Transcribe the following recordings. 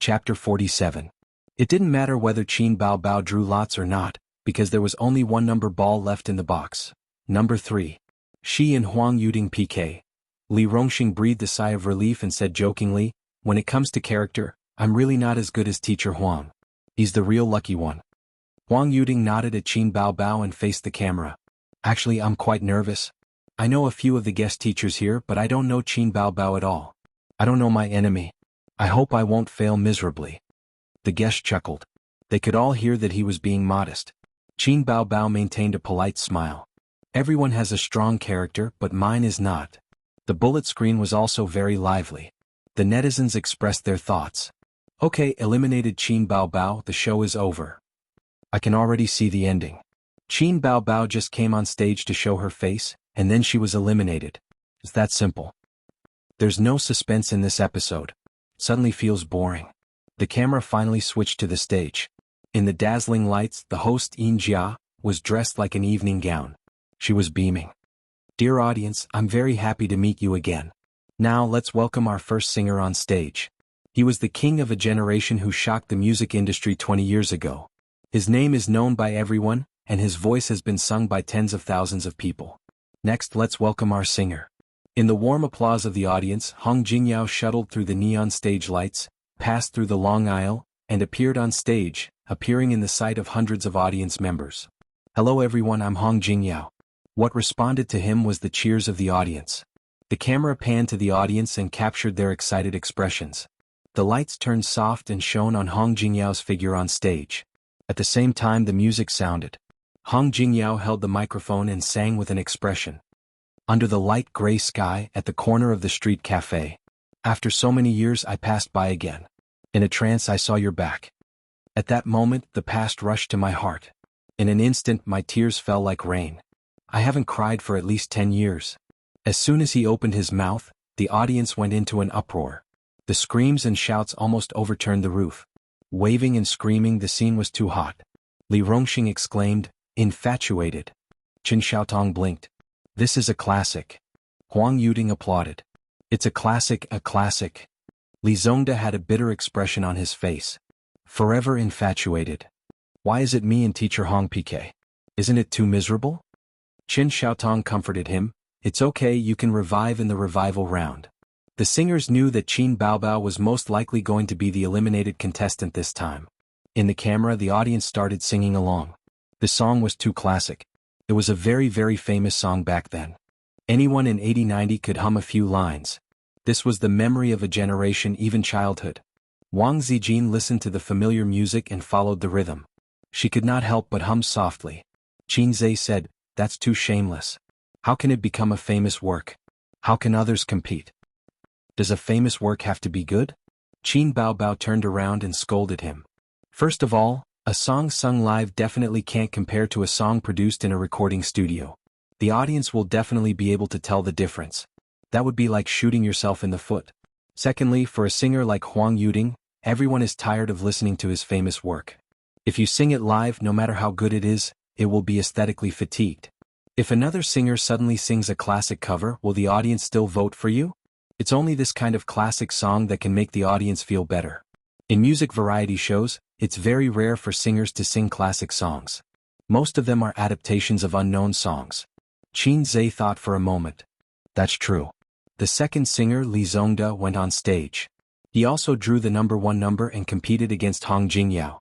Chapter 47. It didn't matter whether Qin Bao Bao drew lots or not, because there was only one number ball left in the box. Number 3. Shi and Huang Yuding PK. Li Rongxing breathed a sigh of relief and said jokingly, "When it comes to character, I'm really not as good as Teacher Huang. He's the real lucky one." Huang Yuding nodded at Qin Bao Bao and faced the camera. "Actually, I'm quite nervous. I know a few of the guest teachers here, but I don't know Qin Bao Bao at all. I don't know my enemy. I hope I won't fail miserably." The guest chuckled. They could all hear that he was being modest. Qin Bao Bao maintained a polite smile. "Everyone has a strong character, but mine is not." The bullet screen was also very lively. The netizens expressed their thoughts. "Okay, eliminated Qin Bao Bao, the show is over. I can already see the ending. Qin Bao Bao just came on stage to show her face, and then she was eliminated. It's that simple. There's no suspense in this episode. Suddenly feels boring." The camera finally switched to the stage. In the dazzling lights, the host Xianxia was dressed like an evening gown. She was beaming. "Dear audience, I'm very happy to meet you again. Now let's welcome our first singer on stage. He was the king of a generation who shocked the music industry 20 years ago. His name is known by everyone, and his voice has been sung by tens of thousands of people. Next, let's welcome our singer." In the warm applause of the audience, Hong Jingyao shuttled through the neon stage lights, passed through the long aisle, and appeared on stage, appearing in the sight of hundreds of audience members. "Hello everyone, I'm Hong Jingyao." What responded to him was the cheers of the audience. The camera panned to the audience and captured their excited expressions. The lights turned soft and shone on Hong Jingyao's figure on stage. At the same time the music sounded. Hong Jingyao held the microphone and sang with an expression. "Under the light gray sky at the corner of the street cafe. After so many years I passed by again. In a trance I saw your back. At that moment the past rushed to my heart. In an instant my tears fell like rain. I haven't cried for at least 10 years. As soon as he opened his mouth, the audience went into an uproar. The screams and shouts almost overturned the roof. Waving and screaming, the scene was too hot. Li Rongxing exclaimed, "Infatuated." Qin Xiaotong blinked. "This is a classic." Huang Yuding applauded. "It's a classic, a classic." Li Zongda had a bitter expression on his face. "Forever infatuated. Why is it me and Teacher Hong PK? Isn't it too miserable?" Qin Xiaotong comforted him. "It's okay, you can revive in the revival round." The singers knew that Qin Bao Bao was most likely going to be the eliminated contestant this time. In the camera the audience started singing along. The song was too classic. It was a very famous song back then. Anyone in 80-90 could hum a few lines. This was the memory of a generation, even childhood. Wang Zijin listened to the familiar music and followed the rhythm. She could not help but hum softly. Qin Zhe said, "That's too shameless. How can it become a famous work? How can others compete? Does a famous work have to be good?" Qin Bao Bao turned around and scolded him. "First of all, a song sung live definitely can't compare to a song produced in a recording studio. The audience will definitely be able to tell the difference. That would be like shooting yourself in the foot. Secondly, for a singer like Huang Yuding, everyone is tired of listening to his famous work. If you sing it live, no matter how good it is, it will be aesthetically fatigued. If another singer suddenly sings a classic cover, will the audience still vote for you? It's only this kind of classic song that can make the audience feel better. In music variety shows, it's very rare for singers to sing classic songs. Most of them are adaptations of unknown songs." Qin Zhe thought for a moment. "That's true." The second singer, Li Zongda, went on stage. He also drew the number 1 number and competed against Hong Jingyao.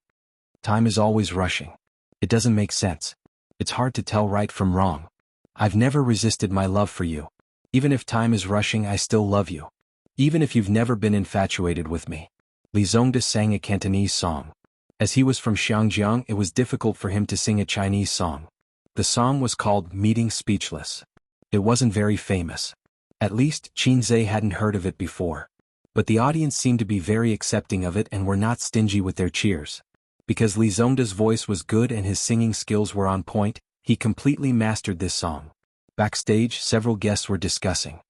"Time is always rushing. It doesn't make sense. It's hard to tell right from wrong. I've never resisted my love for you. Even if time is rushing, I still love you. Even if you've never been infatuated with me." Li Zongda sang a Cantonese song. As he was from Xianxia, it was difficult for him to sing a Chinese song. The song was called Meeting Speechless. It wasn't very famous. At least, Qin Zhe hadn't heard of it before. But the audience seemed to be very accepting of it and were not stingy with their cheers. Because Li Zongda's voice was good and his singing skills were on point, he completely mastered this song. Backstage, several guests were discussing.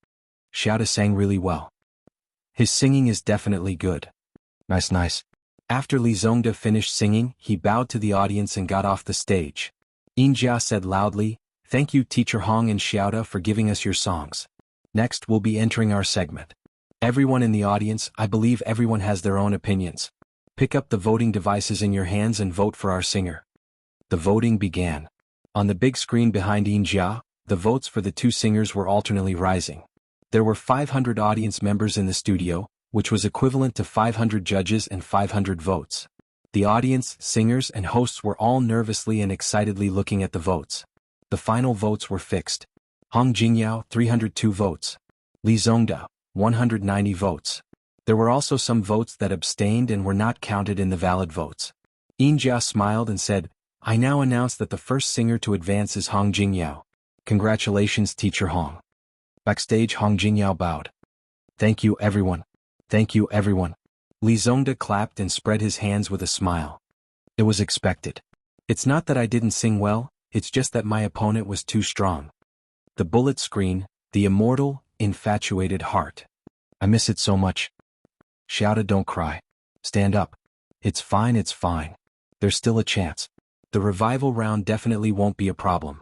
"Xiaoda sang really well. His singing is definitely good. Nice. After Li Zongda finished singing, he bowed to the audience and got off the stage. Xianxia said loudly, "Thank you Teacher Hong and Xiaoda for giving us your songs. Next we'll be entering our segment. Everyone in the audience, I believe everyone has their own opinions. Pick up the voting devices in your hands and vote for our singer. The voting began. On the big screen behind Xianxia, the votes for the two singers were alternately rising. There were 500 audience members in the studio, which was equivalent to 500 judges and 500 votes. The audience, singers, and hosts were all nervously and excitedly looking at the votes. The final votes were fixed. Hong Jingyao, 302 votes. Li Zongda, 190 votes. There were also some votes that abstained and were not counted in the valid votes. Xianxia smiled and said, "I now announce that the first singer to advance is Hong Jingyao. Congratulations, Teacher Hong." Backstage, Hong Jingyao bowed. "Thank you, everyone. Thank you, everyone." Li Zongda clapped and spread his hands with a smile. "It was expected. It's not that I didn't sing well, it's just that my opponent was too strong." The bullet screen, the immortal, infatuated heart. "I miss it so much." Xiaoda, don't cry. Stand up. It's fine, it's fine. There's still a chance. The revival round definitely won't be a problem.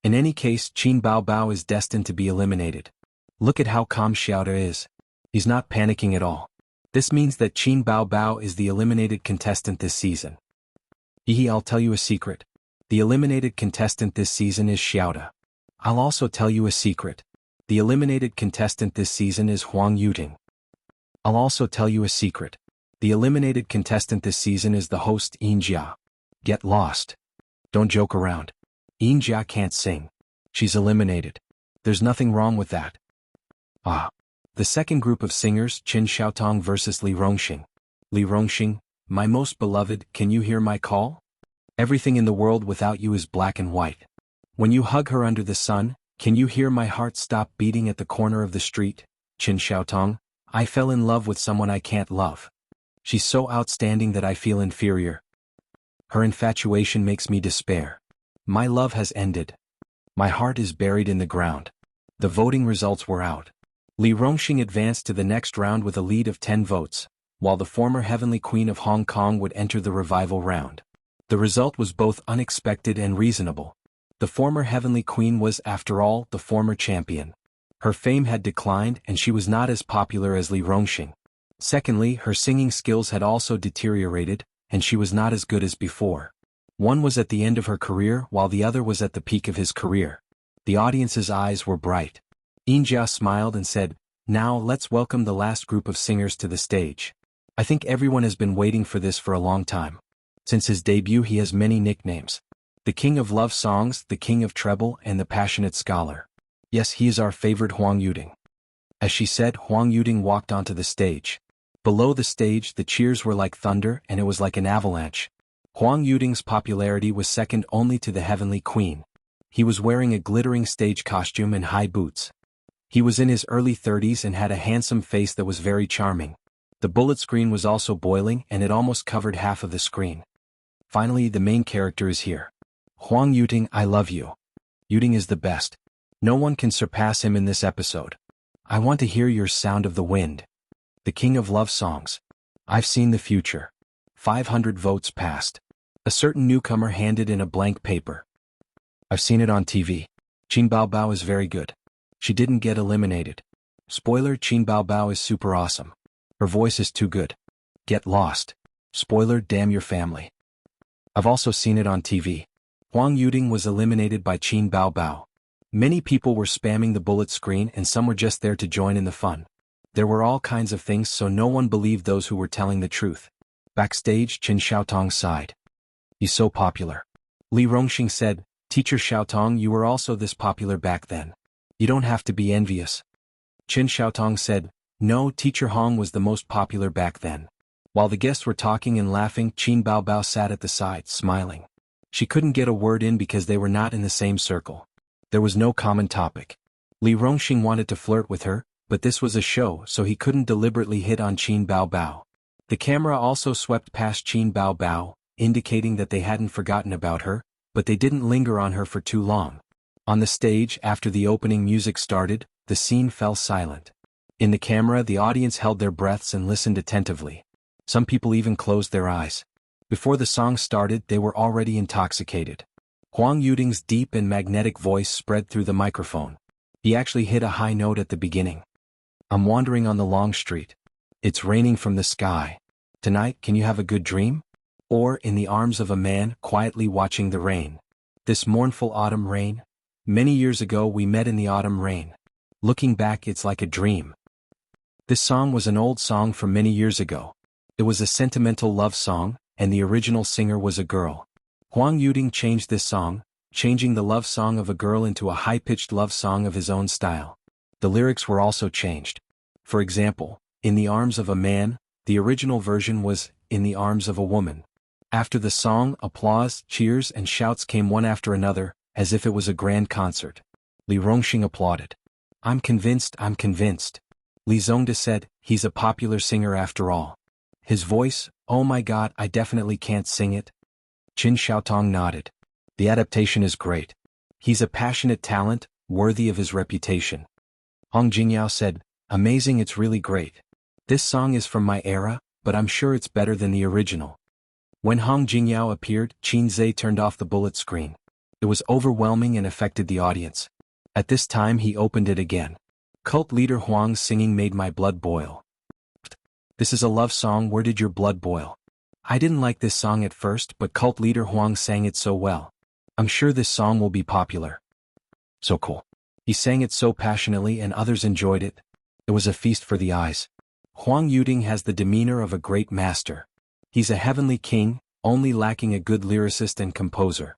In any case, Qin Bao Bao is destined to be eliminated. Look at how calm Xiaoda is. He's not panicking at all. This means that Qin Bao Bao is the eliminated contestant this season. I'll tell you a secret. The eliminated contestant this season is Xiaoda. I'll also tell you a secret. The eliminated contestant this season is Huang Yuting. I'll also tell you a secret. The eliminated contestant this season is the host Xianxia. Get lost. Don't joke around. Xianxia can't sing. She's eliminated. There's nothing wrong with that. The second group of singers, Qin Xiaotong versus Li Rongxing. Li Rongxing, my most beloved, can you hear my call? Everything in the world without you is black and white. When you hug her under the sun, can you hear my heart stop beating at the corner of the street? Qin Xiaotong, I fell in love with someone I can't love. She's so outstanding that I feel inferior. Her infatuation makes me despair. My love has ended. My heart is buried in the ground. The voting results were out. Li Rongxing advanced to the next round with a lead of 10 votes, while the former Heavenly Queen of Hong Kong would enter the revival round. The result was both unexpected and reasonable. The former Heavenly Queen was, after all, the former champion. Her fame had declined and she was not as popular as Li Rongxing. Secondly, her singing skills had also deteriorated, and she was not as good as before. One was at the end of her career while the other was at the peak of his career. The audience's eyes were bright. Xianxia smiled and said, "Now let's welcome the last group of singers to the stage. I think everyone has been waiting for this for a long time. Since his debut he has many nicknames. The King of Love Songs, the King of Treble, and the Passionate Scholar. Yes, he is our favorite Huang Yuting." As she said, Huang Yuting walked onto the stage. Below the stage the cheers were like thunder and it was like an avalanche. Huang Yuting's popularity was second only to the Heavenly Queen. He was wearing a glittering stage costume and high boots. He was in his early 30s and had a handsome face that was very charming. The bullet screen was also boiling and it almost covered half of the screen. Finally, the main character is here. Huang Yuting, I love you. Yuting is the best. No one can surpass him in this episode. I want to hear your Sound of the Wind. The King of Love Songs. I've seen the future. 500 votes passed. A certain newcomer handed in a blank paper. I've seen it on TV. Qin Bao Bao is very good. She didn't get eliminated. Spoiler, Qin Bao Bao is super awesome. Her voice is too good. Get lost. Spoiler, damn your family. I've also seen it on TV. Huang Yuting was eliminated by Qin Bao Bao. Many people were spamming the bullet screen and some were just there to join in the fun. There were all kinds of things so no one believed those who were telling the truth. Backstage, Qin Xiaotong sighed. He's so popular. Li Rongxing said, Teacher Xiaotong, you were also this popular back then. You don't have to be envious. Qin Xiaotong said, No, Teacher Hong was the most popular back then. While the guests were talking and laughing, Qin Bao Bao sat at the side, smiling. She couldn't get a word in because they were not in the same circle. There was no common topic. Li Rongxing wanted to flirt with her, but this was a show so he couldn't deliberately hit on Qin Bao Bao. The camera also swept past Qin Bao Bao, indicating that they hadn't forgotten about her, but they didn't linger on her for too long. On the stage, after the opening music started, the scene fell silent. In the camera, the audience held their breaths and listened attentively. Some people even closed their eyes. Before the song started, they were already intoxicated. Huang Yuting's deep and magnetic voice spread through the microphone. He actually hit a high note at the beginning. I'm wandering on the long street. It's raining from the sky. Tonight, can you have a good dream? Or, in the arms of a man quietly watching the rain. This mournful autumn rain? Many years ago we met in the autumn rain. Looking back, it's like a dream. This song was an old song from many years ago. It was a sentimental love song, and the original singer was a girl. Huang Yuding changed this song, changing the love song of a girl into a high-pitched love song of his own style. The lyrics were also changed. For example, in the arms of a man, the original version was, in the arms of a woman. After the song, applause, cheers and shouts came one after another, as if it was a grand concert. Li Rongxing applauded. I'm convinced. Li Zongde said, he's a popular singer after all. His voice, oh my god, I definitely can't sing it. Qin Xiaotong nodded. The adaptation is great. He's a passionate talent, worthy of his reputation. Hong Jingyao said, amazing, it's really great. This song is from my era, but I'm sure it's better than the original. When Hong Jingyao appeared, Qin Zhe turned off the bullet screen. It was overwhelming and affected the audience. At this time he opened it again. Cult leader Huang's singing made my blood boil. This is a love song, where did your blood boil? I didn't like this song at first, but cult leader Huang sang it so well. I'm sure this song will be popular. So cool. He sang it so passionately and others enjoyed it. It was a feast for the eyes. Huang Yuding has the demeanor of a great master. He's a heavenly king, only lacking a good lyricist and composer.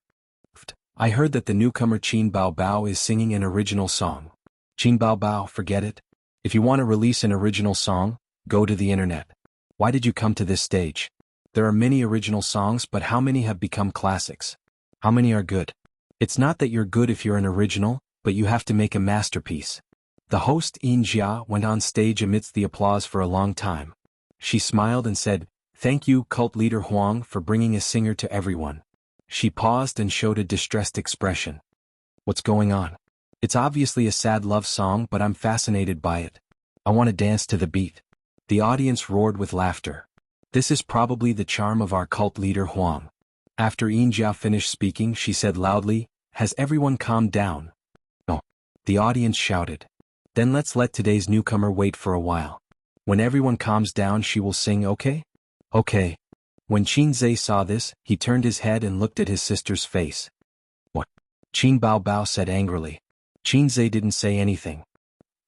I heard that the newcomer Qin Baobao is singing an original song. Qin Baobao, forget it. If you want to release an original song, go to the internet. Why did you come to this stage? There are many original songs, but how many have become classics? How many are good? It's not that you're good if you're an original, but you have to make a masterpiece. The host Xianxia went on stage amidst the applause for a long time. She smiled and said, thank you, cult leader Huang, for bringing a singer to everyone. She paused and showed a distressed expression. What's going on? It's obviously a sad love song, but I'm fascinated by it. I want to dance to the beat. The audience roared with laughter. This is probably the charm of our cult leader Huang. After Xianxia finished speaking, she said loudly, has everyone calmed down? No. The audience shouted. Then let's let today's newcomer wait for a while. When everyone calms down, she will sing, okay? Okay. When Qin Zhe saw this, he turned his head and looked at his sister's face. What? Qin Baobao said angrily. Qin Zhe didn't say anything.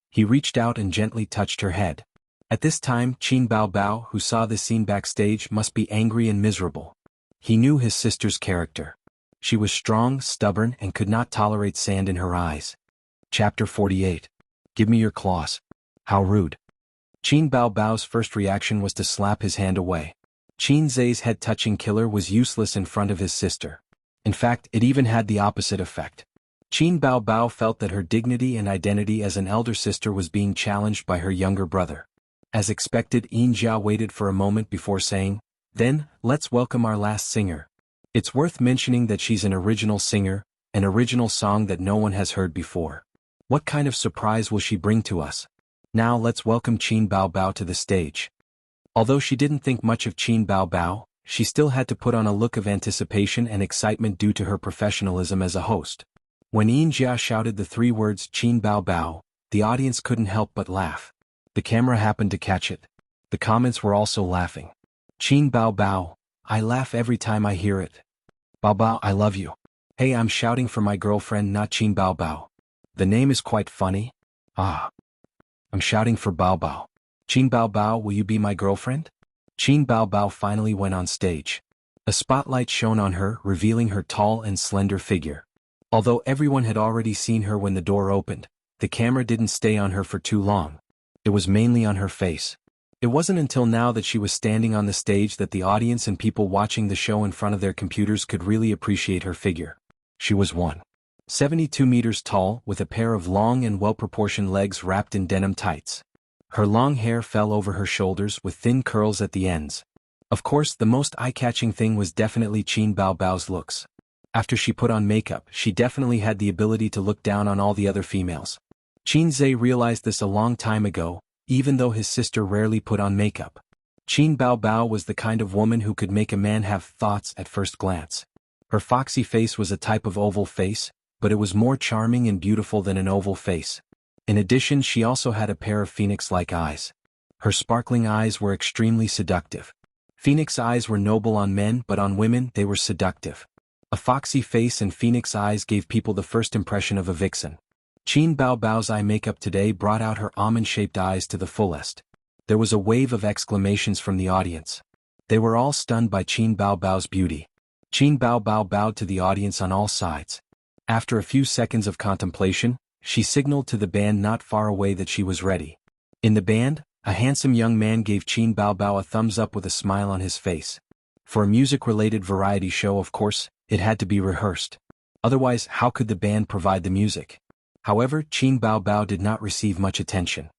He reached out and gently touched her head. At this time, Qin Baobao, who saw the scene backstage, must be angry and miserable. He knew his sister's character. She was strong, stubborn, and could not tolerate sand in her eyes. Chapter 48. Give me your claws. How rude. Qin Baobao's first reaction was to slap his hand away. Qin Zhe's head-touching killer was useless in front of his sister. In fact, it even had the opposite effect. Qin Baobao felt that her dignity and identity as an elder sister was being challenged by her younger brother. As expected, Xianxia waited for a moment before saying, then, let's welcome our last singer. It's worth mentioning that she's an original singer, an original song that no one has heard before. What kind of surprise will she bring to us? Now let's welcome Qin Baobao to the stage. Although she didn't think much of Qin Baobao, she still had to put on a look of anticipation and excitement due to her professionalism as a host. When Xianxia shouted the three words Qin Baobao, the audience couldn't help but laugh. The camera happened to catch it. The comments were also laughing. Qin Baobao, I laugh every time I hear it. Baobao, I love you. Hey, I'm shouting for my girlfriend, not Qin Baobao. The name is quite funny. Ah. I'm shouting for Baobao. Qin Baobao, will you be my girlfriend? Qin Baobao finally went on stage. A spotlight shone on her, revealing her tall and slender figure. Although everyone had already seen her when the door opened, the camera didn't stay on her for too long. It was mainly on her face. It wasn't until now that she was standing on the stage that the audience and people watching the show in front of their computers could really appreciate her figure. She was 172 meters tall, with a pair of long and well-proportioned legs wrapped in denim tights. Her long hair fell over her shoulders with thin curls at the ends. Of course, the most eye-catching thing was definitely Qin Baobao's looks. After she put on makeup, she definitely had the ability to look down on all the other females. Qin Zhe realized this a long time ago, even though his sister rarely put on makeup. Qin Baobao was the kind of woman who could make a man have thoughts at first glance. Her foxy face was a type of oval face, but it was more charming and beautiful than an oval face. In addition, she also had a pair of phoenix-like eyes. Her sparkling eyes were extremely seductive. Phoenix eyes were noble on men, but on women they were seductive. A foxy face and phoenix eyes gave people the first impression of a vixen. Qin Bao Bao's eye makeup today brought out her almond-shaped eyes to the fullest. There was a wave of exclamations from the audience. They were all stunned by Qin Bao Bao's beauty. Qin Bao Bao bowed to the audience on all sides. After a few seconds of contemplation, she signaled to the band not far away that she was ready. In the band, a handsome young man gave Qin Bao Bao a thumbs up with a smile on his face. For a music-related variety show, of course, it had to be rehearsed. Otherwise, how could the band provide the music? However, Qin Bao Bao did not receive much attention.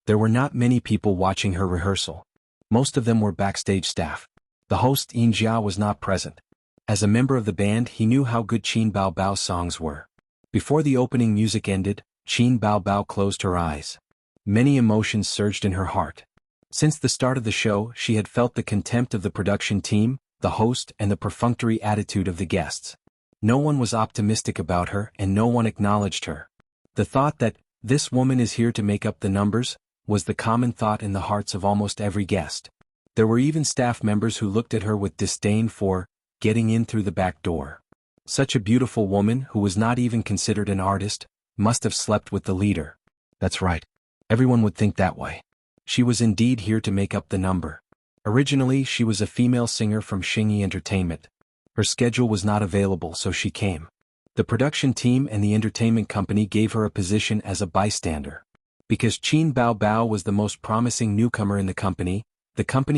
There were not many people watching her rehearsal. Most of them were backstage staff. The host Xianxia was not present. As a member of the band, he knew how good Qin Bao Bao's songs were. Before the opening music ended, Qin Bao Bao closed her eyes. Many emotions surged in her heart. Since the start of the show, she had felt the contempt of the production team, the host, and the perfunctory attitude of the guests. No one was optimistic about her, and no one acknowledged her. The thought that, "This woman is here to make up the numbers," was the common thought in the hearts of almost every guest. There were even staff members who looked at her with disdain for getting in through the back door. Such a beautiful woman, who was not even considered an artist, must have slept with the leader. That's right. Everyone would think that way. She was indeed here to make up the number. Originally, she was a female singer from Xingyi Entertainment. Her schedule was not available, so she came. The production team and the entertainment company gave her a position as a bystander. Because Qin Bao Bao was the most promising newcomer in the company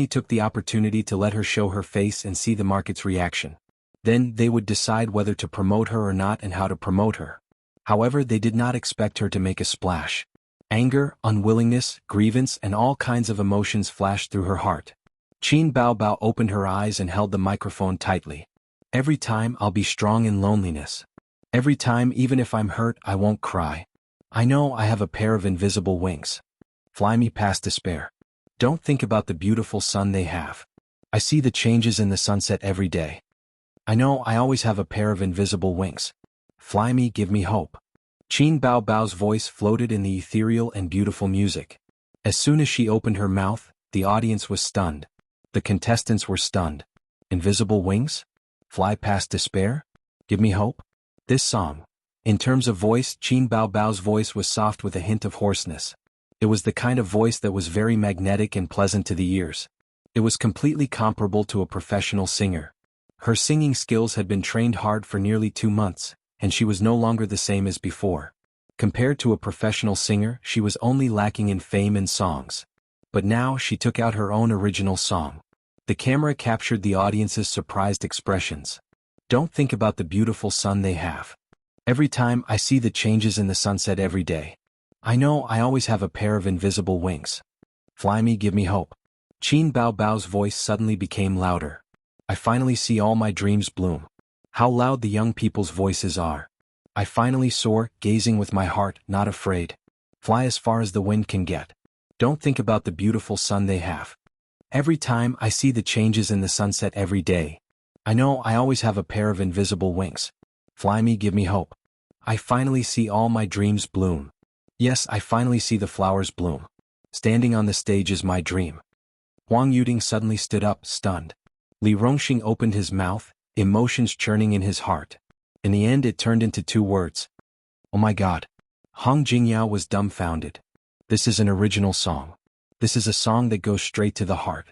took the opportunity to let her show her face and see the market's reaction. Then they would decide whether to promote her or not and how to promote her. However, they did not expect her to make a splash. Anger, unwillingness, grievance, and all kinds of emotions flashed through her heart. Qin Bao Bao opened her eyes and held the microphone tightly. "Every time I'll be strong in loneliness. Every time, even if I'm hurt, I won't cry. I know I have a pair of invisible wings. Fly me past despair. Don't think about the beautiful sun they have. I see the changes in the sunset every day. I know I always have a pair of invisible wings. Fly me, give me hope." Qin Bao Bao's voice floated in the ethereal and beautiful music. As soon as she opened her mouth, the audience was stunned. The contestants were stunned. Invisible wings? Fly past despair? Give me hope? This song. In terms of voice, Qin Bao Bao's voice was soft with a hint of hoarseness. It was the kind of voice that was very magnetic and pleasant to the ears. It was completely comparable to a professional singer. Her singing skills had been trained hard for nearly 2 months, and she was no longer the same as before. Compared to a professional singer, she was only lacking in fame and songs. But now she took out her own original song. The camera captured the audience's surprised expressions. "Don't think about the beautiful sun they have. Every time, I see the changes in the sunset every day. I know I always have a pair of invisible wings. Fly me, give me hope." Qin Bao Bao's voice suddenly became louder. "I finally see all my dreams bloom. How loud the young people's voices are. I finally soar, gazing with my heart, not afraid. Fly as far as the wind can get. Don't think about the beautiful sun they have. Every time, I see the changes in the sunset every day. I know I always have a pair of invisible wings. Fly me, give me hope. I finally see all my dreams bloom. Yes, I finally see the flowers bloom. Standing on the stage is my dream." Huang Yuding suddenly stood up, stunned. Li Rongxing opened his mouth, emotions churning in his heart. In the end, it turned into 2 words. "Oh my God." Hong Jingyao was dumbfounded. This is an original song. This is a song that goes straight to the heart.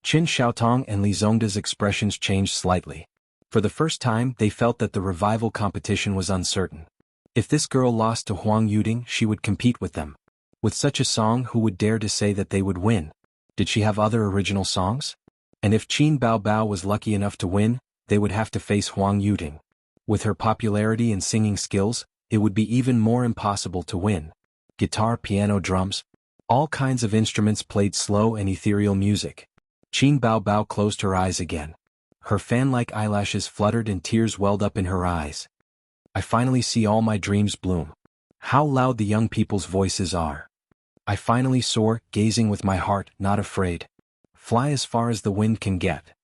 Qin Xiaotong and Li Zongda's expressions changed slightly. For the first time, they felt that the revival competition was uncertain. If this girl lost to Huang Yuding, she would compete with them. With such a song, who would dare to say that they would win? Did she have other original songs? And if Qin Bao Bao was lucky enough to win, they would have to face Huang Yuding. With her popularity and singing skills, it would be even more impossible to win. Guitar, piano, drums. All kinds of instruments played slow and ethereal music. Qin Bao Bao closed her eyes again. Her fan-like eyelashes fluttered and tears welled up in her eyes. "I finally see all my dreams bloom. How loud the young people's voices are. I finally soar, gazing with my heart, not afraid. Fly as far as the wind can get.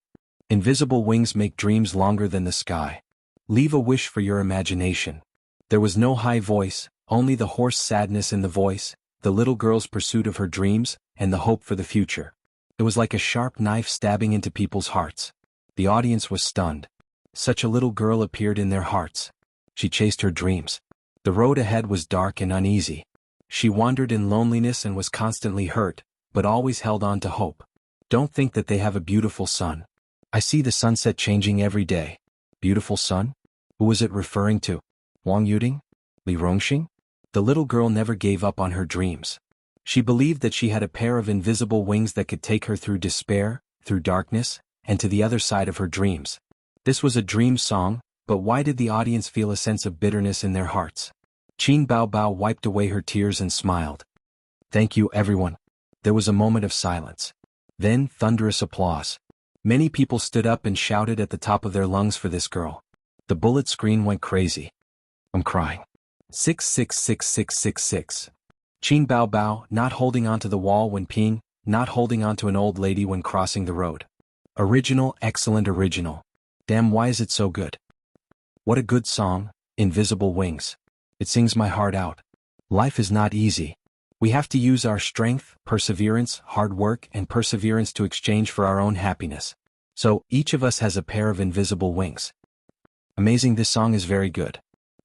Invisible wings make dreams longer than the sky. Leave a wish for your imagination." There was no high voice, only the hoarse sadness in the voice, the little girl's pursuit of her dreams, and the hope for the future. It was like a sharp knife stabbing into people's hearts. The audience was stunned. Such a little girl appeared in their hearts. She chased her dreams. The road ahead was dark and uneasy. She wandered in loneliness and was constantly hurt, but always held on to hope. Don't think that they have a beautiful sun. I see the sunset changing every day. Beautiful sun? Who was it referring to? Huang Yuding? Li Rongxing? The little girl never gave up on her dreams. She believed that she had a pair of invisible wings that could take her through despair, through darkness, and to the other side of her dreams. This was a dream song, but why did the audience feel a sense of bitterness in their hearts? Qin Baobao wiped away her tears and smiled. Thank you, everyone. There was a moment of silence. Then, thunderous applause. Many people stood up and shouted at the top of their lungs for this girl. The bullet screen went crazy. I'm crying. 666666. Qin Baobao, not holding onto the wall when peeing, not holding onto an old lady when crossing the road. Original, excellent original. Damn, why is it so good? What a good song, Invisible Wings. It sings my heart out. Life is not easy. We have to use our strength, perseverance, hard work, and perseverance to exchange for our own happiness. So, each of us has a pair of invisible wings. Amazing, this song is very good.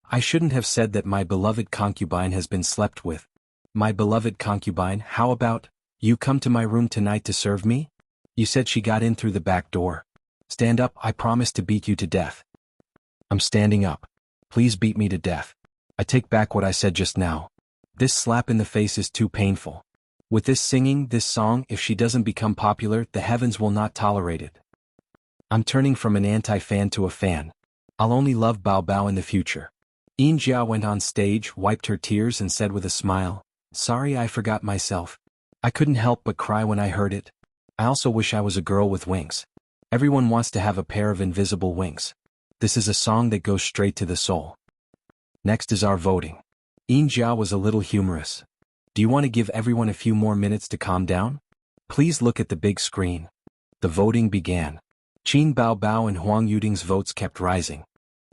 I shouldn't have said that my beloved concubine has been slept with. My beloved concubine, how about, you come to my room tonight to serve me? You said she got in through the back door. Stand up, I promise to beat you to death. I'm standing up. Please beat me to death. I take back what I said just now. This slap in the face is too painful. With this singing, this song, if she doesn't become popular, the heavens will not tolerate it. I'm turning from an anti-fan to a fan. I'll only love Bao Bao in the future. Xianxia went on stage, wiped her tears and said with a smile, sorry, I forgot myself. I couldn't help but cry when I heard it. I also wish I was a girl with wings. Everyone wants to have a pair of invisible wings. This is a song that goes straight to the soul. Next is our voting. Xianxia was a little humorous. Do you want to give everyone a few more minutes to calm down? Please look at the big screen. The voting began. Qin Baobao and Huang Yuding's votes kept rising.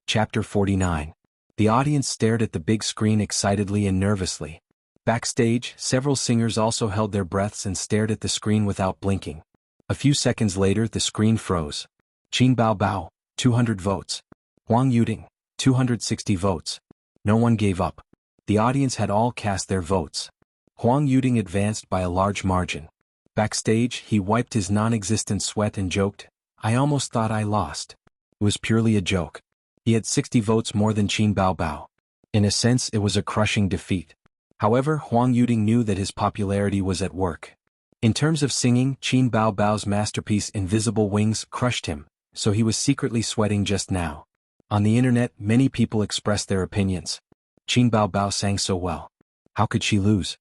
Chapter 49. The audience stared at the big screen excitedly and nervously. Backstage, several singers also held their breaths and stared at the screen without blinking. A few seconds later, the screen froze. Qin Baobao, 200 votes. Huang Yuding, 260 votes. No one gave up. The audience had all cast their votes. Huang Yuding advanced by a large margin. Backstage, he wiped his non-existent sweat and joked, I almost thought I lost. It was purely a joke. He had 60 votes more than Qin Baobao. In a sense, it was a crushing defeat. However, Huang Yuding knew that his popularity was at work. In terms of singing, Qin Baobao's masterpiece Invisible Wings crushed him, so he was secretly sweating just now. On the internet, many people expressed their opinions. Qin Baobao sang so well. How could she lose?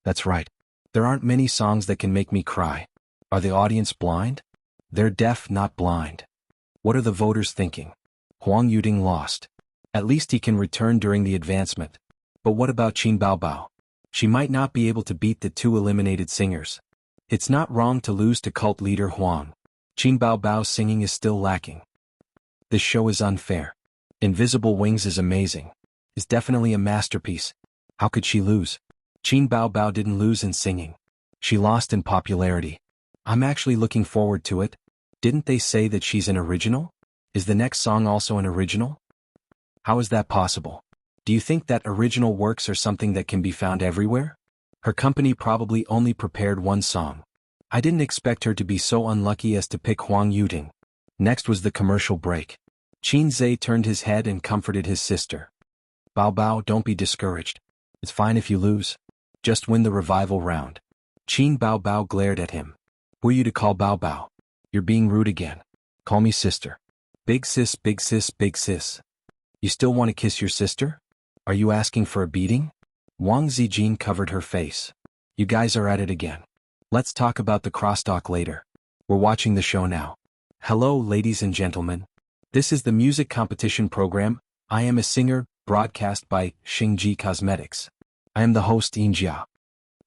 That's right. There aren't many songs that can make me cry. Are the audience blind? They're deaf, not blind. What are the voters thinking? Huang Yuding lost. At least he can return during the advancement. But what about Qin Baobao? She might not be able to beat the two eliminated singers. It's not wrong to lose to cult leader Huang. Qin Baobao's singing is still lacking. This show is unfair. Invisible Wings is amazing. It's definitely a masterpiece. How could she lose? Qin Baobao didn't lose in singing. She lost in popularity. I'm actually looking forward to it. Didn't they say that she's an original? Is the next song also an original? How is that possible? Do you think that original works are something that can be found everywhere? Her company probably only prepared one song. I didn't expect her to be so unlucky as to pick Huang Yuding. Next was the commercial break. Qin Zhe turned his head and comforted his sister. Bao Bao, don't be discouraged. It's fine if you lose. Just win the revival round. Qin Baobao glared at him. Who are you to call Bao Bao? You're being rude again. Call me sister. Big sis, big sis, big sis. You still want to kiss your sister? Are you asking for a beating? Wang Zijin covered her face. You guys are at it again. Let's talk about the crosstalk later. We're watching the show now. Hello, ladies and gentlemen. This is the music competition program. I am a singer, broadcast by Xingji Cosmetics. I am the host Xianxia.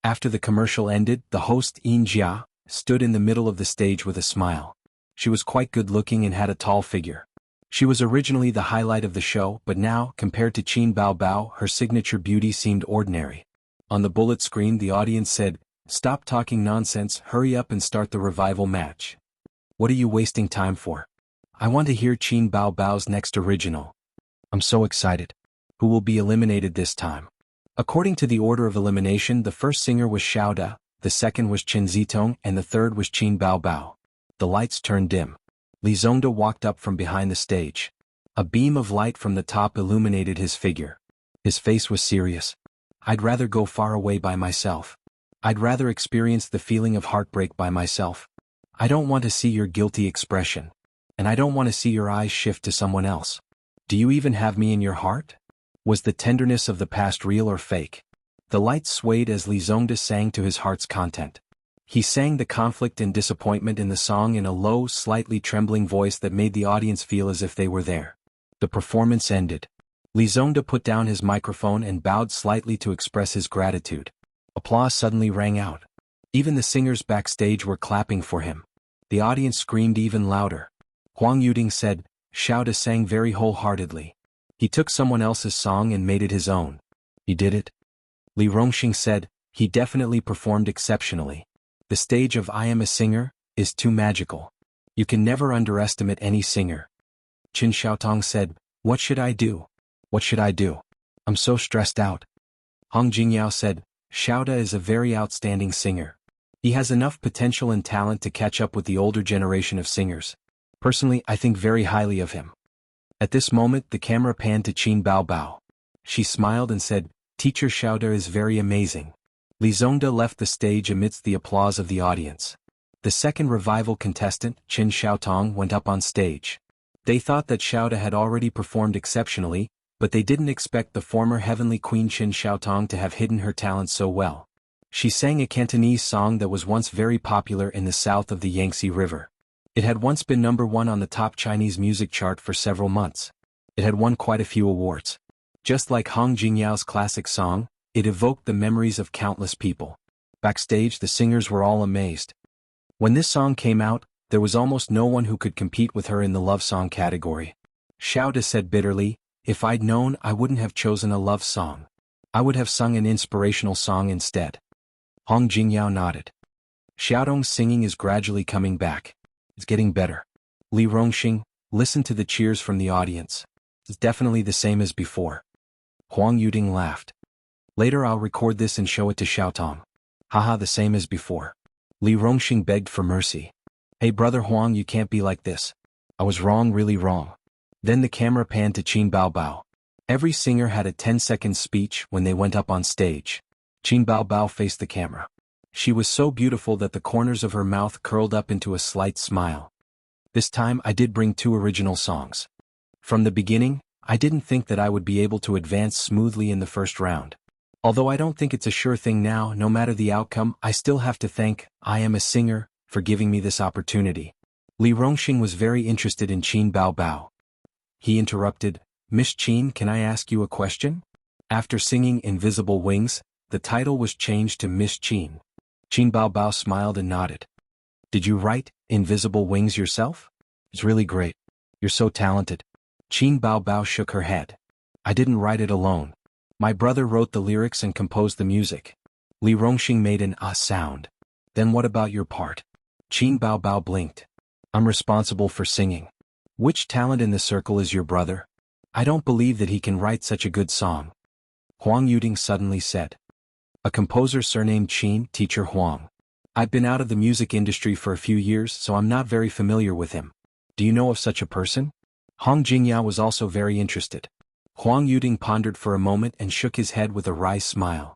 After the commercial ended, the host Xianxia stood in the middle of the stage with a smile. She was quite good-looking and had a tall figure. She was originally the highlight of the show, but now, compared to Qin Baobao, her signature beauty seemed ordinary. On the bullet screen, the audience said, Stop talking nonsense, hurry up and start the revival match. What are you wasting time for? I want to hear Qin Bao Bao's next original. I'm so excited. Who will be eliminated this time? According to the order of elimination, the first singer was Xiao Da, the second was Chen Zitong, and the third was Qin Bao Bao. The lights turned dim. Li Zongde walked up from behind the stage. A beam of light from the top illuminated his figure. His face was serious. I'd rather go far away by myself. I'd rather experience the feeling of heartbreak by myself. I don't want to see your guilty expression. And I don't want to see your eyes shift to someone else. Do you even have me in your heart? Was the tenderness of the past real or fake? The lights swayed as Li Zongde sang to his heart's content. He sang the conflict and disappointment in the song in a low, slightly trembling voice that made the audience feel as if they were there. The performance ended. Li Zongde put down his microphone and bowed slightly to express his gratitude. Applause suddenly rang out. Even the singers backstage were clapping for him. The audience screamed even louder. Huang Yuding said, Xiao Da sang very wholeheartedly. He took someone else's song and made it his own. He did it? Li Rongxing said, he definitely performed exceptionally. The stage of I Am a Singer is too magical. You can never underestimate any singer. Qin Xiaotong said, what should I do? What should I do? I'm so stressed out. Hong Jingyao said, Xiao Da is a very outstanding singer. He has enough potential and talent to catch up with the older generation of singers. Personally, I think very highly of him. At this moment, the camera panned to Qin Bao Bao. She smiled and said, Teacher Xiao Da is very amazing. Li Zongde left the stage amidst the applause of the audience. The second revival contestant, Qin Xiaotong, went up on stage. They thought that Xiao Da had already performed exceptionally, but they didn't expect the former heavenly queen Qin Xiaotong to have hidden her talent so well. She sang a Cantonese song that was once very popular in the south of the Yangtze River. It had once been #1 on the top Chinese music chart for several months. It had won quite a few awards. Just like Hong Jingyao's classic song, it evoked the memories of countless people. Backstage, the singers were all amazed. When this song came out, there was almost no one who could compete with her in the love song category. Xiao Da said bitterly, if I'd known, I wouldn't have chosen a love song. I would have sung an inspirational song instead. Hong Jingyao nodded. Xiaodong's singing is gradually coming back. It's getting better. Li Rongxing, listen to the cheers from the audience. It's definitely the same as before. Huang Yuding laughed. Later I'll record this and show it to Xiaotong. Haha, the same as before. Li Rongxing begged for mercy. Hey brother Huang, you can't be like this. I was wrong, really wrong. Then the camera panned to Qin Bao Bao. Every singer had a 10-second speech when they went up on stage. Qin Bao Bao faced the camera. She was so beautiful that the corners of her mouth curled up into a slight smile. This time I did bring 2 original songs. From the beginning, I didn't think that I would be able to advance smoothly in the first round. Although I don't think it's a sure thing now, no matter the outcome, I still have to thank I Am a Singer for giving me this opportunity. Li Rongxing was very interested in Qin Bao Bao. He interrupted, Miss Qin, can I ask you a question? After singing Invisible Wings, the title was changed to Miss Qin. Qin Bao Bao smiled and nodded. Did you write Invisible Wings yourself? It's really great. You're so talented. Qin Bao Bao shook her head. I didn't write it alone. My brother wrote the lyrics and composed the music. Li Rongxing made an ah sound. Then what about your part? Qin Bao Bao blinked. I'm responsible for singing. Which talent in the circle is your brother? I don't believe that he can write such a good song. Huang Yuding suddenly said. A composer surnamed Qin, teacher Huang. I've been out of the music industry for a few years, so I'm not very familiar with him. Do you know of such a person? Hong Jingyao was also very interested. Huang Yuding pondered for a moment and shook his head with a wry smile.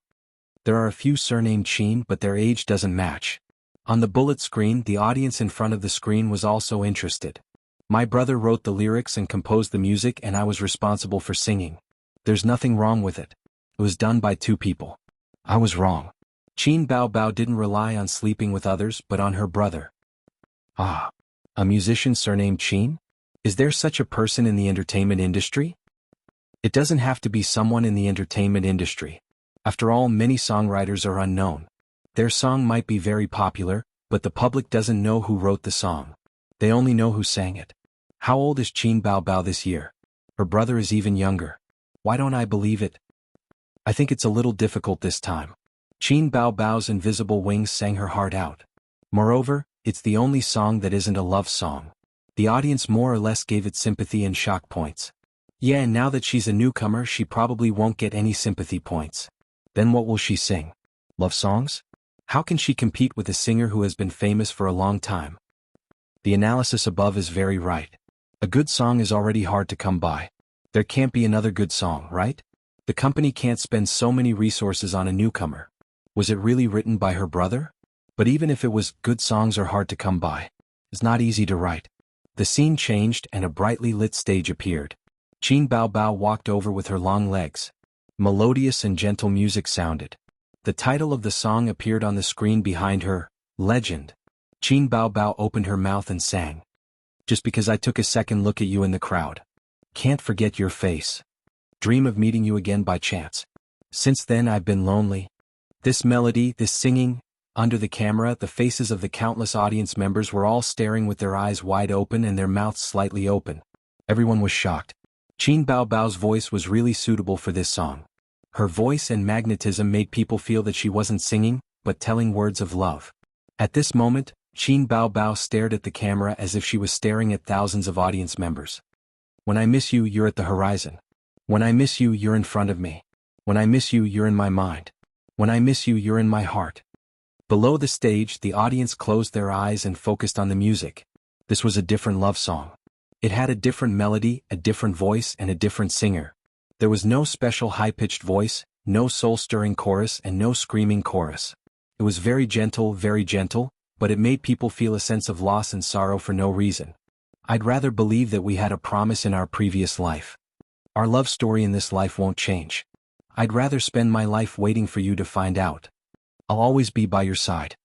There are a few surnamed Qin, but their age doesn't match. On the bullet screen, the audience in front of the screen was also interested. My brother wrote the lyrics and composed the music, and I was responsible for singing. There's nothing wrong with it. It was done by 2 people. I was wrong. Qin Bao Bao didn't rely on sleeping with others, but on her brother. Ah, a musician surnamed Qin? Is there such a person in the entertainment industry? It doesn't have to be someone in the entertainment industry. After all, many songwriters are unknown. Their song might be very popular, but the public doesn't know who wrote the song. They only know who sang it. How old is Qin Bao Bao this year? Her brother is even younger. Why don't I believe it? I think it's a little difficult this time. Qin Bao Bao's invisible wings sang her heart out. Moreover, it's the only song that isn't a love song. The audience more or less gave it sympathy and shock points. Yeah, and now that she's a newcomer, she probably won't get any sympathy points. Then what will she sing? Love songs? How can she compete with a singer who has been famous for a long time? The analysis above is very right. A good song is already hard to come by. There can't be another good song, right? The company can't spend so many resources on a newcomer. Was it really written by her brother? But even if it was, good songs are hard to come by. It's not easy to write. The scene changed and a brightly lit stage appeared. Qin Bao Bao walked over with her long legs. Melodious and gentle music sounded. The title of the song appeared on the screen behind her, Legend. Qin Bao Bao opened her mouth and sang. Just because I took a second look at you in the crowd. Can't forget your face. Dream of meeting you again by chance. Since then I've been lonely. This melody, this singing, under the camera, the faces of the countless audience members were all staring with their eyes wide open and their mouths slightly open. Everyone was shocked. Qin Bao Bao's voice was really suitable for this song. Her voice and magnetism made people feel that she wasn't singing, but telling words of love. At this moment, Qin Bao Bao stared at the camera as if she was staring at thousands of audience members. When I miss you, you're at the horizon. When I miss you, you're in front of me. When I miss you, you're in my mind. When I miss you, you're in my heart. Below the stage, the audience closed their eyes and focused on the music. This was a different love song. It had a different melody, a different voice, and a different singer. There was no special high-pitched voice, no soul-stirring chorus, and no screaming chorus. It was very gentle, but it made people feel a sense of loss and sorrow for no reason. I'd rather believe that we had a promise in our previous life. Our love story in this life won't change. I'd rather spend my life waiting for you to find out. I'll always be by your side.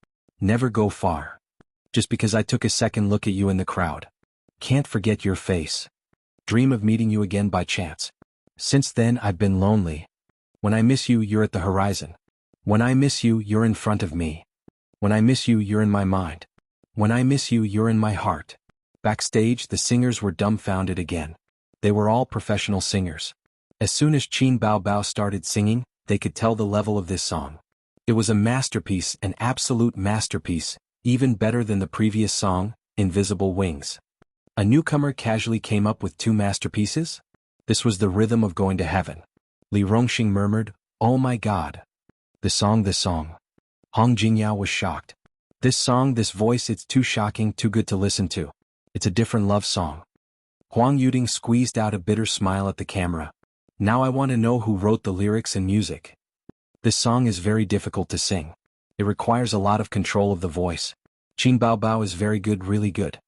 Never go far. Just because I took a second look at you in the crowd. Can't forget your face. Dream of meeting you again by chance. Since then I've been lonely. When I miss you, you're at the horizon. When I miss you, you're in front of me. When I miss you, you're in my mind. When I miss you, you're in my heart. Backstage, the singers were dumbfounded again. They were all professional singers. As soon as Qin Bao Bao started singing, they could tell the level of this song. It was a masterpiece, an absolute masterpiece, even better than the previous song, Invisible Wings. A newcomer casually came up with two masterpieces? This was the rhythm of going to heaven. Li Rongxing murmured, "Oh my God." The song. Hong Jingyao was shocked. This song, this voice, it's too shocking, too good to listen to. It's a different love song. Huang Yuding squeezed out a bitter smile at the camera. Now I want to know who wrote the lyrics and music. This song is very difficult to sing. It requires a lot of control of the voice. Qin Bao Bao is very good, really good.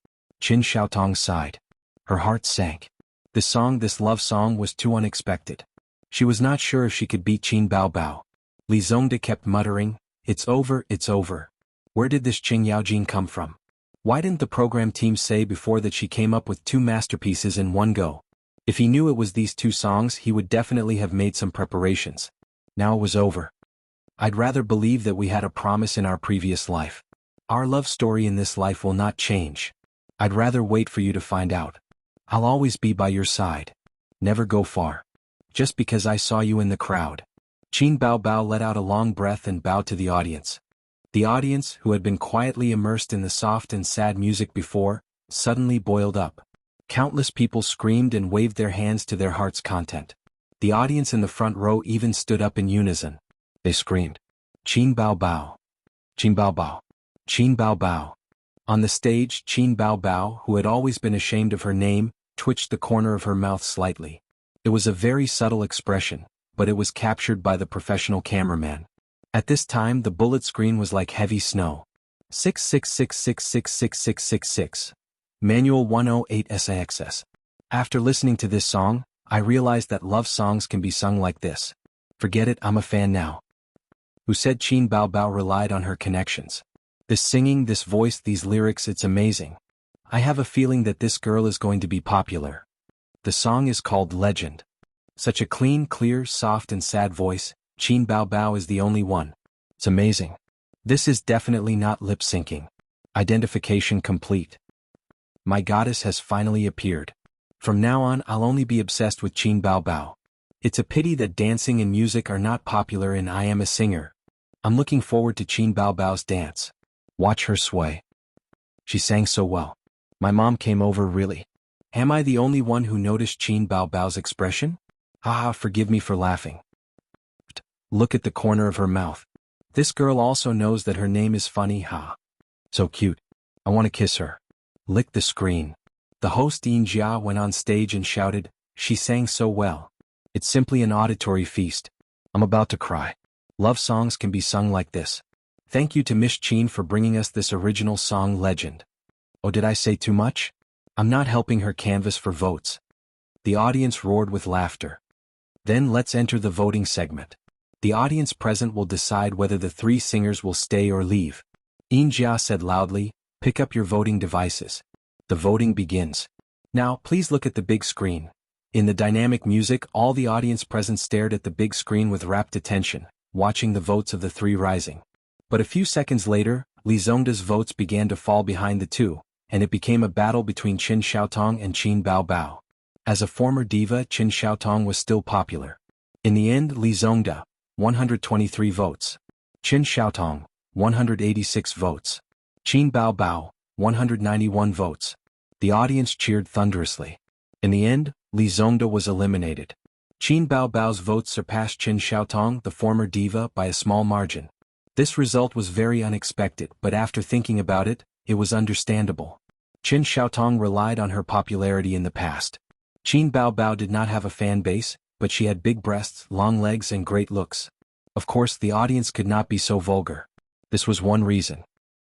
Qin Xiaotong sighed. Her heart sank. This song, this love song, was too unexpected. She was not sure if she could beat Qin Bao Bao. Li Zongde kept muttering, "It's over, it's over." Where did this Qing Yaojin come from? Why didn't the program team say before that she came up with two masterpieces in one go? If he knew it was these two songs, he would definitely have made some preparations. Now it was over. I'd rather believe that we had a promise in our previous life. Our love story in this life will not change. I'd rather wait for you to find out. I'll always be by your side. Never go far. Just because I saw you in the crowd. Qin Bao Bao let out a long breath and bowed to the audience. The audience, who had been quietly immersed in the soft and sad music before, suddenly boiled up. Countless people screamed and waved their hands to their heart's content. The audience in the front row even stood up in unison. They screamed, "Qin Bao Bao! Qin Bao Bao! Qin Bao Bao!" On the stage, Qin Bao Bao, who had always been ashamed of her name, twitched the corner of her mouth slightly. It was a very subtle expression, but it was captured by the professional cameraman. At this time, the bullet screen was like heavy snow. 666666666. Manual 108 SAXS. After listening to this song, I realized that love songs can be sung like this. Forget it, I'm a fan now. Who said Qin Bao Bao relied on her connections? This singing, this voice, these lyrics, it's amazing. I have a feeling that this girl is going to be popular. The song is called Legend. Such a clean, clear, soft and sad voice, Qin Bao Bao is the only one. It's amazing. This is definitely not lip-syncing. Identification complete. My goddess has finally appeared. From now on, I'll only be obsessed with Qin Bao Bao. It's a pity that dancing and music are not popular in I Am a Singer. I'm looking forward to Qin Baobao's dance. Watch her sway. She sang so well. My mom came over really. Am I the only one who noticed Qin Baobao's expression? Haha, forgive me for laughing. Look at the corner of her mouth. This girl also knows that her name is funny, ha. So cute. I want to kiss her. Lick the screen. The host Xianxia went on stage and shouted, she sang so well. It's simply an auditory feast. I'm about to cry. Love songs can be sung like this. Thank you to Miss Qin for bringing us this original song legend. Oh, did I say too much? I'm not helping her canvass for votes. The audience roared with laughter. Then let's enter the voting segment. The audience present will decide whether the three singers will stay or leave. Xianxia said loudly, pick up your voting devices. The voting begins. Now, please look at the big screen. In the dynamic music, all the audience present stared at the big screen with rapt attention, watching the votes of the three rising. But a few seconds later, Li Zongda's votes began to fall behind the two, and it became a battle between Qin Xiaotong and Qin Baobao. As a former diva, Qin Xiaotong was still popular. In the end, Li Zongda, 123 votes. Qin Xiaotong, 186 votes. Qin Baobao, 191 votes. The audience cheered thunderously. In the end, Li Zongda was eliminated. Qin Baobao's votes surpassed Qin Xiaotong, the former diva, by a small margin. This result was very unexpected, but after thinking about it, it was understandable. Qin Xiaotong relied on her popularity in the past. Qin Baobao did not have a fan base, but she had big breasts, long legs and great looks. Of course, the audience could not be so vulgar. This was one reason.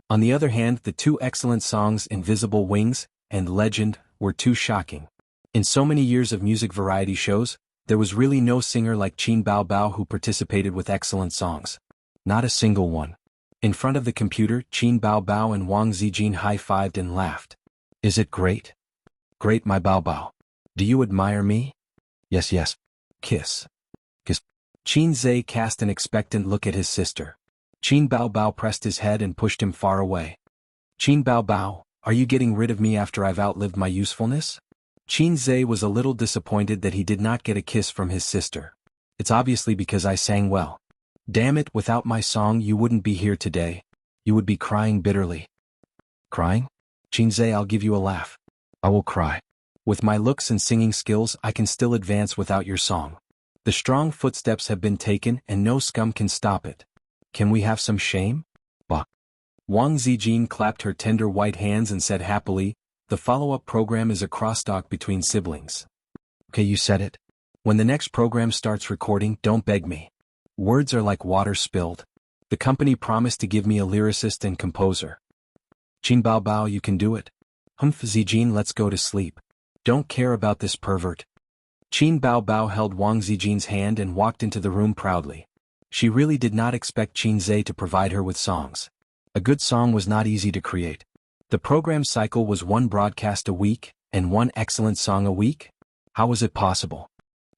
On the other hand, the two excellent songs Invisible Wings and Legend were too shocking. In so many years of music variety shows, there was really no singer like Qin Baobao who participated with excellent songs. Not a single one. In front of the computer, Qin Baobao and Wang Zijin high-fived and laughed. Is it great? Great, my Baobao. Do you admire me? Yes, yes. Kiss. Kiss. Qin Zhe cast an expectant look at his sister. Qin Baobao pressed his head and pushed him far away. Qin Baobao, are you getting rid of me after I've outlived my usefulness? Qin Zhe was a little disappointed that he did not get a kiss from his sister. It's obviously because I sang well. Damn it, without my song you wouldn't be here today. You would be crying bitterly. Crying? Qin Zhe, I'll give you a laugh. I will cry. With my looks and singing skills I can still advance without your song. The strong footsteps have been taken and no scum can stop it. Can we have some shame? Bah. Wang Zijin clapped her tender white hands and said happily, the follow-up program is a crosstalk between siblings. Okay, you said it. When the next program starts recording, don't beg me. Words are like water spilled. The company promised to give me a lyricist and composer. Qin Baobao, you can do it. Humph, Zijin, let's go to sleep. Don't care about this pervert. Qin Baobao held Wang Zijin's hand and walked into the room proudly. She really did not expect Qin Zhe to provide her with songs. A good song was not easy to create. The program cycle was one broadcast a week, and one excellent song a week? How was it possible?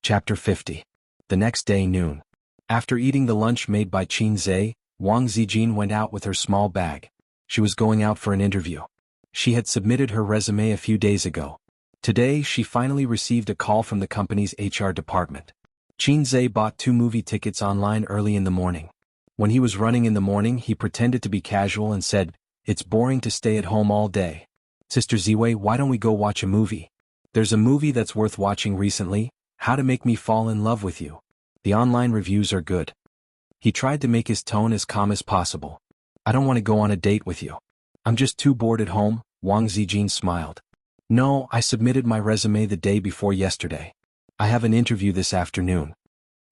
Chapter 50. The next day noon. After eating the lunch made by Qin Zhe, Wang Zijin went out with her small bag. She was going out for an interview. She had submitted her resume a few days ago. Today she finally received a call from the company's HR department. Qin Zhe bought 2 movie tickets online early in the morning. When he was running in the morning he pretended to be casual and said, it's boring to stay at home all day. Sister Ziwei, why don't we go watch a movie? There's a movie that's worth watching recently, How to Make Me Fall in Love with You. The online reviews are good. He tried to make his tone as calm as possible. I don't want to go on a date with you. I'm just too bored at home, Wang Zijin smiled. No, I submitted my resume the day before yesterday. I have an interview this afternoon.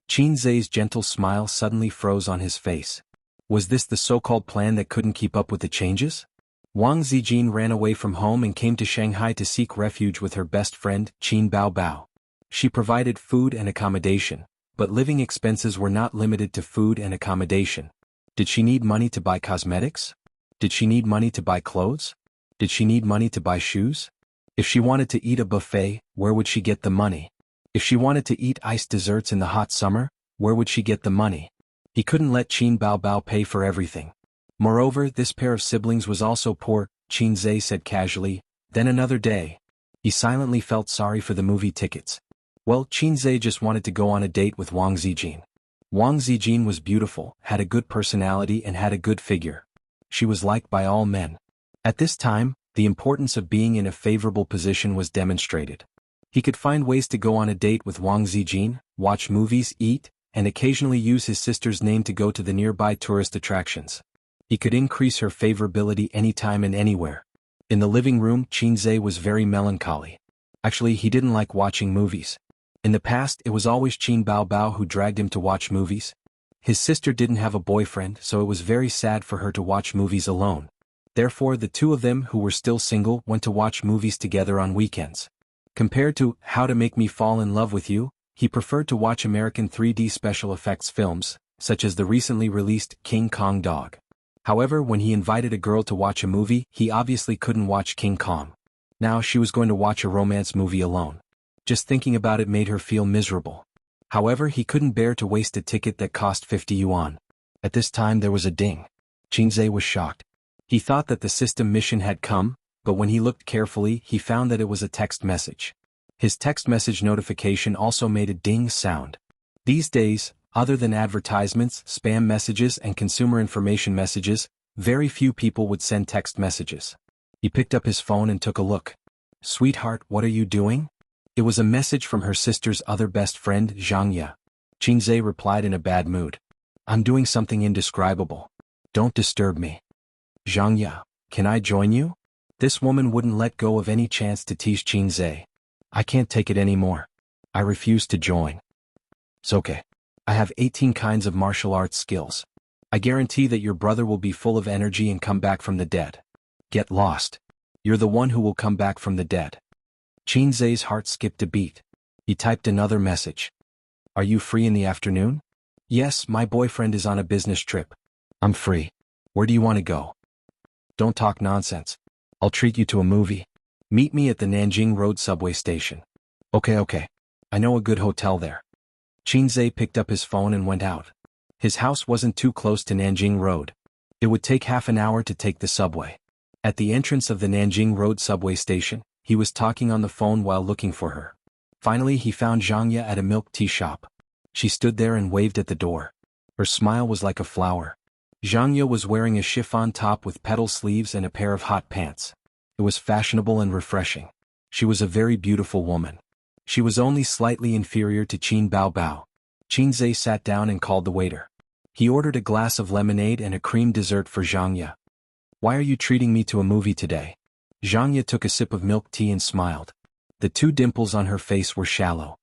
Qin Zhe's gentle smile suddenly froze on his face. Was this the so-called plan that couldn't keep up with the changes? Wang Zijin ran away from home and came to Shanghai to seek refuge with her best friend, Qin Baobao. She provided food and accommodation, but living expenses were not limited to food and accommodation. Did she need money to buy cosmetics? Did she need money to buy clothes? Did she need money to buy shoes? If she wanted to eat a buffet, where would she get the money? If she wanted to eat iced desserts in the hot summer, where would she get the money? He couldn't let Qin Baobao pay for everything. Moreover, this pair of siblings was also poor, Qin Zhe said casually. Then another day. He silently felt sorry for the movie tickets. Well, Qin Zhe just wanted to go on a date with Wang Zijin. Wang Zijin was beautiful, had a good personality and had a good figure. She was liked by all men. At this time, the importance of being in a favorable position was demonstrated. He could find ways to go on a date with Wang Zijin, watch movies, eat, and occasionally use his sister's name to go to the nearby tourist attractions. He could increase her favorability anytime and anywhere. In the living room, Qinzhe was very melancholy. Actually, he didn't like watching movies. In the past, it was always Qin Baobao who dragged him to watch movies. His sister didn't have a boyfriend, so it was very sad for her to watch movies alone. Therefore, the two of them who were still single went to watch movies together on weekends. Compared to How to Make Me Fall in Love with You, he preferred to watch American 3D special effects films, such as the recently released King Kong Dog. However, when he invited a girl to watch a movie, he obviously couldn't watch King Kong. Now she was going to watch a romance movie alone. Just thinking about it made her feel miserable. However, he couldn't bear to waste a ticket that cost 50 yuan. At this time there was a ding. Qinzhe was shocked. He thought that the system mission had come, but when he looked carefully, he found that it was a text message. His text message notification also made a ding sound. These days, other than advertisements, spam messages and consumer information messages, very few people would send text messages. He picked up his phone and took a look. "Sweetheart, what are you doing?" It was a message from her sister's other best friend, Xianxia. Qinzhe replied in a bad mood. "I'm doing something indescribable. Don't disturb me." "Xianxia, can I join you?" This woman wouldn't let go of any chance to tease Qinzhe. "I can't take it anymore. I refuse to join." "It's okay. I have 18 kinds of martial arts skills. I guarantee that your brother will be full of energy and come back from the dead." "Get lost. You're the one who will come back from the dead." Qinzhe's heart skipped a beat. He typed another message. "Are you free in the afternoon?" "Yes, my boyfriend is on a business trip." "I'm free. Where do you want to go?" "Don't talk nonsense. I'll treat you to a movie. Meet me at the Nanjing Road subway station." Okay. I know a good hotel there." Qinzhe picked up his phone and went out. His house wasn't too close to Nanjing Road. It would take half an hour to take the subway. At the entrance of the Nanjing Road subway station, he was talking on the phone while looking for her. Finally, he found Xianxia at a milk tea shop. She stood there and waved at the door. Her smile was like a flower. Xianxia was wearing a chiffon top with petal sleeves and a pair of hot pants. It was fashionable and refreshing. She was a very beautiful woman. She was only slightly inferior to Qin Baobao. Qinzhe sat down and called the waiter. He ordered a glass of lemonade and a cream dessert for Xianxia. "Why are you treating me to a movie today?" Xianxia took a sip of milk tea and smiled. The two dimples on her face were shallow.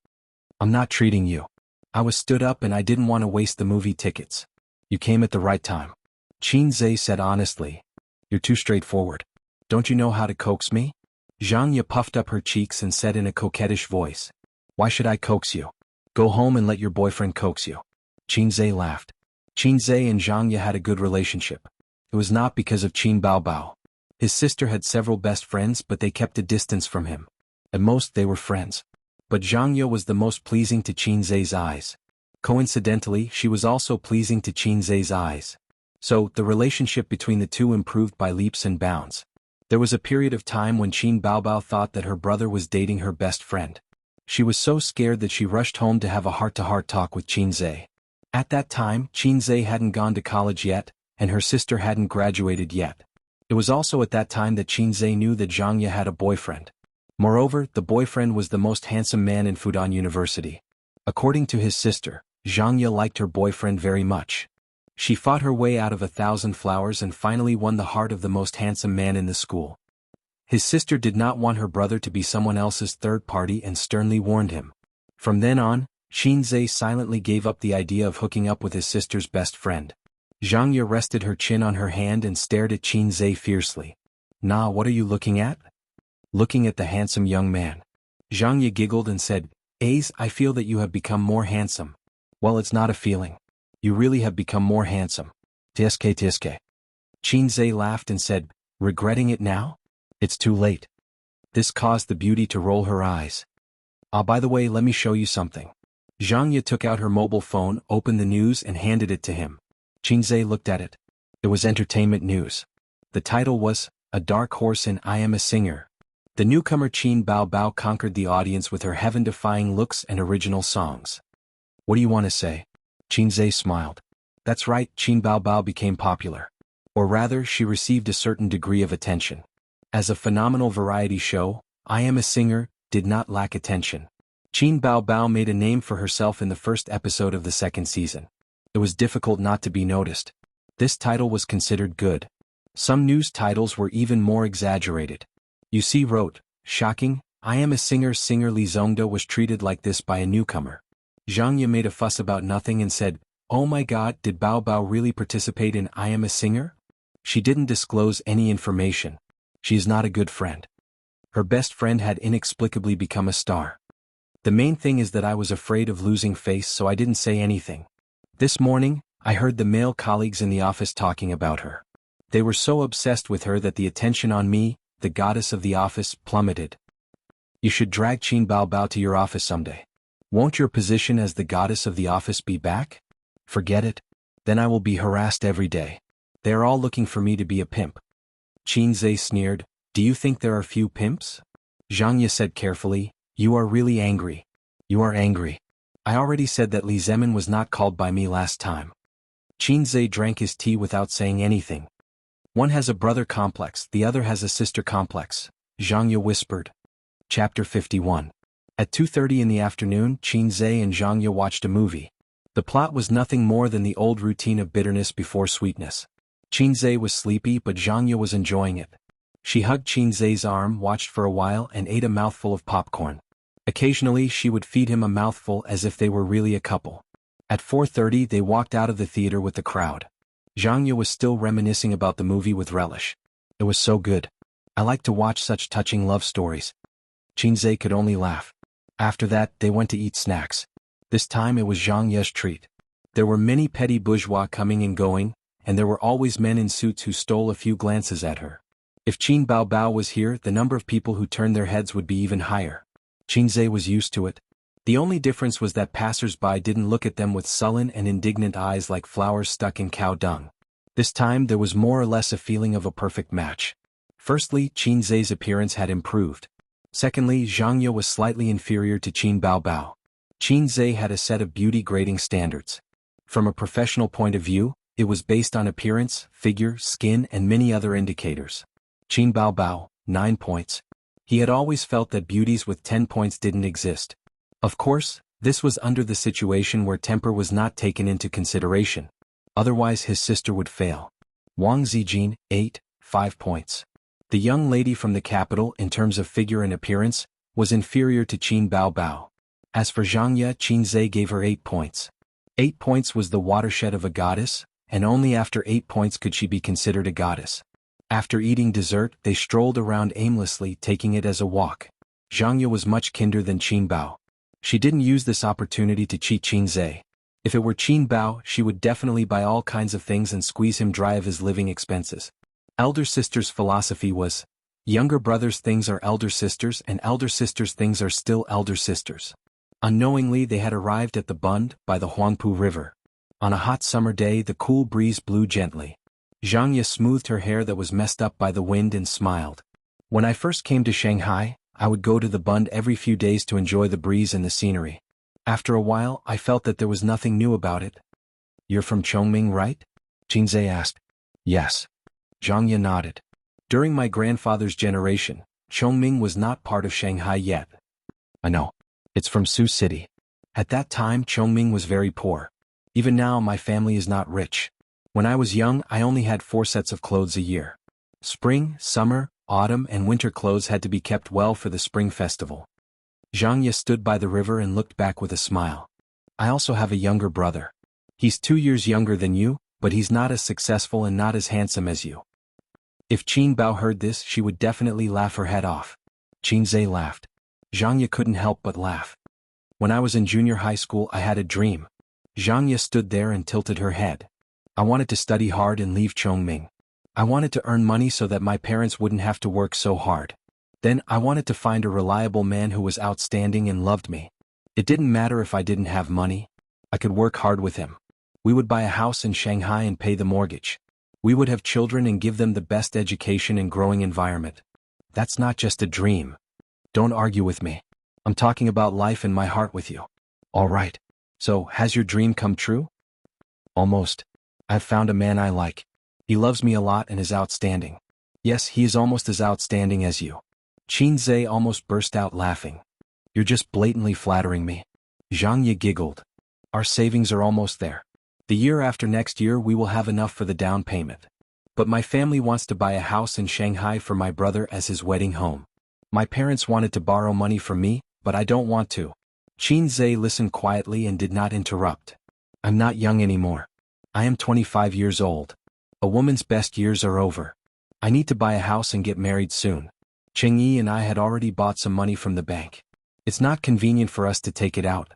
"I'm not treating you. I was stood up and I didn't want to waste the movie tickets. You came at the right time." Qinzhe said honestly. "You're too straightforward. Don't you know how to coax me?" Xianxia puffed up her cheeks and said in a coquettish voice. "Why should I coax you? Go home and let your boyfriend coax you." Qinzhe laughed. Qinzhe and Xianxia had a good relationship. It was not because of Qin Baobao. His sister had several best friends, but they kept a distance from him. At most they were friends. But Xianxia was the most pleasing to Qinzhe's eyes. Coincidentally, she was also pleasing to Qinzhe's eyes. So, the relationship between the two improved by leaps and bounds. There was a period of time when Qin Baobao thought that her brother was dating her best friend. She was so scared that she rushed home to have a heart-to-heart talk with Qinzhe. At that time, Qinzhe hadn't gone to college yet, and her sister hadn't graduated yet. It was also at that time that Qinzhe knew that Xianxia had a boyfriend. Moreover, the boyfriend was the most handsome man in Fudan University. According to his sister, Xianxia liked her boyfriend very much. She fought her way out of 1,000 flowers and finally won the heart of the most handsome man in the school. His sister did not want her brother to be someone else's third party and sternly warned him. From then on, Qinzhe silently gave up the idea of hooking up with his sister's best friend. Xianxia rested her chin on her hand and stared at Qinzhe fiercely. "Nah, what are you looking at?" "Looking at the handsome young man." Xianxia giggled and said, "Ace, I feel that you have become more handsome." "Well, it's not a feeling. You really have become more handsome." Tsk. Qinzhe laughed and said, "Regretting it now? It's too late." This caused the beauty to roll her eyes. "Ah, by the way, let me show you something." Xianxia took out her mobile phone, opened the news and handed it to him. Qinzhe looked at it. It was entertainment news. The title was, "A Dark Horse in I Am a Singer." The newcomer Qin Baobao conquered the audience with her heaven-defying looks and original songs. "What do you want to say?" Qinzhe smiled. That's right, Qin Baobao became popular. Or rather, she received a certain degree of attention. As a phenomenal variety show, I Am a Singer did not lack attention. Qin Baobao made a name for herself in the first episode of the second season. It was difficult not to be noticed. This title was considered good. Some news titles were even more exaggerated. You see wrote, shocking, I Am a Singer Li Zongda was treated like this by a newcomer. Xianxia made a fuss about nothing and said, oh my god, did Bao Bao really participate in I Am a Singer? She didn't disclose any information. She is not a good friend. Her best friend had inexplicably become a star. The main thing is that I was afraid of losing face, so I didn't say anything. This morning, I heard the male colleagues in the office talking about her. They were so obsessed with her that the attention on me, the goddess of the office, plummeted. You should drag Qin Baobao to your office someday. Won't your position as the goddess of the office be back? Forget it. Then I will be harassed every day. They are all looking for me to be a pimp. Qinzhe sneered, do you think there are few pimps? Xianxia said carefully, you are really angry. You are angry. I already said that Li Zemin was not called by me last time. Qinzhe drank his tea without saying anything. One has a brother complex, the other has a sister complex, Xianxia whispered. Chapter 51. At 2:30 in the afternoon, Qinzhe and Xianxia watched a movie. The plot was nothing more than the old routine of bitterness before sweetness. Qinzhe was sleepy, but Xianxia was enjoying it. She hugged Qinzhe's arm, watched for a while, and ate a mouthful of popcorn. Occasionally she would feed him a mouthful as if they were really a couple. At 4:30 they walked out of the theater with the crowd. Xianxia was still reminiscing about the movie with relish. It was so good. I like to watch such touching love stories. Qinzhe could only laugh. After that, they went to eat snacks. This time it was Xianxia's treat. There were many petty bourgeois coming and going, and there were always men in suits who stole a few glances at her. If Qin Baobao was here, the number of people who turned their heads would be even higher. Qinzhe was used to it. The only difference was that passers-by didn't look at them with sullen and indignant eyes like flowers stuck in cow dung. This time there was more or less a feeling of a perfect match. Firstly, Qinzhe's appearance had improved. Secondly, Xianxia was slightly inferior to Qin Baobao. Qinzhe had a set of beauty grading standards. From a professional point of view, it was based on appearance, figure, skin, and many other indicators. Qin Baobao, 9 points. He had always felt that beauties with 10 points didn't exist. Of course, this was under the situation where temper was not taken into consideration. Otherwise his sister would fail. Wang Zijin, 8, 5 points. The young lady from the capital, in terms of figure and appearance, was inferior to Qin Baobao. As for Xianxia, Qinzhe gave her 8 points. 8 points was the watershed of a goddess, and only after 8 points could she be considered a goddess. After eating dessert, they strolled around aimlessly, taking it as a walk. Xianxia was much kinder than Qin Bao. She didn't use this opportunity to cheat Qinzhe. If it were Qin Bao, she would definitely buy all kinds of things and squeeze him dry of his living expenses. Elder sister's philosophy was, younger brother's things are elder sisters and elder sister's things are still elder sisters. Unknowingly they had arrived at the Bund, by the Huangpu River. On a hot summer day the cool breeze blew gently. Xianxia smoothed her hair that was messed up by the wind and smiled. When I first came to Shanghai, I would go to the Bund every few days to enjoy the breeze and the scenery. After a while, I felt that there was nothing new about it. You're from Chongming, right? Qinzhe asked. Yes. Xianxia nodded. During my grandfather's generation, Chongming was not part of Shanghai yet. I know. It's from Sioux City. At that time Chongming was very poor. Even now my family is not rich. When I was young I only had 4 sets of clothes a year. Spring, summer, autumn and winter clothes had to be kept well for the spring festival. Xianxia stood by the river and looked back with a smile. I also have a younger brother. He's 2 years younger than you, but he's not as successful and not as handsome as you. If Qin Bao heard this, she would definitely laugh her head off. Qinzhe laughed. Xianxia couldn't help but laugh. When I was in junior high school I had a dream. Xianxia stood there and tilted her head. I wanted to study hard and leave Chongming. I wanted to earn money so that my parents wouldn't have to work so hard. Then I wanted to find a reliable man who was outstanding and loved me. It didn't matter if I didn't have money. I could work hard with him. We would buy a house in Shanghai and pay the mortgage. We would have children and give them the best education and growing environment. That's not just a dream. Don't argue with me. I'm talking about life in my heart with you. All right. So, has your dream come true? Almost. I've found a man I like. He loves me a lot and is outstanding. Yes, he is almost as outstanding as you. Xianxia almost burst out laughing. You're just blatantly flattering me. Xianxia giggled. Our savings are almost there. The year after next year we will have enough for the down payment. But my family wants to buy a house in Shanghai for my brother as his wedding home. My parents wanted to borrow money from me, but I don't want to. Xianxia listened quietly and did not interrupt. I'm not young anymore. I am 25 years old. A woman's best years are over. I need to buy a house and get married soon. Chengyi and I had already bought some money from the bank. It's not convenient for us to take it out.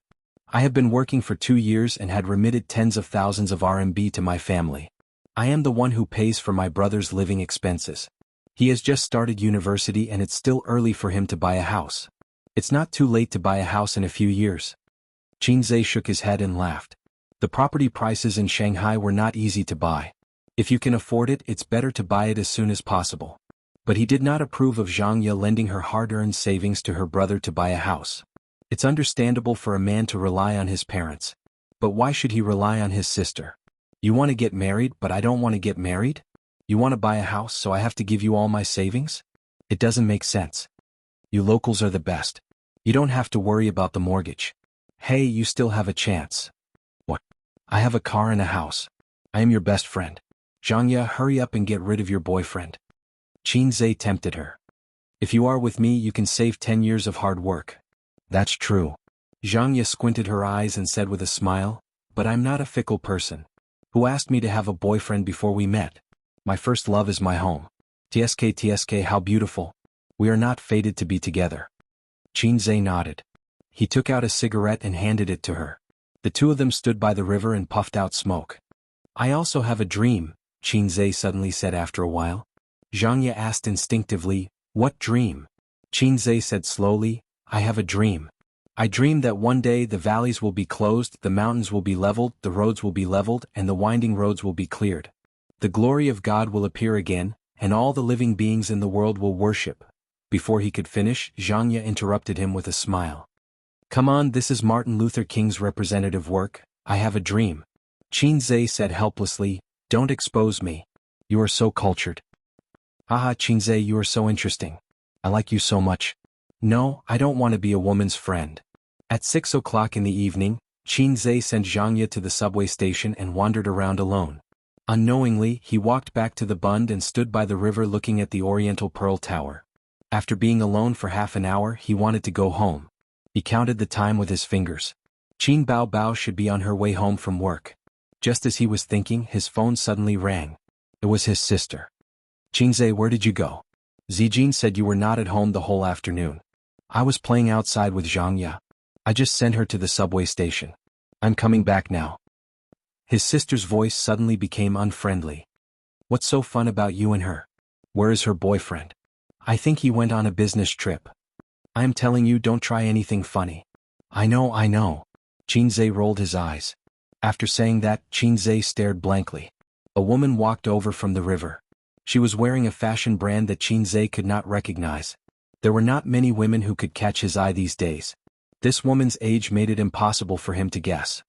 I have been working for 2 years and had remitted tens of thousands of RMB to my family. I am the one who pays for my brother's living expenses. He has just started university and it's still early for him to buy a house. It's not too late to buy a house in a few years. Xianxia shook his head and laughed. The property prices in Shanghai were not easy to buy. If you can afford it, it's better to buy it as soon as possible. But he did not approve of Xianxia lending her hard-earned savings to her brother to buy a house. It's understandable for a man to rely on his parents. But why should he rely on his sister? You want to get married, but I don't want to get married? You want to buy a house, so I have to give you all my savings? It doesn't make sense. You locals are the best. You don't have to worry about the mortgage. Hey, you still have a chance. What? I have a car and a house. I am your best friend. Xianxia, hurry up and get rid of your boyfriend. Xianxia tempted her. If you are with me, you can save 10 years of hard work. That's true. Xianxia squinted her eyes and said with a smile, but I'm not a fickle person. Who asked me to have a boyfriend before we met? My first love is my home. TSK, how beautiful. We are not fated to be together. Xianxia nodded. He took out a cigarette and handed it to her. The two of them stood by the river and puffed out smoke. I also have a dream, Xianxia suddenly said after a while. Xianxia asked instinctively, what dream? Xianxia said slowly, I have a dream. I dream that one day the valleys will be closed, the mountains will be leveled, the roads will be leveled, and the winding roads will be cleared. The glory of God will appear again, and all the living beings in the world will worship. Before he could finish, Xianxia interrupted him with a smile. Come on, this is Martin Luther King's representative work, I have a dream. Xianxia said helplessly, don't expose me. You are so cultured. Haha, Xianxia, you are so interesting. I like you so much. No, I don't want to be a woman's friend. At 6 o'clock in the evening, Xianxia sent Xianxia to the subway station and wandered around alone. Unknowingly, he walked back to the Bund and stood by the river looking at the Oriental Pearl Tower. After being alone for half an hour, he wanted to go home. He counted the time with his fingers. Qin Bao Bao should be on her way home from work. Just as he was thinking, his phone suddenly rang. It was his sister. Xianxia, where did you go? Zijin said you were not at home the whole afternoon. I was playing outside with Xianxia. I just sent her to the subway station. I'm coming back now. His sister's voice suddenly became unfriendly. What's so fun about you and her? Where is her boyfriend? I think he went on a business trip. I am telling you, don't try anything funny. I know. Xianxia rolled his eyes. After saying that, Xianxia stared blankly. A woman walked over from the river. She was wearing a fashion brand that Xianxia could not recognize. There were not many women who could catch his eye these days. This woman's age made it impossible for him to guess.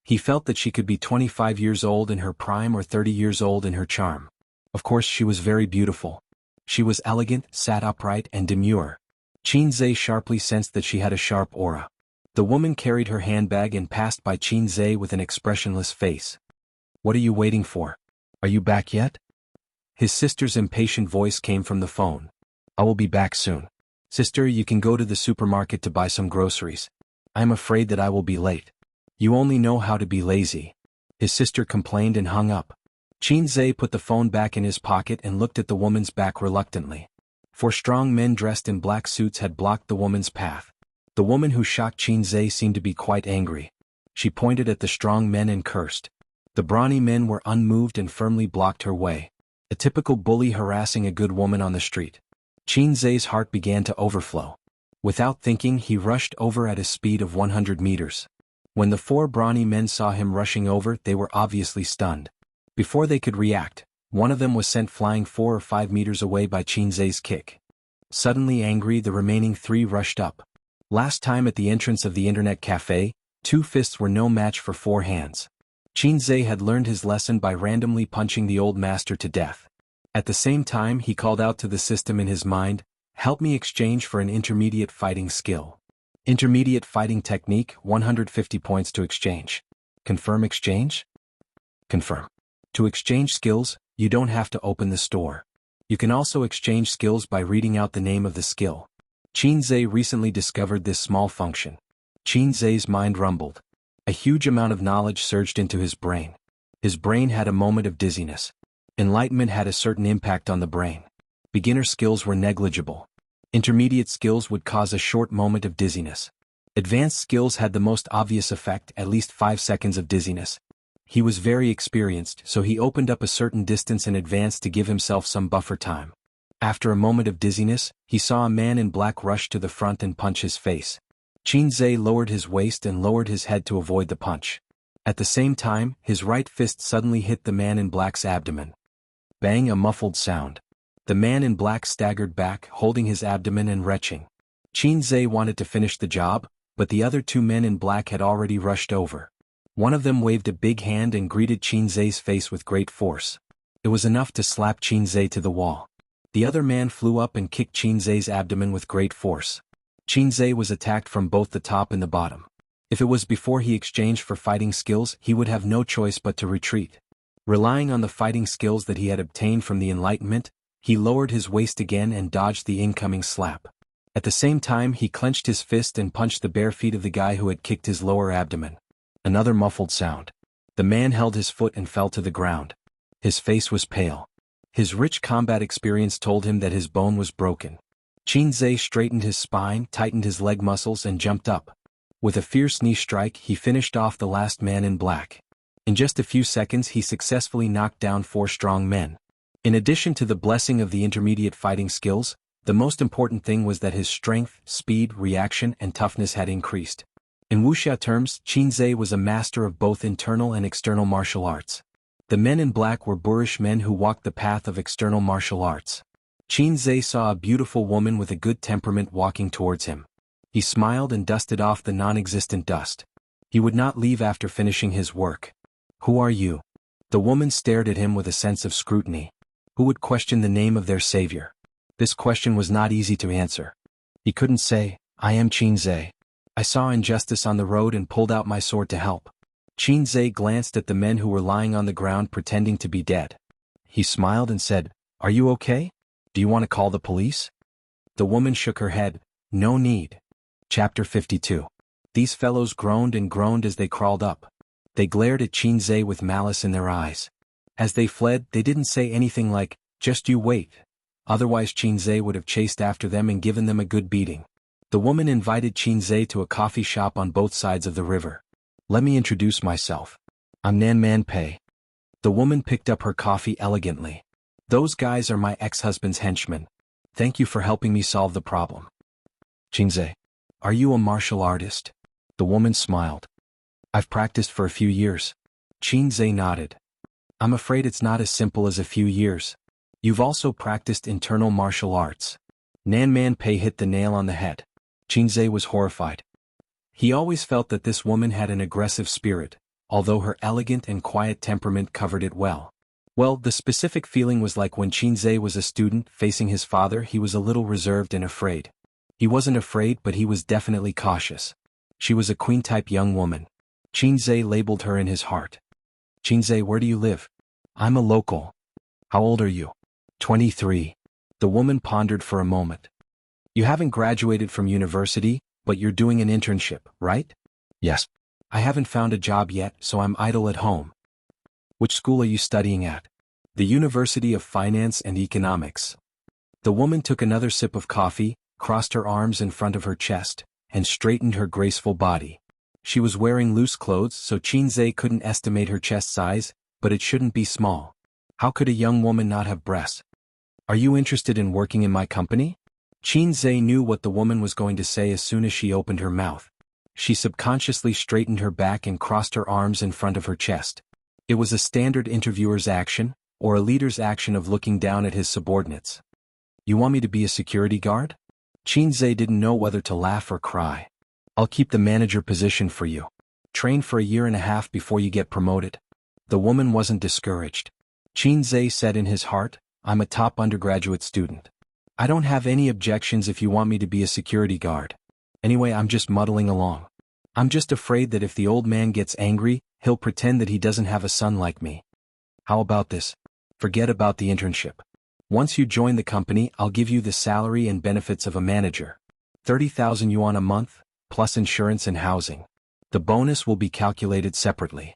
He felt that she could be 25 years old in her prime or 30 years old in her charm. Of course, she was very beautiful. She was elegant, sat upright, and demure. Xianxia sharply sensed that she had a sharp aura. The woman carried her handbag and passed by Xianxia with an expressionless face. What are you waiting for? Are you back yet? His sister's impatient voice came from the phone. I will be back soon. Sister, you can go to the supermarket to buy some groceries. I am afraid that I will be late. You only know how to be lazy. His sister complained and hung up. Xianxia put the phone back in his pocket and looked at the woman's back reluctantly. 4 strong men dressed in black suits had blocked the woman's path. The woman who shocked Xianxia seemed to be quite angry. She pointed at the strong men and cursed. The brawny men were unmoved and firmly blocked her way. A typical bully harassing a good woman on the street. Xianxia's heart began to overflow. Without thinking, he rushed over at a speed of 100 meters. When the 4 brawny men saw him rushing over, they were obviously stunned. Before they could react, one of them was sent flying 4 or 5 meters away by Xianxia's kick. Suddenly angry, the remaining 3 rushed up. Last time at the entrance of the internet cafe, 2 fists were no match for 4 hands. Xianxia had learned his lesson by randomly punching the old master to death. At the same time he called out to the system in his mind, "Help me exchange for an intermediate fighting skill. Intermediate fighting technique, 150 points to exchange. Confirm exchange?" Confirm. To exchange skills, you don't have to open the store. You can also exchange skills by reading out the name of the skill. Xianxia recently discovered this small function. Xianxia's mind rumbled. A huge amount of knowledge surged into his brain. His brain had a moment of dizziness. Enlightenment had a certain impact on the brain. Beginner skills were negligible. Intermediate skills would cause a short moment of dizziness. Advanced skills had the most obvious effect, at least 5 seconds of dizziness. He was very experienced, so he opened up a certain distance in advance to give himself some buffer time. After a moment of dizziness, he saw a man in black rush to the front and punch his face. Xianxia lowered his waist and lowered his head to avoid the punch. At the same time, his right fist suddenly hit the man in black's abdomen. Bang, a muffled sound. The man in black staggered back, holding his abdomen and retching. Xianxia wanted to finish the job, but the other 2 men in black had already rushed over. One of them waved a big hand and greeted Xianxia's face with great force. It was enough to slap Xianxia to the wall. The other man flew up and kicked Xianxia's abdomen with great force. Xianxia was attacked from both the top and the bottom. If it was before he exchanged for fighting skills, he would have no choice but to retreat. Relying on the fighting skills that he had obtained from the Enlightenment, he lowered his waist again and dodged the incoming slap. At the same time he clenched his fist and punched the bare feet of the guy who had kicked his lower abdomen. Another muffled sound. The man held his foot and fell to the ground. His face was pale. His rich combat experience told him that his bone was broken. Xianxia straightened his spine, tightened his leg muscles and jumped up. With a fierce knee strike he finished off the last man in black. In just a few seconds he successfully knocked down 4 strong men. In addition to the blessing of the intermediate fighting skills, the most important thing was that his strength, speed, reaction and toughness had increased. In Wuxia terms, Xianxia was a master of both internal and external martial arts. The men in black were boorish men who walked the path of external martial arts. Xianxia saw a beautiful woman with a good temperament walking towards him. He smiled and dusted off the non-existent dust. He would not leave after finishing his work. "Who are you?" The woman stared at him with a sense of scrutiny. Who would question the name of their savior? This question was not easy to answer. He couldn't say, "I am Xianxia. I saw injustice on the road and pulled out my sword to help." Xianxia glanced at the men who were lying on the ground pretending to be dead. He smiled and said, "Are you okay? Do you want to call the police?" The woman shook her head. "No need." Chapter 52. These fellows groaned and groaned as they crawled up. They glared at Xianxia with malice in their eyes. As they fled, they didn't say anything like, "Just you wait." Otherwise Xianxia would have chased after them and given them a good beating. The woman invited Xianxia to a coffee shop on both sides of the river. "Let me introduce myself. I'm Nan Man Pei." The woman picked up her coffee elegantly. "Those guys are my ex-husband's henchmen. Thank you for helping me solve the problem." "Xianxia, are you a martial artist?" The woman smiled. "I've practiced for a few years." Xianxia nodded. "I'm afraid it's not as simple as a few years. You've also practiced internal martial arts." Nan Man Pei hit the nail on the head. Xianxia was horrified. He always felt that this woman had an aggressive spirit, although her elegant and quiet temperament covered it well. Well, the specific feeling was like when Xianxia was a student facing his father. He was a little reserved and afraid. He wasn't afraid, but he was definitely cautious. She was a queen-type young woman. Xianxia labeled her in his heart. "Xianxia, where do you live?" "I'm a local." "How old are you?" 23. The woman pondered for a moment. "You haven't graduated from university, but you're doing an internship, right?" "Yes." "I haven't found a job yet, so I'm idle at home." "Which school are you studying at?" "The University of Finance and Economics." The woman took another sip of coffee, crossed her arms in front of her chest, and straightened her graceful body. She was wearing loose clothes, so Xianxia couldn't estimate her chest size, but it shouldn't be small. How could a young woman not have breasts? "Are you interested in working in my company?" Xianxia knew what the woman was going to say as soon as she opened her mouth. She subconsciously straightened her back and crossed her arms in front of her chest. It was a standard interviewer's action, or a leader's action of looking down at his subordinates. "You want me to be a security guard?" Xianxia didn't know whether to laugh or cry. "I'll keep the manager position for you. Train for a year and a half before you get promoted." The woman wasn't discouraged. Qin Zhe said in his heart, I'm a top undergraduate student. I don't have any objections if you want me to be a security guard. Anyway, I'm just muddling along. I'm just afraid that if the old man gets angry, he'll pretend that he doesn't have a son like me. How about this? Forget about the internship. Once you join the company, I'll give you the salary and benefits of a manager. 30,000 yuan a month, plus insurance and housing. The bonus will be calculated separately.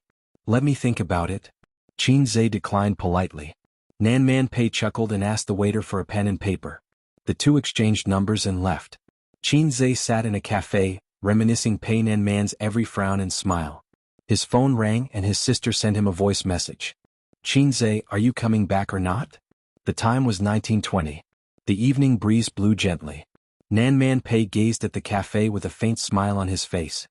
Let me think about it. Qin Zhe declined politely. Nan Man Pei chuckled and asked the waiter for a pen and paper. The two exchanged numbers and left. Qin Zhe sat in a cafe, reminiscing Pei Nan Man's every frown and smile. His phone rang and his sister sent him a voice message. Qin Zhe, are you coming back or not? The time was 1920. The evening breeze blew gently. Nan Man Pei gazed at the cafe with a faint smile on his face.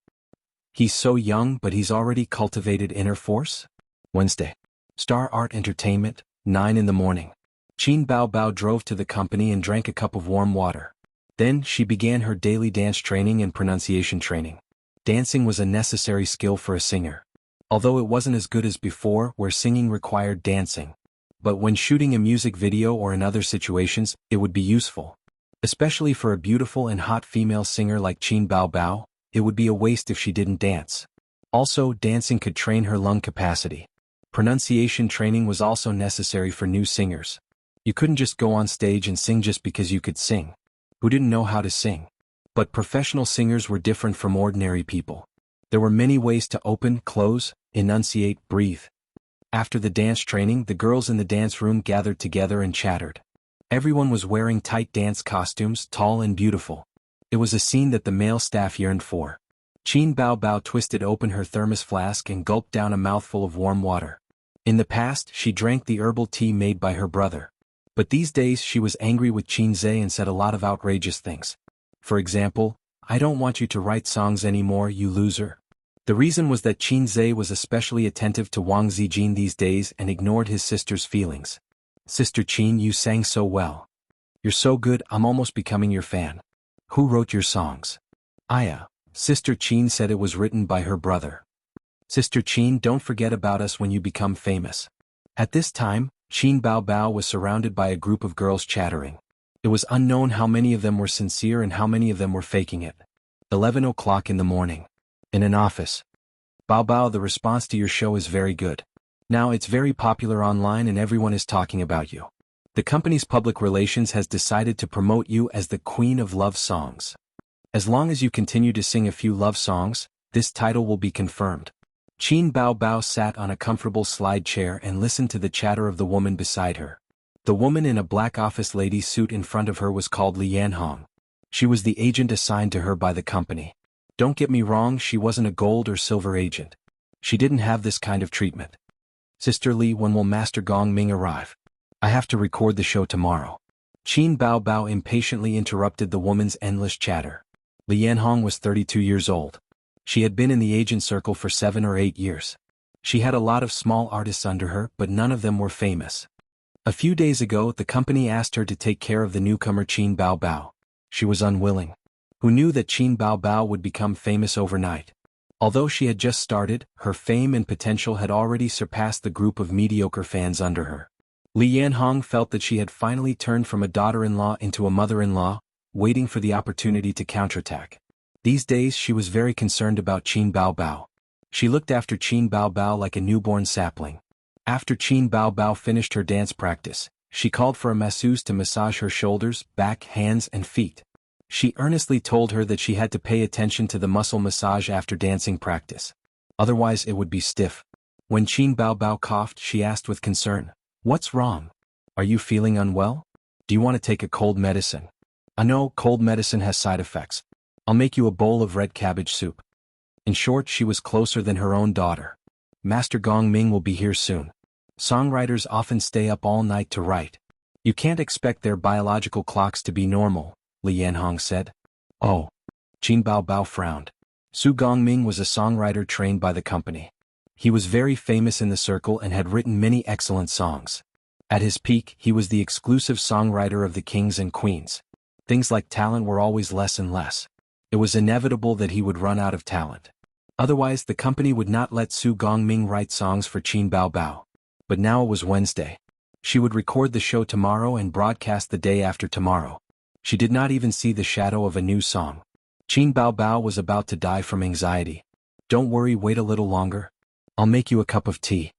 He's so young, but he's already cultivated inner force? Wednesday. Star Art Entertainment, 9 in the morning. Qin Bao drove to the company and drank a cup of warm water. Then she began her daily dance training and pronunciation training. Dancing was a necessary skill for a singer. Although it wasn't as good as before, where singing required dancing. But when shooting a music video or in other situations, it would be useful. Especially for a beautiful and hot female singer like Qin Bao, it would be a waste if she didn't dance. Also, dancing could train her lung capacity. Pronunciation training was also necessary for new singers. You couldn't just go on stage and sing just because you could sing. Who didn't know how to sing? But professional singers were different from ordinary people. There were many ways to open, close, enunciate, breathe. After the dance training, the girls in the dance room gathered together and chattered. Everyone was wearing tight dance costumes, tall and beautiful. It was a scene that the male staff yearned for. Qin Bao twisted open her thermos flask and gulped down a mouthful of warm water. In the past, she drank the herbal tea made by her brother. But these days she was angry with Qin Zhe and said a lot of outrageous things. For example, I don't want you to write songs anymore, you loser. The reason was that Qin Zhe was especially attentive to Wang Zijin these days and ignored his sister's feelings. Sister Qin, you sang so well. You're so good, I'm almost becoming your fan. Who wrote your songs? Aya. Sister Qin said it was written by her brother. Sister Qin, don't forget about us when you become famous. At this time, Qin Bao was surrounded by a group of girls chattering. It was unknown how many of them were sincere and how many of them were faking it. 11 o'clock in the morning. In an office. Bao, the response to your show is very good. Now it's very popular online and everyone is talking about you. The company's public relations has decided to promote you as the Queen of Love Songs. As long as you continue to sing a few love songs, this title will be confirmed. Qin Bao sat on a comfortable slide chair and listened to the chatter of the woman beside her. The woman in a black office lady suit in front of her was called Li Yanhong. She was the agent assigned to her by the company. Don't get me wrong, she wasn't a gold or silver agent. She didn't have this kind of treatment. Sister Li, when will Master Gong Ming arrive? I have to record the show tomorrow. Qin Bao impatiently interrupted the woman's endless chatter. Li Yanhong was 32 years old. She had been in the agent circle for 7 or 8 years. She had a lot of small artists under her, but none of them were famous. A few days ago, the company asked her to take care of the newcomer Qin Bao. She was unwilling. Who knew that Qin Bao would become famous overnight? Although she had just started, her fame and potential had already surpassed the group of mediocre fans under her. Li Yanhong felt that she had finally turned from a daughter-in-law into a mother-in-law, waiting for the opportunity to counterattack. These days she was very concerned about Qin Bao. She looked after Qin Bao like a newborn sapling. After Qin Bao finished her dance practice, she called for a masseuse to massage her shoulders, back, hands, and feet. She earnestly told her that she had to pay attention to the muscle massage after dancing practice. Otherwise it would be stiff. When Qin Bao coughed, she asked with concern, "What's wrong? Are you feeling unwell? Do you want to take a cold medicine?" "I know, cold medicine has side effects. I'll make you a bowl of red cabbage soup." In short, she was closer than her own daughter. Master Gong Ming will be here soon. Songwriters often stay up all night to write. You can't expect their biological clocks to be normal, Li Yanhong said. Oh. Qin Bao frowned. Su Gongming was a songwriter trained by the company. He was very famous in the circle and had written many excellent songs. At his peak, he was the exclusive songwriter of the kings and queens. Things like talent were always less and less. It was inevitable that he would run out of talent. Otherwise the company would not let Su Gongming write songs for Qin Bao Bao. But now it was Wednesday. She would record the show tomorrow and broadcast the day after tomorrow. She did not even see the shadow of a new song. Qin Bao Bao was about to die from anxiety. Don't worry, wait a little longer. I'll make you a cup of tea.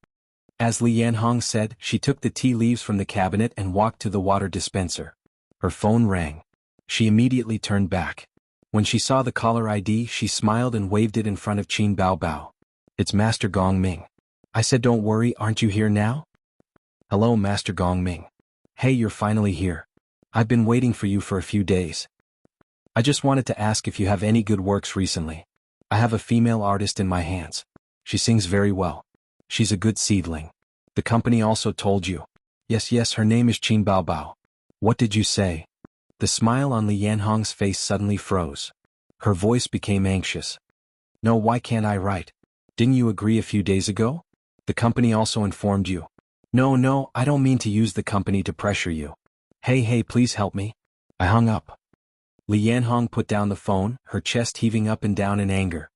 As Li Yanhong said, she took the tea leaves from the cabinet and walked to the water dispenser. Her phone rang. She immediately turned back. When she saw the caller ID, she smiled and waved it in front of Qin Bao Bao. It's Master Gongming. I said don't worry, aren't you here now? Hello Master Gongming. Hey, you're finally here. I've been waiting for you for a few days. I just wanted to ask if you have any good works recently. I have a female artist in my hands. She sings very well. She's a good seedling. The company also told you. Yes, her name is Qin Bao Bao. What did you say? The smile on Li Yanhong's face suddenly froze. Her voice became anxious. No, why can't I write? Didn't you agree a few days ago? The company also informed you. No, I don't mean to use the company to pressure you. Hey, please help me. I hung up. Li Yanhong put down the phone, her chest heaving up and down in anger.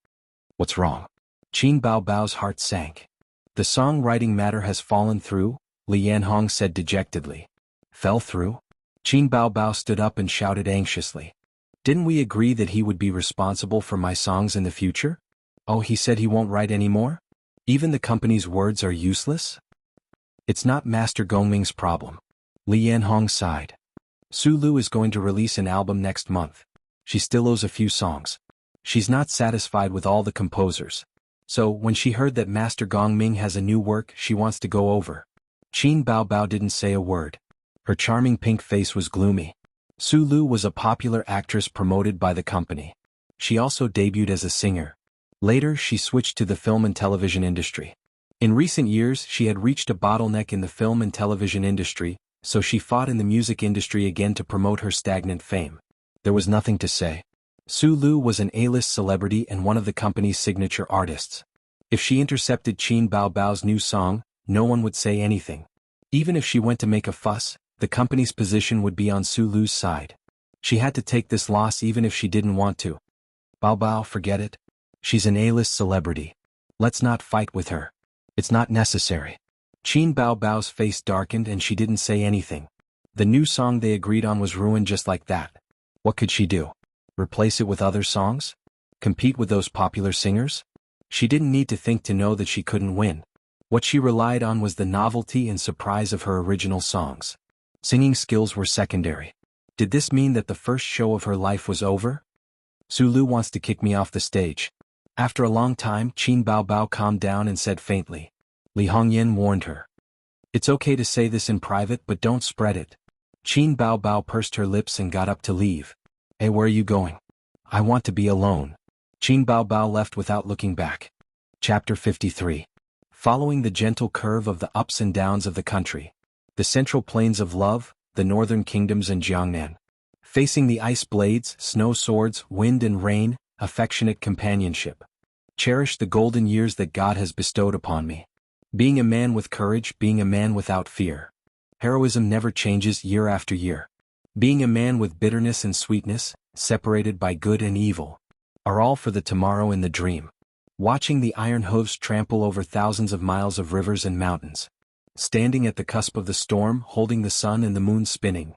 What's wrong? Qin Bao Bao's heart sank. The songwriting matter has fallen through, Li Yanhong said dejectedly. Fell through? Qin Bao Bao stood up and shouted anxiously. Didn't we agree that he would be responsible for my songs in the future? Oh, he said he won't write anymore? Even the company's words are useless? It's not Master Gongming's problem. Li Yanhong sighed. Su Lu is going to release an album next month. She still owes a few songs. She's not satisfied with all the composers. So, when she heard that Master Gongming has a new work, she wants to go over. Qin Bao Bao didn't say a word. Her charming pink face was gloomy. Su Lu was a popular actress promoted by the company. She also debuted as a singer. Later, she switched to the film and television industry. In recent years, she had reached a bottleneck in the film and television industry, so she fought in the music industry again to promote her stagnant fame. There was nothing to say. Su Lu was an A-list celebrity and one of the company's signature artists. If she intercepted Qin Bao Bao's new song, no one would say anything. Even if she went to make a fuss, the company's position would be on Su Lu's side. She had to take this loss even if she didn't want to. Bao Bao, forget it. She's an A-list celebrity. Let's not fight with her. It's not necessary. Qin Bao Bao's face darkened and she didn't say anything. The new song they agreed on was ruined just like that. What could she do? Replace it with other songs? Compete with those popular singers? She didn't need to think to know that she couldn't win. What she relied on was the novelty and surprise of her original songs. Singing skills were secondary. Did this mean that the first show of her life was over? Su Lu wants to kick me off the stage. After a long time, Qin Bao Bao calmed down and said faintly. Li Hongyan warned her. It's okay to say this in private, but don't spread it. Qin Bao Bao pursed her lips and got up to leave. Hey, where are you going? I want to be alone. Qin Bao Bao left without looking back. Chapter 53. Following the gentle curve of the ups and downs of the country. The central plains of love, the northern kingdoms and Jiangnan. Facing the ice blades, snow swords, wind and rain, affectionate companionship. Cherish the golden years that God has bestowed upon me. Being a man with courage, being a man without fear. Heroism never changes year after year. Being a man with bitterness and sweetness, separated by good and evil. Are all for the tomorrow in the dream. Watching the iron hooves trample over thousands of miles of rivers and mountains. Standing at the cusp of the storm, holding the sun and the moon spinning.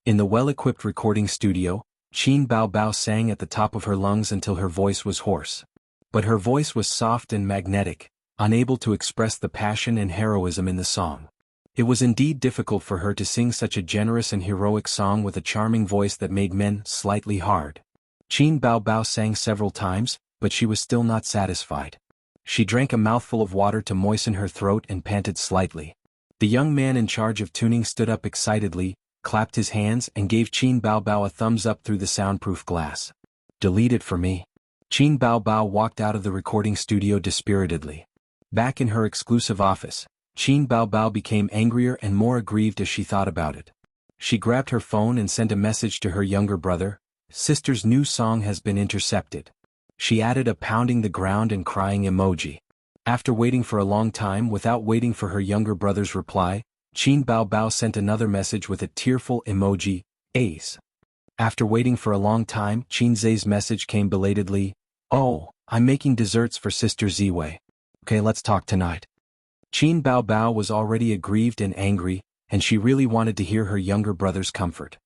In the well-equipped recording studio, Qin Bao Bao sang at the top of her lungs until her voice was hoarse. But her voice was soft and magnetic, unable to express the passion and heroism in the song. It was indeed difficult for her to sing such a generous and heroic song with a charming voice that made men slightly hard. Qin Bao Bao sang several times, but she was still not satisfied. She drank a mouthful of water to moisten her throat and panted slightly. The young man in charge of tuning stood up excitedly, clapped his hands and gave Qin Bao Bao a thumbs up through the soundproof glass. Delete it for me. Qin Bao Bao walked out of the recording studio dispiritedly. Back in her exclusive office, Qin Bao Bao became angrier and more aggrieved as she thought about it. She grabbed her phone and sent a message to her younger brother. Sister's new song has been intercepted. She added a pounding the ground and crying emoji. After waiting for a long time without waiting for her younger brother's reply, Qin Bao Bao sent another message with a tearful emoji, Ace. After waiting for a long time, Qin Zhe's message came belatedly, Oh. I'm making desserts for Sister Ziwei. Okay, let's talk tonight. Qin Bao Bao was already aggrieved and angry, and she really wanted to hear her younger brother's comfort.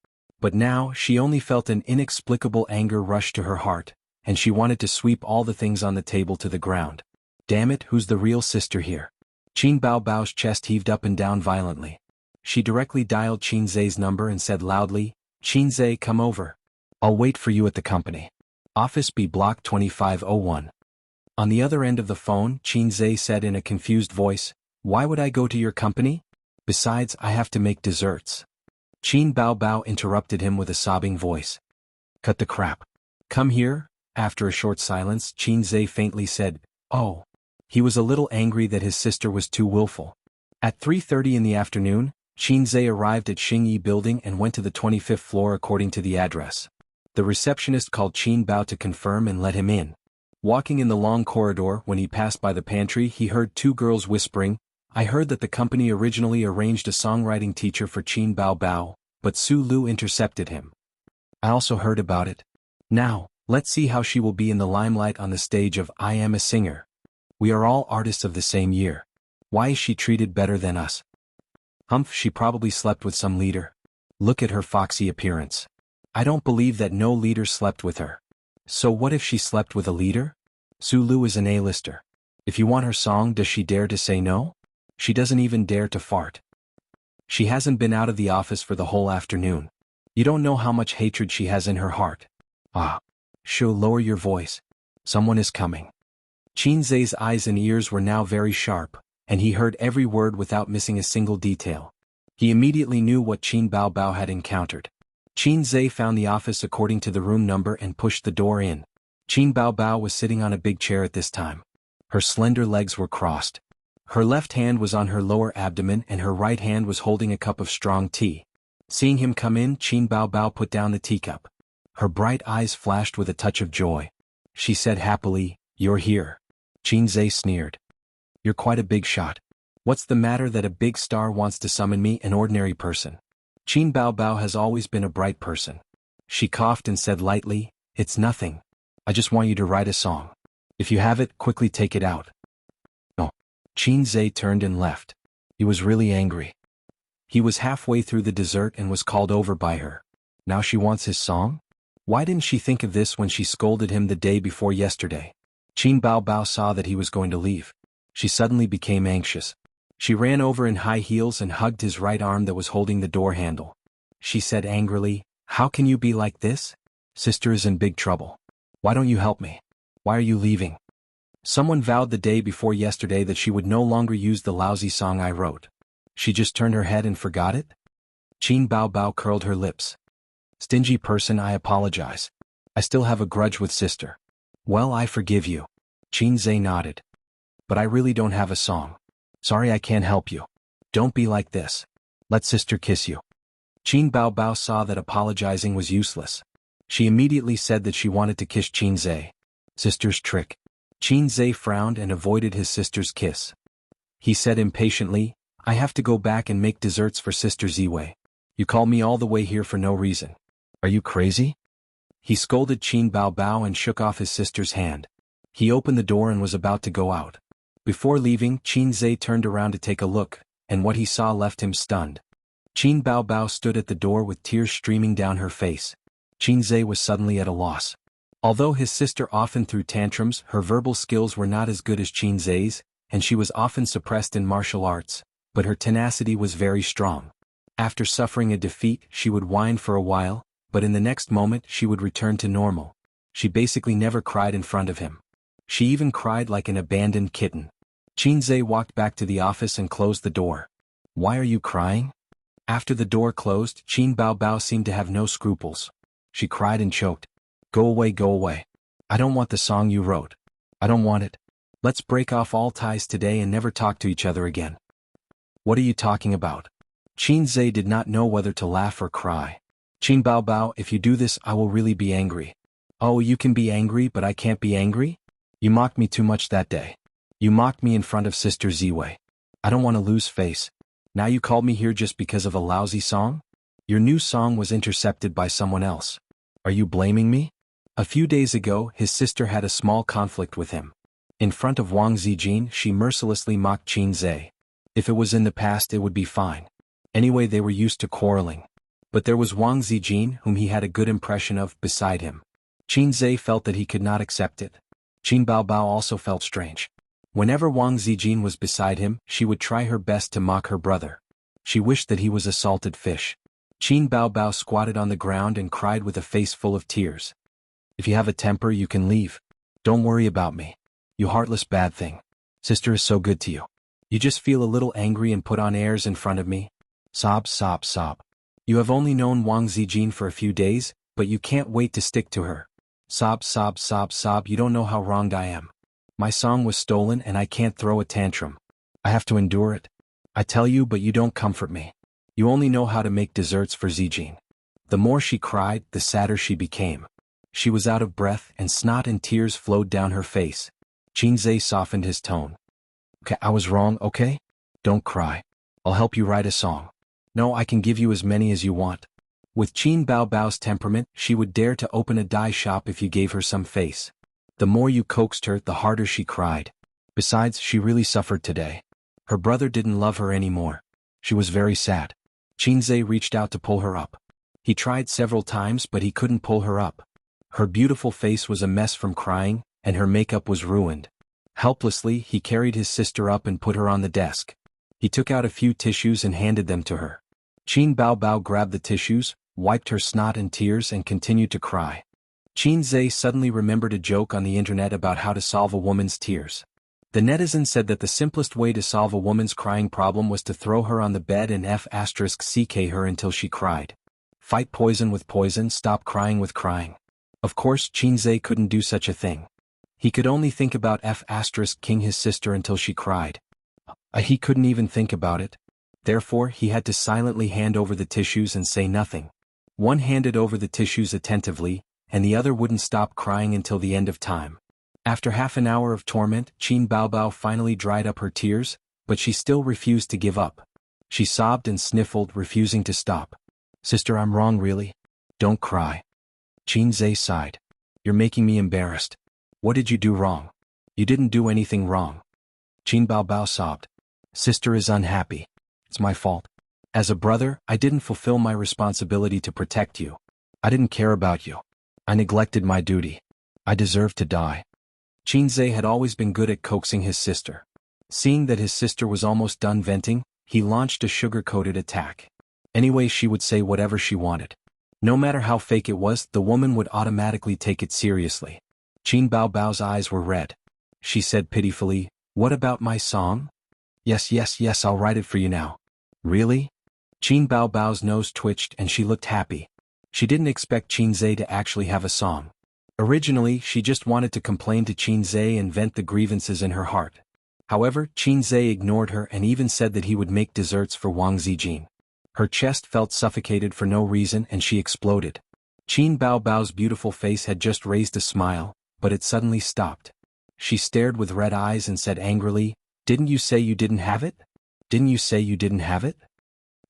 But now, she only felt an inexplicable anger rush to her heart, and she wanted to sweep all the things on the table to the ground. Damn it, who's the real sister here? Qin Bao Bao's chest heaved up and down violently. She directly dialed Qin Zhe's number and said loudly, "Qin Zhe, come over. I'll wait for you at the company. Office B Block 2501. On the other end of the phone, Qin Zhe said in a confused voice, "Why would I go to your company? Besides, I have to make desserts." Qin Bao Bao interrupted him with a sobbing voice. "Cut the crap. Come here." After a short silence, Qin Zhe faintly said, "Oh." He was a little angry that his sister was too willful. At 3:30 in the afternoon, Qin Zhe arrived at Xingyi Building and went to the 25th floor according to the address. The receptionist called Qin Bao to confirm and let him in. Walking in the long corridor, when he passed by the pantry, he heard two girls whispering, "I heard that the company originally arranged a songwriting teacher for Qin Bao Bao, but Su Lu intercepted him. I also heard about it. Now, let's see how she will be in the limelight on the stage of I Am a Singer. We are all artists of the same year. Why is she treated better than us? Humph, she probably slept with some leader. Look at her foxy appearance. I don't believe that no leader slept with her. So what if she slept with a leader? Su Lu is an A-lister. If you want her song, does she dare to say no? She doesn't even dare to fart. She hasn't been out of the office for the whole afternoon. You don't know how much hatred she has in her heart. Ah. Shoo, lower your voice. Someone is coming." Qin Zhe's eyes and ears were now very sharp, and he heard every word without missing a single detail. He immediately knew what Qin Bao Bao had encountered. Qin Zhe found the office according to the room number and pushed the door in. Qin Bao Bao was sitting on a big chair at this time. Her slender legs were crossed. Her left hand was on her lower abdomen and her right hand was holding a cup of strong tea. Seeing him come in, Qin Bao Bao put down the teacup. Her bright eyes flashed with a touch of joy. She said happily, "You're here." Qin Zhe sneered. "You're quite a big shot. What's the matter that a big star wants to summon me, an ordinary person?" Qin Bao Bao has always been a bright person. She coughed and said lightly, "It's nothing. I just want you to write a song. If you have it, quickly take it out." No. Qin Zhe turned and left. He was really angry. He was halfway through the dessert and was called over by her. Now she wants his song? Why didn't she think of this when she scolded him the day before yesterday? Qin Bao Bao saw that he was going to leave. She suddenly became anxious. She ran over in high heels and hugged his right arm that was holding the door handle. She said angrily, "How can you be like this? Sister is in big trouble. Why don't you help me? Why are you leaving? Someone vowed the day before yesterday that she would no longer use the lousy song I wrote. She just turned her head and forgot it?" Qin Bao Bao curled her lips. "Stingy person, I apologize. I still have a grudge with sister." "Well, I forgive you." Qin Zhe nodded. "But I really don't have a song. Sorry, I can't help you. Don't be like this. Let sister kiss you." Qin Bao Bao saw that apologizing was useless. She immediately said that she wanted to kiss Qin Zhe. Sister's trick. Qin Zhe frowned and avoided his sister's kiss. He said impatiently, "I have to go back and make desserts for Sister Ziwei. You called me all the way here for no reason. Are you crazy?" He scolded Qin Bao Bao and shook off his sister's hand. He opened the door and was about to go out. Before leaving, Qin Zhe turned around to take a look, and what he saw left him stunned. Qin Bao Bao stood at the door with tears streaming down her face. Qin Zhe was suddenly at a loss. Although his sister often threw tantrums, her verbal skills were not as good as Qin Zhe's, and she was often suppressed in martial arts, but her tenacity was very strong. After suffering a defeat, she would whine for a while, but in the next moment she would return to normal. She basically never cried in front of him. She even cried like an abandoned kitten. Qin Zhe walked back to the office and closed the door. "Why are you crying?" After the door closed, Qin Bao Bao seemed to have no scruples. She cried and choked. Go away, go away. I don't want the song you wrote. I don't want it. Let's break off all ties today and never talk to each other again." "What are you talking about?" Qin Zhe did not know whether to laugh or cry. "Qin Bao Bao, if you do this I will really be angry." "Oh, you can be angry but I can't be angry? You mocked me too much that day. You mocked me in front of Sister Ziwei. I don't want to lose face. Now you called me here just because of a lousy song? Your new song was intercepted by someone else. Are you blaming me? A few days ago, his sister had a small conflict with him. In front of Wang Zijin, she mercilessly mocked Qin Zhe. If it was in the past, it would be fine. Anyway, they were used to quarreling. But there was Wang Zijin, whom he had a good impression of, beside him. Qin Zhe felt that he could not accept it. Qin Baobao also felt strange. Whenever Wang Zijin was beside him, she would try her best to mock her brother. She wished that he was a salted fish. Qin Baobao squatted on the ground and cried with a face full of tears. If you have a temper, you can leave. Don't worry about me. You heartless bad thing. Sister is so good to you. You just feel a little angry and put on airs in front of me. Sob, sob, sob. You have only known Wang Zijin for a few days, but you can't wait to stick to her. Sob, sob, sob, sob. You don't know how wronged I am. My song was stolen and I can't throw a tantrum. I have to endure it. I tell you, but you don't comfort me. You only know how to make desserts for Zijin. The more she cried, the sadder she became. She was out of breath and snot and tears flowed down her face. Qin Zhe softened his tone. Okay, I was wrong, okay? Don't cry. I'll help you write a song. No, I can give you as many as you want. With Qin Baobao's temperament, she would dare to open a dye shop if you gave her some face. The more you coaxed her, the harder she cried. Besides, she really suffered today. Her brother didn't love her anymore. She was very sad. Qin Zhe reached out to pull her up. He tried several times, but he couldn't pull her up. Her beautiful face was a mess from crying, and her makeup was ruined. Helplessly, he carried his sister up and put her on the desk. He took out a few tissues and handed them to her. Qin Baobao grabbed the tissues, wiped her snot and tears, and continued to cry. Qin Zhe suddenly remembered a joke on the internet about how to solve a woman's tears. The netizen said that the simplest way to solve a woman's crying problem was to throw her on the bed and *ck her until she cried. Fight poison with poison, stop crying with crying. Of course, Qin Zhe couldn't do such a thing. He could only think about *king his sister until she cried. He couldn't even think about it. Therefore, he had to silently hand over the tissues and say nothing. One handed over the tissues attentively, and the other wouldn't stop crying until the end of time. After half an hour of torment, Qin Baobao finally dried up her tears, but she still refused to give up. She sobbed and sniffled, refusing to stop. Sister, I'm wrong really. Don't cry. Qin Zhe sighed. You're making me embarrassed. What did you do wrong? You didn't do anything wrong. Qin Baobao sobbed. Sister is unhappy. It's my fault. As a brother, I didn't fulfill my responsibility to protect you. I didn't care about you. I neglected my duty. I deserve to die. Qin Zhe had always been good at coaxing his sister. Seeing that his sister was almost done venting, he launched a sugar-coated attack. Anyway, she would say whatever she wanted. No matter how fake it was, the woman would automatically take it seriously. Qin Baobao's eyes were red. She said pitifully, "What about my song?" Yes, yes, yes, I'll write it for you now. Really? Qin Baobao's nose twitched and she looked happy. She didn't expect Qin Zhe to actually have a song. Originally, she just wanted to complain to Qin Zhe and vent the grievances in her heart. However, Qin Zhe ignored her and even said that he would make desserts for Wang Zijin. Her chest felt suffocated for no reason and she exploded. Qin Baobao's beautiful face had just raised a smile, but it suddenly stopped. She stared with red eyes and said angrily, "Didn't you say you didn't have it? Didn't you say you didn't have it?"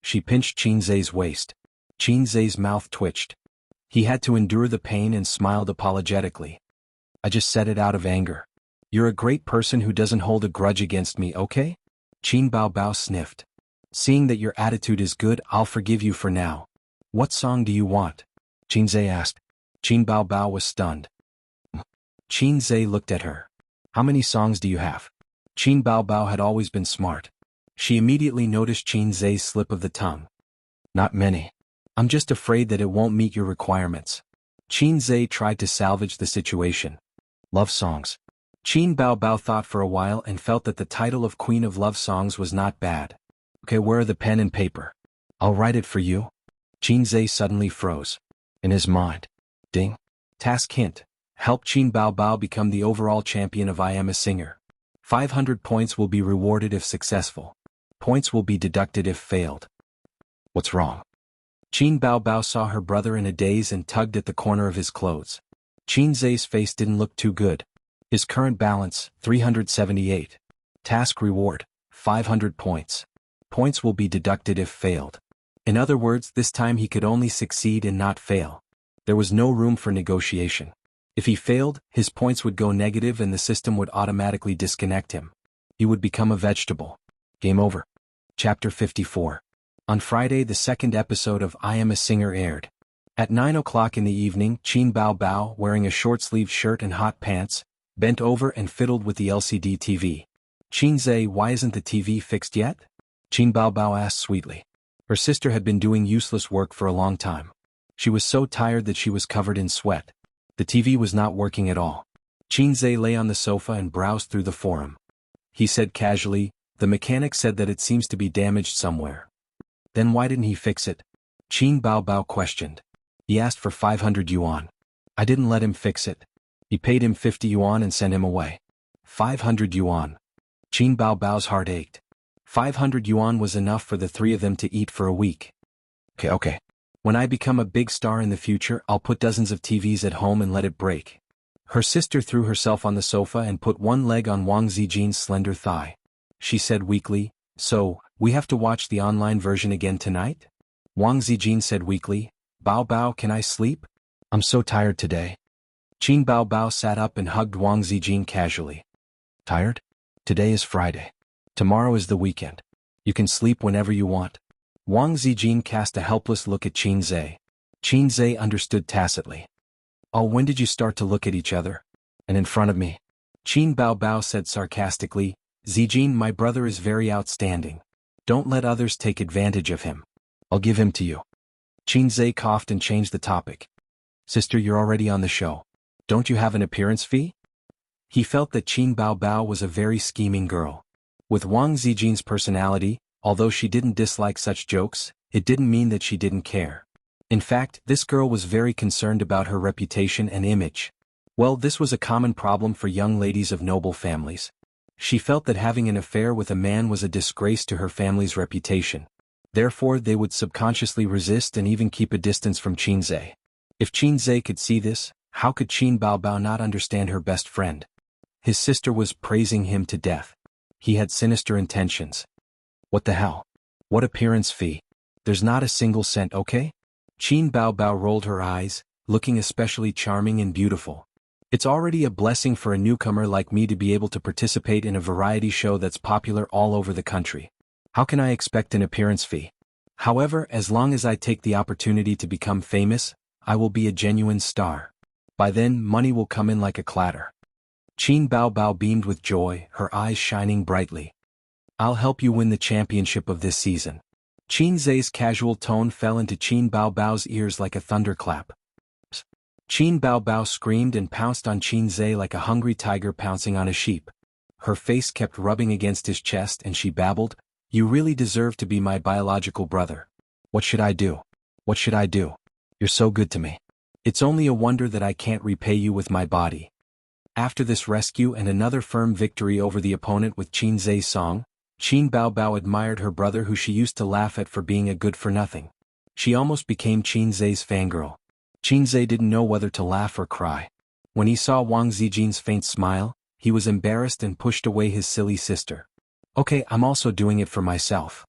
She pinched Qin Zhe's waist. Qin Zhe's mouth twitched. He had to endure the pain and smiled apologetically. I just said it out of anger. You're a great person who doesn't hold a grudge against me, okay? Qin Baobao sniffed. Seeing that your attitude is good, I'll forgive you for now. What song do you want? Qin Zhe asked. Qin Baobao was stunned. Qin Zhe looked at her. How many songs do you have? Qin Baobao had always been smart. She immediately noticed Qin Zhe's slip of the tongue. Not many. I'm just afraid that it won't meet your requirements. Qin Zhe tried to salvage the situation. Love songs. Qin Baobao thought for a while and felt that the title of Queen of Love Songs was not bad. Okay, where are the pen and paper? I'll write it for you. Qin Zhe suddenly froze. In his mind. Ding. Task hint. Help Qin Baobao become the overall champion of I Am a Singer. 500 points will be rewarded if successful. Points will be deducted if failed. What's wrong? Qin Baobao saw her brother in a daze and tugged at the corner of his clothes. Qin Zhe's face didn't look too good. His current balance, 378. Task reward, 500 points. Points will be deducted if failed. In other words, this time he could only succeed and not fail. There was no room for negotiation. If he failed, his points would go negative and the system would automatically disconnect him. He would become a vegetable. Game over. Chapter 54. On Friday, the second episode of I Am a Singer aired. At 9 o'clock in the evening, Qin Bao Bao, wearing a short-sleeved shirt and hot pants, bent over and fiddled with the LCD TV. Qinze, why isn't the TV fixed yet? Qin Bao Bao asked sweetly. Her sister had been doing useless work for a long time. She was so tired that she was covered in sweat. The TV was not working at all. Qinze lay on the sofa and browsed through the forum. He said casually, the mechanic said that it seems to be damaged somewhere. Then why didn't he fix it? Qin Bao Bao questioned. He asked for 500 yuan. I didn't let him fix it. He paid him 50 yuan and sent him away. 500 yuan. Qin Bao Bao's heart ached. 500 yuan was enough for the three of them to eat for a week. Okay. When I become a big star in the future, I'll put dozens of TVs at home and let it break. Her sister threw herself on the sofa and put one leg on Wang Zijin's slender thigh. She said weakly, so, we have to watch the online version again tonight? Wang Zijin said weakly, Bao Bao, can I sleep? I'm so tired today. Qin Bao Bao sat up and hugged Wang Zijin casually. Tired? Today is Friday. Tomorrow is the weekend. You can sleep whenever you want. Wang Zijin cast a helpless look at Qinze. Qinze understood tacitly. Oh, when did you start to look at each other? And in front of me? Qin Bao Bao said sarcastically, Zijin, my brother is very outstanding. Don't let others take advantage of him. I'll give him to you. Qinze coughed and changed the topic. Sister, you're already on the show. Don't you have an appearance fee? He felt that Qin Bao Bao was a very scheming girl. With Wang Zijin's personality, although she didn't dislike such jokes, it didn't mean that she didn't care. In fact, this girl was very concerned about her reputation and image. Well, this was a common problem for young ladies of noble families. She felt that having an affair with a man was a disgrace to her family's reputation. Therefore, they would subconsciously resist and even keep a distance from Qinze. If Qinze could see this, how could Qin Bao Bao not understand her best friend? His sister was praising him to death. He had sinister intentions. What the hell? What appearance fee? There's not a single cent, okay? Qin Bao Bao rolled her eyes, looking especially charming and beautiful. It's already a blessing for a newcomer like me to be able to participate in a variety show that's popular all over the country. How can I expect an appearance fee? However, as long as I take the opportunity to become famous, I will be a genuine star. By then, money will come in like a clatter. Qin Bao Bao beamed with joy, her eyes shining brightly. I'll help you win the championship of this season. Qinze's casual tone fell into Qin Bao Bao's ears like a thunderclap. Qin Bao Bao screamed and pounced on Qinze like a hungry tiger pouncing on a sheep. Her face kept rubbing against his chest and she babbled, You really deserve to be my biological brother. What should I do? What should I do? You're so good to me. It's only a wonder that I can't repay you with my body. After this rescue and another firm victory over the opponent with Qinze's song, Qin Bao Bao admired her brother who she used to laugh at for being a good-for-nothing. She almost became Qinze's fangirl. Qinze didn't know whether to laugh or cry. When he saw Wang Zijin's faint smile, he was embarrassed and pushed away his silly sister. Okay, I'm also doing it for myself.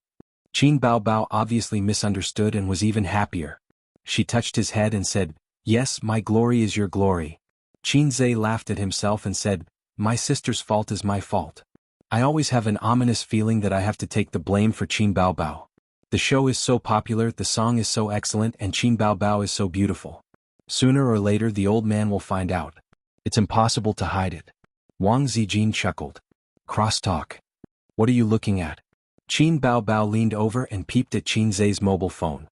Qin Bao Bao obviously misunderstood and was even happier. She touched his head and said, Yes, my glory is your glory. Qinze laughed at himself and said, My sister's fault is my fault. I always have an ominous feeling that I have to take the blame for Qin Bao Bao. The show is so popular, the song is so excellent, and Qin Bao Bao is so beautiful. Sooner or later the old man will find out. It's impossible to hide it. Wang Zijin chuckled. Crosstalk. What are you looking at? Qin Bao Bao leaned over and peeped at Qinze's mobile phone.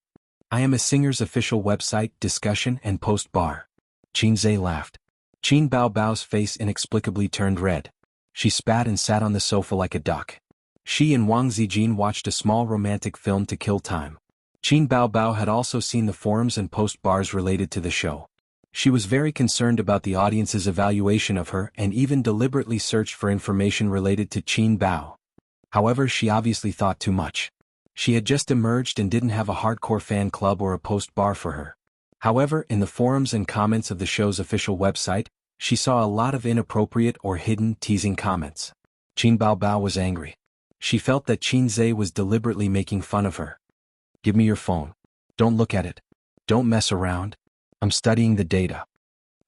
I Am a Singer's official website, discussion and post bar. Qinze laughed. Qin Bao Bao's face inexplicably turned red. She spat and sat on the sofa like a duck. She and Wang Zijin watched a small romantic film to kill time. Qin Bao Bao had also seen the forums and post bars related to the show. She was very concerned about the audience's evaluation of her and even deliberately searched for information related to Qin Bao. However, she obviously thought too much. She had just emerged and didn't have a hardcore fan club or a post bar for her. However, in the forums and comments of the show's official website, she saw a lot of inappropriate or hidden teasing comments. Qin Bao Bao was angry. She felt that Qinze was deliberately making fun of her. Give me your phone. Don't look at it. Don't mess around. I'm studying the data.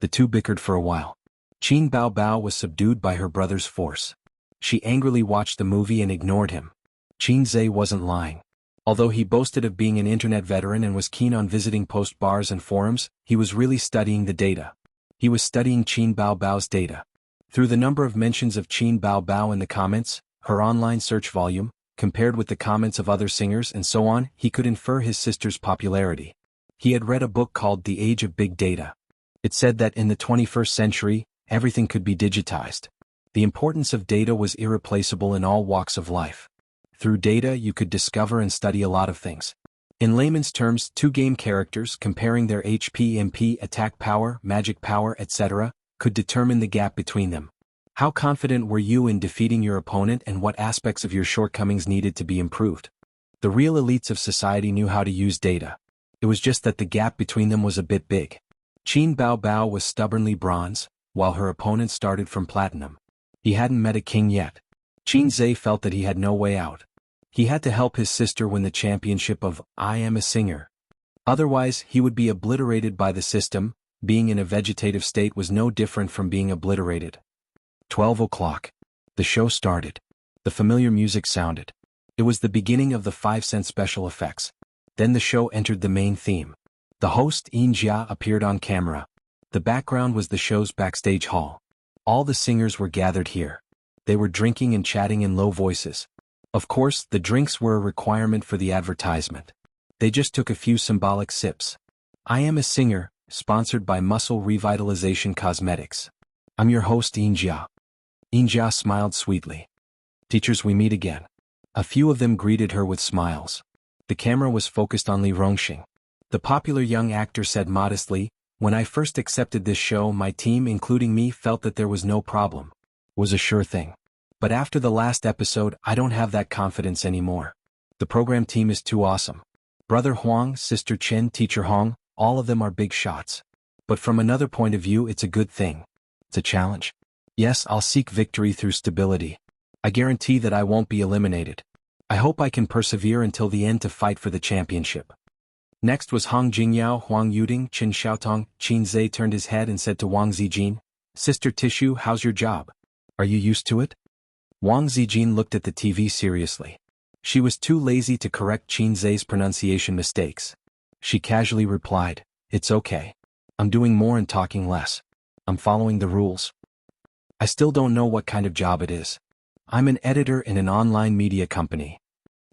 The two bickered for a while. Qin Bao Bao was subdued by her brother's force. She angrily watched the movie and ignored him. Qin Zhe wasn't lying. Although he boasted of being an internet veteran and was keen on visiting post bars and forums, he was really studying the data. He was studying Qin Bao Bao's data. Through the number of mentions of Qin Bao Bao in the comments, her online search volume, compared with the comments of other singers and so on, he could infer his sister's popularity. He had read a book called The Age of Big Data. It said that in the 21st century, everything could be digitized. The importance of data was irreplaceable in all walks of life. Through data you could discover and study a lot of things. In layman's terms, two game characters comparing their HP, MP, attack power, magic power, etc., could determine the gap between them. How confident were you in defeating your opponent and what aspects of your shortcomings needed to be improved? The real elites of society knew how to use data. It was just that the gap between them was a bit big. Qin Bao Bao was stubbornly bronze, while her opponent started from platinum. He hadn't met a king yet. Qin Zhe felt that he had no way out. He had to help his sister win the championship of I Am a Singer. Otherwise, he would be obliterated by the system. Being in a vegetative state was no different from being obliterated. 12 o'clock. The show started. The familiar music sounded. It was the beginning of the 5-cent special effects. Then the show entered the main theme. The host, Xianxia, appeared on camera. The background was the show's backstage hall. All the singers were gathered here. They were drinking and chatting in low voices. Of course, the drinks were a requirement for the advertisement. They just took a few symbolic sips. I Am a Singer, sponsored by Muscle Revitalization Cosmetics. I'm your host, Xianxia. Xianxia smiled sweetly. Teachers, we meet again. A few of them greeted her with smiles. The camera was focused on Li Rongxing. The popular young actor said modestly, when I first accepted this show, my team, including me, felt that there was no problem. Was a sure thing. But after the last episode, I don't have that confidence anymore. The program team is too awesome. Brother Huang, Sister Chen, Teacher Hong, all of them are big shots. But from another point of view, it's a good thing. It's a challenge. Yes, I'll seek victory through stability. I guarantee that I won't be eliminated. I hope I can persevere until the end to fight for the championship. Next was Hong Jingyao, Huang Yuding, Qin Xiaotong. Qin Zhe turned his head and said to Wang Zijin, Sister Tissue, how's your job? Are you used to it? Wang Zijin looked at the TV seriously. She was too lazy to correct Qin Zhe's pronunciation mistakes. She casually replied, It's okay. I'm doing more and talking less. I'm following the rules. I still don't know what kind of job it is. I'm an editor in an online media company.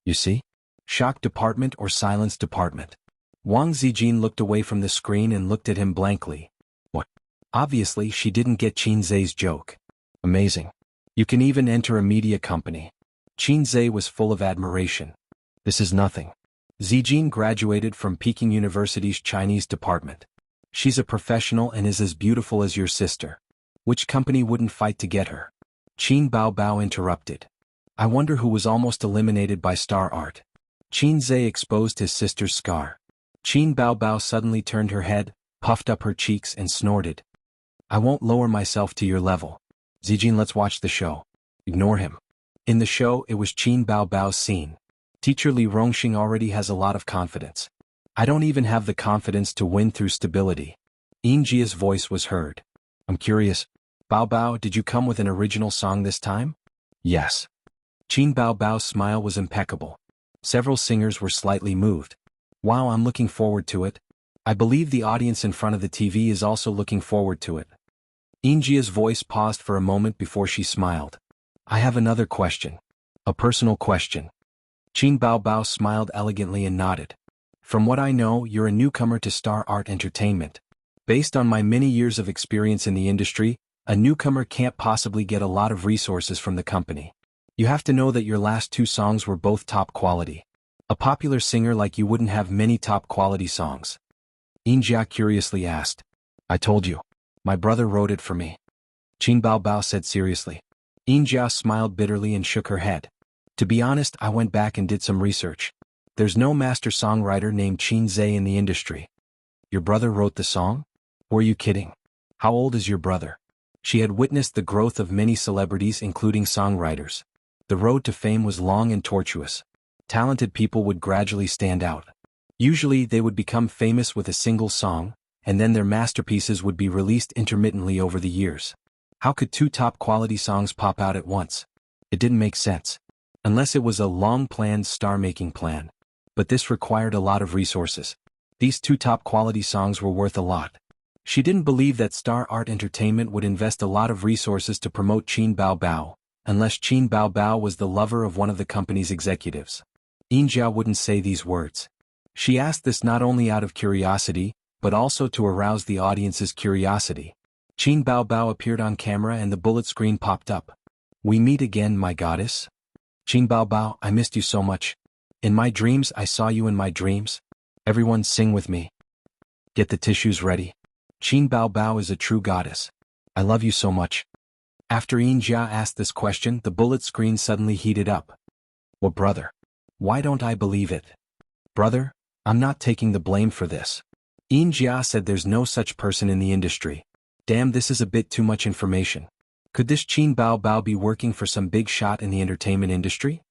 You see? Shock department or silence department. Wang Zijin looked away from the screen and looked at him blankly. What? Obviously, she didn't get Qin Zhe's joke. Amazing. You can even enter a media company. Qin Zhe was full of admiration. This is nothing. Zijin graduated from Peking University's Chinese department. She's a professional and is as beautiful as your sister. Which company wouldn't fight to get her? Qin Bao Bao interrupted. I wonder who was almost eliminated by Star Art. Qin Zhe exposed his sister's scar. Qin Bao Bao suddenly turned her head, puffed up her cheeks and snorted. I won't lower myself to your level. Zijin, let's watch the show. Ignore him. In the show, it was Qin Bao Bao's scene. Teacher Li Rongxing already has a lot of confidence. I don't even have the confidence to win through stability. Xianxia's voice was heard. I'm curious. Bao Bao, did you come with an original song this time? Yes. Qin Bao Bao's smile was impeccable. Several singers were slightly moved. Wow, I'm looking forward to it. I believe the audience in front of the TV is also looking forward to it. Xianxia's voice paused for a moment before she smiled. I have another question. A personal question. Qin Bao Bao smiled elegantly and nodded. From what I know, you're a newcomer to Star Art Entertainment. Based on my many years of experience in the industry, a newcomer can't possibly get a lot of resources from the company. You have to know that your last two songs were both top quality. A popular singer like you wouldn't have many top quality songs. Xianxia curiously asked. I told you. My brother wrote it for me. Qin Bao Bao said seriously. Xianxia smiled bitterly and shook her head. To be honest, I went back and did some research. There's no master songwriter named Qin Zhe in the industry. Your brother wrote the song? Were you kidding? How old is your brother? She had witnessed the growth of many celebrities including songwriters. The road to fame was long and tortuous. Talented people would gradually stand out. Usually they would become famous with a single song, and then their masterpieces would be released intermittently over the years. How could two top-quality songs pop out at once? It didn't make sense. Unless it was a long-planned star-making plan. But this required a lot of resources. These two top-quality songs were worth a lot. She didn't believe that Star Art Entertainment would invest a lot of resources to promote Qin Bao Bao, unless Qin Bao Bao was the lover of one of the company's executives. Xianxia wouldn't say these words. She asked this not only out of curiosity, but also to arouse the audience's curiosity. Qin Bao Bao appeared on camera and the bullet screen popped up. "We meet again, my goddess? Qin Bao Bao, I missed you so much. In my dreams I saw you in my dreams. Everyone sing with me. Get the tissues ready. Qin Bao Bao is a true goddess. I love you so much." After Xianxia asked this question, the bullet screen suddenly heated up. "What, brother? Why don't I believe it? Brother, I'm not taking the blame for this." Xianxia said there's no such person in the industry. Damn, this is a bit too much information. Could this Qin Bao Bao be working for some big shot in the entertainment industry?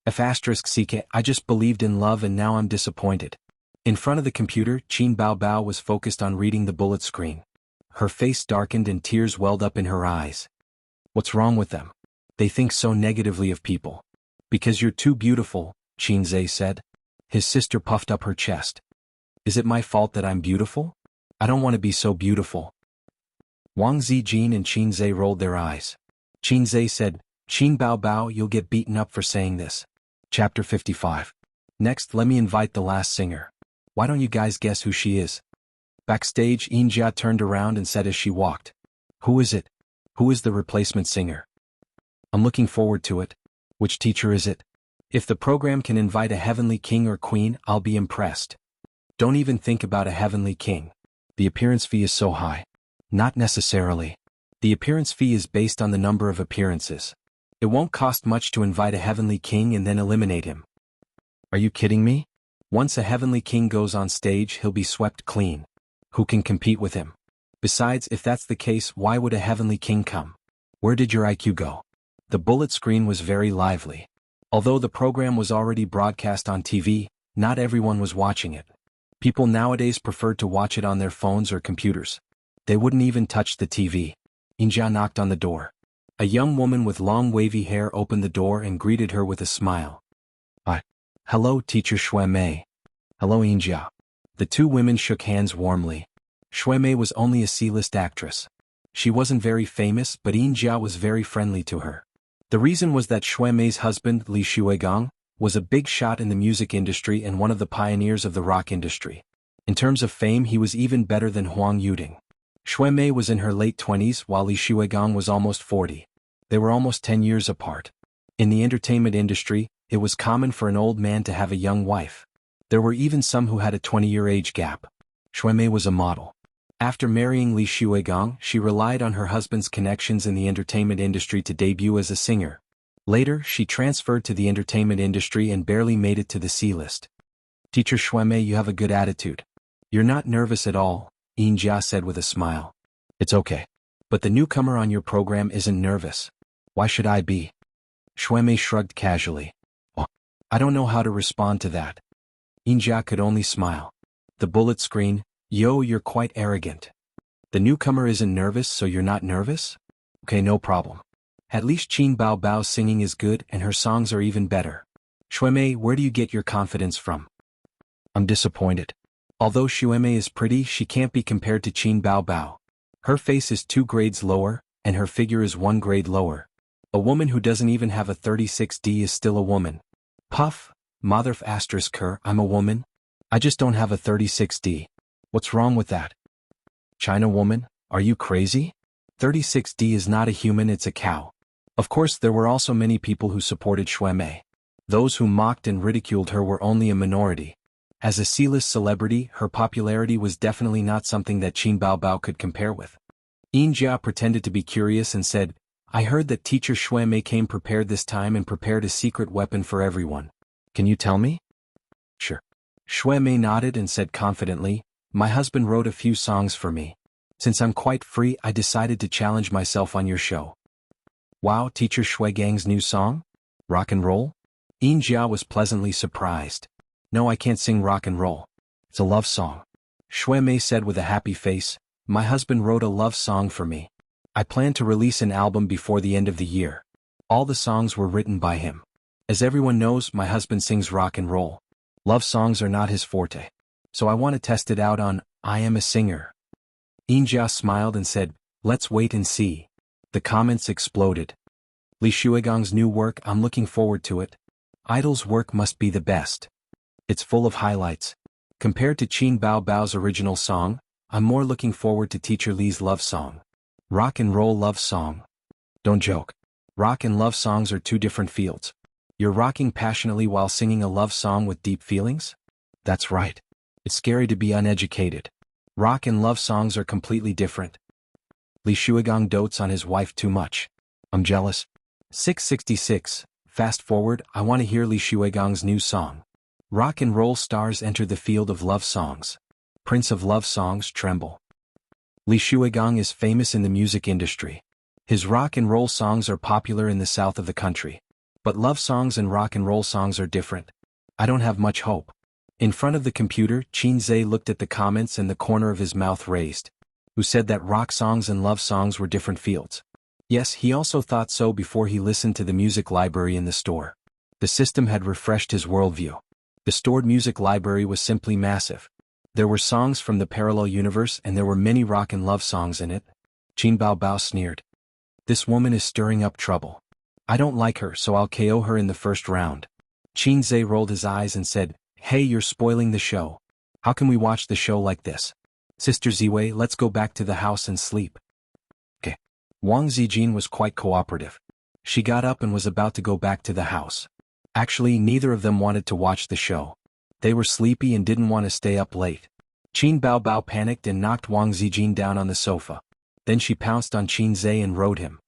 *CK, I just believed in love and now I'm disappointed. In front of the computer, Qin Bao Bao was focused on reading the bullet screen. Her face darkened and tears welled up in her eyes. What's wrong with them? They think so negatively of people. Because you're too beautiful, Qinzhe said. His sister puffed up her chest. Is it my fault that I'm beautiful? I don't want to be so beautiful. Wang Zijin and Qinzhe rolled their eyes. Qinzhe said, Qin Bao Bao, you'll get beaten up for saying this. Chapter 55. Next, let me invite the last singer. Why don't you guys guess who she is? Backstage, Xianxia turned around and said as she walked. Who is it? Who is the replacement singer? I'm looking forward to it. Which teacher is it? If the program can invite a heavenly king or queen, I'll be impressed. Don't even think about a heavenly king. The appearance fee is so high. Not necessarily. The appearance fee is based on the number of appearances. It won't cost much to invite a heavenly king and then eliminate him. Are you kidding me? Once a heavenly king goes on stage, he'll be swept clean. Who can compete with him? Besides, if that's the case, why would a heavenly king come? Where did your IQ go? The bullet screen was very lively. Although the program was already broadcast on TV, not everyone was watching it. People nowadays preferred to watch it on their phones or computers. They wouldn't even touch the TV. Xianxia knocked on the door. A young woman with long wavy hair opened the door and greeted her with a smile. Hello, Teacher Shui Mei. Hello, Xianxia. The two women shook hands warmly. Shui Mei was only a C-list actress. She wasn't very famous, but Xianxia was very friendly to her. The reason was that Shui Mei's husband, Li Shuigang, was a big shot in the music industry and one of the pioneers of the rock industry. In terms of fame, he was even better than Huang Yuding. Shui Mei was in her late 20s while Li Shuigang was almost 40. They were almost 10 years apart. In the entertainment industry, it was common for an old man to have a young wife. There were even some who had a 20-year age gap. Shui Mei was a model. After marrying Li Shuigang, she relied on her husband's connections in the entertainment industry to debut as a singer. Later, she transferred to the entertainment industry and barely made it to the C-list. Teacher Shui Mei, you have a good attitude. You're not nervous at all, Xianxia said with a smile. It's okay. But the newcomer on your program isn't nervous. Why should I be? Shui Mei shrugged casually. Oh, I don't know how to respond to that. Xianxia could only smile. The bullet screen, yo, you're quite arrogant. The newcomer isn't nervous, so you're not nervous? Okay, no problem. At least Qin Bao Bao's singing is good and her songs are even better. Shui Mei, where do you get your confidence from? I'm disappointed. Although Shui Mei is pretty, she can't be compared to Qin Bao Bao. Her face is 2 grades lower, and her figure is 1 grade lower. A woman who doesn't even have a 36D is still a woman. Puff, motherf asterisk her, I'm a woman. I just don't have a 36D. What's wrong with that? China woman, are you crazy? 36D is not a human, it's a cow. Of course, there were also many people who supported Shui Mei. Those who mocked and ridiculed her were only a minority. As a C-list celebrity, her popularity was definitely not something that Qin Bao Bao could compare with. Xianxia pretended to be curious and said, I heard that Teacher Shui Mei came prepared this time and prepared a secret weapon for everyone. Can you tell me? Sure. Shui Mei nodded and said confidently, my husband wrote a few songs for me. Since I'm quite free, I decided to challenge myself on your show. Wow, Teacher Shui Gang's new song? Rock and roll? Xianxia was pleasantly surprised. No, I can't sing rock and roll. It's a love song. Shui Mei said with a happy face, "My husband wrote a love song for me. I plan to release an album before the end of the year. All the songs were written by him. As everyone knows, my husband sings rock and roll. Love songs are not his forte. So I want to test it out on I Am a Singer." Xianxia smiled and said, "Let's wait and see." The comments exploded. "Li Shuigong's new work, I'm looking forward to it. Idol's work must be the best. It's full of highlights. Compared to Qin Bao Bao's original song, I'm more looking forward to Teacher Li's love song. Rock and roll love song. Don't joke. Rock and love songs are two different fields. You're rocking passionately while singing a love song with deep feelings? That's right. It's scary to be uneducated. Rock and love songs are completely different. Li Shuigong dotes on his wife too much. I'm jealous." 666. Fast forward, I want to hear Li Shuigong's new song. Rock and roll stars enter the field of love songs. Prince of love songs tremble. Li Shuigong is famous in the music industry. His rock and roll songs are popular in the south of the country. But love songs and rock and roll songs are different. I don't have much hope. In front of the computer, Qin Zhe looked at the comments and the corner of his mouth raised. Who said that rock songs and love songs were different fields? Yes, he also thought so before he listened to the music library in the store. The system had refreshed his worldview. The stored music library was simply massive. There were songs from the parallel universe and there were many rock and love songs in it. Qin Bao Bao sneered. "This woman is stirring up trouble. I don't like her, so I'll KO her in the first round." Qin Zhe rolled his eyes and said, "Hey, you're spoiling the show. How can we watch the show like this? Sister Ziwei, let's go back to the house and sleep." Okay. Wang Zijin was quite cooperative. She got up and was about to go back to the house. Actually, neither of them wanted to watch the show. They were sleepy and didn't want to stay up late. Qin Bao Bao panicked and knocked Wang Zijin down on the sofa. Then she pounced on Qin Zhe and rode him.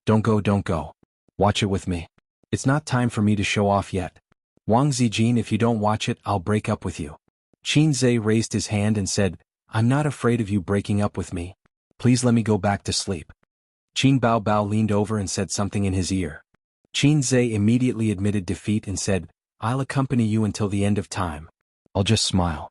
Don't go. Watch it with me. It's not time for me to show off yet. Wang Zijin, if you don't watch it, I'll break up with you." Qin Zhe raised his hand and said, "I'm not afraid of you breaking up with me. Please let me go back to sleep." Qin Bao Bao leaned over and said something in his ear. Qin Zhe immediately admitted defeat and said, "I'll accompany you until the end of time. I'll just smile."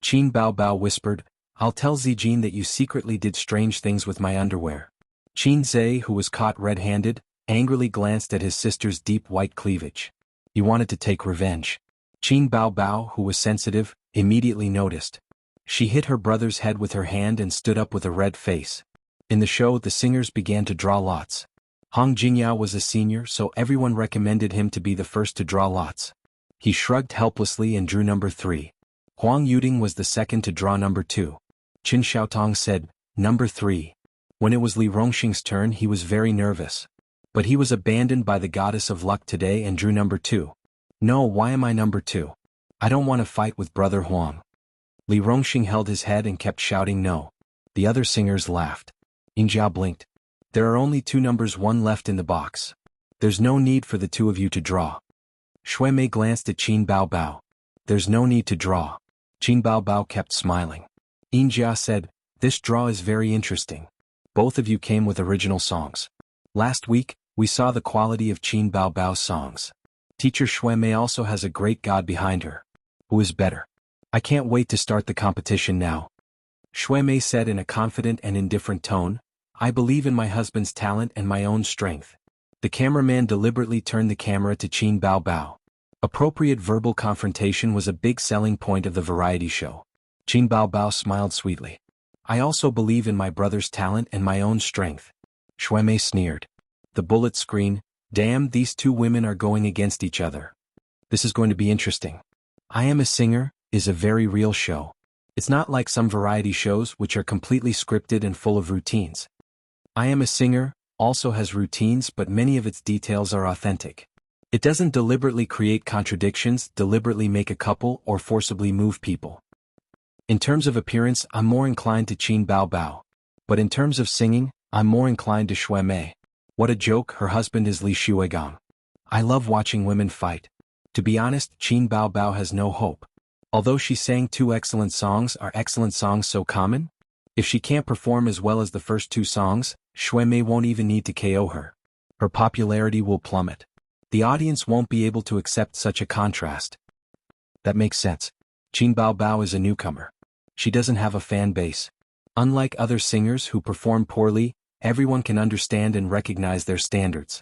Qin Bao Bao whispered, "I'll tell Zijin that you secretly did strange things with my underwear." Qin Zhe, who was caught red-handed, angrily glanced at his sister's deep white cleavage. He wanted to take revenge. Qin Bao Bao, who was sensitive, immediately noticed. She hit her brother's head with her hand and stood up with a red face. In the show, the singers began to draw lots. Hong Jingyao was a senior, so everyone recommended him to be the first to draw lots. He shrugged helplessly and drew number 3. Huang Yuding was the second to draw number 2. Qin Xiaotong said, "Number 3. When it was Li Rongxing's turn, he was very nervous. But he was abandoned by the goddess of luck today and drew number 2. No, why am I number 2? I don't want to fight with brother Huang." Li Rongxing held his head and kept shouting no. The other singers laughed. Xianxia blinked. "There are only 2 numbers 1 left in the box. There's no need for the 2 of you to draw." Shui Mei glanced at Qin Bao Bao. "There's no need to draw." Qin Bao Bao kept smiling. Xianxia said, "This draw is very interesting. Both of you came with original songs. Last week, we saw the quality of Qin Bao Bao's songs. Teacher Shui Mei also has a great god behind her. Who is better? I can't wait to start the competition now." Shui Mei said in a confident and indifferent tone, "I believe in my husband's talent and my own strength." The cameraman deliberately turned the camera to Qin Bao Bao. Appropriate verbal confrontation was a big selling point of the variety show. Qin Bao Bao smiled sweetly. "I also believe in my brother's talent and my own strength." Shui Mei sneered. The bullet screen, "Damn, these 2 women are going against each other. This is going to be interesting." I Am a Singer is a very real show. It's not like some variety shows which are completely scripted and full of routines. I Am a Singer also has routines, but many of its details are authentic. It doesn't deliberately create contradictions, deliberately make a couple, or forcibly move people. In terms of appearance, I'm more inclined to Qin Bao Bao. But in terms of singing, I'm more inclined to Shui Mei. What a joke, her husband is Li Shuigong. I love watching women fight. To be honest, Qin Bao Bao has no hope. Although she sang 2 excellent songs, are excellent songs so common? If she can't perform as well as the first 2 songs, Shui Mei won't even need to KO her. Her popularity will plummet. The audience won't be able to accept such a contrast. That makes sense. Qin Bao Bao is a newcomer. She doesn't have a fan base. Unlike other singers who perform poorly, everyone can understand and recognize their standards.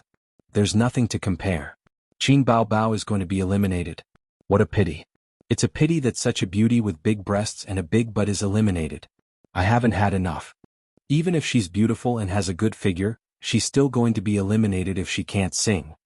There's nothing to compare. Qin Baobao is going to be eliminated. What a pity. It's a pity that such a beauty with big breasts and a big butt is eliminated. I haven't had enough. Even if she's beautiful and has a good figure, she's still going to be eliminated if she can't sing.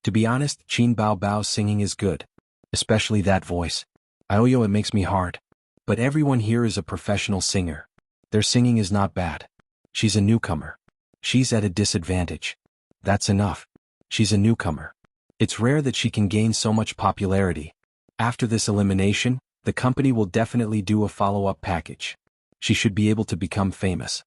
To be honest, Qin Baobao's singing is good. Especially that voice. Aoyo, it makes me hard. But everyone here is a professional singer. Their singing is not bad. She's a newcomer. She's at a disadvantage. That's enough. She's a newcomer. It's rare that she can gain so much popularity. After this elimination, the company will definitely do a follow-up package. She should be able to become famous.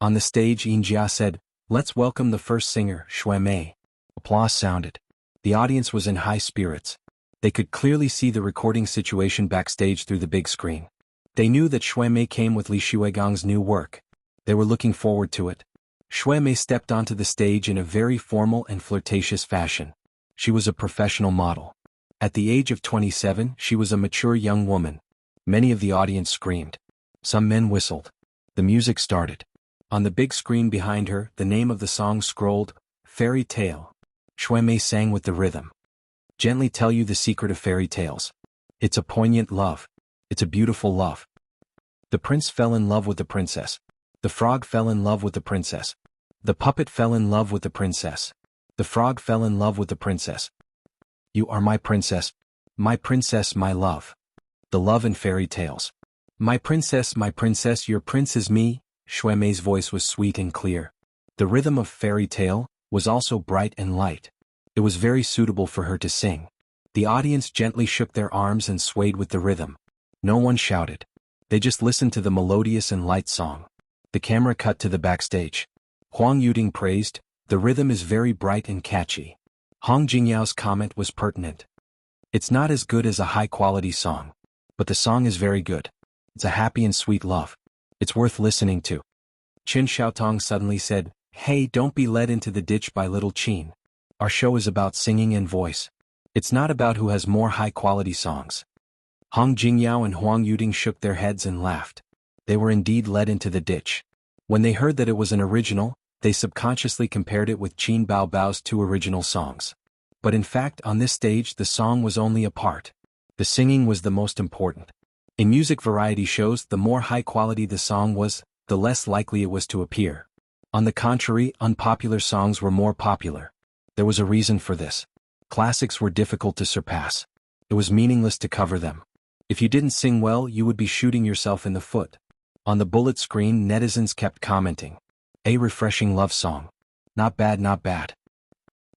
On the stage, Xianxia said, "Let's welcome the first singer, Xuemei." Applause sounded. The audience was in high spirits. They could clearly see the recording situation backstage through the big screen. They knew that Xuemei came with Li Shuigang's new work. They were looking forward to it. Xuemei stepped onto the stage in a very formal and flirtatious fashion. She was a professional model. At the age of 27, she was a mature young woman. Many of the audience screamed. Some men whistled. The music started. On the big screen behind her, the name of the song scrolled, Fairy Tale. Xuemei sang with the rhythm. Gently tell you the secret of fairy tales. It's a poignant love. It's a beautiful love. The prince fell in love with the princess. The frog fell in love with the princess. The puppet fell in love with the princess. The frog fell in love with the princess. You are my princess, my love. The love in fairy tales. My princess, your prince is me. Xuemei's voice was sweet and clear. The rhythm of fairy tale was also bright and light. It was very suitable for her to sing. The audience gently shook their arms and swayed with the rhythm. No one shouted. They just listened to the melodious and light song. The camera cut to the backstage. Huang Yuding praised, "The rhythm is very bright and catchy." Hong Jingyao's comment was pertinent. "It's not as good as a high-quality song. But the song is very good. It's a happy and sweet love. It's worth listening to." Qin Xiaotong suddenly said, "Hey, don't be led into the ditch by little Qin. Our show is about singing and voice. It's not about who has more high-quality songs." Hong Jingyao and Huang Yuding shook their heads and laughed. They were indeed led into the ditch. When they heard that it was an original, they subconsciously compared it with Qin Baobao's 2 original songs. But in fact, on this stage, the song was only a part. The singing was the most important. In music variety shows, the more high quality the song was, the less likely it was to appear. On the contrary, unpopular songs were more popular. There was a reason for this. Classics were difficult to surpass. It was meaningless to cover them. If you didn't sing well, you would be shooting yourself in the foot. On the bullet screen, netizens kept commenting. A refreshing love song. Not bad, not bad.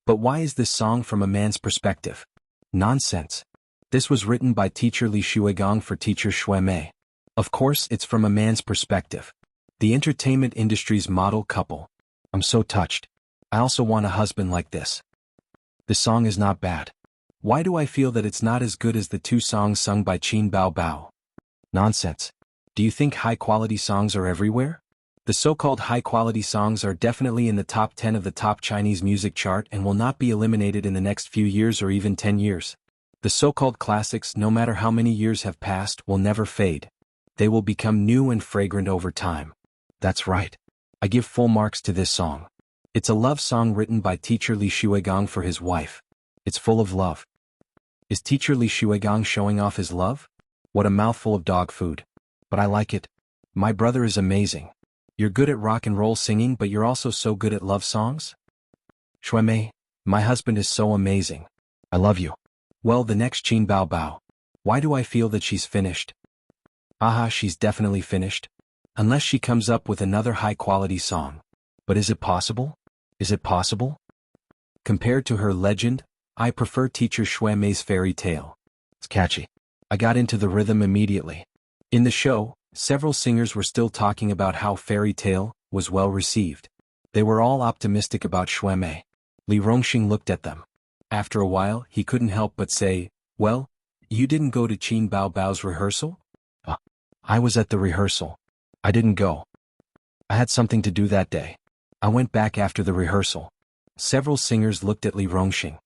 But why is this song from a man's perspective? Nonsense. This was written by teacher Li Shuigang for teacher Xuemei. Of course, it's from a man's perspective. The entertainment industry's model couple. I'm so touched. I also want a husband like this. The song is not bad. Why do I feel that it's not as good as the 2 songs sung by Qin Baobao? Nonsense. Do you think high-quality songs are everywhere? The so-called high-quality songs are definitely in the top 10 of the top Chinese music chart and will not be eliminated in the next few years or even 10 years. The so-called classics, no matter how many years have passed, will never fade. They will become new and fragrant over time. That's right. I give full marks to this song. It's a love song written by teacher Li Shuigang for his wife. It's full of love. Is teacher Li Shuigang showing off his love? What a mouthful of dog food. But I like it. My brother is amazing. You're good at rock and roll singing, but you're also so good at love songs? Xuemei, my husband is so amazing. I love you. Well, the next Qin Baobao. Why do I feel that she's finished? Aha, she's definitely finished. Unless she comes up with another high-quality song. But is it possible? Is it possible? Compared to her legend, I prefer teacher Xuemei's fairy tale. It's catchy. I got into the rhythm immediately. In the show, several singers were still talking about how Fairy Tale was well received. They were all optimistic about Xuemei. Li Rongxing looked at them. After a while, he couldn't help but say, "Well, you didn't go to Qin Baobao's rehearsal?" I was at the rehearsal. I didn't go. I had something to do that day. I went back after the rehearsal. Several singers looked at Li Rongxing.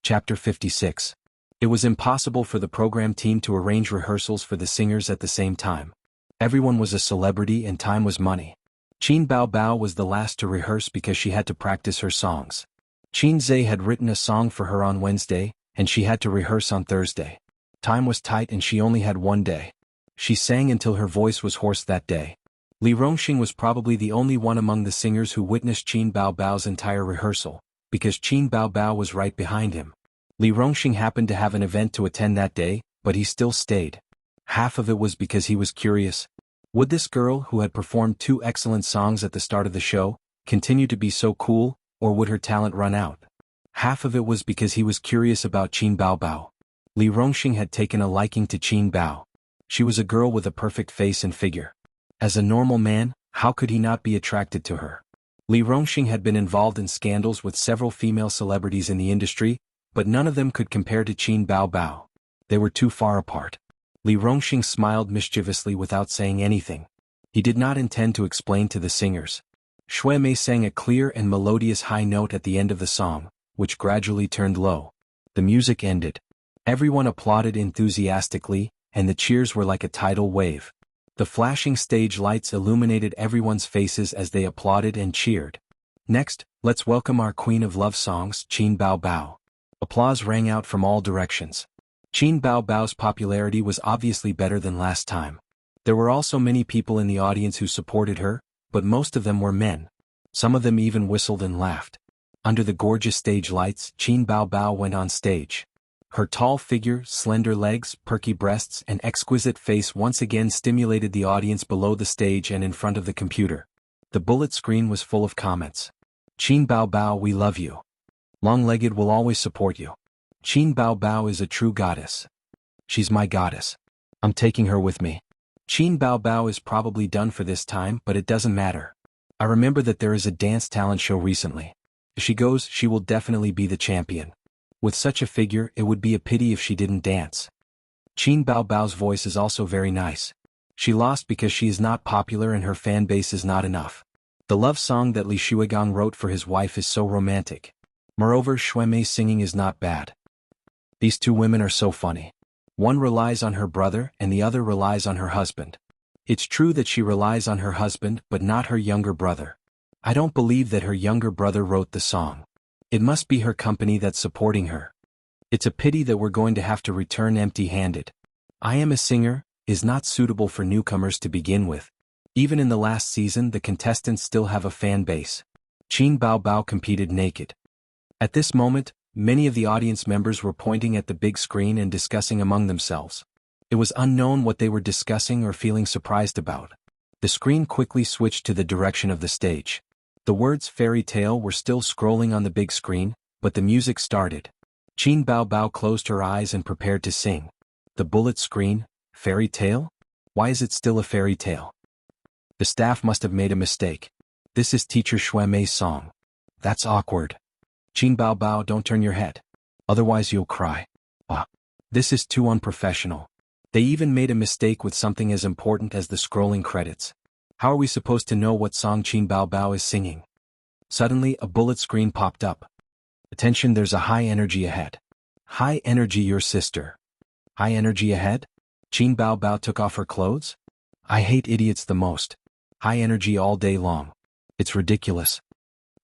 Chapter 56. It was impossible for the program team to arrange rehearsals for the singers at the same time. Everyone was a celebrity and time was money. Qin Bao Bao was the last to rehearse because she had to practice her songs. Qin Zhe had written a song for her on Wednesday, and she had to rehearse on Thursday. Time was tight and she only had one day. She sang until her voice was hoarse that day. Li Rongxing was probably the only one among the singers who witnessed Qin Bao Bao's entire rehearsal, because Qin Bao Bao was right behind him. Li Rongxing happened to have an event to attend that day, but he still stayed. Half of it was because he was curious. Would this girl, who had performed 2 excellent songs at the start of the show, continue to be so cool, or would her talent run out? Half of it was because he was curious about Qin Bao Bao. Li Rongxing had taken a liking to Qin Bao. She was a girl with a perfect face and figure. As a normal man, how could he not be attracted to her? Li Rongxing had been involved in scandals with several female celebrities in the industry, but none of them could compare to Qin Bao Bao. They were too far apart. Li Rongxing smiled mischievously without saying anything. He did not intend to explain to the singers. Shui Mei sang a clear and melodious high note at the end of the song, which gradually turned low. The music ended. Everyone applauded enthusiastically, and the cheers were like a tidal wave. The flashing stage lights illuminated everyone's faces as they applauded and cheered. Next, let's welcome our queen of love songs, Qin Bao Bao. Applause rang out from all directions. Qin Bao Bao's popularity was obviously better than last time. There were also many people in the audience who supported her, but most of them were men. Some of them even whistled and laughed. Under the gorgeous stage lights, Qin Bao Bao went on stage. Her tall figure, slender legs, perky breasts, and exquisite face once again stimulated the audience below the stage and in front of the computer. The bullet screen was full of comments. Qin Bao Bao, we love you. Long-legged will always support you. Qin Bao Bao is a true goddess. She's my goddess. I'm taking her with me. Qin Bao Bao is probably done for this time, but it doesn't matter. I remember that there is a dance talent show recently. If she goes, she will definitely be the champion. With such a figure, it would be a pity if she didn't dance. Qin Bao Bao's voice is also very nice. She lost because she is not popular and her fan base is not enough. The love song that Li Shuigang wrote for his wife is so romantic. Moreover, Shui Mei's singing is not bad. These 2 women are so funny. One relies on her brother and the other relies on her husband. It's true that she relies on her husband but not her younger brother. I don't believe that her younger brother wrote the song. It must be her company that's supporting her. It's a pity that we're going to have to return empty-handed. I Am a Singer is not suitable for newcomers to begin with. Even in the last season, the contestants still have a fan base. Qin Bao Bao competed naked. At this moment, many of the audience members were pointing at the big screen and discussing among themselves. It was unknown what they were discussing or feeling surprised about. The screen quickly switched to the direction of the stage. The words fairy tale were still scrolling on the big screen, but the music started. Qin Bao Bao closed her eyes and prepared to sing. The bullet screen, fairy tale? Why is it still a fairy tale? The staff must have made a mistake. This is teacher Shui Mei's song. That's awkward. Qin Bao Bao, don't turn your head. Otherwise you'll cry. This is too unprofessional. They even made a mistake with something as important as the scrolling credits. How are we supposed to know what song Qin Bao Bao is singing? Suddenly, a bullet screen popped up. Attention, there's a high energy ahead. High energy, your sister. High energy ahead? Qin Bao Bao took off her clothes? I hate idiots the most. High energy all day long. It's ridiculous.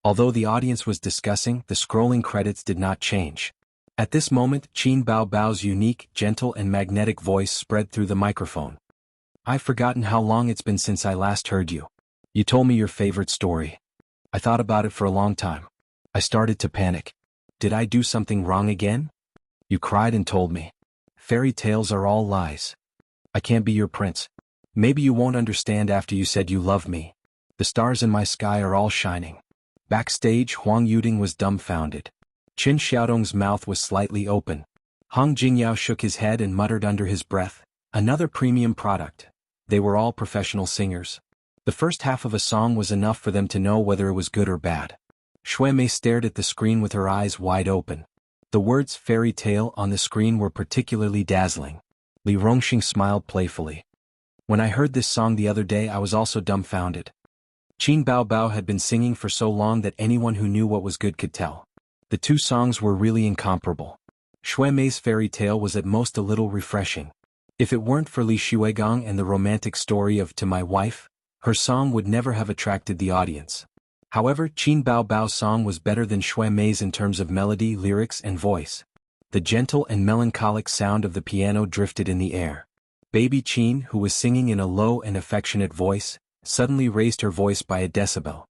Although the audience was discussing, the scrolling credits did not change. At this moment, Qin Bao Bao's unique, gentle and magnetic voice spread through the microphone. I've forgotten how long it's been since I last heard you. You told me your favorite story. I thought about it for a long time. I started to panic. Did I do something wrong again? You cried and told me. Fairy tales are all lies. I can't be your prince. Maybe you won't understand after you said you love me. The stars in my sky are all shining. Backstage, Huang Yuding was dumbfounded. Qin Xiaodong's mouth was slightly open. Hong Jingyao shook his head and muttered under his breath, another premium product. They were all professional singers. The first half of a song was enough for them to know whether it was good or bad. Shui Mei stared at the screen with her eyes wide open. The words fairy tale on the screen were particularly dazzling. Li Rongxing smiled playfully. When I heard this song the other day, I was also dumbfounded. Qin Bao Bao had been singing for so long that anyone who knew what was good could tell. The 2 songs were really incomparable. Shui Mei's fairy tale was at most a little refreshing. If it weren't for Li Shuigong and the romantic story of To My Wife, her song would never have attracted the audience. However, Qin Bao Bao's song was better than Shui Mei's in terms of melody, lyrics, and voice. The gentle and melancholic sound of the piano drifted in the air. Baby Qin, who was singing in a low and affectionate voice, suddenly raised her voice by a decibel.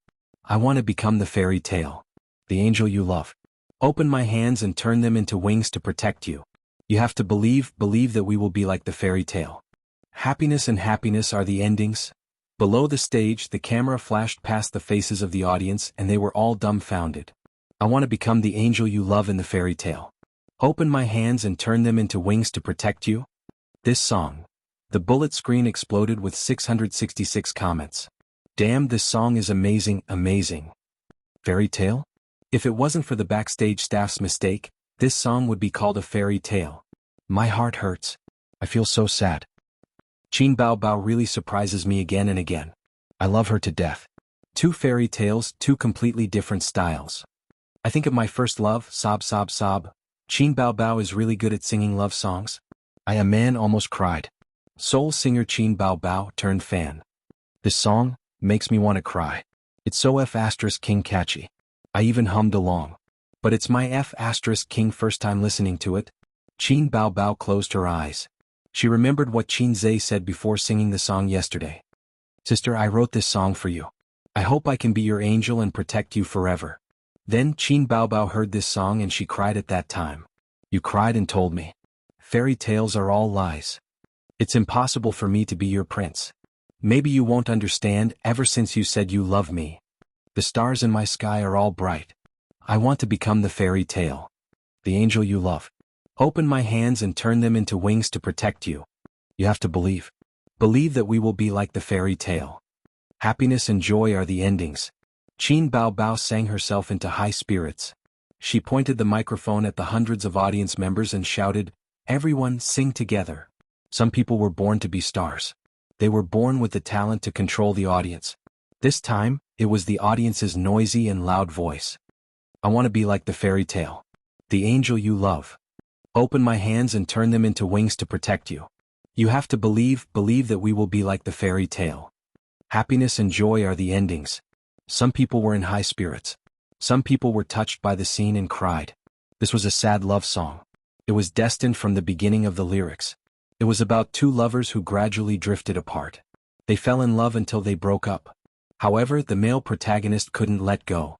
I want to become the fairy tale. The angel you love. Open my hands and turn them into wings to protect you. You have to believe that we will be like the fairy tale. Happiness and happiness are the endings. Below the stage, the camera flashed past the faces of the audience and they were all dumbfounded. I want to become the angel you love in the fairy tale. Open my hands and turn them into wings to protect you. This song. The bullet screen exploded with 666 comments. Damn, this song is amazing, amazing. Fairy tale? If it wasn't for the backstage staff's mistake, this song would be called a fairy tale. My heart hurts. I feel so sad. Qin Bao Bao really surprises me again and again. I love her to death. Two fairy tales, two completely different styles. I think of my first love, sob sob sob. Qin Bao Bao is really good at singing love songs. A man almost cried. Soul singer Qin Bao Bao turned fan. This song makes me want to cry. It's so F***king catchy. I even hummed along. But it's my F***king first time listening to it. Qin Bao Bao closed her eyes. She remembered what Qin Zhe said before singing the song yesterday. Sister, I wrote this song for you. I hope I can be your angel and protect you forever. Then Qin Bao Bao heard this song and she cried at that time. You cried and told me. Fairy tales are all lies. It's impossible for me to be your prince. Maybe you won't understand ever since you said you love me. The stars in my sky are all bright. I want to become the fairy tale. The angel you love. Open my hands and turn them into wings to protect you. You have to believe. Believe that we will be like the fairy tale. Happiness and joy are the endings. Qin Bao Bao sang herself into high spirits. She pointed the microphone at the hundreds of audience members and shouted, everyone sing together. Some people were born to be stars. They were born with the talent to control the audience. This time, it was the audience's noisy and loud voice. I want to be like the fairy tale. The angel you love. Open my hands and turn them into wings to protect you. You have to believe that we will be like the fairy tale. Happiness and joy are the endings. Some people were in high spirits. Some people were touched by the scene and cried. This was a sad love song. It was destined from the beginning of the lyrics. It was about two lovers who gradually drifted apart. They fell in love until they broke up. However, the male protagonist couldn't let go.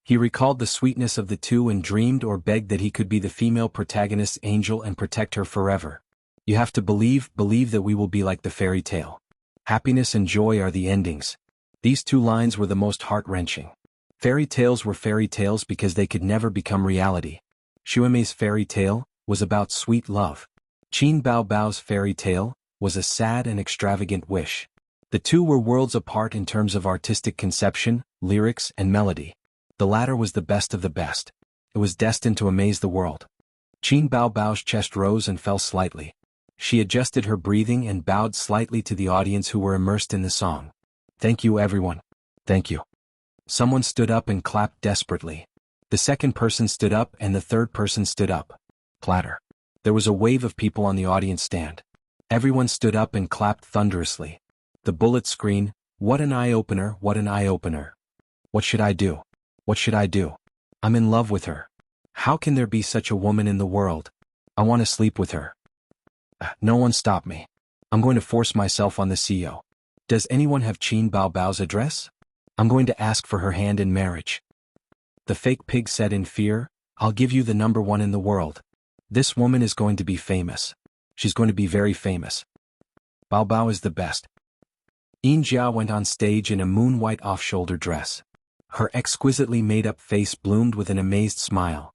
He recalled the sweetness of the two and dreamed or begged that he could be the female protagonist's angel and protect her forever. You have to believe that we will be like the fairy tale. Happiness and joy are the endings. These two lines were the most heart-wrenching. Fairy tales were fairy tales because they could never become reality. Shuemei's fairy tale was about sweet love. Qin Bao Bao's fairy tale was a sad and extravagant wish. The two were worlds apart in terms of artistic conception, lyrics, and melody. The latter was the best of the best. It was destined to amaze the world. Qin Bao Bao's chest rose and fell slightly. She adjusted her breathing and bowed slightly to the audience who were immersed in the song. Thank you, everyone. Thank you. Someone stood up and clapped desperately. The second person stood up and the third person stood up. Clatter. There was a wave of people on the audience stand. Everyone stood up and clapped thunderously. The bullet screen, what an eye-opener, what an eye-opener. What should I do? What should I do? I'm in love with her. How can there be such a woman in the world? I want to sleep with her. No one stop me. I'm going to force myself on the CEO. Does anyone have Qin Bao Bao's address? I'm going to ask for her hand in marriage. The fake pig said in fear, I'll give you the number one in the world. This woman is going to be famous. She's going to be very famous. Bao Bao is the best. Xianxia went on stage in a moon-white off-shoulder dress. Her exquisitely made-up face bloomed with an amazed smile.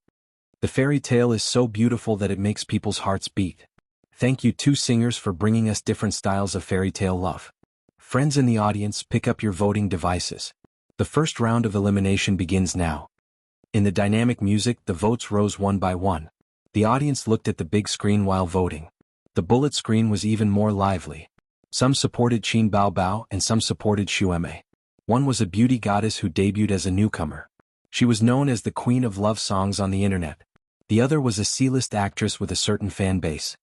The fairy tale is so beautiful that it makes people's hearts beat. Thank you two singers for bringing us different styles of fairy tale love. Friends in the audience, pick up your voting devices. The first round of elimination begins now. In the dynamic music, the votes rose one by one. The audience looked at the big screen while voting. The bullet screen was even more lively. Some supported Qin Bao Bao and some supported Shuemei. One was a beauty goddess who debuted as a newcomer. She was known as the queen of love songs on the internet. The other was a C-list actress with a certain fan base.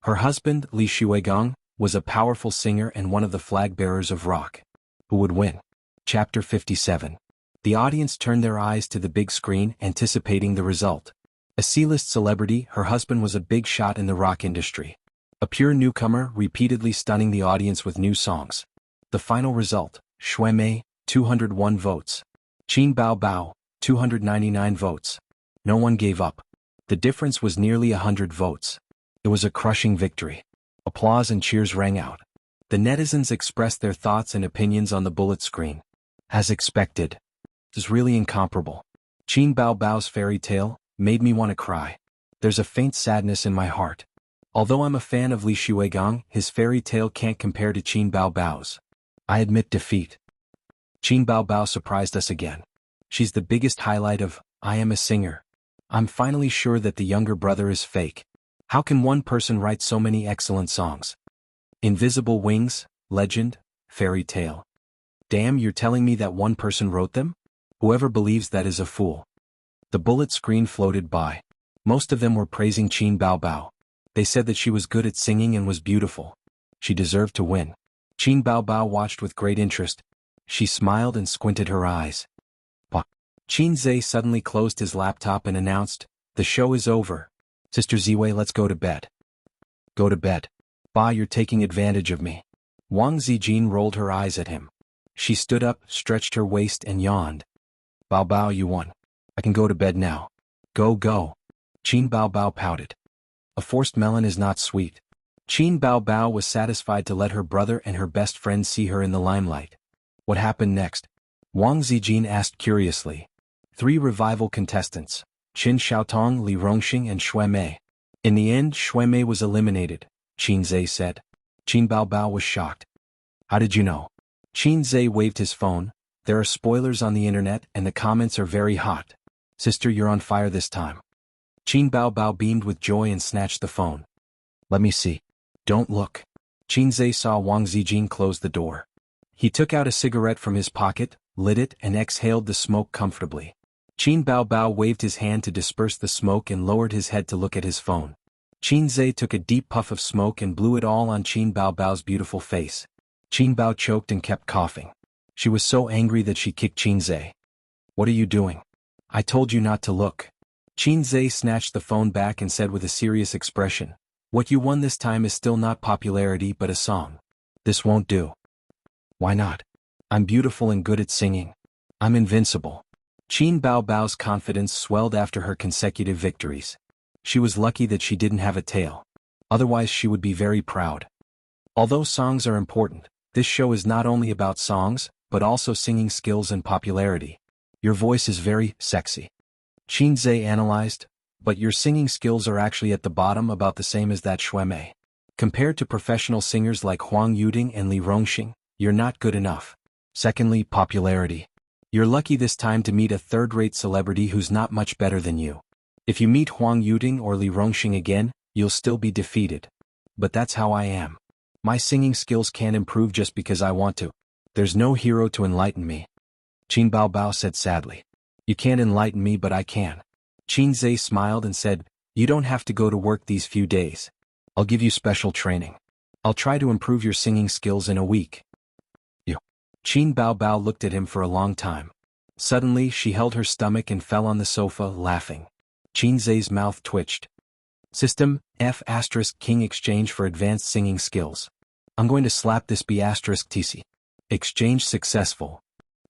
Her husband, Li Shuigong, was a powerful singer and one of the flag bearers of rock. Who would win? Chapter 57. The audience turned their eyes to the big screen, anticipating the result. A C-list celebrity, her husband was a big shot in the rock industry. A pure newcomer, repeatedly stunning the audience with new songs. The final result: Shui Mei, 201 votes. Qin Bao Bao, 299 votes. No one gave up. The difference was nearly 100 votes. It was a crushing victory. Applause and cheers rang out. The netizens expressed their thoughts and opinions on the bullet screen. As expected, it was really incomparable. Qin Bao Bao's fairy tale made me want to cry. There's a faint sadness in my heart. Although I'm a fan of Li Shuigong, his fairy tale can't compare to Qin Bao Bao's. I admit defeat. Qin Bao Bao surprised us again. She's the biggest highlight of I Am a Singer. I'm finally sure that the younger brother is fake. How can one person write so many excellent songs? Invisible Wings, Legend, Fairy Tale. Damn, you're telling me that one person wrote them? Whoever believes that is a fool. The bullet screen floated by. Most of them were praising Qin Bao Bao. They said that she was good at singing and was beautiful. She deserved to win. Qin Bao Bao watched with great interest. She smiled and squinted her eyes. Bah. Qin Zhe suddenly closed his laptop and announced, "The show is over. Sister Ziwei, let's go to bed." Go to bed. Bah, you're taking advantage of me. Wang Zijin rolled her eyes at him. She stood up, stretched her waist and yawned. Bao Bao, you won. I can go to bed now. Go, go. Qin Bao Bao pouted. A forced melon is not sweet. Qin Bao Bao was satisfied to let her brother and her best friend see her in the limelight. What happened next? Wang Zijin asked curiously. 3 revival contestants: Qin Xiaotong, Li Rongxing and Shui Mei. In the end, Shui Mei was eliminated, Qin Zhe said. Qin Bao Bao was shocked. How did you know? Qin Zhe waved his phone. There are spoilers on the internet and the comments are very hot. Sister, you're on fire this time. Qin Bao Bao beamed with joy and snatched the phone. Let me see. Don't look. Qin Zhe saw Wang Zijin close the door. He took out a cigarette from his pocket, lit it and exhaled the smoke comfortably. Qin Bao Bao waved his hand to disperse the smoke and lowered his head to look at his phone. Qin Zhe took a deep puff of smoke and blew it all on Qin Bao Bao's beautiful face. Qin Bao choked and kept coughing. She was so angry that she kicked Qin Zhe. What are you doing? I told you not to look. Qin Zhe snatched the phone back and said with a serious expression, what you won this time is still not popularity but a song. This won't do. Why not? I'm beautiful and good at singing. I'm invincible. Qin Bao Bao's confidence swelled after her consecutive victories. She was lucky that she didn't have a tail. Otherwise she would be very proud. Although songs are important, this show is not only about songs, but also singing skills and popularity. Your voice is very sexy. Qin Zhe analyzed, but your singing skills are actually at the bottom, about the same as that Shui Mei. Compared to professional singers like Huang Yuding and Li Rongxing, you're not good enough. Secondly, popularity. You're lucky this time to meet a third-rate celebrity who's not much better than you. If you meet Huang Yuding or Li Rongxing again, you'll still be defeated. But that's how I am. My singing skills can't improve just because I want to. There's no hero to enlighten me. Qin Bao Bao said sadly. You can't enlighten me, but I can. Qin Zhe smiled and said, you don't have to go to work these few days. I'll give you special training. I'll try to improve your singing skills in a week. You. Qin Bao Bao looked at him for a long time. Suddenly she held her stomach and fell on the sofa, laughing. Qin Zhe's mouth twitched. System, F** King exchange for advanced singing skills. I'm going to slap this B** TC. Exchange successful.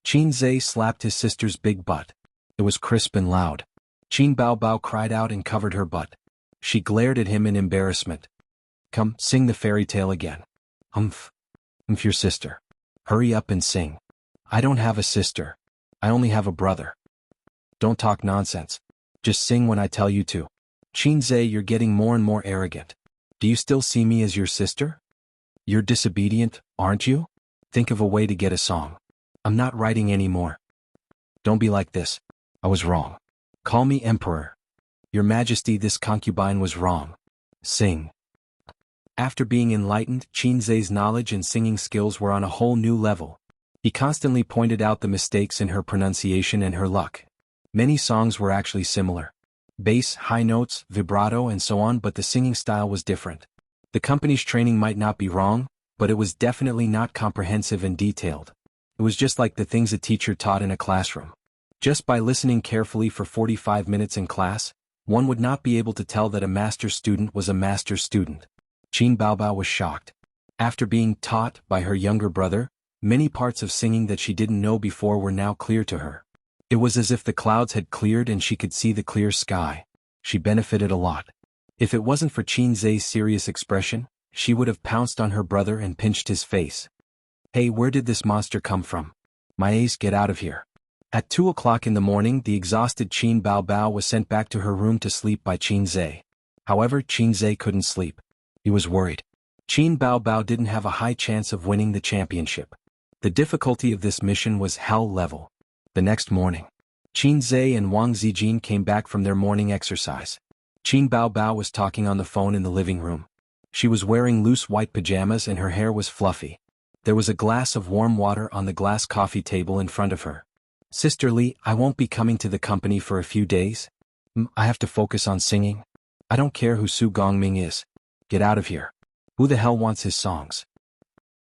Qin Zhe slapped his sister's big butt. It was crisp and loud. Qin Bao Bao cried out and covered her butt. She glared at him in embarrassment. Come, sing the fairy tale again. Humph, your sister. Hurry up and sing. I don't have a sister. I only have a brother. Don't talk nonsense. Just sing when I tell you to. Qin Zhe, you're getting more and more arrogant. Do you still see me as your sister? You're disobedient, aren't you? Think of a way to get a song. I'm not writing anymore. Don't be like this. I was wrong. Call me Emperor. Your Majesty, this concubine was wrong. Sing. After being enlightened, Qin Zhe's knowledge and singing skills were on a whole new level. He constantly pointed out the mistakes in her pronunciation and her luck. Many songs were actually similar. Bass, high notes, vibrato and so on, but the singing style was different. The company's training might not be wrong, but it was definitely not comprehensive and detailed. It was just like the things a teacher taught in a classroom. Just by listening carefully for 45 minutes in class, one would not be able to tell that a master student was a master student. Qin Baobao was shocked. After being taught by her younger brother, many parts of singing that she didn't know before were now clear to her. It was as if the clouds had cleared and she could see the clear sky. She benefited a lot. If it wasn't for Qin Zhe's serious expression, she would have pounced on her brother and pinched his face. Hey, where did this monster come from? My ace, get out of here. At 2 o'clock in the morning, the exhausted Qin Baobao was sent back to her room to sleep by Qin Zhe. However, Qin Zhe couldn't sleep. He was worried. Qin Baobao didn't have a high chance of winning the championship. The difficulty of this mission was hell level. The next morning, Qin Zhe and Wang Zijin came back from their morning exercise. Qin Baobao was talking on the phone in the living room. She was wearing loose white pajamas and her hair was fluffy. There was a glass of warm water on the glass coffee table in front of her. Sister Li, I won't be coming to the company for a few days. I have to focus on singing. I don't care who Su Gongming is. Get out of here. Who the hell wants his songs?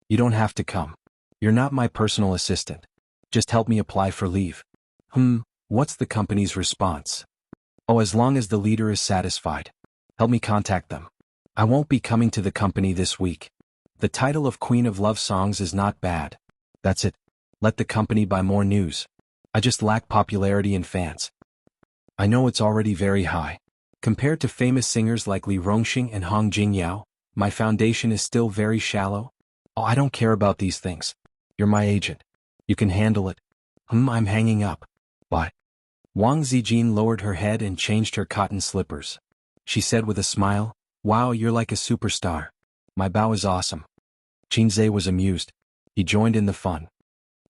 You don't have to come. You're not my personal assistant. Just help me apply for leave. What's the company's response? Oh, as long as the leader is satisfied. Help me contact them. I won't be coming to the company this week. The title of Queen of Love Songs is not bad. That's it. Let the company buy more news. I just lack popularity and fans. I know it's already very high. Compared to famous singers like Li Rongxing and Hong Jingyao, my foundation is still very shallow. Oh, I don't care about these things. You're my agent. You can handle it. I'm hanging up. Bye. Wang Zijin lowered her head and changed her cotton slippers. She said with a smile, Wow, you're like a superstar. My bao is awesome. Qin Zhe was amused. He joined in the fun.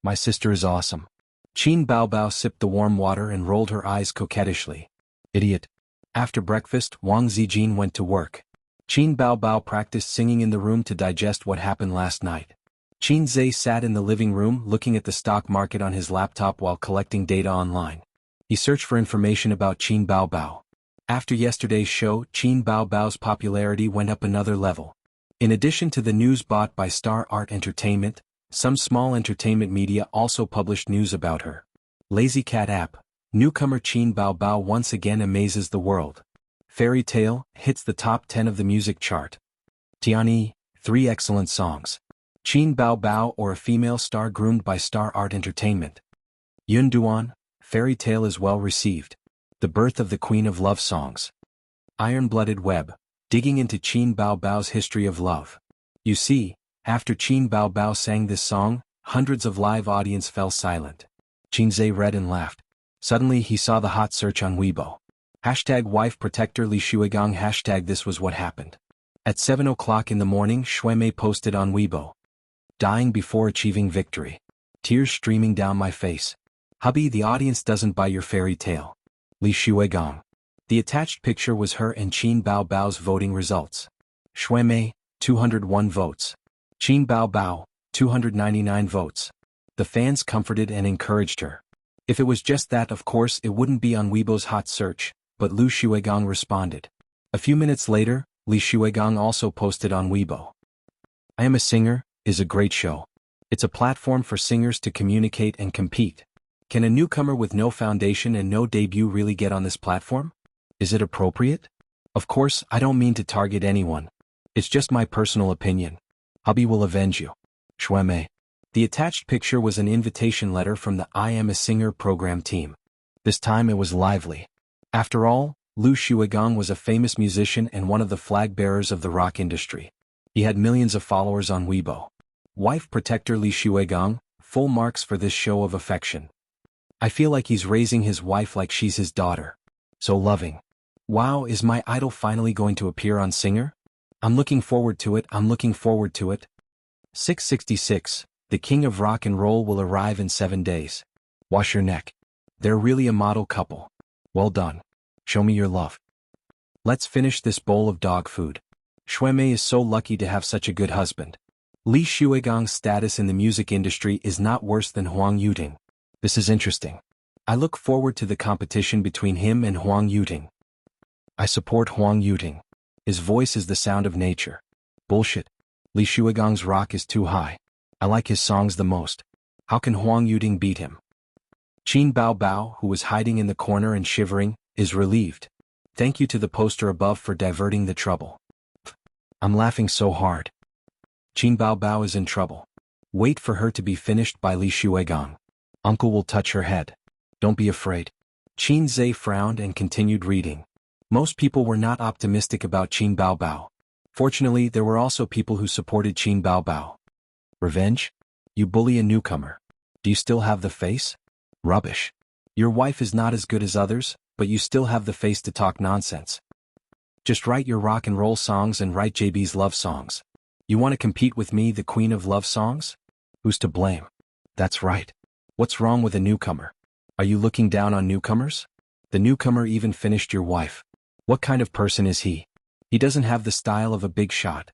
My sister is awesome. Qin Baobao sipped the warm water and rolled her eyes coquettishly. Idiot. After breakfast, Wang Zijin went to work. Qin Baobao practiced singing in the room to digest what happened last night. Qin Zhe sat in the living room looking at the stock market on his laptop while collecting data online. He searched for information about Qin Baobao. After yesterday's show, Qin Baobao's popularity went up another level. In addition to the news bought by Star Art Entertainment, some small entertainment media also published news about her. Lazy Cat app, newcomer Qin Baobao once again amazes the world. Fairy Tale hits the top 10 of the music chart. Tianyi, 3 excellent songs. Qin Baobao or a female star groomed by Star Art Entertainment. Yun Duan, Fairy Tale is well received. The birth of the Queen of Love Songs. Iron-Blooded Web, digging into Qin Baobao's history of love. You see, after Qin Baobao sang this song, hundreds of live audience fell silent. Qin Zhe read and laughed. Suddenly he saw the hot search on Weibo. #wife protector Li Shuigang # this was what happened. At 7 o'clock in the morning, Xuemei posted on Weibo. Dying before achieving victory. Tears streaming down my face. Hubby, the audience doesn't buy your fairy tale. Li Shuigang. The attached picture was her and Qin Baobao's voting results. Xuemei, 201 votes. Qin Baobao, 299 votes. The fans comforted and encouraged her. If it was just that, of course it wouldn't be on Weibo's hot search, but Lu Shuigang responded. A few minutes later, Li Shuigang also posted on Weibo. I Am a Singer is a great show. It's a platform for singers to communicate and compete. Can a newcomer with no foundation and no debut really get on this platform? Is it appropriate? Of course, I don't mean to target anyone. It's just my personal opinion. Hubby will avenge you. Xuemei. The attached picture was an invitation letter from the I Am a Singer program team. This time it was lively. After all, Lu Shuigang was a famous musician and one of the flag bearers of the rock industry. He had millions of followers on Weibo. Wife protector Li Shuigang, full marks for this show of affection. I feel like he's raising his wife like she's his daughter. So loving. Wow, is my idol finally going to appear on Singer? I'm looking forward to it. 666. The king of rock and roll will arrive in 7 days. Wash your neck. They're really a model couple. Well done. Show me your love. Let's finish this bowl of dog food. Xuemei is so lucky to have such a good husband. Li Shuigang's status in the music industry is not worse than Huang Yuting. This is interesting. I look forward to the competition between him and Huang Yuting. I support Huang Yuting. His voice is the sound of nature. Bullshit. Li Shuigong's rock is too high. I like his songs the most. How can Huang Yuding beat him? Qin Bao Bao, who was hiding in the corner and shivering, is relieved. Thank you to the poster above for diverting the trouble. I'm laughing so hard. Qin Bao Bao is in trouble. Wait for her to be finished by Li Shuigong. Uncle will touch her head. Don't be afraid. Qin Zhe frowned and continued reading. Most people were not optimistic about Qin Bao Bao. Fortunately, there were also people who supported Qin Bao Bao. Revenge? You bully a newcomer. Do you still have the face? Rubbish. Your wife is not as good as others, but you still have the face to talk nonsense. Just write your rock and roll songs and write JB's love songs. You want to compete with me, the queen of love songs? Who's to blame? That's right. What's wrong with a newcomer? Are you looking down on newcomers? The newcomer even finished your wife. What kind of person is he? He doesn't have the style of a big shot.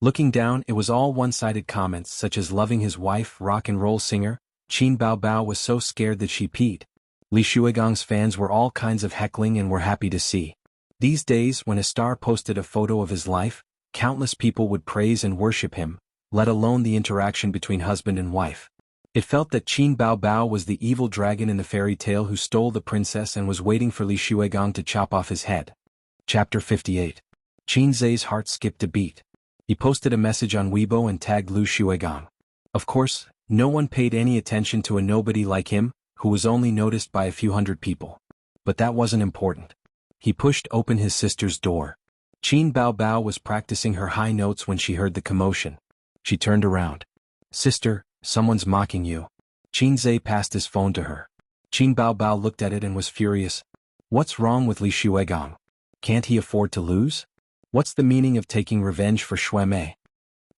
Looking down, it was all one-sided comments such as loving his wife, rock and roll singer. Qin Bao Bao was so scared that she peed. Li Shuigong's fans were all kinds of heckling and were happy to see. These days, when a star posted a photo of his life, countless people would praise and worship him, let alone the interaction between husband and wife. It felt that Qin Bao Bao was the evil dragon in the fairy tale who stole the princess and was waiting for Li Shuigong to chop off his head. Chapter 58. Qin Zhe's heart skipped a beat. He posted a message on Weibo and tagged Lu Shuigong. Of course, no one paid any attention to a nobody like him, who was only noticed by a few hundred people. But that wasn't important. He pushed open his sister's door. Qin Bao Bao was practicing her high notes when she heard the commotion. She turned around. Sister, someone's mocking you. Qin Zhe passed his phone to her. Qin Bao Bao looked at it and was furious. What's wrong with Li Shuigong? Can't he afford to lose? What's the meaning of taking revenge for Xue Mei?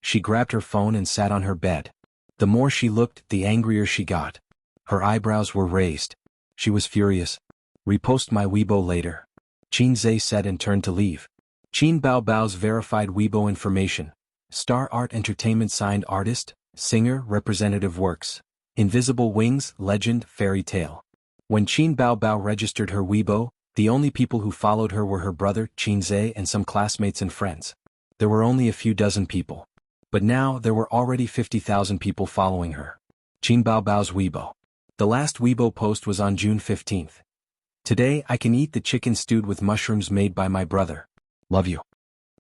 She grabbed her phone and sat on her bed. The more she looked, the angrier she got. Her eyebrows were raised. She was furious. Repost my Weibo later. Qin Zhe said and turned to leave. Qin Bao Bao's verified Weibo information. Star Art Entertainment signed artist, singer, representative works. Invisible Wings, legend, fairy tale. When Qin Bao Bao registered her Weibo, the only people who followed her were her brother, Qin Zhe, and some classmates and friends. There were only a few dozen people. But now there were already 50,000 people following her. Qin Bao Bao's Weibo. The last Weibo post was on June 15th. Today I can eat the chicken stewed with mushrooms made by my brother. Love you.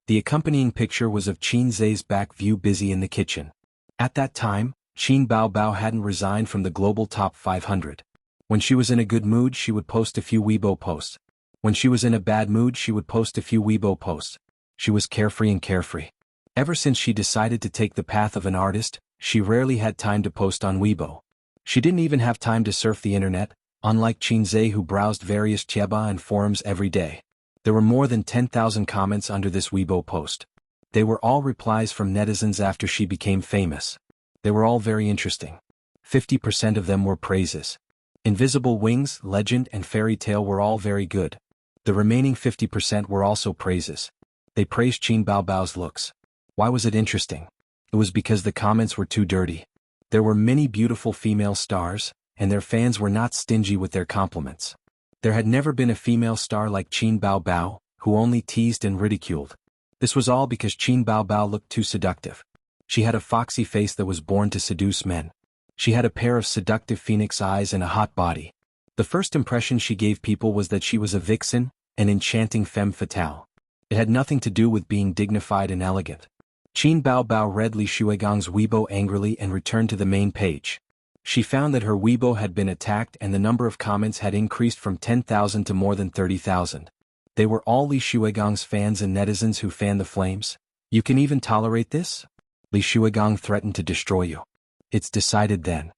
The accompanying picture was of Qin Zhe's back view busy in the kitchen. At that time, Qin Bao Bao hadn't resigned from the global top 500. When she was in a good mood she would post a few Weibo posts. When she was in a bad mood she would post a few Weibo posts. She was carefree and carefree. Ever since she decided to take the path of an artist, she rarely had time to post on Weibo. She didn't even have time to surf the internet, unlike Qin Zhe who browsed various Chieba and forums every day. There were more than 10,000 comments under this Weibo post. They were all replies from netizens after she became famous. They were all very interesting. 50% of them were praises. Invisible Wings, legend, and fairy tale were all very good. The remaining 50% were also praises. They praised Qin Bao Bao's looks. Why was it interesting? It was because the comments were too dirty. There were many beautiful female stars, and their fans were not stingy with their compliments. There had never been a female star like Qin Bao Bao, who only teased and ridiculed. This was all because Qin Bao Bao looked too seductive. She had a foxy face that was born to seduce men. She had a pair of seductive phoenix eyes and a hot body. The first impression she gave people was that she was a vixen, an enchanting femme fatale. It had nothing to do with being dignified and elegant. Qin Bao Bao read Li Shuigong's Weibo angrily and returned to the main page. She found that her Weibo had been attacked and the number of comments had increased from 10,000 to more than 30,000. They were all Li Shuigong's fans and netizens who fanned the flames. You can even tolerate this? Li Shuigong threatened to destroy you. It's decided then.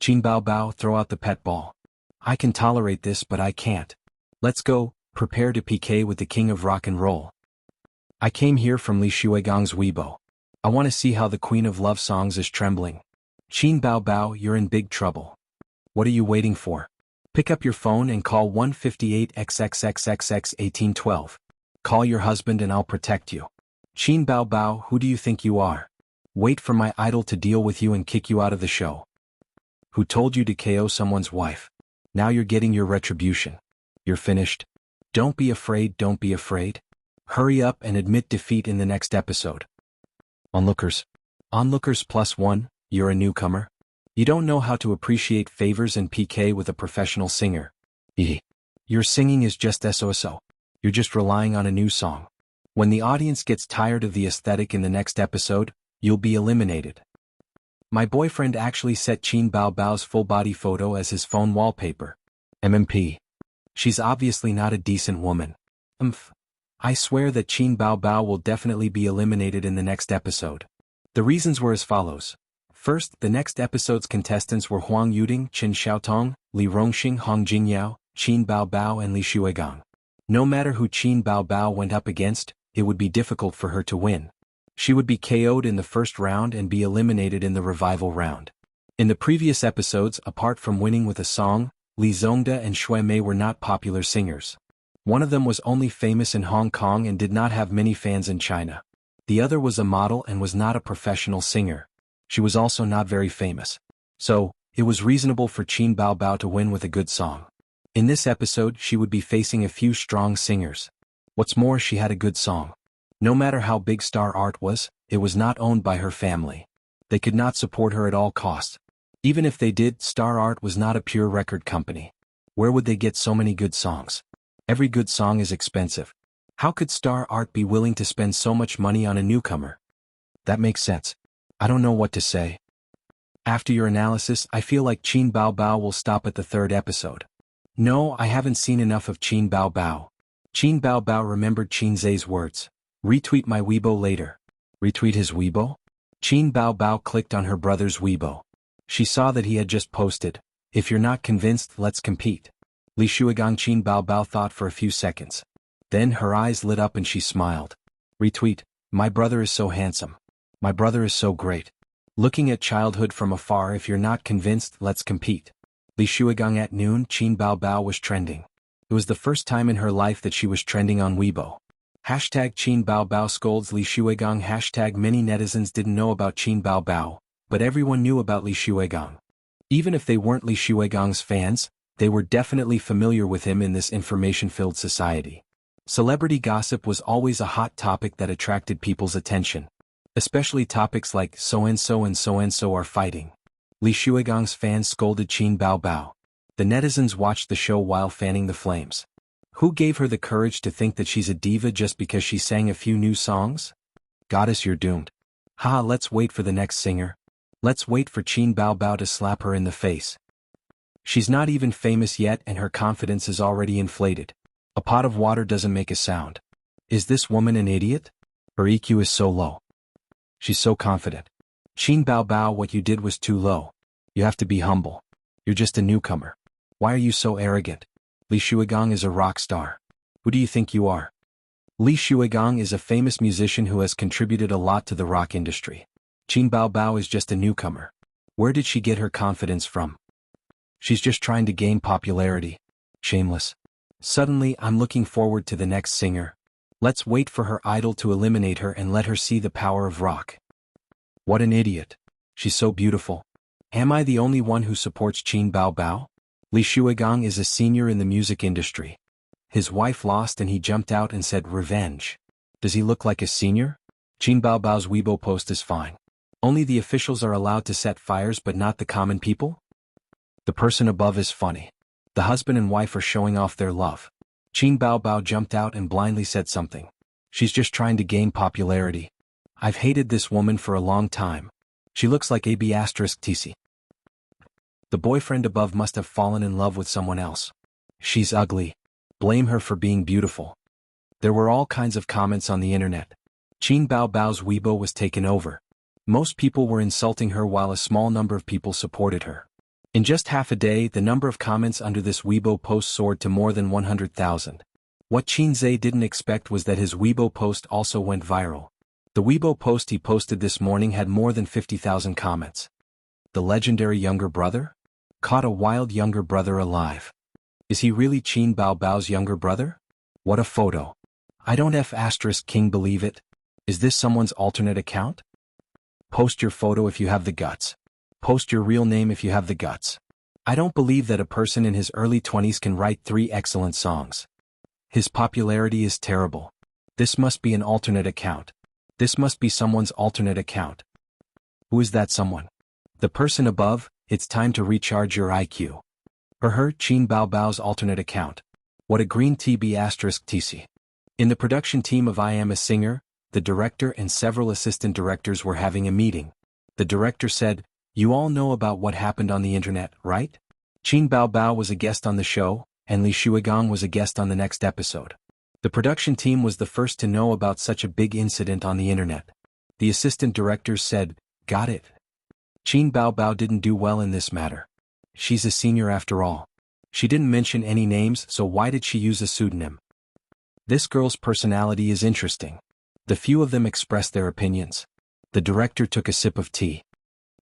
Qin Bao Bao, throw out the pet ball. I can tolerate this but I can't. Let's go, prepare to PK with the king of rock and roll. I came here from Li Shuigong's Weibo. I want to see how the queen of love songs is trembling. Qin Bao Bao, you're in big trouble. What are you waiting for? Pick up your phone and call 158XXXXX1812. Call your husband and I'll protect you. Qin Bao Bao, who do you think you are? Wait for my idol to deal with you and kick you out of the show. Who told you to KO someone's wife? Now you're getting your retribution. You're finished. Don't be afraid, don't be afraid. Hurry up and admit defeat in the next episode. Onlookers. Onlookers +1, you're a newcomer? You don't know how to appreciate favors and PK with a professional singer. Your singing is just SOSO. You're just relying on a new song. When the audience gets tired of the aesthetic in the next episode, you'll be eliminated. My boyfriend actually set Qin Bao Bao's full-body photo as his phone wallpaper. MMP. She's obviously not a decent woman. I swear that Qin Bao Bao will definitely be eliminated in the next episode. The reasons were as follows. First, the next episode's contestants were Huang Yuding, Chen Xiaotong, Li Rongxing, Hong Jingyao, Qin Bao Bao and Li Shuigang. No matter who Qin Bao Bao went up against, it would be difficult for her to win. She would be KO'd in the first round and be eliminated in the revival round. In the previous episodes, apart from winning with a song, Li Zongda and Shui Mei were not popular singers. One of them was only famous in Hong Kong and did not have many fans in China. The other was a model and was not a professional singer. She was also not very famous. So, it was reasonable for Qin Bao Bao to win with a good song. In this episode, she would be facing a few strong singers. What's more, she had a good song. No matter how big Star Art was, it was not owned by her family. They could not support her at all costs. Even if they did, Star Art was not a pure record company. Where would they get so many good songs? Every good song is expensive. How could Star Art be willing to spend so much money on a newcomer? That makes sense. I don't know what to say. After your analysis, I feel like Qin Bao Bao will stop at the third episode. No, I haven't seen enough of Qin Bao Bao. Qin Bao Bao remembered Qin Zhe's words. Retweet my Weibo later. Retweet his Weibo? Qin Bao Bao clicked on her brother's Weibo. She saw that he had just posted, "If you're not convinced, let's compete." Li Shuigang. Qin Bao Bao thought for a few seconds. Then her eyes lit up and she smiled. Retweet, my brother is so handsome. My brother is so great. Looking at childhood from afar. If you're not convinced, let's compete. Li Shuigang. At noon, Qin Bao Bao was trending. It was the first time in her life that she was trending on Weibo. Hashtag Qin Bao Bao scolds Li Shuigang. Hashtag many netizens didn't know about Qin Bao Bao, but everyone knew about Li Shuigang. Even if they weren't Li Shuigang's fans, they were definitely familiar with him in this information-filled society. Celebrity gossip was always a hot topic that attracted people's attention. Especially topics like so-and-so and so-and-so are fighting. Li Shuigang's fans scolded Qin Bao Bao. The netizens watched the show while fanning the flames. Who gave her the courage to think that she's a diva just because she sang a few new songs? Goddess, you're doomed. Haha, let's wait for the next singer. Let's wait for Qin Bao Bao to slap her in the face. She's not even famous yet and her confidence is already inflated. A pot of water doesn't make a sound. Is this woman an idiot? Her EQ is so low. She's so confident. Qin Bao Bao, what you did was too low. You have to be humble. You're just a newcomer. Why are you so arrogant? Li Shuigang is a rock star. Who do you think you are? Li Shuigang is a famous musician who has contributed a lot to the rock industry. Qin Bao Bao is just a newcomer. Where did she get her confidence from? She's just trying to gain popularity. Shameless. Suddenly, I'm looking forward to the next singer. Let's wait for her idol to eliminate her and let her see the power of rock. What an idiot. She's so beautiful. Am I the only one who supports Qin Bao Bao? Li Shuigang is a senior in the music industry. His wife lost and he jumped out and said revenge. Does he look like a senior? Qin Bao Bao's Weibo post is fine. Only the officials are allowed to set fires but not the common people? The person above is funny. The husband and wife are showing off their love. Qin Bao Bao jumped out and blindly said something. She's just trying to gain popularity. I've hated this woman for a long time. She looks like AB*TC. The boyfriend above must have fallen in love with someone else. She's ugly. Blame her for being beautiful. There were all kinds of comments on the internet. Qin Bao Bao's Weibo was taken over. Most people were insulting her while a small number of people supported her. In just half a day, the number of comments under this Weibo post soared to more than 100,000. What Qin Zhe didn't expect was that his Weibo post also went viral. The Weibo post he posted this morning had more than 50,000 comments. The legendary younger brother? Caught a wild younger brother alive. Is he really Qin Bao Bao's younger brother? What a photo. I don't King believe it. Is this someone's alternate account? Post your photo if you have the guts. Post your real name if you have the guts. I don't believe that a person in his early 20s can write 3 excellent songs. His popularity is terrible. This must be an alternate account. This must be someone's alternate account. Who is that someone? The person above. It's time to recharge your IQ. Her, Qin Baobao's alternate account. What a green TB*TC. In the production team of I Am a Singer, the director and several assistant directors were having a meeting. The director said, "You all know about what happened on the internet, right? Qin Baobao was a guest on the show, and Li Shuigang was a guest on the next episode." The production team was the first to know about such a big incident on the internet. The assistant directors said, "Got it. Qin Baobao didn't do well in this matter. She's a senior after all. She didn't mention any names, so why did she use a pseudonym? This girl's personality is interesting." The few of them expressed their opinions. The director took a sip of tea.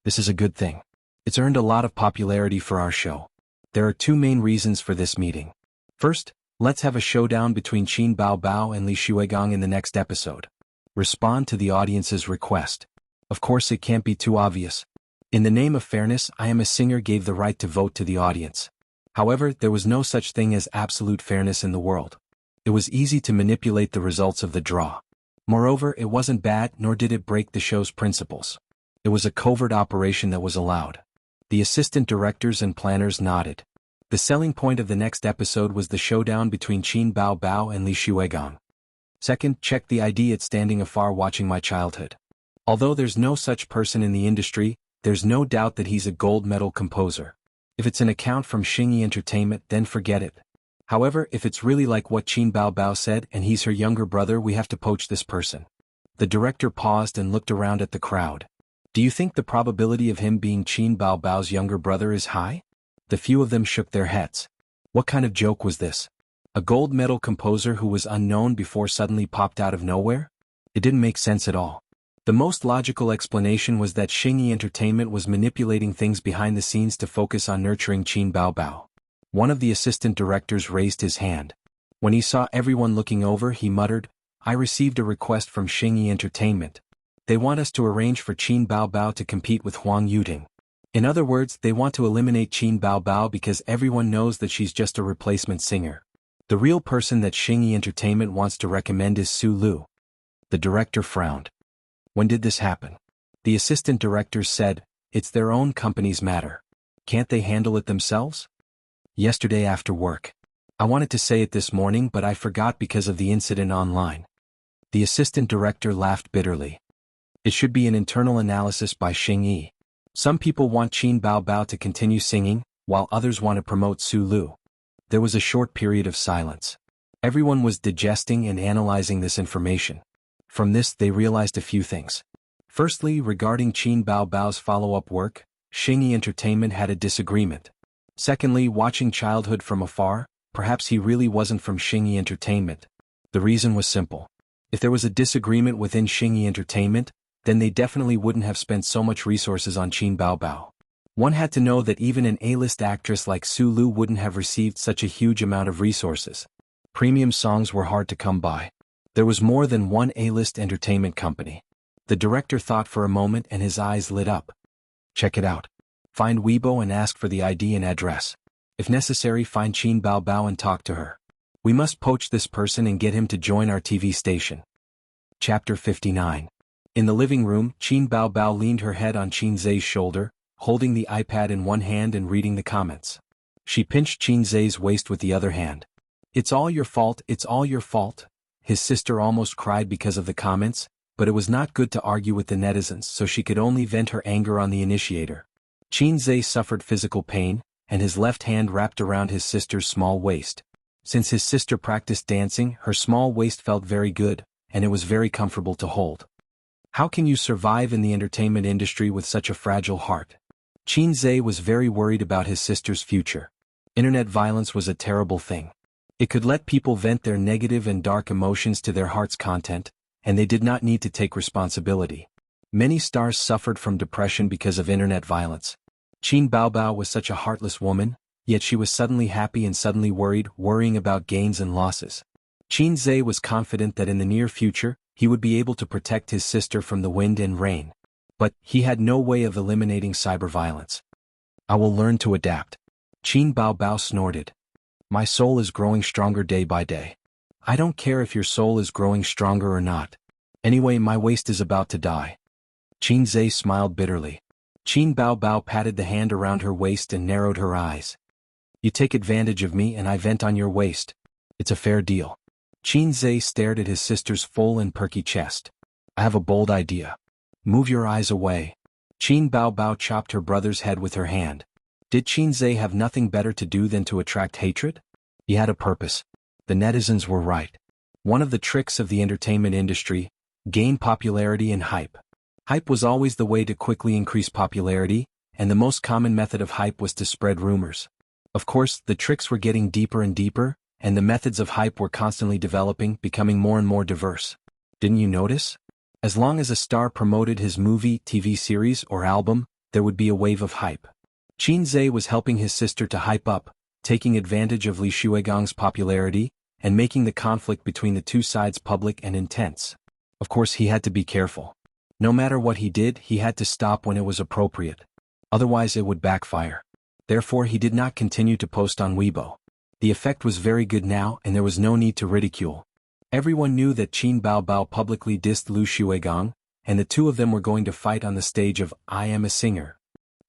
"This is a good thing. It's earned a lot of popularity for our show. There are two main reasons for this meeting. First, let's have a showdown between Qin Baobao and Li Shuigang in the next episode. Respond to the audience's request. Of course it can't be too obvious. In the name of fairness, I Am a Singer gave the right to vote to the audience. However, there was no such thing as absolute fairness in the world. It was easy to manipulate the results of the draw. Moreover, it wasn't bad, nor did it break the show's principles. It was a covert operation that was allowed." The assistant directors and planners nodded. The selling point of the next episode was the showdown between Qin Baobao and Li Shuigang. Second, check the ID. It's standing afar watching my childhood. Although there's no such person in the industry, there's no doubt that he's a gold medal composer. If it's an account from Xingyi Entertainment, then forget it. However, if it's really like what Qin Baobao said and he's her younger brother, we have to poach this person. The director paused and looked around at the crowd. Do you think the probability of him being Qin Baobao's younger brother is high? The few of them shook their heads. What kind of joke was this? A gold medal composer who was unknown before suddenly popped out of nowhere? It didn't make sense at all. The most logical explanation was that Xingyi Entertainment was manipulating things behind the scenes to focus on nurturing Qin Baobao. One of the assistant directors raised his hand. When he saw everyone looking over, he muttered, "I received a request from Xingyi Entertainment. They want us to arrange for Qin Baobao to compete with Huang Yuting. In other words, they want to eliminate Qin Baobao because everyone knows that she's just a replacement singer. The real person that Xingyi Entertainment wants to recommend is Su Lu." The director frowned. "When did this happen?" The assistant directors said, "It's their own company's matter. Can't they handle it themselves?" "Yesterday after work. I wanted to say it this morning but I forgot because of the incident online." The assistant director laughed bitterly. "It should be an internal analysis by Xingyi. Some people want Qin Baobao to continue singing, while others want to promote Su Lu." There was a short period of silence. Everyone was digesting and analyzing this information. From this they realized a few things. Firstly, regarding Qin Baobao's follow-up work, Xingyi Entertainment had a disagreement. Secondly, watching childhood from afar, perhaps he really wasn't from Xingyi Entertainment. The reason was simple. If there was a disagreement within Xingyi Entertainment, then they definitely wouldn't have spent so much resources on Qin Baobao. One had to know that even an A-list actress like Su Lu wouldn't have received such a huge amount of resources. Premium songs were hard to come by. There was more than one A-list entertainment company. The director thought for a moment and his eyes lit up. "Check it out. Find Weibo and ask for the ID and address. If necessary, find Qin Baobao and talk to her. We must poach this person and get him to join our TV station." Chapter 59. In the living room, Qin Baobao leaned her head on Qin Zhe's shoulder, holding the iPad in one hand and reading the comments. She pinched Qin Zhe's waist with the other hand. "It's all your fault, it's all your fault." His sister almost cried because of the comments, but it was not good to argue with the netizens, so she could only vent her anger on the initiator. Qin Zhe suffered physical pain, and his left hand wrapped around his sister's small waist. Since his sister practiced dancing, her small waist felt very good, and it was very comfortable to hold. How can you survive in the entertainment industry with such a fragile heart? Qin Zhe was very worried about his sister's future. Internet violence was a terrible thing. It could let people vent their negative and dark emotions to their heart's content, and they did not need to take responsibility. Many stars suffered from depression because of internet violence. Qin Baobao was such a heartless woman, yet she was suddenly happy and suddenly worried, worrying about gains and losses. Qin Zhe was confident that in the near future, he would be able to protect his sister from the wind and rain. But he had no way of eliminating cyber violence. "I will learn to adapt." Qin Baobao snorted. "My soul is growing stronger day by day." "I don't care if your soul is growing stronger or not. Anyway, my waist is about to die. Qin Zhe smiled bitterly. Qin Bao Bao patted the hand around her waist and narrowed her eyes. You take advantage of me and I vent on your waist. It's a fair deal. Qin Zhe stared at his sister's full and perky chest. I have a bold idea. Move your eyes away. Qin Bao Bao chopped her brother's head with her hand. Did Qin Zhe have nothing better to do than to attract hatred? He had a purpose. The netizens were right. One of the tricks of the entertainment industry: gain popularity and hype. Hype was always the way to quickly increase popularity, and the most common method of hype was to spread rumors. Of course, the tricks were getting deeper and deeper, and the methods of hype were constantly developing, becoming more and more diverse. Didn't you notice? As long as a star promoted his movie, TV series, or album, there would be a wave of hype. Qin Zhe was helping his sister to hype up, taking advantage of Li Shuigang's popularity, and making the conflict between the two sides public and intense. Of course, he had to be careful. No matter what he did, he had to stop when it was appropriate. Otherwise it would backfire. Therefore he did not continue to post on Weibo. The effect was very good now and there was no need to ridicule. Everyone knew that Qin Bao Bao publicly dissed Lu Shuigang, and the two of them were going to fight on the stage of I Am a Singer.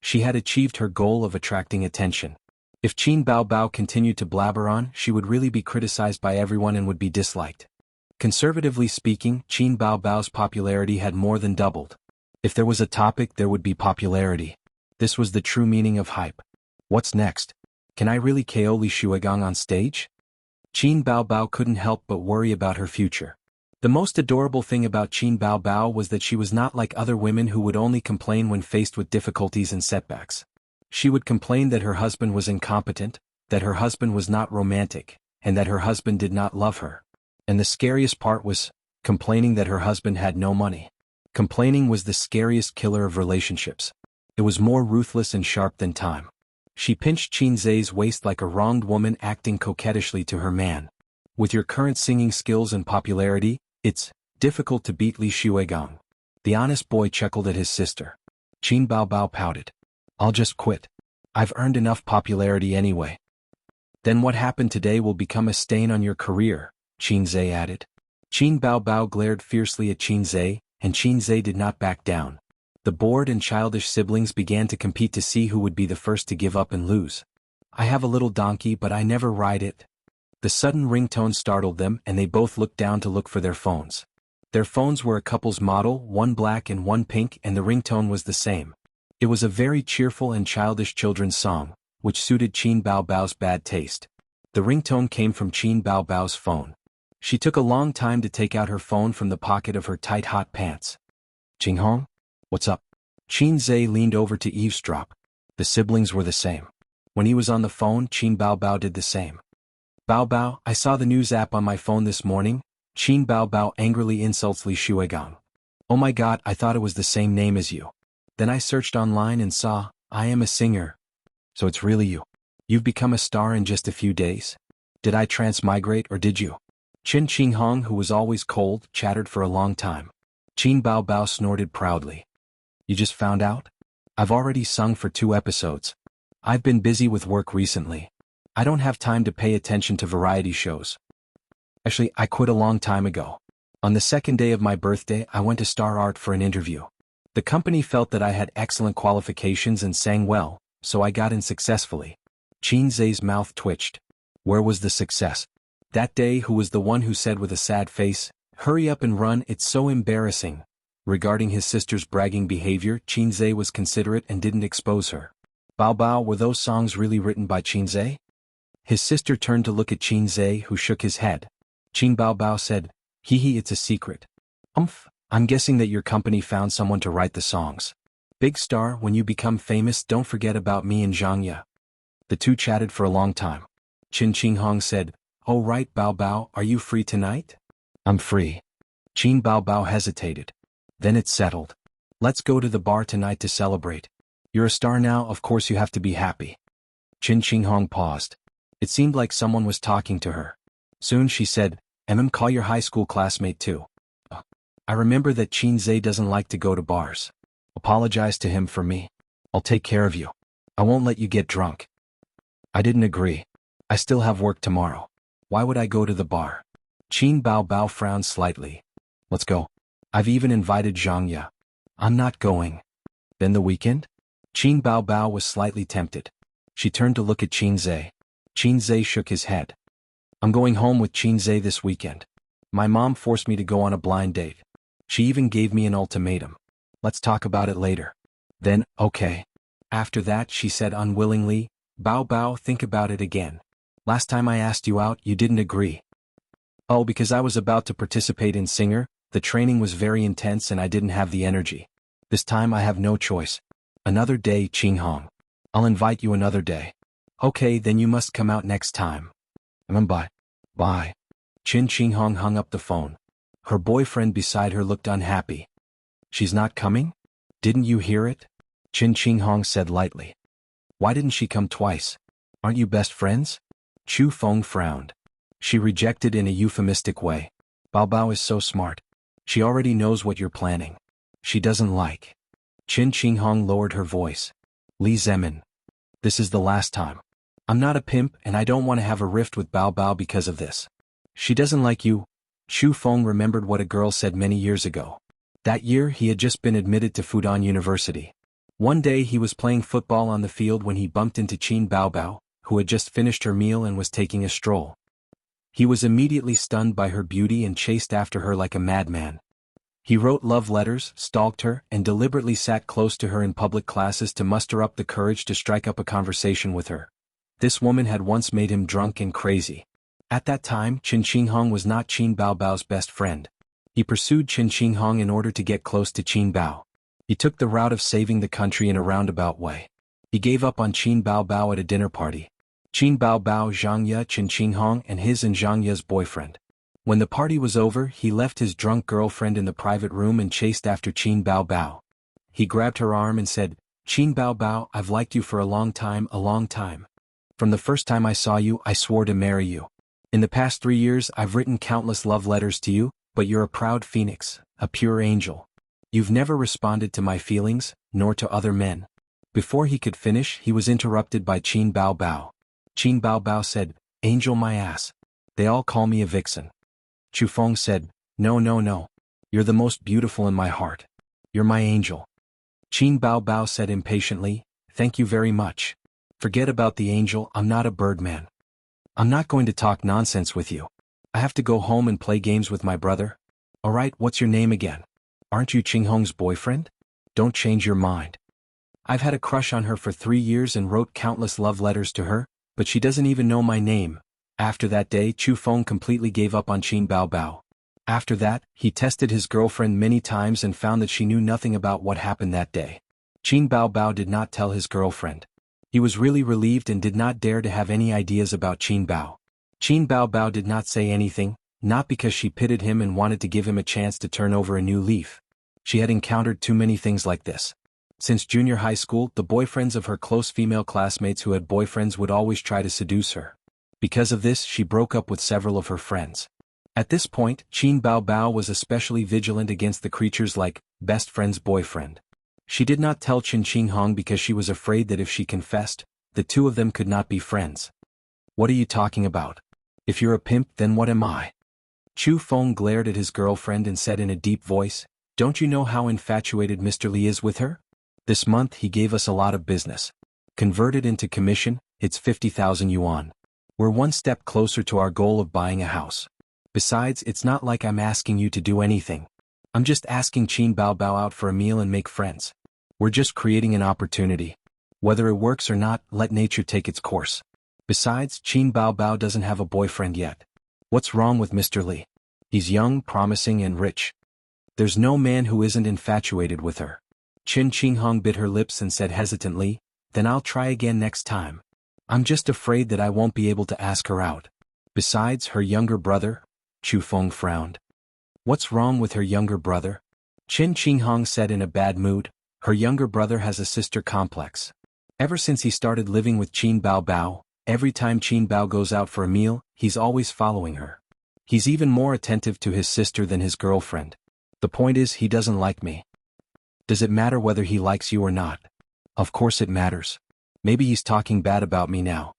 She had achieved her goal of attracting attention. If Qin Bao Bao continued to blabber on, she would really be criticized by everyone and would be disliked. Conservatively speaking, Qin Bao Bao's popularity had more than doubled. If there was a topic, there would be popularity. This was the true meaning of hype. What's next? Can I really KO Li Shuigang on stage? Qin Bao Bao couldn't help but worry about her future. The most adorable thing about Qin Bao Bao was that she was not like other women who would only complain when faced with difficulties and setbacks. She would complain that her husband was incompetent, that her husband was not romantic, and that her husband did not love her. And the scariest part was complaining that her husband had no money. Complaining was the scariest killer of relationships. It was more ruthless and sharp than time. She pinched Qin Zhe's waist like a wronged woman acting coquettishly to her man. With your current singing skills and popularity, it's difficult to beat Li Shuigang. The honest boy chuckled at his sister. Qin Bao Bao pouted. I'll just quit. I've earned enough popularity anyway. Then what happened today will become a stain on your career, Qin Zhe added. Qin Bao Bao glared fiercely at Qin Zhe, and Qin Zhe did not back down. The bored and childish siblings began to compete to see who would be the first to give up and lose. I have a little donkey but I never ride it. The sudden ringtone startled them and they both looked down to look for their phones. Their phones were a couple's model, one black and one pink, and the ringtone was the same. It was a very cheerful and childish children's song, which suited Qin Bao Bao's bad taste. The ringtone came from Qin Bao Bao's phone. She took a long time to take out her phone from the pocket of her tight hot pants. Jinghong? What's up? Qin Zhe leaned over to eavesdrop. The siblings were the same. When he was on the phone, Qin Bao Bao did the same. Bao Bao, I saw the news app on my phone this morning. Qin Bao Bao angrily insults Li Shuigang. Oh my god, I thought it was the same name as you. Then I searched online and saw, I Am a Singer. So it's really you. You've become a star in just a few days? Did I transmigrate or did you? Qin Qinghong, who was always cold, chattered for a long time. Qin Bao Bao snorted proudly. You just found out? I've already sung for 2 episodes. I've been busy with work recently. I don't have time to pay attention to variety shows. Actually, I quit a long time ago. On the second day of my birthday, I went to Star Art for an interview. The company felt that I had excellent qualifications and sang well, so I got in successfully. Qin Zhe's mouth twitched. Where was the success? That day, who was the one who said with a sad face, hurry up and run, it's so embarrassing. Regarding his sister's bragging behavior, Qin Zhe was considerate and didn't expose her. Bao Bao, were those songs really written by Qin Zhe? His sister turned to look at Qin Zhe, who shook his head. Qin Bao Bao said, Hee, it's a secret. I'm guessing that your company found someone to write the songs. Big star, when you become famous, don't forget about me and Xianxia. The two chatted for a long time. Qin Qinghong said, Oh right, Bao Bao, are you free tonight? I'm free. Qin Bao Bao hesitated. Then it settled. Let's go to the bar tonight to celebrate. You're a star now, of course you have to be happy. Qin Qinghong paused. It seemed like someone was talking to her. Soon she said, call your high school classmate too. I remember that Qin Zhe doesn't like to go to bars. Apologize to him for me. I'll take care of you. I won't let you get drunk. I didn't agree. I still have work tomorrow. Why would I go to the bar? Qin Bao Bao frowned slightly. Let's go. I've even invited Xianxia. I'm not going. Then the weekend? Qin Bao Bao was slightly tempted. She turned to look at Qin Zhe. Qin Zhe shook his head. I'm going home with Qin Zhe this weekend. My mom forced me to go on a blind date. She even gave me an ultimatum. Let's talk about it later. Then, okay. After that, she said unwillingly, Bao Bao, think about it again. Last time I asked you out, you didn't agree. Oh, because I was about to participate in Singer, the training was very intense and I didn't have the energy. This time I have no choice. Another day, Qin Hong. I'll invite you another day. Okay, then you must come out next time. Bye. Bye. Qin Hong hung up the phone. Her boyfriend beside her looked unhappy. She's not coming? Didn't you hear it? Qin Hong said lightly. Why didn't she come twice? Aren't you best friends? Chu Feng frowned. She rejected in a euphemistic way. Bao Bao is so smart. She already knows what you're planning. She doesn't like. Qin Hong lowered her voice. Li Zemin. This is the last time. I'm not a pimp and I don't want to have a rift with Bao Bao because of this. She doesn't like you. Chu Feng remembered what a girl said many years ago. That year he had just been admitted to Fudan University. One day he was playing football on the field when he bumped into Qin Bao Bao, who had just finished her meal and was taking a stroll. He was immediately stunned by her beauty and chased after her like a madman. He wrote love letters, stalked her, and deliberately sat close to her in public classes to muster up the courage to strike up a conversation with her. This woman had once made him drunk and crazy. At that time, Qin Hong was not Qin Bao Bao's best friend. He pursued Qin Hong in order to get close to Qin Bao. He took the route of saving the country in a roundabout way. He gave up on Qin Bao Bao at a dinner party. Qin Bao Bao, Xianxia, Qin Hong, and Xianxia's boyfriend. When the party was over, he left his drunk girlfriend in the private room and chased after Qin Bao Bao. He grabbed her arm and said, Qin Bao Bao, I've liked you for a long time. From the first time I saw you, I swore to marry you. In the past 3 years, I've written countless love letters to you, but you're a proud phoenix, a pure angel. You've never responded to my feelings, nor to other men. Before he could finish, he was interrupted by Qin Bao Bao. Qin Bao Bao said, Angel my ass. They all call me a vixen. Chu Feng said, No. You're the most beautiful in my heart. You're my angel. Qin Bao Bao said impatiently, Thank you very much. Forget about the angel, I'm not a birdman. I'm not going to talk nonsense with you. I have to go home and play games with my brother. Alright, what's your name again? Aren't you Qin Hong's boyfriend? Don't change your mind. I've had a crush on her for 3 years and wrote countless love letters to her, but she doesn't even know my name. After that day, Chu Feng completely gave up on Qin Bao Bao. After that, he tested his girlfriend many times and found that she knew nothing about what happened that day. Qin Bao Bao did not tell his girlfriend. He was really relieved and did not dare to have any ideas about Qin Bao. Qin Bao Bao did not say anything, not because she pitied him and wanted to give him a chance to turn over a new leaf. She had encountered too many things like this. Since junior high school, the boyfriends of her close female classmates who had boyfriends would always try to seduce her. Because of this, she broke up with several of her friends. At this point, Qin Bao Bao was especially vigilant against the creatures like best friend's boyfriend. She did not tell Qin Hong because she was afraid that if she confessed, the two of them could not be friends. What are you talking about? If you're a pimp, then what am I? Chu Feng glared at his girlfriend and said in a deep voice, Don't you know how infatuated Mr. Li is with her? This month he gave us a lot of business. Converted into commission, it's 50,000 yuan. We're one step closer to our goal of buying a house. Besides, it's not like I'm asking you to do anything. I'm just asking Qin Bao Bao out for a meal and make friends. We're just creating an opportunity. Whether it works or not, let nature take its course. Besides, Qin Bao Bao doesn't have a boyfriend yet. What's wrong with Mr. Li? He's young, promising, and rich. There's no man who isn't infatuated with her. Qin Hong bit her lips and said hesitantly, Then I'll try again next time. I'm just afraid that I won't be able to ask her out. Besides, her younger brother? Chu Feng frowned. What's wrong with her younger brother? Qin Hong said in a bad mood, Her younger brother has a sister complex. Ever since he started living with Qin Bao Bao, every time Qin Bao goes out for a meal, he's always following her. He's even more attentive to his sister than his girlfriend. The point is, he doesn't like me. Does it matter whether he likes you or not? Of course it matters. Maybe he's talking bad about me now.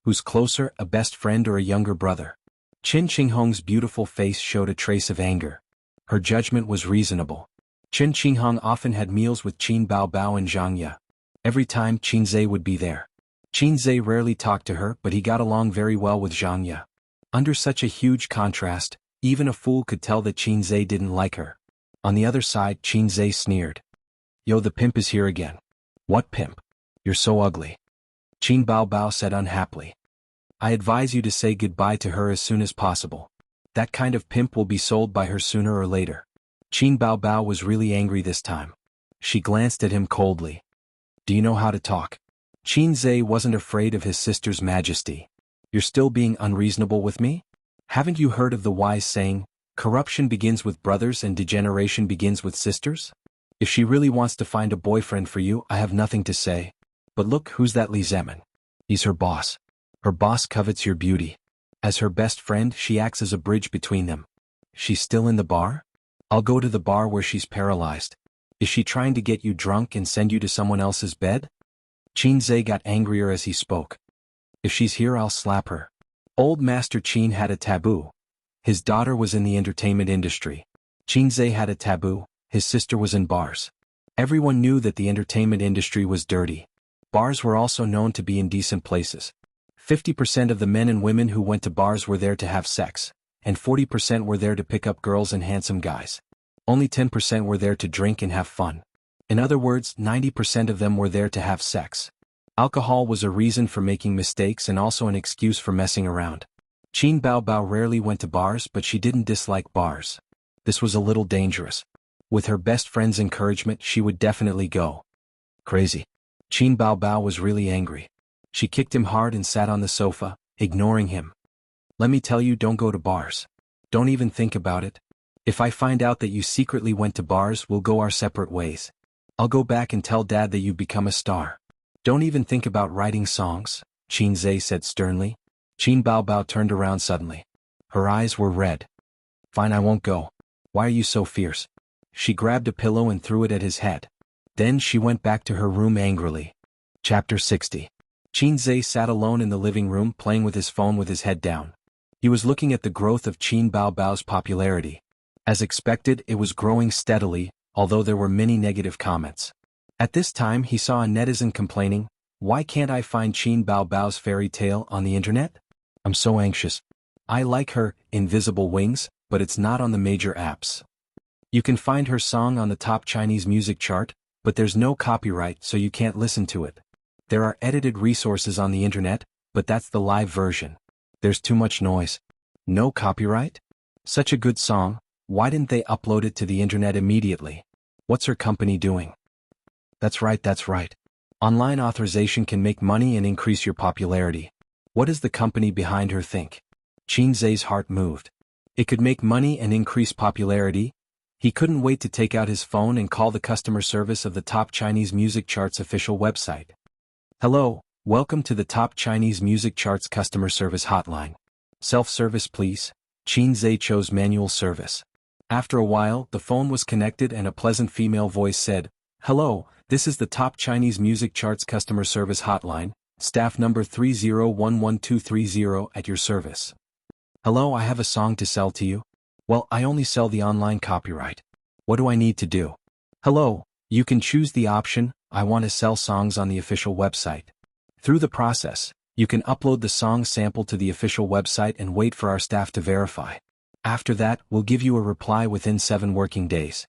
Who's closer, a best friend or a younger brother? Qin Hong's beautiful face showed a trace of anger. Her judgment was reasonable. Chen Qinghong often had meals with Qin Baobao and Xianxia. Every time Qinzhe would be there. Qinzhe rarely talked to her, but he got along very well with Xianxia. Under such a huge contrast, even a fool could tell that Qinzhe didn't like her. On the other side, Qinzhe sneered. Yo, the pimp is here again. What pimp? You're so ugly. Qin Baobao said unhappily. I advise you to say goodbye to her as soon as possible. That kind of pimp will be sold by her sooner or later. Qin Baobao was really angry this time. She glanced at him coldly. Do you know how to talk? Qinzhe wasn't afraid of his sister's majesty. You're still being unreasonable with me? Haven't you heard of the wise saying, corruption begins with brothers and degeneration begins with sisters? If she really wants to find a boyfriend for you, I have nothing to say. But look, who's that Li Zemin? He's her boss. Her boss covets your beauty. As her best friend, she acts as a bridge between them. She's still in the bar? I'll go to the bar where she's paralyzed. Is she trying to get you drunk and send you to someone else's bed? Qinzhe got angrier as he spoke. If she's here, I'll slap her. Old Master Qin had a taboo. His daughter was in the entertainment industry. Qinzhe had a taboo. His sister was in bars. Everyone knew that the entertainment industry was dirty. Bars were also known to be indecent places. 50% of the men and women who went to bars were there to have sex, and 40% were there to pick up girls and handsome guys. Only 10% were there to drink and have fun. In other words, 90% of them were there to have sex. Alcohol was a reason for making mistakes and also an excuse for messing around. Qin Baobao rarely went to bars, but she didn't dislike bars. This was a little dangerous. With her best friend's encouragement, she would definitely go. Crazy. Qin Baobao was really angry. She kicked him hard and sat on the sofa, ignoring him. Let me tell you, don't go to bars. Don't even think about it. If I find out that you secretly went to bars, we'll go our separate ways. I'll go back and tell Dad that you've become a star. Don't even think about writing songs, Qinzhe said sternly. Qin Baobao turned around suddenly. Her eyes were red. Fine, I won't go. Why are you so fierce? She grabbed a pillow and threw it at his head. Then she went back to her room angrily. Chapter 60. Qinzhe sat alone in the living room playing with his phone with his head down. He was looking at the growth of Qin Baobao's popularity. As expected, it was growing steadily, although there were many negative comments. At this time he saw a netizen complaining, why can't I find Qin Baobao's fairy tale on the internet? I'm so anxious. I like her, Invisible Wings, but it's not on the major apps. You can find her song on the top Chinese music chart, but there's no copyright so you can't listen to it. There are edited resources on the internet, but that's the live version. There's too much noise. No copyright? Such a good song, why didn't they upload it to the internet immediately? What's her company doing? That's right. Online authorization can make money and increase your popularity. What does the company behind her think? Qinzhe's heart moved. It could make money and increase popularity. He couldn't wait to take out his phone and call the customer service of the top Chinese music charts official website. Hello, welcome to the top Chinese music charts customer service hotline. Self-service please. Qinzhe chose manual service. After a while, the phone was connected and a pleasant female voice said, Hello, this is the top Chinese music charts customer service hotline, staff number 3011230 at your service. Hello, I have a song to sell to you. Well, I only sell the online copyright. What do I need to do? Hello, you can choose the option, I want to sell songs on the official website. Through the process, you can upload the song sample to the official website and wait for our staff to verify. After that, we'll give you a reply within 7 working days.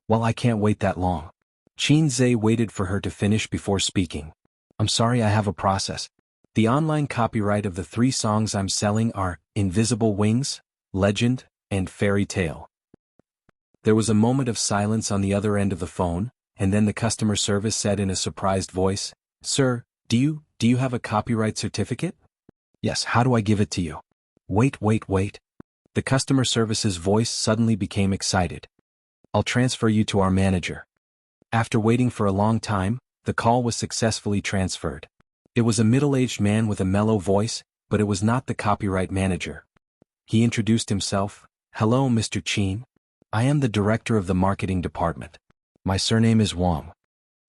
Well, I can't wait that long. Qinzhe waited for her to finish before speaking. I'm sorry, I have a process. The online copyright of the 3 songs I'm selling are Invisible Wings, Legend, and Fairy Tale. There was a moment of silence on the other end of the phone, and then the customer service said in a surprised voice, Sir, do you have a copyright certificate? Yes, how do I give it to you? Wait. The customer service's voice suddenly became excited. I'll transfer you to our manager. After waiting for a long time, the call was successfully transferred. It was a middle-aged man with a mellow voice, but it was not the copyright manager. He introduced himself. Hello, Mr. Qin. I am the director of the marketing department. My surname is Wang.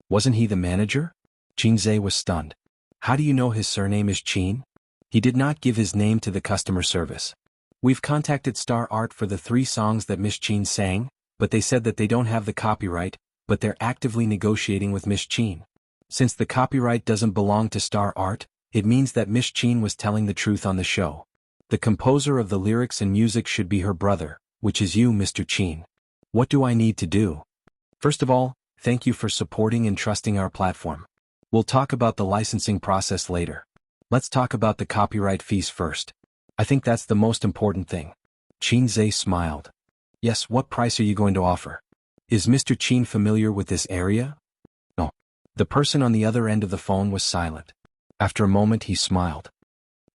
Wasn't he the manager? Qinzhe was stunned. How do you know his surname is Qin? He did not give his name to the customer service. We've contacted Star Art for the 3 songs that Miss Qin sang, but they said that they don't have the copyright, but they're actively negotiating with Miss Qin. Since the copyright doesn't belong to Star Art, it means that Miss Qin was telling the truth on the show. The composer of the lyrics and music should be her brother, which is you, Mr. Qin. What do I need to do? First of all, thank you for supporting and trusting our platform. We'll talk about the licensing process later. Let's talk about the copyright fees first. I think that's the most important thing. Qin Zhe smiled. Yes, what price are you going to offer? Is Mr. Qin familiar with this area? No. The person on the other end of the phone was silent. After a moment he smiled.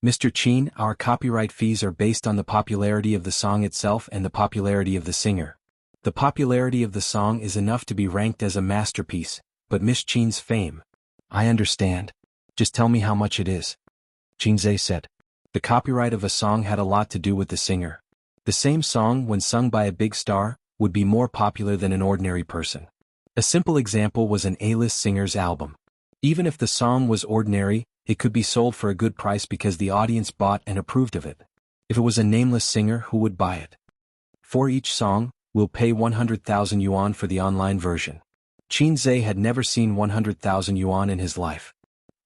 Mr. Qin, our copyright fees are based on the popularity of the song itself and the popularity of the singer. The popularity of the song is enough to be ranked as a masterpiece, but Miss Qin's fame. I understand. Just tell me how much it is. Qin Zhe said. The copyright of a song had a lot to do with the singer. The same song, when sung by a big star, would be more popular than an ordinary person. A simple example was an A-list singer's album. Even if the song was ordinary, it could be sold for a good price because the audience bought and approved of it. If it was a nameless singer, who would buy it? For each song, we'll pay 100,000 yuan for the online version. Qin Zhe had never seen 100,000 yuan in his life.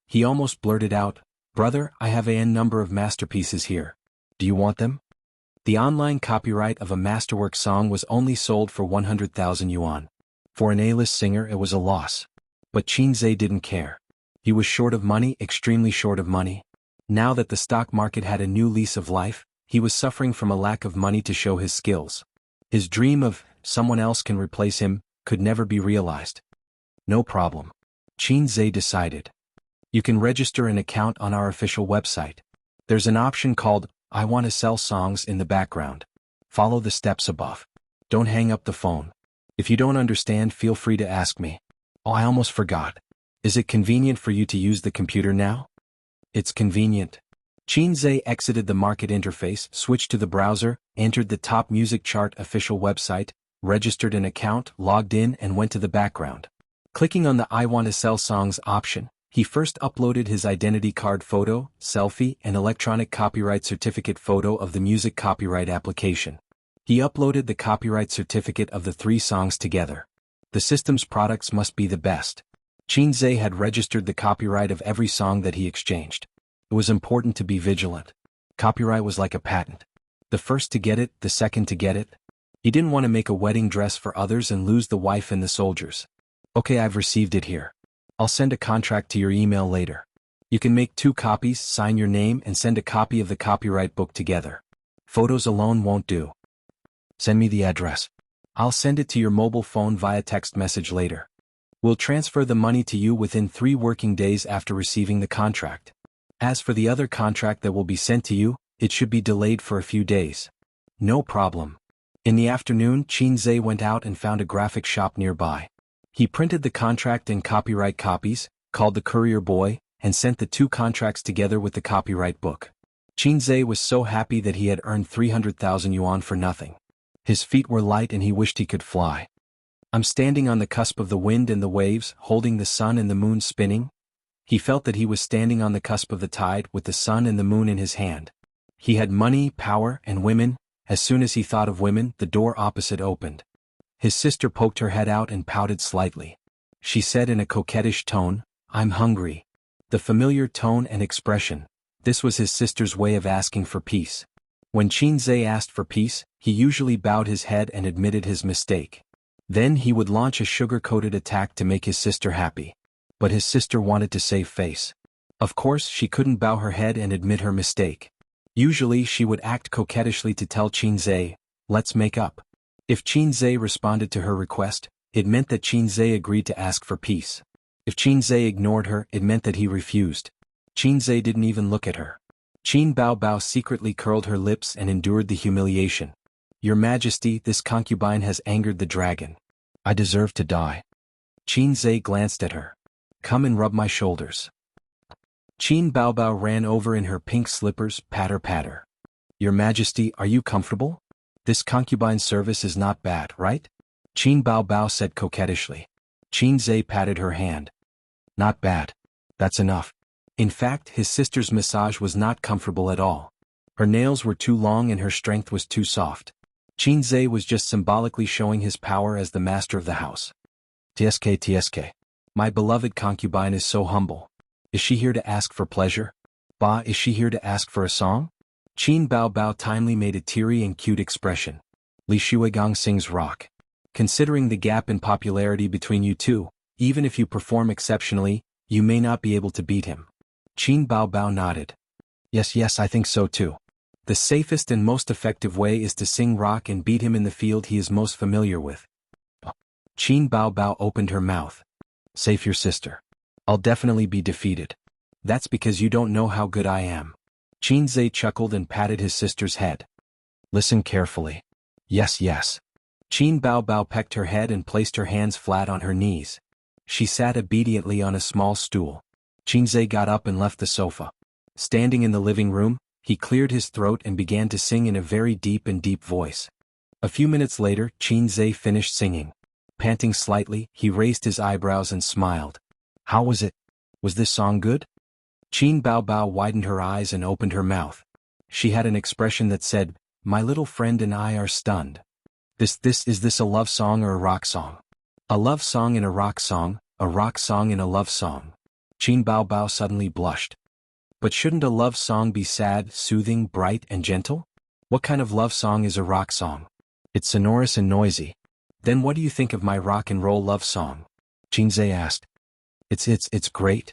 He almost blurted out, "Brother, I have n number of masterpieces here. Do you want them?" The online copyright of a masterwork song was only sold for 100,000 yuan. For an A-list singer it was a loss. But Qin Zhe didn't care. He was short of money, extremely short of money. Now that the stock market had a new lease of life, he was suffering from a lack of money to show his skills. His dream of someone else can replace him could never be realized. No problem. Qin Zhe decided. You can register an account on our official website. There's an option called I want to sell songs in the background. Follow the steps above. Don't hang up the phone. If you don't understand, feel free to ask me. Oh, I almost forgot. Is it convenient for you to use the computer now? It's convenient. Qin Zhe exited the market interface, switched to the browser, entered the top music chart official website, registered an account, logged in, and went to the background. Clicking on the I want to sell songs option, he first uploaded his identity card photo, selfie, and electronic copyright certificate photo of the music copyright application. He uploaded the copyright certificate of the 3 songs together. The system's products must be the best. Qin Zhe had registered the copyright of every song that he exchanged. It was important to be vigilant. Copyright was like a patent. The first to get it, the second to get it. He didn't want to make a wedding dress for others and lose the wife and the soldiers. Okay, I've received it here. I'll send a contract to your email later. You can make 2 copies, sign your name, and send a copy of the copyright book together. Photos alone won't do. Send me the address. I'll send it to your mobile phone via text message later. We'll transfer the money to you within 3 working days after receiving the contract. As for the other contract that will be sent to you, it should be delayed for a few days. No problem. In the afternoon, Qin Zhe went out and found a graphic shop nearby. He printed the contract in copyright copies, called the courier boy, and sent the 2 contracts together with the copyright book. Qin Zhe was so happy that he had earned 300,000 yuan for nothing. His feet were light and he wished he could fly. I'm standing on the cusp of the wind and the waves, holding the sun and the moon spinning. He felt that he was standing on the cusp of the tide with the sun and the moon in his hand. He had money, power, and women. As soon as he thought of women, the door opposite opened. His sister poked her head out and pouted slightly. She said in a coquettish tone, "I'm hungry." The familiar tone and expression. This was his sister's way of asking for peace. When Qin Zhe asked for peace, he usually bowed his head and admitted his mistake. Then he would launch a sugar-coated attack to make his sister happy. But his sister wanted to save face. Of course, she couldn't bow her head and admit her mistake. Usually she would act coquettishly to tell Qin Zhe, "Let's make up." If Qin Zhe responded to her request, it meant that Qin Zhe agreed to ask for peace. If Qin Zhe ignored her, it meant that he refused. Qin Zhe didn't even look at her. Qin Bao secretly curled her lips and endured the humiliation. "Your Majesty, this concubine has angered the dragon. I deserve to die." Qin Zhe glanced at her. "Come and rub my shoulders." Qin Bao ran over in her pink slippers, patter patter. "Your Majesty, are you comfortable? This concubine service is not bad, right?" Qin Bao said coquettishly. Qin Zhe patted her hand. "Not bad. That's enough." In fact, his sister's massage was not comfortable at all. Her nails were too long and her strength was too soft. Qinzhe was just symbolically showing his power as the master of the house. TSK. My beloved concubine is so humble. Is she here to ask for pleasure? Ba, is she here to ask for a song? Qin Bao Bao timely made a teary and cute expression. Li Shuigang sings rock. Considering the gap in popularity between you two, even if you perform exceptionally, you may not be able to beat him. Qin Bao Bao nodded. Yes, I think so too. The safest and most effective way is to sing rock and beat him in the field he is most familiar with. Qin Bao Bao opened her mouth. Save your sister. I'll definitely be defeated. That's because you don't know how good I am. Qinzhe chuckled and patted his sister's head. Listen carefully. Yes. Qin Bao Bao pecked her head and placed her hands flat on her knees. She sat obediently on a small stool. Qinzhe got up and left the sofa. Standing in the living room, he cleared his throat and began to sing in a very deep voice. A few minutes later, Qinzhe finished singing. Panting slightly, he raised his eyebrows and smiled. How was it? Was this song good? Qin Bao Bao widened her eyes and opened her mouth. She had an expression that said, My little friend and I are stunned. Is this a love song or a rock song? A love song and a rock song and a love song. Qin Bao Bao suddenly blushed. But shouldn't a love song be sad, soothing, bright, and gentle? What kind of love song is a rock song? It's sonorous and noisy. Then what do you think of my rock and roll love song? Qinzhe asked. It's great.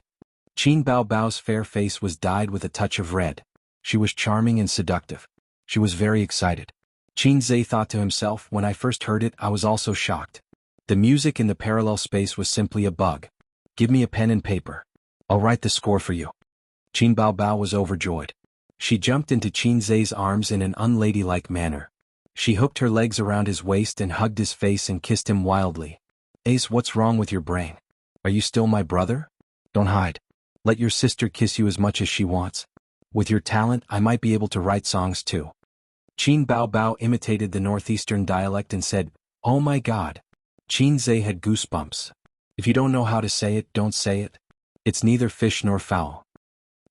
Qin Bao Bao's fair face was dyed with a touch of red. She was charming and seductive. She was very excited. Qinzhe thought to himself, when I first heard it, I was also shocked. The music in the parallel space was simply a bug. Give me a pen and paper. I'll write the score for you. Qin Bao Bao was overjoyed. She jumped into Qinzhe's arms in an unladylike manner. She hooked her legs around his waist and hugged his face and kissed him wildly. Ace, what's wrong with your brain? Are you still my brother? Don't hide. Let your sister kiss you as much as she wants. With your talent, I might be able to write songs too. Qin Bao Bao imitated the northeastern dialect and said, Oh my God. Qinzhe had goosebumps. If you don't know how to say it, don't say it. It's neither fish nor fowl.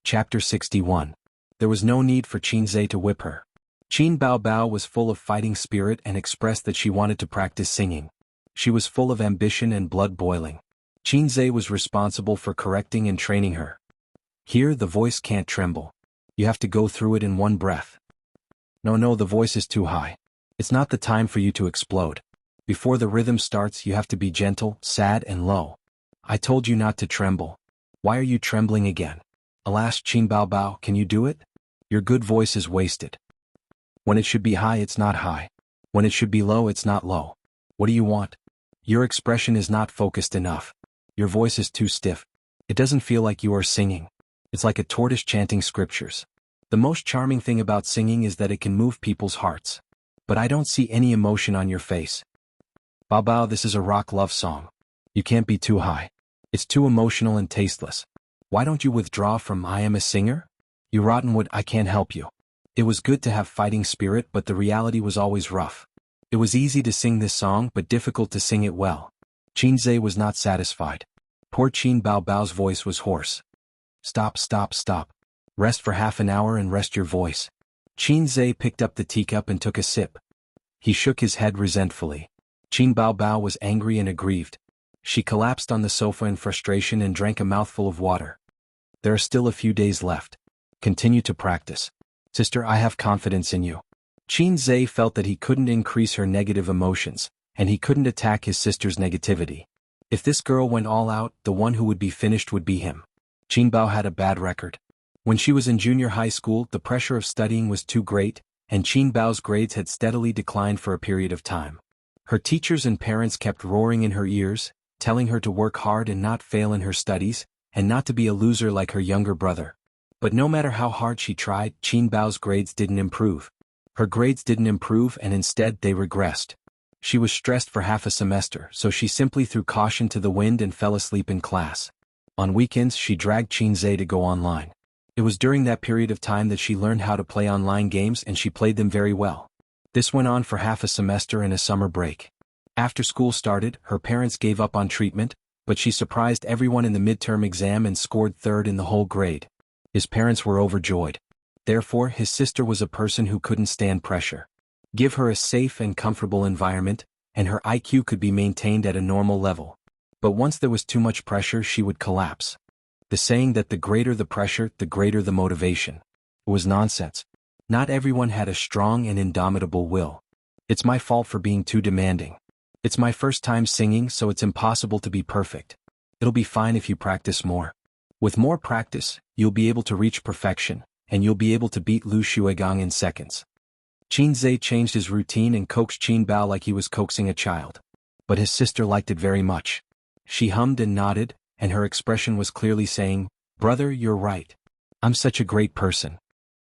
Chapter 61. There was no need for Qinzhe to whip her. Qin Bao Bao was full of fighting spirit and expressed that she wanted to practice singing. She was full of ambition and blood boiling. Qinzhe was responsible for correcting and training her. Here, the voice can't tremble. You have to go through it in one breath. No, the voice is too high. It's not the time for you to explode. Before the rhythm starts, you have to be gentle, sad, and low. I told you not to tremble. Why are you trembling again? Alas, Qin Bao Bao, can you do it? Your good voice is wasted. When it should be high, it's not high. When it should be low, it's not low. What do you want? Your expression is not focused enough. Your voice is too stiff. It doesn't feel like you are singing. It's like a tortoise chanting scriptures. The most charming thing about singing is that it can move people's hearts. But I don't see any emotion on your face. Bao Bao, this is a rock love song. You can't be too high. It's too emotional and tasteless. Why don't you withdraw from I am a singer? You rottenwood, I can't help you. It was good to have fighting spirit, but the reality was always rough. It was easy to sing this song, but difficult to sing it well. Qinzhe was not satisfied. Poor Qin Bao Bao's voice was hoarse. Stop. Rest for half an hour and rest your voice. Qinzhe picked up the teacup and took a sip. He shook his head resentfully. Qin Bao Bao was angry and aggrieved. She collapsed on the sofa in frustration and drank a mouthful of water. There are still a few days left. Continue to practice. Sister, I have confidence in you. Qinzhe felt that he couldn't increase her negative emotions, and he couldn't attack his sister's negativity. If this girl went all out, the one who would be finished would be him. Qin Bao had a bad record. When she was in junior high school, the pressure of studying was too great, and Qin Bao's grades had steadily declined for a period of time. Her teachers and parents kept roaring in her ears, telling her to work hard and not fail in her studies, and not to be a loser like her younger brother. But no matter how hard she tried, Qin Bao's grades didn't improve. Her grades didn't improve and instead they regressed. She was stressed for half a semester, so she simply threw caution to the wind and fell asleep in class. On weekends she dragged Qinzhe to go online. It was during that period of time that she learned how to play online games and she played them very well. This went on for half a semester and a summer break. After school started, her parents gave up on treatment, but she surprised everyone in the midterm exam and scored third in the whole grade. His parents were overjoyed. Therefore, his sister was a person who couldn't stand pressure. Give her a safe and comfortable environment, and her IQ could be maintained at a normal level. But once there was too much pressure, she would collapse. The saying that the greater the pressure, the greater the motivation was nonsense. Not everyone had a strong and indomitable will. It's my fault for being too demanding. It's my first time singing, so it's impossible to be perfect. It'll be fine if you practice more. With more practice, you'll be able to reach perfection, and you'll be able to beat Lu Shuigang in seconds. Qin Zhe changed his routine and coaxed Qin Bao like he was coaxing a child. But his sister liked it very much. She hummed and nodded, and her expression was clearly saying, "Brother, you're right. I'm such a great person."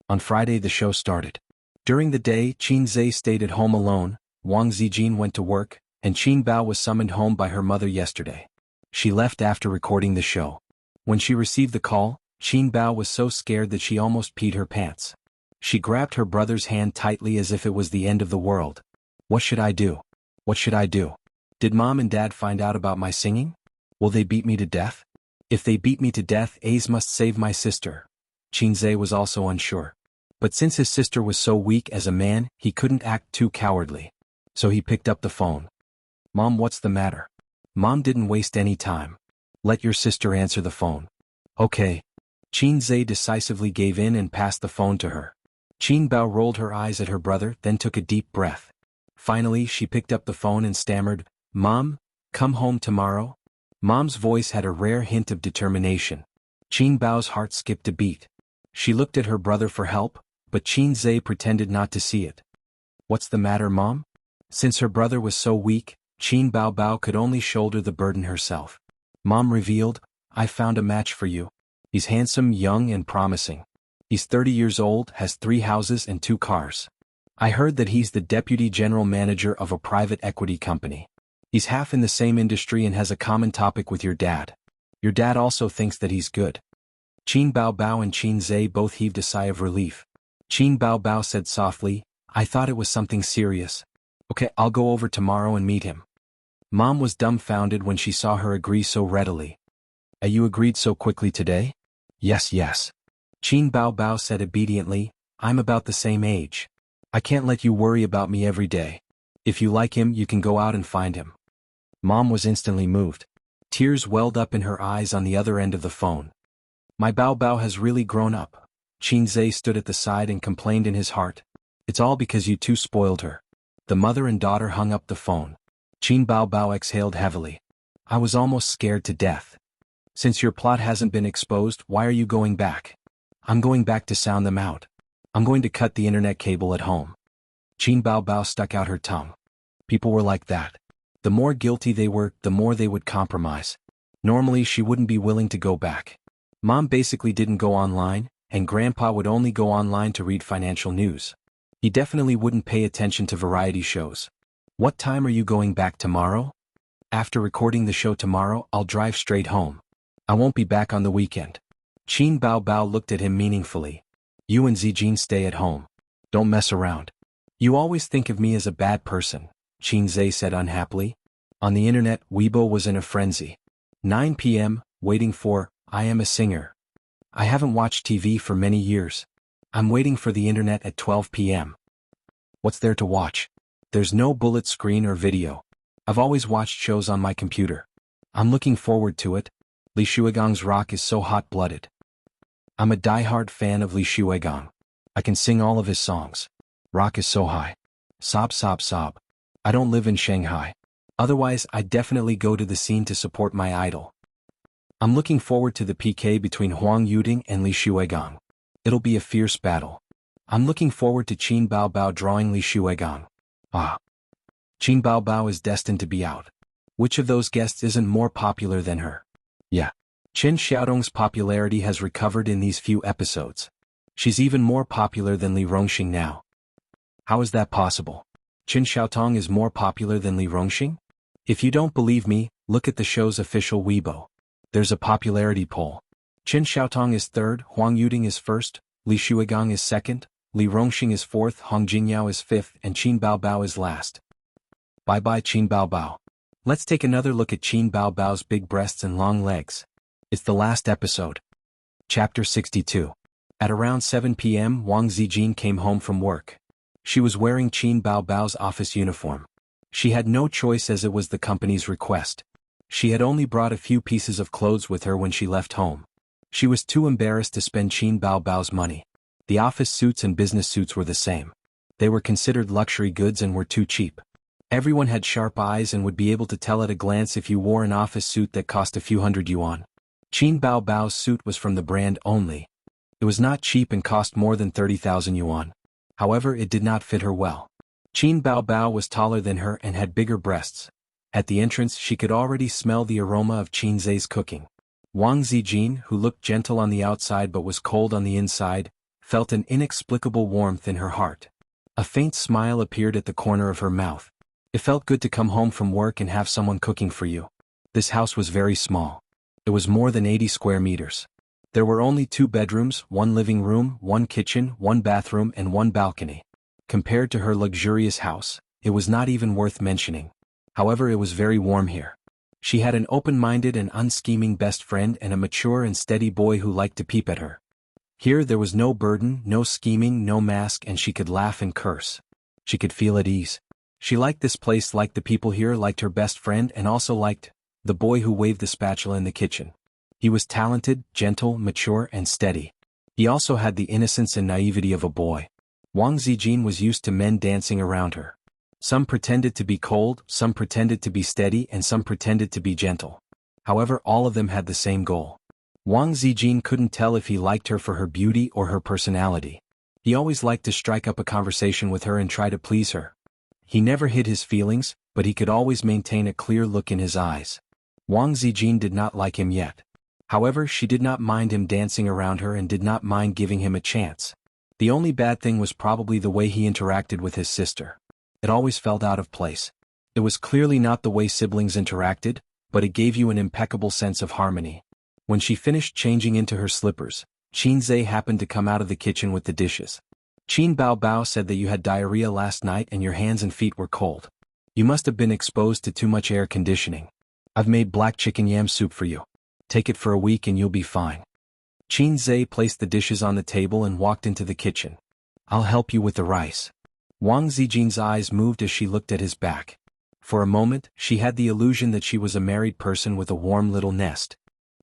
On Friday the show started. During the day, Qin Zhe stayed at home alone, Wang Zijin went to work, and Qin Bao was summoned home by her mother yesterday. She left after recording the show. When she received the call, Qin Bao was so scared that she almost peed her pants. She grabbed her brother's hand tightly as if it was the end of the world. "What should I do? What should I do? Did Mom and Dad find out about my singing? Will they beat me to death? If they beat me to death, Ace must save my sister." Qin Zhe was also unsure. But since his sister was so weak as a man, he couldn't act too cowardly. So he picked up the phone. "Mom, what's the matter?" Mom didn't waste any time. "Let your sister answer the phone." "Okay." Qin Zhe decisively gave in and passed the phone to her. Qin Bao rolled her eyes at her brother, then took a deep breath. Finally, she picked up the phone and stammered, "Mom, come home tomorrow?" Mom's voice had a rare hint of determination. Qin Bao's heart skipped a beat. She looked at her brother for help, but Qin Zhe pretended not to see it. "What's the matter, Mom?" Since her brother was so weak, Qin Bao could only shoulder the burden herself. Mom revealed, "I found a match for you. He's handsome, young, and promising. He's 30 years old, has 3 houses and 2 cars. I heard that he's the deputy general manager of a private equity company. He's half in the same industry and has a common topic with your dad. Your dad also thinks that he's good." Qin Bao and Qin Zhe both heaved a sigh of relief. Qin Bao said softly, "I thought it was something serious. Okay, I'll go over tomorrow and meet him." Mom was dumbfounded when she saw her agree so readily. "You agreed so quickly today?" Yes. Qin Bao said obediently, "I'm about the same age. I can't let you worry about me every day. If you like him, you can go out and find him." Mom was instantly moved. Tears welled up in her eyes on the other end of the phone. "My Bao has really grown up." Qin Zhe stood at the side and complained in his heart. "It's all because you two spoiled her." The mother and daughter hung up the phone. Qin Bao exhaled heavily. "I was almost scared to death. Since your plot hasn't been exposed, why are you going back?" "I'm going back to sound them out. I'm going to cut the internet cable at home." Qin Bao stuck out her tongue. People were like that. The more guilty they were, the more they would compromise. Normally she wouldn't be willing to go back. Mom basically didn't go online, and Grandpa would only go online to read financial news. He definitely wouldn't pay attention to variety shows. "What time are you going back tomorrow?" "After recording the show tomorrow, I'll drive straight home. I won't be back on the weekend." Qin Bao looked at him meaningfully. "You and Zijin stay at home. Don't mess around." "You always think of me as a bad person," Qin Zhe said unhappily. On the internet, Weibo was in a frenzy. 9 p.m., waiting for, "I Am a Singer." I haven't watched TV for many years. I'm waiting for the internet at 12 p.m. What's there to watch? There's no bullet screen or video. I've always watched shows on my computer. I'm looking forward to it. Li Shuigang's rock is so hot-blooded. I'm a die-hard fan of Li Shuigang. I can sing all of his songs. Rock is so high. Sob, sob, sob. I don't live in Shanghai. Otherwise, I'd definitely go to the scene to support my idol. I'm looking forward to the PK between Huang Yuding and Li Shuigang. It'll be a fierce battle. I'm looking forward to Qin Bao drawing Li Shuigang. Ah. Qin Bao is destined to be out. Which of those guests isn't more popular than her? Yeah. Chen Xiaodong's popularity has recovered in these few episodes. She's even more popular than Li Rongxing now. How is that possible? Chen Xiaotong is more popular than Li Rongxing? If you don't believe me, look at the show's official Weibo. There's a popularity poll. Chen Xiaotong is third, Huang Yuding is first, Li Shuigang is second, Li Rongxing is fourth, Hong Jingyao is fifth, and Qin Bao is last. Bye-bye Qin Bao. Let's take another look at Qin Bao's big breasts and long legs. It's the last episode. Chapter 62. At around 7 p.m. Wang Zijin came home from work. She was wearing Qin Baobao's office uniform. She had no choice as it was the company's request. She had only brought a few pieces of clothes with her when she left home. She was too embarrassed to spend Qin Baobao's money. The office suits and business suits were the same. They were considered luxury goods and were too cheap. Everyone had sharp eyes and would be able to tell at a glance if you wore an office suit that cost a few hundred yuan. Qin Baobao's suit was from the brand only. It was not cheap and cost more than 30,000 yuan. However, it did not fit her well. Qin Baobao was taller than her and had bigger breasts. At the entrance she could already smell the aroma of Qin Zhe's cooking. Wang Zijin, who looked gentle on the outside but was cold on the inside, felt an inexplicable warmth in her heart. A faint smile appeared at the corner of her mouth. It felt good to come home from work and have someone cooking for you. This house was very small. It was more than 80 square meters. There were only 2 bedrooms, 1 living room, 1 kitchen, 1 bathroom and 1 balcony. Compared to her luxurious house, it was not even worth mentioning. However, it was very warm here. She had an open-minded and unscheming best friend and a mature and steady boy who liked to peep at her. Here there was no burden, no scheming, no mask, and she could laugh and curse. She could feel at ease. She liked this place, liked the people here, liked her best friend, and also liked the boy who waved the spatula in the kitchen. He was talented, gentle, mature, and steady. He also had the innocence and naivety of a boy. Wang Zijin was used to men dancing around her. Some pretended to be cold, some pretended to be steady, and some pretended to be gentle. However, all of them had the same goal. Wang Zijin couldn't tell if he liked her for her beauty or her personality. He always liked to strike up a conversation with her and try to please her. He never hid his feelings, but he could always maintain a clear look in his eyes. Wang Zijin did not like him yet. However, she did not mind him dancing around her and did not mind giving him a chance. The only bad thing was probably the way he interacted with his sister. It always felt out of place. It was clearly not the way siblings interacted, but it gave you an impeccable sense of harmony. When she finished changing into her slippers, Qin Zhe happened to come out of the kitchen with the dishes. Qin Baobao said that you had diarrhea last night and your hands and feet were cold. You must have been exposed to too much air conditioning. I've made black chicken yam soup for you. Take it for a week and you'll be fine. Qin Zhe placed the dishes on the table and walked into the kitchen. I'll help you with the rice. Wang Zijin's eyes moved as she looked at his back. For a moment, she had the illusion that she was a married person with a warm little nest.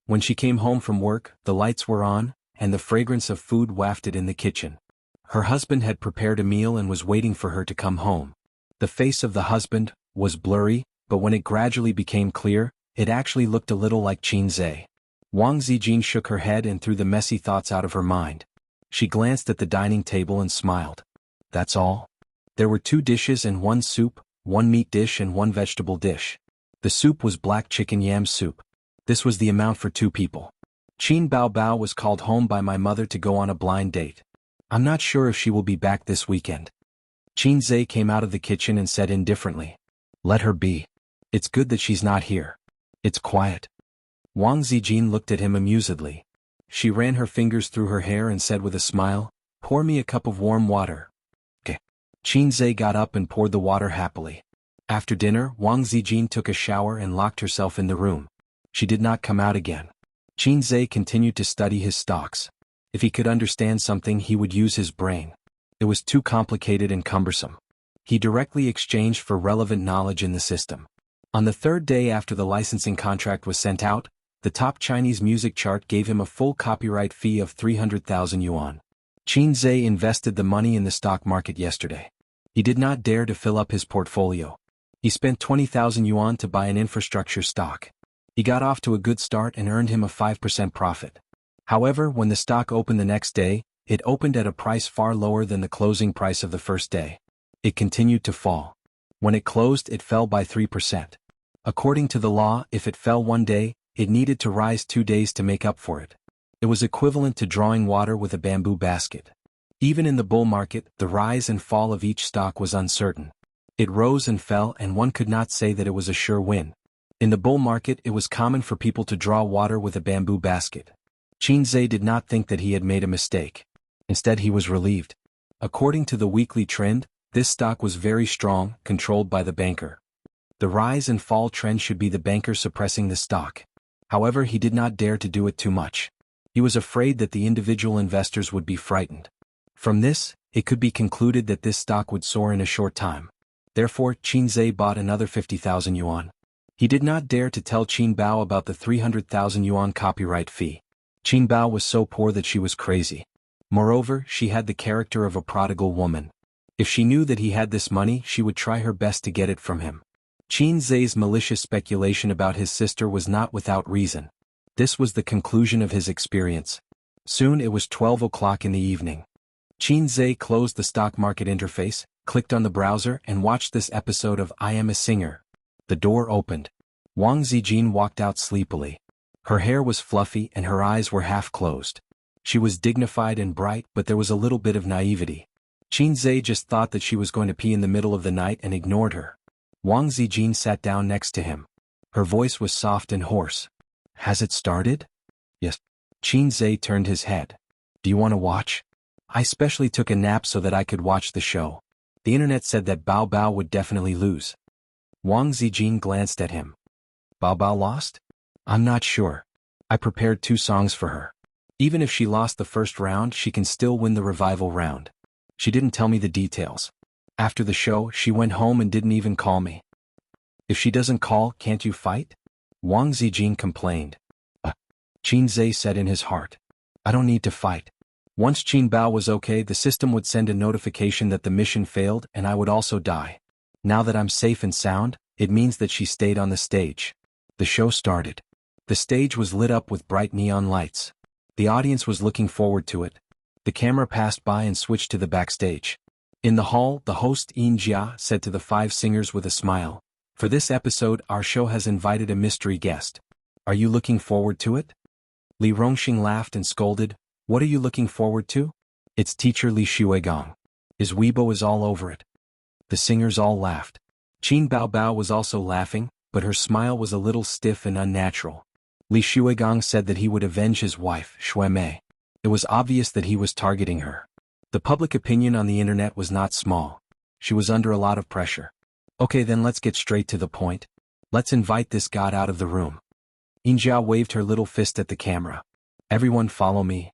When she came home from work, the lights were on, and the fragrance of food wafted in the kitchen. Her husband had prepared a meal and was waiting for her to come home. The face of the husband was blurry, but when it gradually became clear, it actually looked a little like Qin Zhe. Wang Zijin shook her head and threw the messy thoughts out of her mind. She glanced at the dining table and smiled. That's all? There were 2 dishes and 1 soup, 1 meat dish and 1 vegetable dish. The soup was black chicken yam soup. This was the amount for 2 people. Qin Baobao was called home by my mother to go on a blind date. I'm not sure if she will be back this weekend. Qin Zhe came out of the kitchen and said indifferently. Let her be. It's good that she's not here. It's quiet. Wang Zijin looked at him amusedly. She ran her fingers through her hair and said with a smile, Pour me a cup of warm water. Okay. Qin Zhe got up and poured the water happily. After dinner, Wang Zijin took a shower and locked herself in the room. She did not come out again. Qin Zhe continued to study his stocks. If he could understand something, he would use his brain. It was too complicated and cumbersome. He directly exchanged for relevant knowledge in the system. On the 3rd day after the licensing contract was sent out, the top Chinese music chart gave him a full copyright fee of 300,000 yuan. Qin Zhe invested the money in the stock market yesterday. He did not dare to fill up his portfolio. He spent 20,000 yuan to buy an infrastructure stock. He got off to a good start and earned him a 5% profit. However, when the stock opened the next day, it opened at a price far lower than the closing price of the first day. It continued to fall. When it closed, it fell by 3%. According to the law, if it fell one day, it needed to rise 2 days to make up for it. It was equivalent to drawing water with a bamboo basket. Even in the bull market, the rise and fall of each stock was uncertain. It rose and fell, and one could not say that it was a sure win. In the bull market, it was common for people to draw water with a bamboo basket. Qin Zhe did not think that he had made a mistake. Instead, he was relieved. According to the weekly trend, this stock was very strong, controlled by the banker. The rise and fall trend should be the banker suppressing the stock. However, he did not dare to do it too much. He was afraid that the individual investors would be frightened. From this, it could be concluded that this stock would soar in a short time. Therefore, Qin Zhe bought another 50,000 yuan. He did not dare to tell Qin Bao about the 300,000 yuan copyright fee. Qin Bao was so poor that she was crazy. Moreover, she had the character of a prodigal woman. If she knew that he had this money, she would try her best to get it from him. Qin Zhe's malicious speculation about his sister was not without reason. This was the conclusion of his experience. Soon it was 12 o'clock in the evening. Qin Zhe closed the stock market interface, clicked on the browser and watched this episode of I Am a Singer. The door opened. Wang Zijin walked out sleepily. Her hair was fluffy and her eyes were half closed. She was dignified and bright, but there was a little bit of naivety. Qin Zhe just thought that she was going to pee in the middle of the night and ignored her. Wang Zijin sat down next to him. Her voice was soft and hoarse. Has it started? Yes. Qin Zhe turned his head. Do you want to watch? I specially took a nap so that I could watch the show. The internet said that Bao Bao would definitely lose. Wang Zijin glanced at him. Bao Bao lost? I'm not sure. I prepared 2 songs for her. Even if she lost the first round, she can still win the revival round. She didn't tell me the details. After the show, she went home and didn't even call me. If she doesn't call, can't you fight? Wang Zijin complained. Qin Zhe said in his heart. I don't need to fight. Once Qin Bao was okay, the system would send a notification that the mission failed and I would also die. Now that I'm safe and sound, it means that she stayed on the stage. The show started. The stage was lit up with bright neon lights. The audience was looking forward to it. The camera passed by and switched to the backstage. In the hall, the host Xianxia said to the 5 singers with a smile, For this episode, our show has invited a mystery guest. Are you looking forward to it? Li Rongxing laughed and scolded, What are you looking forward to? It's teacher Li Xuegang. His Weibo is all over it. The singers all laughed. Qin Bao Bao was also laughing, but her smile was a little stiff and unnatural. Li Xuegang said that he would avenge his wife, Xuemei. It was obvious that he was targeting her. The public opinion on the internet was not small. She was under a lot of pressure. Okay, then let's get straight to the point. Let's invite this god out of the room. Yinjia waved her little fist at the camera. Everyone follow me.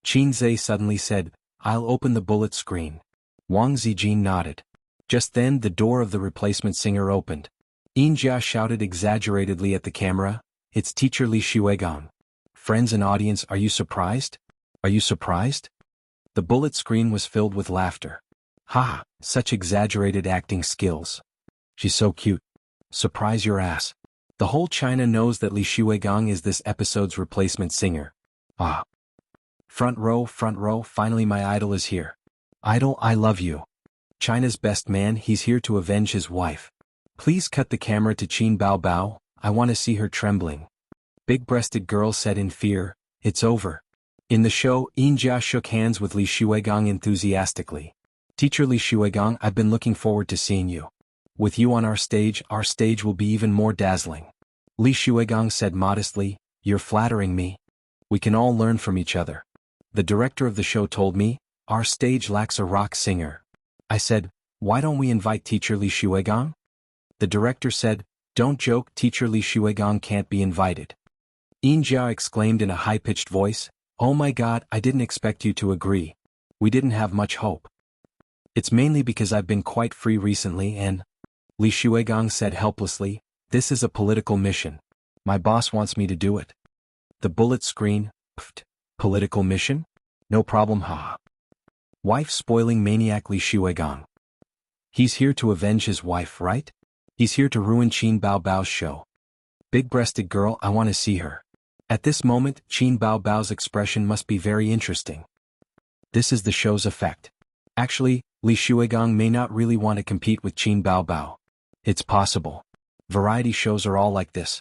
Qin Zhe suddenly said, I'll open the bullet screen. Wang Zijin nodded. Just then the door of the replacement singer opened. Yinjia shouted exaggeratedly at the camera, It's teacher Li Xuegang. Friends and audience, are you surprised? Are you surprised? The bullet screen was filled with laughter. Ha, such exaggerated acting skills. She's so cute. Surprise your ass. The whole China knows that Li Xuegang is this episode's replacement singer. Ah. Front row, finally my idol is here. Idol, I love you. China's best man, he's here to avenge his wife. Please cut the camera to Qin Bao Bao, I want to see her trembling. Big-breasted girl said in fear, It's over. In the show, Yinjia shook hands with Li Xuegang enthusiastically. Teacher Li Xuegang, I've been looking forward to seeing you. With you on our stage will be even more dazzling. Li Xuegang said modestly, You're flattering me. We can all learn from each other. The director of the show told me, Our stage lacks a rock singer. I said, Why don't we invite teacher Li Xuegang? The director said, Don't joke, teacher Li Xuegang can't be invited. Yinjia exclaimed in a high-pitched voice, Oh my god, I didn't expect you to agree. We didn't have much hope. It's mainly because I've been quite free recently and... Li Xuegang said helplessly, This is a political mission. My boss wants me to do it. The bullet screen, pfft, political mission? No problem, haha. Wife-spoiling maniac Li Xuegang. He's here to avenge his wife, right? He's here to ruin Qin Bao Bao's show. Big-breasted girl, I want to see her. At this moment, Qin Bao Bao's expression must be very interesting. This is the show's effect. Actually, Li Xuegang may not really want to compete with Qin Bao Bao. It's possible. Variety shows are all like this.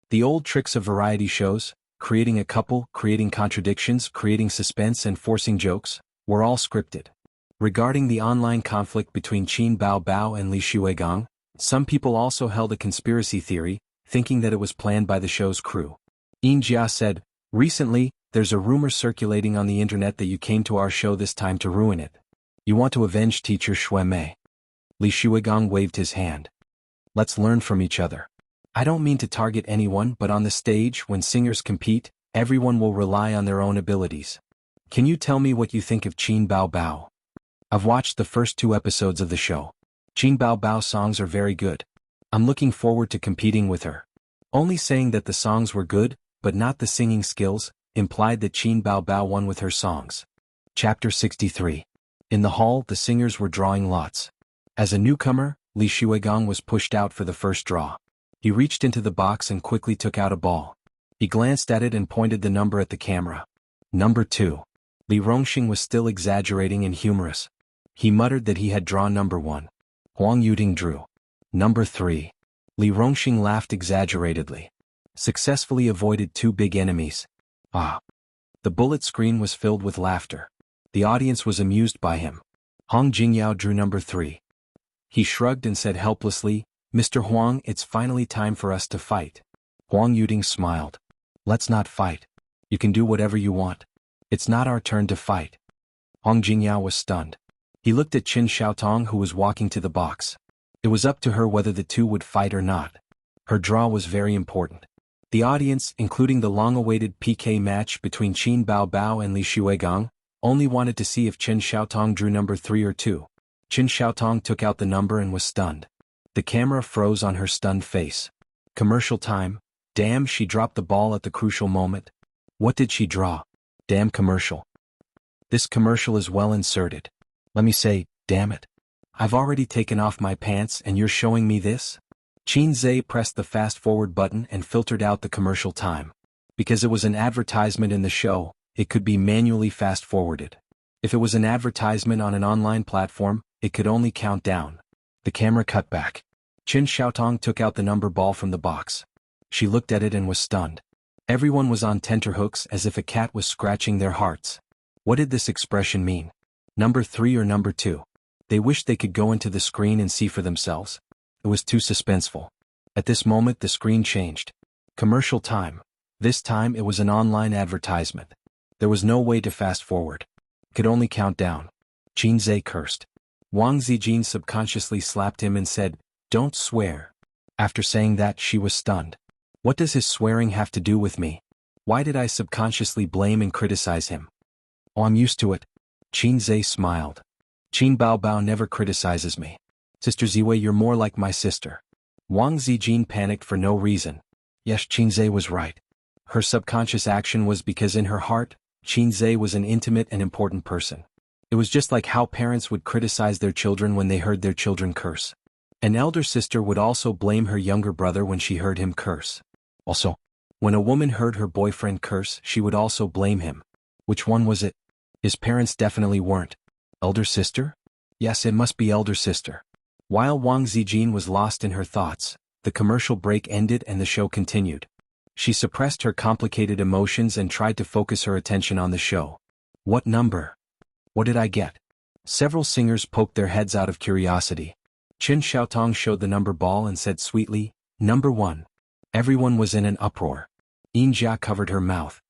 The old tricks of variety shows, creating a couple, creating contradictions, creating suspense and forcing jokes, were all scripted. Regarding the online conflict between Qin Bao Bao and Li Xuegang, some people also held a conspiracy theory, thinking that it was planned by the show's crew. Yinjia said, Recently, there's a rumor circulating on the internet that you came to our show this time to ruin it. You want to avenge teacher Xuemei. Li Xuegang waved his hand. Let's learn from each other. I don't mean to target anyone, but on the stage, when singers compete, Everyone will rely on their own abilities. Can you tell me what you think of Qin Bao Bao? I've watched the first 2 episodes of the show. Qin Bao Bao's songs are very good. I'm looking forward to competing with her. Only saying that the songs were good, but not the singing skills, implied that Qin Bao Bao won with her songs. Chapter 63. In the hall, the singers were drawing lots. As a newcomer, Li Shuigong was pushed out for the first draw. He reached into the box and quickly took out a ball. He glanced at it and pointed the number at the camera. Number 2. Li Rongxing was still exaggerating and humorous. He muttered that he had drawn number 1. Huang Yuding drew. Number 3. Li Rongxing laughed exaggeratedly. Successfully avoided 2 big enemies. Ah. The bullet screen was filled with laughter. The audience was amused by him. Hong Jingyao drew number 3. He shrugged and said helplessly, "Mr. Huang, it's finally time for us to fight." Huang Yuding smiled. "Let's not fight. You can do whatever you want. It's not our turn to fight." Hong Jingyao was stunned. He looked at Qin Xiaotong, who was walking to the box. It was up to her whether the two would fight or not. Her draw was very important. The audience, including the long-awaited PK match between Qin Bao Bao and Li Shuigong, only wanted to see if Qin Xiaotong drew number 3 or 2. Qin Xiaotong took out the number and was stunned. The camera froze on her stunned face. Commercial time. Damn, she dropped the ball at the crucial moment. What did she draw? Damn commercial. This commercial is well inserted. Let me say, damn it. I've already taken off my pants and you're showing me this? Qin Zhe pressed the fast-forward button and filtered out the commercial time. Because it was an advertisement in the show, it could be manually fast-forwarded. If it was an advertisement on an online platform, it could only count down. The camera cut back. Qin Xiaotong took out the number ball from the box. She looked at it and was stunned. Everyone was on tenterhooks as if a cat was scratching their hearts. What did this expression mean? Number 3 or number 2? They wished they could go into the screen and see for themselves. It was too suspenseful. At this moment the screen changed. Commercial time. This time it was an online advertisement. There was no way to fast forward. Could only count down. Qin Zhe cursed. Wang Zijin subconsciously slapped him and said, "Don't swear." After saying that, she was stunned. What does his swearing have to do with me? Why did I subconsciously blame and criticize him? Oh, I'm used to it. Qin Zhe smiled. Qin Bao Bao never criticizes me. Sister Ziwei, you're more like my sister. Wang Zijin panicked for no reason. Yes, Qin Zhe was right. Her subconscious action was because in her heart, Qin Zhe was an intimate and important person. It was just like how parents would criticize their children when they heard their children curse. An elder sister would also blame her younger brother when she heard him curse. Also, when a woman heard her boyfriend curse, she would also blame him. Which one was it? His parents definitely weren't. Elder sister? Yes, it must be elder sister. While Wang Zijin was lost in her thoughts, the commercial break ended and the show continued. She suppressed her complicated emotions and tried to focus her attention on the show. What number? What did I get? Several singers poked their heads out of curiosity. Qin Xiaotong showed the number ball and said sweetly, "Number 1." Everyone was in an uproar. Yinjia covered her mouth.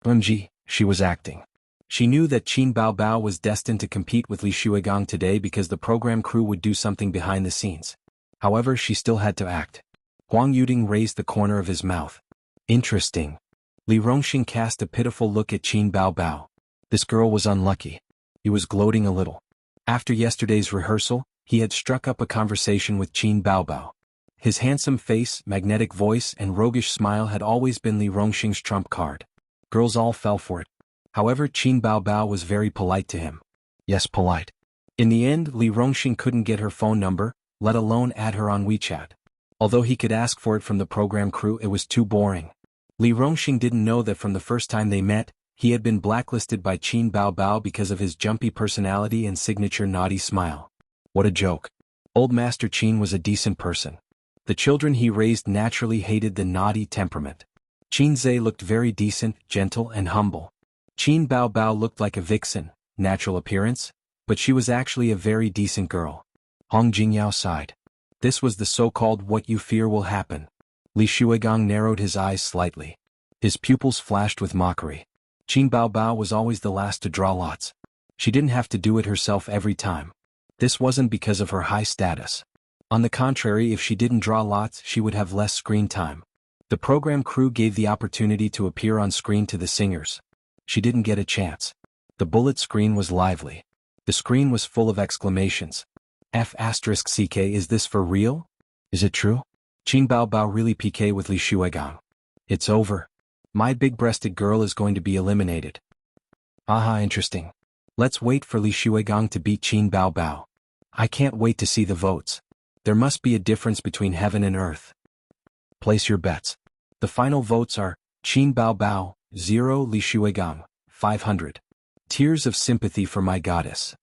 "MG," she was acting. She knew that Qin Bao Bao was destined to compete with Li Shuigong today because the program crew would do something behind the scenes. However, she still had to act. Huang Yuding raised the corner of his mouth. Interesting. Li Rongxing cast a pitiful look at Qin Bao Bao. This girl was unlucky. He was gloating a little. After yesterday's rehearsal, he had struck up a conversation with Qin Bao Bao. His handsome face, magnetic voice, and roguish smile had always been Li Rongxing's trump card. Girls all fell for it. However, Qin Bao Bao was very polite to him. Yes, polite. In the end, Li Rongxing couldn't get her phone number, let alone add her on WeChat. Although he could ask for it from the program crew, it was too boring. Li Rongxing didn't know that from the first time they met, he had been blacklisted by Qin Bao Bao because of his jumpy personality and signature naughty smile. What a joke. Old Master Qin was a decent person. The children he raised naturally hated the naughty temperament. Qin Zhe looked very decent, gentle, and humble. Qin Bao Bao looked like a vixen, natural appearance, but she was actually a very decent girl. Hong Jingyao sighed. This was the so-called what you fear will happen. Li Shuigong narrowed his eyes slightly. His pupils flashed with mockery. Qin Bao Bao was always the last to draw lots. She didn't have to do it herself every time. This wasn't because of her high status. On the contrary, if she didn't draw lots, she would have less screen time. The program crew gave the opportunity to appear on screen to the singers. She didn't get a chance. The bullet screen was lively. The screen was full of exclamations. F***ck, is this for real? Is it true? Qin Bao Bao really PK with Li Shuigang. It's over. My big-breasted girl is going to be eliminated. Aha, interesting. Let's wait for Li Shuigang to beat Qin Bao Bao. I can't wait to see the votes. There must be a difference between heaven and earth. Place your bets. The final votes are Qin Bao Bao, 0, Li Shuigang, 500. Tears of sympathy for my goddess.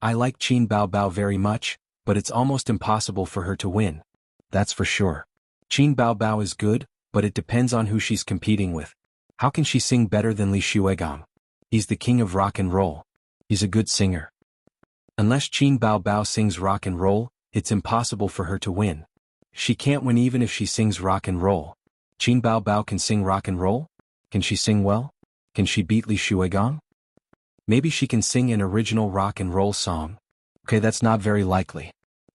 I like Qin Bao Bao very much, but it's almost impossible for her to win. That's for sure. Qin Bao Bao is good, but it depends on who she's competing with. How can she sing better than Li Shuigang? He's the king of rock and roll. He's a good singer. Unless Qin Bao Bao sings rock and roll, it's impossible for her to win. She can't win even if she sings rock and roll. Qin Bao Bao can sing rock and roll? Can she sing well? Can she beat Li Shuigang? Maybe she can sing an original rock and roll song. Okay, that's not very likely.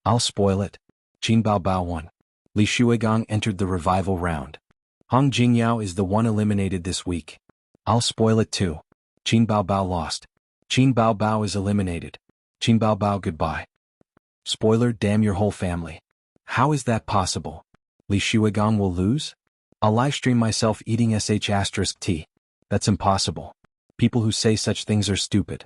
I'll spoil it. Qin Bao Bao won. Li Shuigang entered the revival round. Hong Jingyao is the one eliminated this week. I'll spoil it too. Qin Bao Bao lost. Qin Bao Bao is eliminated. Qin Bao Bao goodbye. Spoiler, damn your whole family. How is that possible? Li Shuigang will lose? I'll livestream myself eating sh*t. That's impossible. People who say such things are stupid.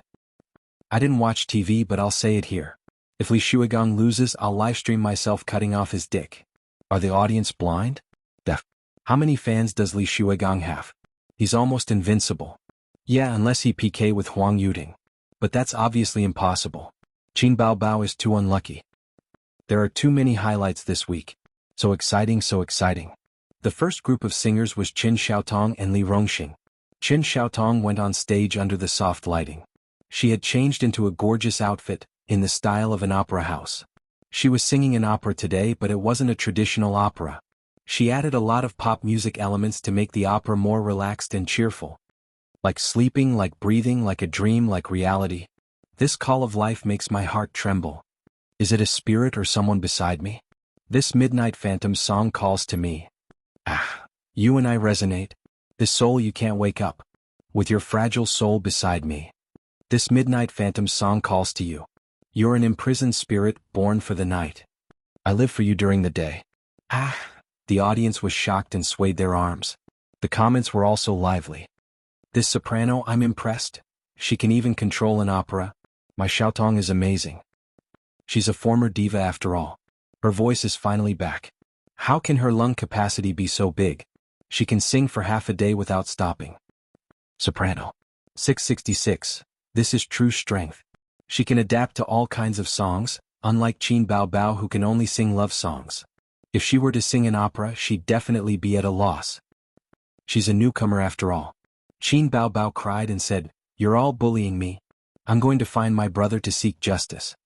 I didn't watch TV, but I'll say it here. If Li Shuigang loses, I'll livestream myself cutting off his dick. Are the audience blind? Deaf. How many fans does Li Shuigang have? He's almost invincible. Yeah, unless he PK with Huang Yuding. But that's obviously impossible. Qin Bao Bao is too unlucky. There are too many highlights this week. So exciting, so exciting. The first group of singers was Qin Xiaotong and Li Rongxing. Qin Xiaotong went on stage under the soft lighting. She had changed into a gorgeous outfit, in the style of an opera house. She was singing an opera today, but it wasn't a traditional opera. She added a lot of pop music elements to make the opera more relaxed and cheerful. Like sleeping, like breathing, like a dream, like reality. This call of life makes my heart tremble. Is it a spirit or someone beside me? This midnight phantom song calls to me. Ah, you and I resonate. This soul you can't wake up. With your fragile soul beside me. This midnight phantom song calls to you. You're an imprisoned spirit, born for the night. I live for you during the day. Ah, the audience was shocked and swayed their arms. The comments were also lively. This soprano, I'm impressed. She can even control an opera. My Xiaotong is amazing. She's a former diva after all. Her voice is finally back. How can her lung capacity be so big? She can sing for half a day without stopping. Soprano. 666. This is true strength. She can adapt to all kinds of songs, unlike Qin Bao Bao who can only sing love songs. If she were to sing an opera, she'd definitely be at a loss. She's a newcomer after all. Qin Bao Bao cried and said, "You're all bullying me. I'm going to find my brother to seek justice."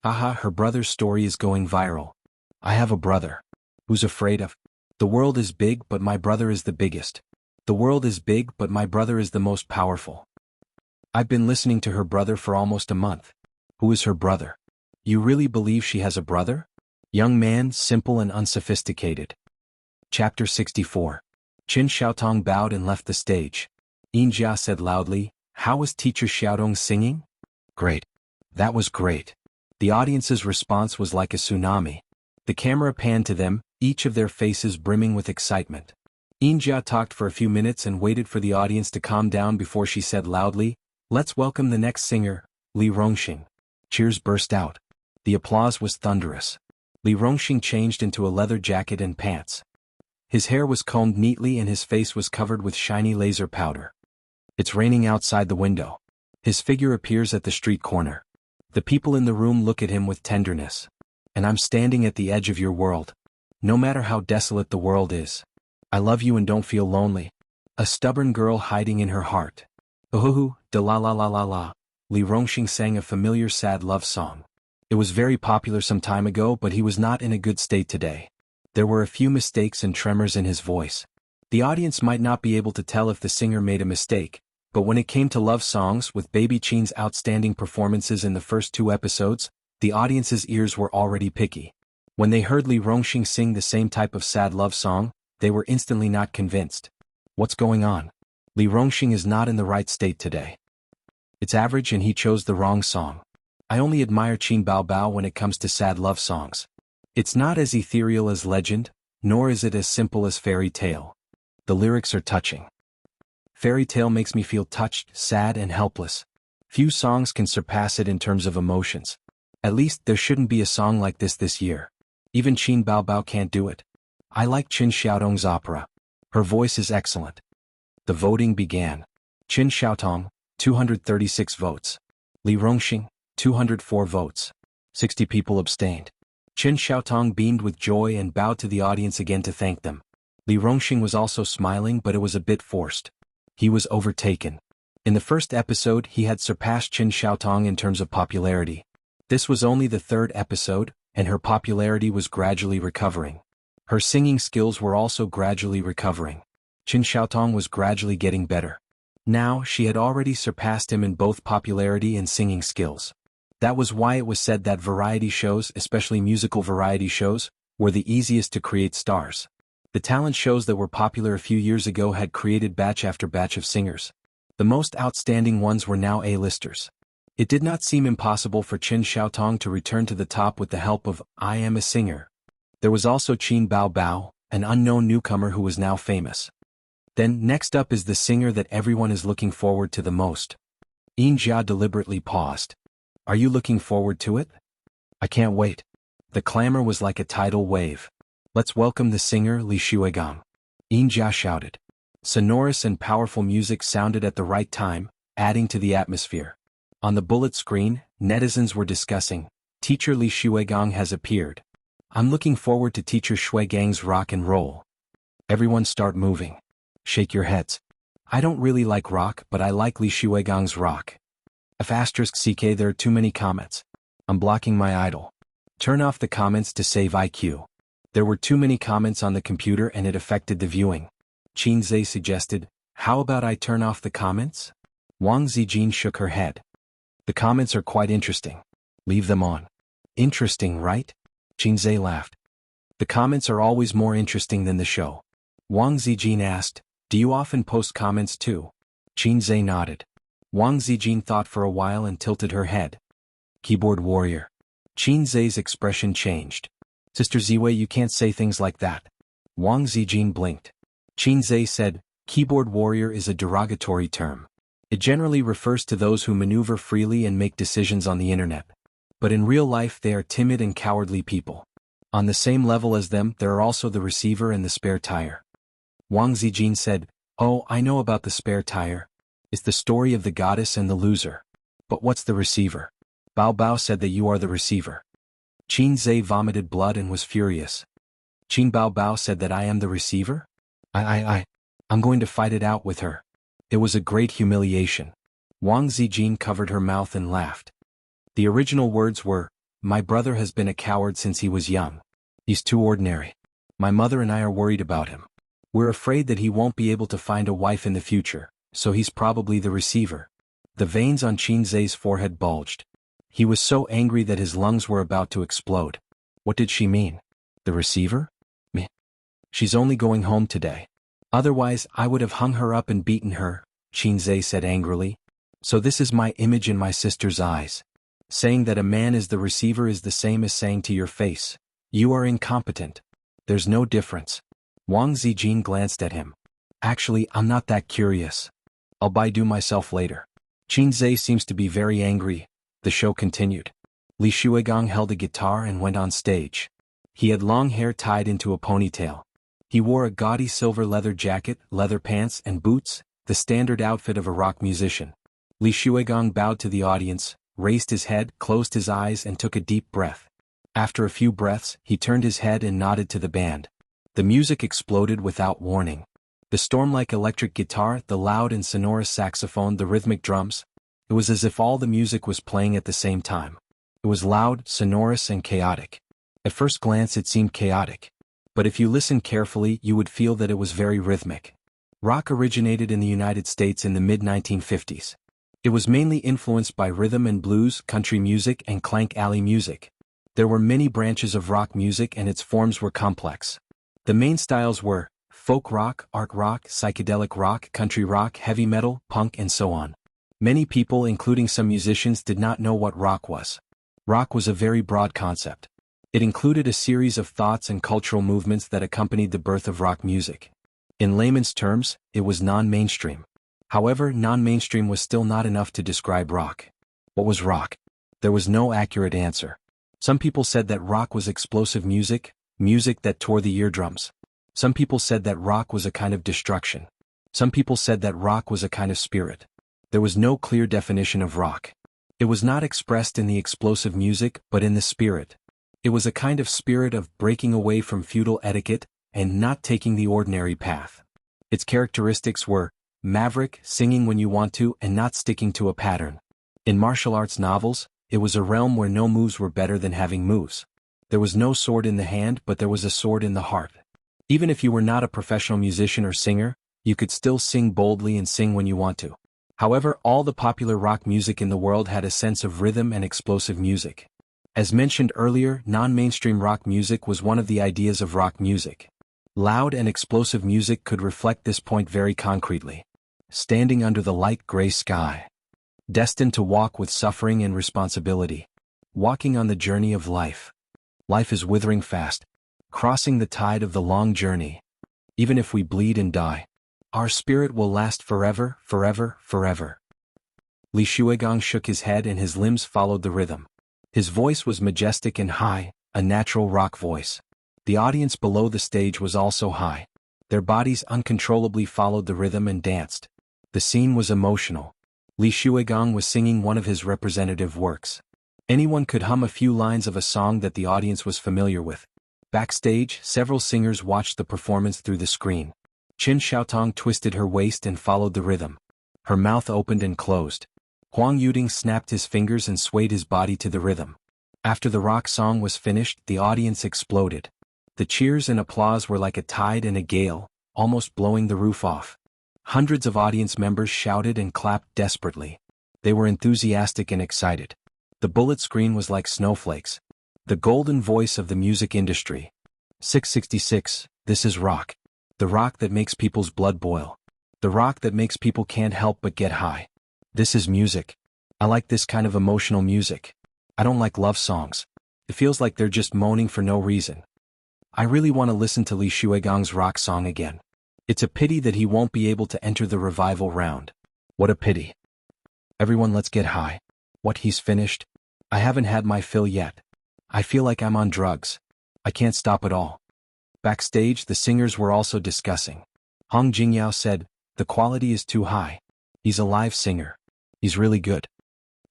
Haha, her brother's story is going viral. I have a brother. Who's afraid of? The world is big, but my brother is the biggest. The world is big, but my brother is the most powerful. I've been listening to her brother for almost a month. Who is her brother? You really believe she has a brother? Young man, simple and unsophisticated. Chapter 64. Qin Xiaotong bowed and left the stage. Xianxia said loudly, "How was teacher Xiaotong singing?" "Great. That was great." The audience's response was like a tsunami. The camera panned to them, each of their faces brimming with excitement. Xianxia talked for a few minutes and waited for the audience to calm down before she said loudly, "Let's welcome the next singer, Li Rongxing." Cheers burst out. The applause was thunderous. Li Rongxing changed into a leather jacket and pants. His hair was combed neatly and his face was covered with shiny laser powder. It's raining outside the window. His figure appears at the street corner. The people in the room look at him with tenderness. And I'm standing at the edge of your world. No matter how desolate the world is. I love you and don't feel lonely. A stubborn girl hiding in her heart. Uhuhu, da la la la la la. Li Rongxing sang a familiar sad love song. It was very popular some time ago, but he was not in a good state today. There were a few mistakes and tremors in his voice. The audience might not be able to tell if the singer made a mistake, but when it came to love songs with Baby Qin's outstanding performances in the first 2 episodes, the audience's ears were already picky. When they heard Li Rongxing sing the same type of sad love song, They were instantly not convinced. What's going on? Li Rongxing is not in the right state today. It's average and he chose the wrong song. I only admire Qin Bao Bao when it comes to sad love songs. It's not as ethereal as legend, nor is it as simple as fairy tale. The lyrics are touching. Fairy tale makes me feel touched, sad and helpless. Few songs can surpass it in terms of emotions. At least there shouldn't be a song like this year. Even Qin Bao Bao can't do it. I like Qin Xiaotong's opera. Her voice is excellent. The voting began. Qin Xiaotong, 236 votes. Li Rongxing, 204 votes. 60 people abstained. Qin Xiaotong beamed with joy and bowed to the audience again to thank them. Li Rongxing was also smiling, but it was a bit forced. He was overtaken. In the first episode he had surpassed Qin Xiaotong in terms of popularity. This was only the third episode, and her popularity was gradually recovering. Her singing skills were also gradually recovering. Qin Xiaotong was gradually getting better. Now she had already surpassed him in both popularity and singing skills. That was why it was said that variety shows, especially musical variety shows, were the easiest to create stars. The talent shows that were popular a few years ago had created batch after batch of singers. The most outstanding ones were now A-listers. It did not seem impossible for Qin Xiaotong to return to the top with the help of I Am a Singer. There was also Qin Bao Bao, an unknown newcomer who was now famous. Then, next up is the singer that everyone is looking forward to the most. Xianxia deliberately paused. Are you looking forward to it? I can't wait. The clamor was like a tidal wave. Let's welcome the singer Li Shuigang. Xianxia shouted. Sonorous and powerful music sounded at the right time, adding to the atmosphere. On the bullet screen, netizens were discussing, Teacher Li Shuigang has appeared. I'm looking forward to Teacher Shuigang's rock and roll. Everyone start moving. Shake your heads. I don't really like rock, but I like Li Shuigang's rock. *CK There are too many comments. I'm blocking my idol. Turn off the comments to save IQ. There were too many comments on the computer and it affected the viewing. Qin Zhe suggested, how about I turn off the comments? Wang Zijin shook her head. The comments are quite interesting. Leave them on. Interesting, right? Qin Zhe laughed. The comments are always more interesting than the show. Wang Zijin asked, do you often post comments too? Qin Zhe nodded. Wang Zijin thought for a while and tilted her head. Keyboard warrior. Qin Zhe's expression changed. Sister Ziwei, you can't say things like that. Wang Zijin blinked. Qin Zhe said, keyboard warrior is a derogatory term. It generally refers to those who maneuver freely and make decisions on the internet. But in real life they are timid and cowardly people. On the same level as them, there are also the receiver and the spare tire. Wang Zijin said, oh, I know about the spare tire. It's the story of the goddess and the loser. But what's the receiver? Bao Bao said that you are the receiver. Qin Zhe vomited blood and was furious. Qin Bao Bao said that I am the receiver? I'm going to fight it out with her. It was a great humiliation. Wang Zijin covered her mouth and laughed. The original words were, my brother has been a coward since he was young. He's too ordinary. My mother and I are worried about him. We're afraid that he won't be able to find a wife in the future, so he's probably the receiver. The veins on Qin Zhe's forehead bulged. He was so angry that his lungs were about to explode. What did she mean? The receiver? Meh. She's only going home today. Otherwise, I would have hung her up and beaten her, Qin Zhe said angrily. So this is my image in my sister's eyes. Saying that a man is the receiver is the same as saying to your face, you are incompetent. There's no difference. Wang Zijin glanced at him. Actually, I'm not that curious. I'll Baidu myself later. Qin Zhe seems to be very angry. The show continued. Li Shuigang held a guitar and went on stage. He had long hair tied into a ponytail. He wore a gaudy silver leather jacket, leather pants and boots, the standard outfit of a rock musician. Li Shuigang bowed to the audience, raised his head, closed his eyes and took a deep breath. After a few breaths, he turned his head and nodded to the band. The music exploded without warning. The storm-like electric guitar, the loud and sonorous saxophone, the rhythmic drums. It was as if all the music was playing at the same time. It was loud, sonorous and chaotic. At first glance it seemed chaotic. But if you listened carefully you would feel that it was very rhythmic. Rock originated in the United States in the mid-1950s. It was mainly influenced by rhythm and blues, country music and clank alley music. There were many branches of rock music and its forms were complex. The main styles were folk rock, art rock, psychedelic rock, country rock, heavy metal, punk and so on. Many people, including some musicians, did not know what rock was. Rock was a very broad concept. It included a series of thoughts and cultural movements that accompanied the birth of rock music. In layman's terms, it was non-mainstream. However, non-mainstream was still not enough to describe rock. What was rock? There was no accurate answer. Some people said that rock was explosive music, music that tore the eardrums. Some people said that rock was a kind of destruction. Some people said that rock was a kind of spirit. There was no clear definition of rock. It was not expressed in the explosive music, but in the spirit. It was a kind of spirit of breaking away from feudal etiquette and not taking the ordinary path. Its characteristics were maverick, singing when you want to and not sticking to a pattern. In martial arts novels, it was a realm where no moves were better than having moves. There was no sword in the hand, but there was a sword in the heart. Even if you were not a professional musician or singer, you could still sing boldly and sing when you want to. However, all the popular rock music in the world had a sense of rhythm and explosive music. As mentioned earlier, non-mainstream rock music was one of the ideas of rock music. Loud and explosive music could reflect this point very concretely. Standing under the light gray sky. Destined to walk with suffering and responsibility. Walking on the journey of life. Life is withering fast. Crossing the tide of the long journey. Even if we bleed and die, our spirit will last forever, forever, forever. Li Shuigang shook his head and his limbs followed the rhythm. His voice was majestic and high, a natural rock voice. The audience below the stage was also high. Their bodies uncontrollably followed the rhythm and danced. The scene was emotional. Li Shuigang was singing one of his representative works. Anyone could hum a few lines of a song that the audience was familiar with. Backstage, several singers watched the performance through the screen. Qin Xiaotong twisted her waist and followed the rhythm. Her mouth opened and closed. Huang Yuding snapped his fingers and swayed his body to the rhythm. After the rock song was finished, the audience exploded. The cheers and applause were like a tide and a gale, almost blowing the roof off. Hundreds of audience members shouted and clapped desperately. They were enthusiastic and excited. The bullet screen was like snowflakes. The golden voice of the music industry. 666, this is rock. The rock that makes people's blood boil. The rock that makes people can't help but get high. This is music. I like this kind of emotional music. I don't like love songs. It feels like they're just moaning for no reason. I really want to listen to Li Shuigang's rock song again. It's a pity that he won't be able to enter the revival round. What a pity. Everyone, let's get high. What, he's finished? I haven't had my fill yet. I feel like I'm on drugs. I can't stop at all. Backstage, the singers were also discussing. Hong Jingyao said, the quality is too high. He's a live singer. He's really good.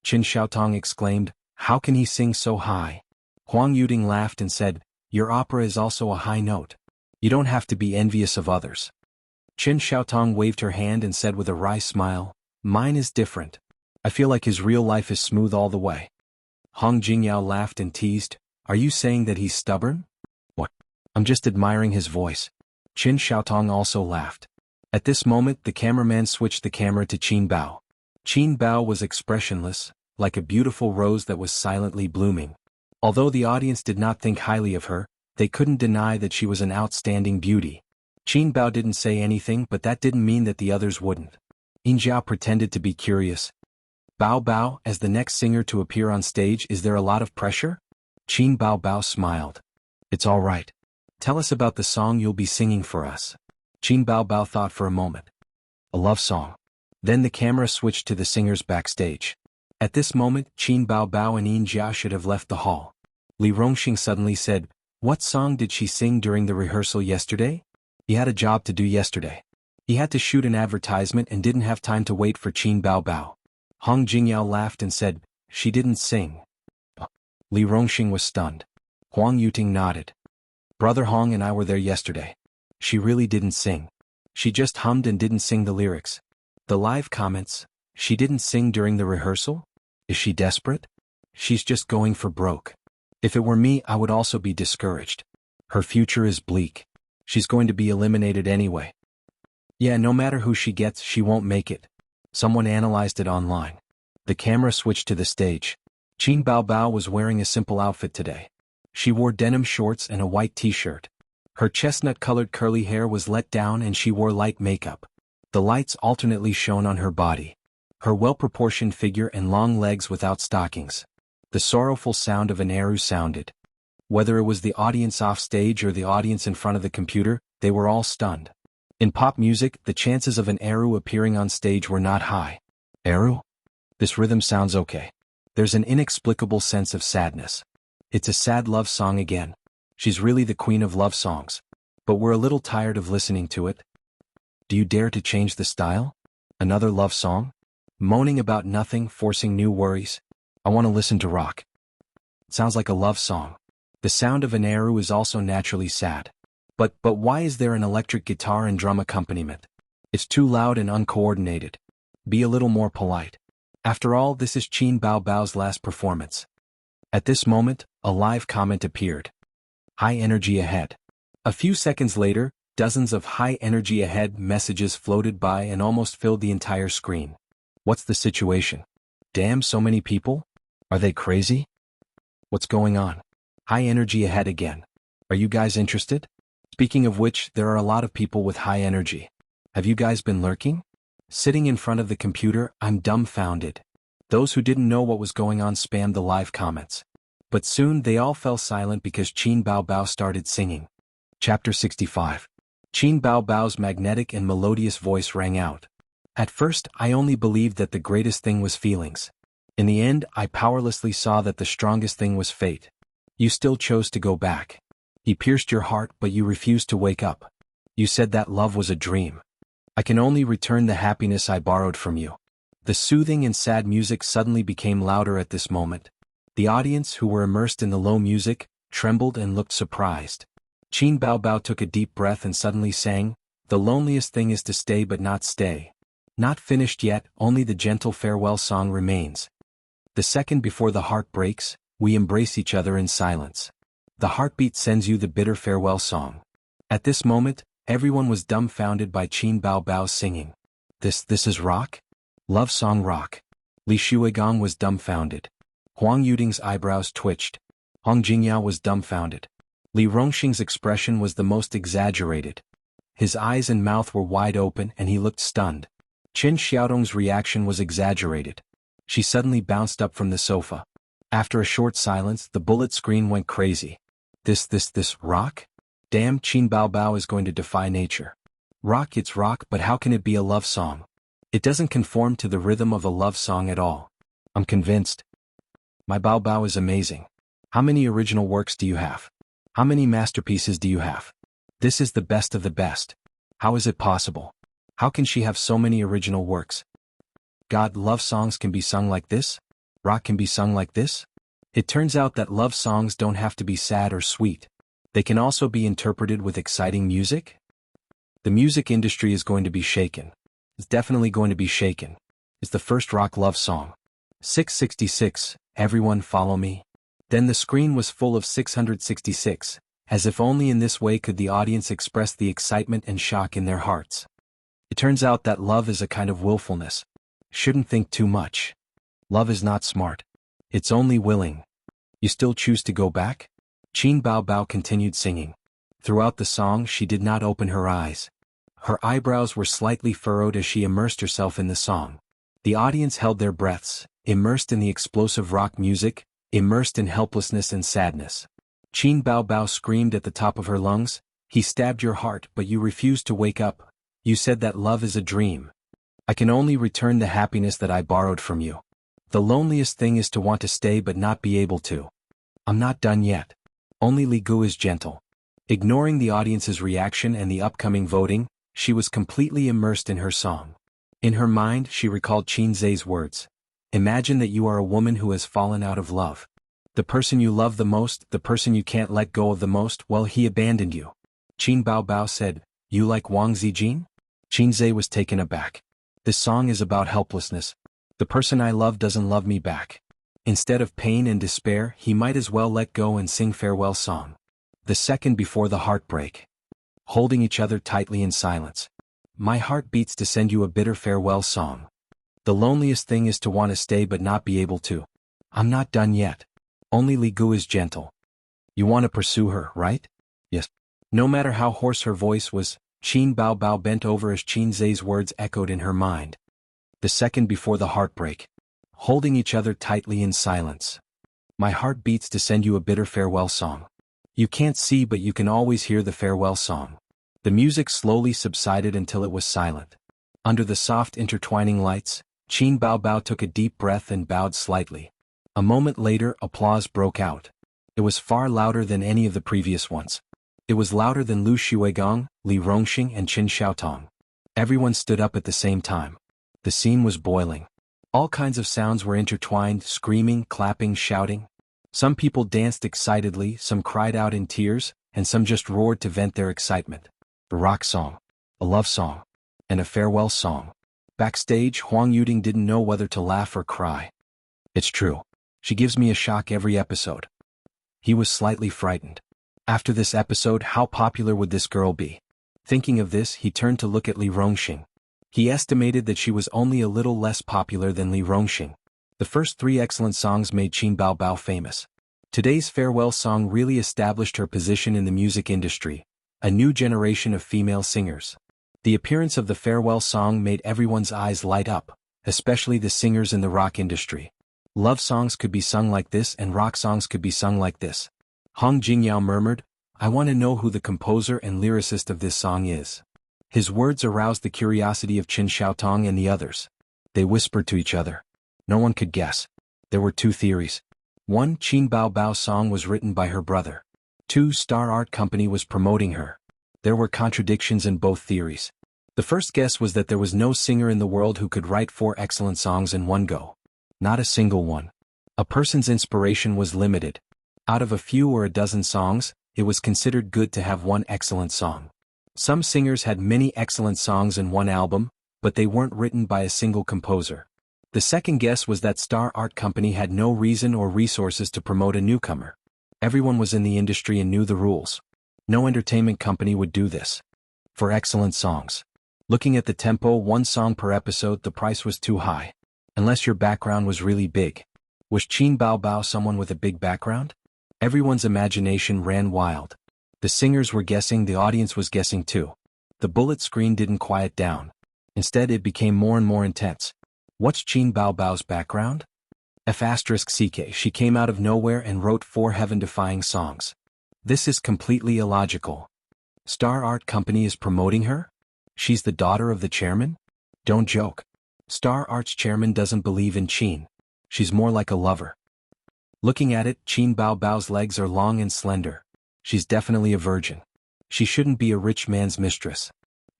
Qin Xiaotong exclaimed, how can he sing so high? Huang Yuding laughed and said, your opera is also a high note. You don't have to be envious of others. Qin Xiaotong waved her hand and said with a wry smile, mine is different. I feel like his real life is smooth all the way. Hong Jingyao laughed and teased, are you saying that he's stubborn? What? I'm just admiring his voice. Qin Xiaotong also laughed. At this moment, the cameraman switched the camera to Qin Bao. Qin Bao was expressionless, like a beautiful rose that was silently blooming. Although the audience did not think highly of her, they couldn't deny that she was an outstanding beauty. Qin Bao didn't say anything, but that didn't mean that the others wouldn't. Yin Jiao pretended to be curious. Bao Bao, as the next singer to appear on stage, is there a lot of pressure? Qin Bao Bao smiled. It's all right. Tell us about the song you'll be singing for us. Qin Bao Bao thought for a moment. A love song. Then the camera switched to the singers backstage. At this moment, Qin Bao Bao and Yin Jia should have left the hall. Li Rongxing suddenly said, what song did she sing during the rehearsal yesterday? He had a job to do yesterday. He had to shoot an advertisement and didn't have time to wait for Qin Bao Bao. Hong Jingyao laughed and said, she didn't sing. Li Rongxing was stunned. Huang Yuting nodded. Brother Hong and I were there yesterday. She really didn't sing. She just hummed and didn't sing the lyrics. The live comments, she didn't sing during the rehearsal? Is she desperate? She's just going for broke. If it were me, I would also be discouraged. Her future is bleak. She's going to be eliminated anyway. Yeah, no matter who she gets, she won't make it. Someone analyzed it online. The camera switched to the stage. Qin Bao Bao was wearing a simple outfit today. She wore denim shorts and a white t-shirt. Her chestnut-colored curly hair was let down and she wore light makeup. The lights alternately shone on her body, her well-proportioned figure and long legs without stockings. The sorrowful sound of an eru sounded. Whether it was the audience off stage or the audience in front of the computer, they were all stunned. In pop music, the chances of an eru appearing on stage were not high. Eru? This rhythm sounds okay. There's an inexplicable sense of sadness. It's a sad love song again. She's really the queen of love songs. But we're a little tired of listening to it. Do you dare to change the style? Another love song? Moaning about nothing, forcing new worries? I want to listen to rock. It sounds like a love song. The sound of an eru is also naturally sad. But why is there an electric guitar and drum accompaniment? It's too loud and uncoordinated. Be a little more polite. After all, this is Qin Bao Bao's last performance. At this moment, a live comment appeared. High energy ahead. A few seconds later, dozens of high energy ahead messages floated by and almost filled the entire screen. What's the situation? Damn, so many people? Are they crazy? What's going on? High energy ahead again. Are you guys interested? Speaking of which, there are a lot of people with high energy. Have you guys been lurking? Sitting in front of the computer, I'm dumbfounded. Those who didn't know what was going on spammed the live comments. But soon they all fell silent because Qin Bao Bao started singing. Chapter 65. Qin Bao Bao's magnetic and melodious voice rang out. At first, I only believed that the greatest thing was feelings. In the end, I powerlessly saw that the strongest thing was fate. You still chose to go back. He pierced your heart, but you refused to wake up. You said that love was a dream. I can only return the happiness I borrowed from you. The soothing and sad music suddenly became louder at this moment. The audience, who were immersed in the low music, trembled and looked surprised. Qin Bao Bao took a deep breath and suddenly sang, "The loneliest thing is to stay but not stay." Not finished yet, only the gentle farewell song remains. The second before the heart breaks, we embrace each other in silence. The heartbeat sends you the bitter farewell song. At this moment, everyone was dumbfounded by Qin Bao Bao's singing. This is rock? Love song rock. Li Shuigong was dumbfounded. Huang Yuding's eyebrows twitched. Hong Jingyao was dumbfounded. Li Rongxing's expression was the most exaggerated. His eyes and mouth were wide open and he looked stunned. Qin Xiaodong's reaction was exaggerated. She suddenly bounced up from the sofa. After a short silence, the bullet screen went crazy. This rock? Damn, Qin Bao Bao is going to defy nature. Rock, it's rock, but how can it be a love song? It doesn't conform to the rhythm of a love song at all. I'm convinced. My Bao Bao is amazing. How many original works do you have? How many masterpieces do you have? This is the best of the best. How is it possible? How can she have so many original works? God, love songs can be sung like this? Rock can be sung like this? It turns out that love songs don't have to be sad or sweet. They can also be interpreted with exciting music? The music industry is going to be shaken. It's definitely going to be shaken. It's the first rock love song. 666, everyone follow me. Then the screen was full of 666, as if only in this way could the audience express the excitement and shock in their hearts. It turns out that love is a kind of willfulness. Shouldn't think too much. Love is not smart. It's only willing. You still choose to go back? Qin Bao Bao continued singing. Throughout the song she did not open her eyes. Her eyebrows were slightly furrowed as she immersed herself in the song. The audience held their breaths, immersed in the explosive rock music, immersed in helplessness and sadness. Qin Bao Bao screamed at the top of her lungs, "He stabbed your heart, but you refused to wake up. You said that love is a dream. I can only return the happiness that I borrowed from you. The loneliest thing is to want to stay but not be able to. I'm not done yet." Only Li Gu is gentle. Ignoring the audience's reaction and the upcoming voting, she was completely immersed in her song. In her mind, she recalled Qin Zhe's words. Imagine that you are a woman who has fallen out of love. The person you love the most, the person you can't let go of the most, well, he abandoned you. Qin Bao Bao said, "You like Wang Zijin?" Qin Zhe was taken aback. This song is about helplessness. The person I love doesn't love me back. Instead of pain and despair, he might as well let go and sing farewell song. The second before the heartbreak. Holding each other tightly in silence. My heart beats to send you a bitter farewell song. The loneliest thing is to want to stay but not be able to. I'm not done yet. Only Li Gu is gentle. You want to pursue her, right? Yes. No matter how hoarse her voice was, Qin Bao Bao bent over as Qin Zhe's words echoed in her mind. The second before the heartbreak. Holding each other tightly in silence. My heart beats to send you a bitter farewell song. You can't see but you can always hear the farewell song. The music slowly subsided until it was silent. Under the soft intertwining lights, Qin Bao Bao took a deep breath and bowed slightly. A moment later, applause broke out. It was far louder than any of the previous ones. It was louder than Lu Xuegong, Li Rongxing and Qin Xiaotong. Everyone stood up at the same time. The scene was boiling. All kinds of sounds were intertwined, screaming, clapping, shouting. Some people danced excitedly, some cried out in tears, and some just roared to vent their excitement. A rock song, a love song, and a farewell song. Backstage, Huang Yuding didn't know whether to laugh or cry. It's true. She gives me a shock every episode. He was slightly frightened. After this episode, how popular would this girl be? Thinking of this, he turned to look at Li Rongxing. He estimated that she was only a little less popular than Li Rongxing. The first 3 excellent songs made Qin Bao Bao famous. Today's farewell song really established her position in the music industry, a new generation of female singers. The appearance of the farewell song made everyone's eyes light up, especially the singers in the rock industry. Love songs could be sung like this and rock songs could be sung like this. Hong Jingyao murmured, I want to know who the composer and lyricist of this song is. His words aroused the curiosity of Qin Xiaotong and the others. They whispered to each other. No one could guess. There were 2 theories. 1. Qin Bao Bao's song was written by her brother. 2. Star Art Company was promoting her. There were contradictions in both theories. The first guess was that there was no singer in the world who could write 4 excellent songs in one go. Not a single one. A person's inspiration was limited. Out of a few or a dozen songs, it was considered good to have 1 excellent song. Some singers had many excellent songs in one album, but they weren't written by a single composer. The second guess was that Star Art Company had no reason or resources to promote a newcomer. Everyone was in the industry and knew the rules. No entertainment company would do this. For excellent songs. Looking at the tempo, 1 song per episode, the price was too high. Unless your background was really big. Was Qin Bao Bao someone with a big background? Everyone's imagination ran wild. The singers were guessing, the audience was guessing too. The bullet screen didn't quiet down. Instead it became more and more intense. What's Qin Bao Bao's background? F***ck, she came out of nowhere and wrote 4 heaven-defying songs. This is completely illogical. Star Art Company is promoting her? She's the daughter of the chairman? Don't joke. Star Art's chairman doesn't believe in Qin. She's more like a lover. Looking at it, Qin Bao Bao's legs are long and slender. She's definitely a virgin. She shouldn't be a rich man's mistress.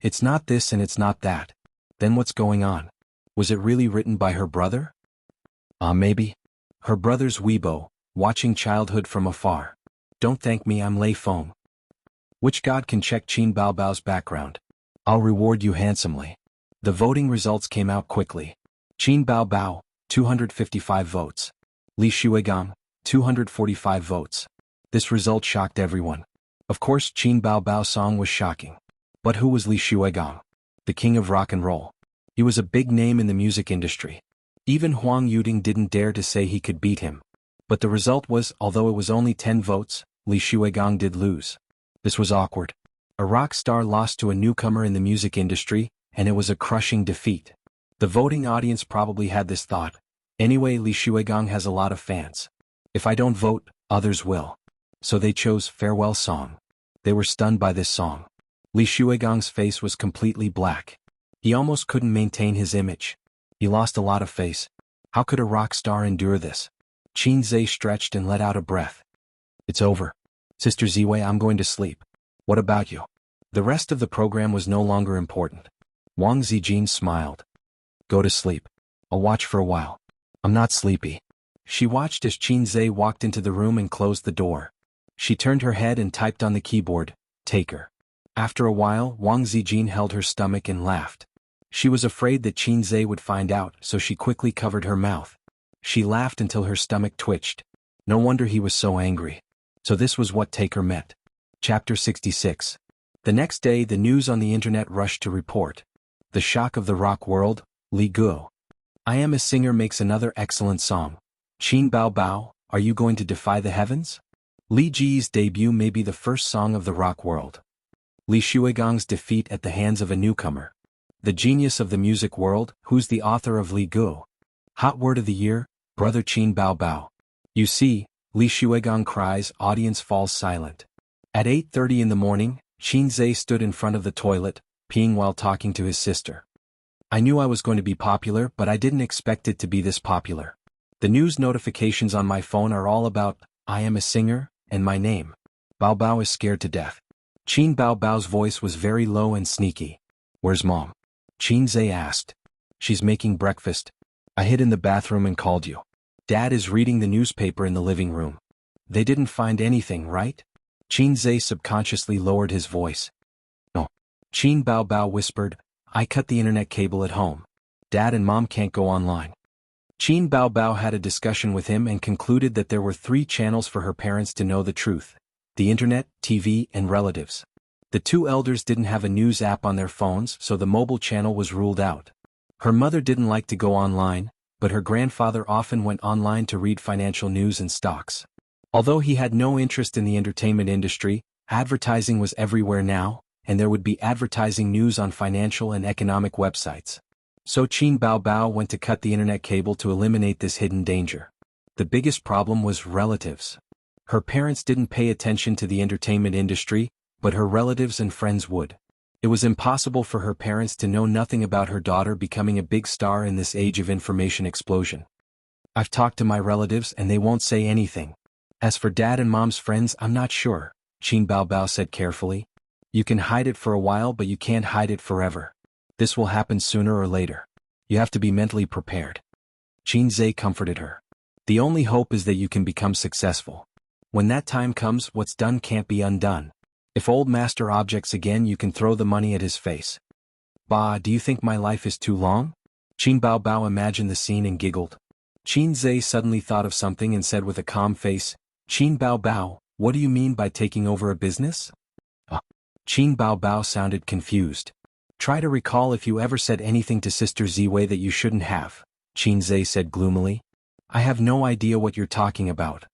It's not this and it's not that. Then what's going on? Was it really written by her brother? Maybe. Her brother's Weibo, watching childhood from afar. Don't thank me, I'm Lei Feng. Which god can check Qin Bao Bao's background? I'll reward you handsomely. The voting results came out quickly. Qin Bao Bao, 255 votes. Li Xuegong, 245 votes. This result shocked everyone. Of course, Qin Bao Bao's song was shocking. But who was Li Xuegong? The king of rock and roll. He was a big name in the music industry. Even Huang Yuding didn't dare to say he could beat him. But the result was, although it was only 10 votes, Li Xuegong did lose. This was awkward. A rock star lost to a newcomer in the music industry, and it was a crushing defeat. The voting audience probably had this thought. Anyway, Li Xuegong has a lot of fans. If I don't vote, others will. So they chose Farewell Song. They were stunned by this song. Li Xuegong's face was completely black. He almost couldn't maintain his image. He lost a lot of face. How could a rock star endure this? Qin Zhe stretched and let out a breath. It's over. Sister Ziwei, I'm going to sleep. What about you? The rest of the program was no longer important. Wang Zijin smiled. Go to sleep. I'll watch for a while. I'm not sleepy. She watched as Qin Zhe walked into the room and closed the door. She turned her head and typed on the keyboard, take her. After a while, Wang Zijin held her stomach and laughed. She was afraid that Qin Zhe would find out, so she quickly covered her mouth. She laughed until her stomach twitched. No wonder he was so angry. So this was what take her meant. Chapter 66. The next day, the news on the internet rushed to report. The shock of the rock world, Li Guo. I Am a Singer makes another excellent song. Qin Bao Bao, are you going to defy the heavens? Li Ji's debut may be the first song of the rock world. Li Shuigong's defeat at the hands of a newcomer. The genius of the music world, who's the author of Li Gu? Hot word of the year, brother Qin Bao Bao. You see, Li Shuigong cries, audience falls silent. At 8:30 in the morning, Qin Zhe stood in front of the toilet, peeing while talking to his sister. I knew I was going to be popular, but I didn't expect it to be this popular. The news notifications on my phone are all about, I am a singer, and my name. Bao Bao is scared to death. Qin Bao Bao's voice was very low and sneaky. Where's mom? Qin Zhe asked. She's making breakfast. I hid in the bathroom and called you. Dad is reading the newspaper in the living room. They didn't find anything, right? Qin Zhe subconsciously lowered his voice. No. Qin Bao Bao whispered, I cut the internet cable at home. Dad and mom can't go online. Qin Bao Bao had a discussion with him and concluded that there were 3 channels for her parents to know the truth: the internet, TV, and relatives. The 2 elders didn't have a news app on their phones, so the mobile channel was ruled out. Her mother didn't like to go online, but her grandfather often went online to read financial news and stocks. Although he had no interest in the entertainment industry, advertising was everywhere now, and there would be advertising news on financial and economic websites. So Qin Bao Bao went to cut the internet cable to eliminate this hidden danger. The biggest problem was relatives. Her parents didn't pay attention to the entertainment industry, but her relatives and friends would. It was impossible for her parents to know nothing about her daughter becoming a big star in this age of information explosion. I've talked to my relatives and they won't say anything. As for dad and mom's friends, I'm not sure, Qin Bao Bao said carefully. You can hide it for a while, but you can't hide it forever. This will happen sooner or later. You have to be mentally prepared. Qin Zhe comforted her. The only hope is that you can become successful. When that time comes, what's done can't be undone. If old master objects again, you can throw the money at his face. Bah, do you think my life is too long? Qin Bao Bao imagined the scene and giggled. Qin Zhe suddenly thought of something and said with a calm face, Qin Bao Bao, what do you mean by taking over a business? Qin Bao Bao sounded confused. Try to recall if you ever said anything to Sister Ziwei that you shouldn't have, Qin Zhe said gloomily. I have no idea what you're talking about.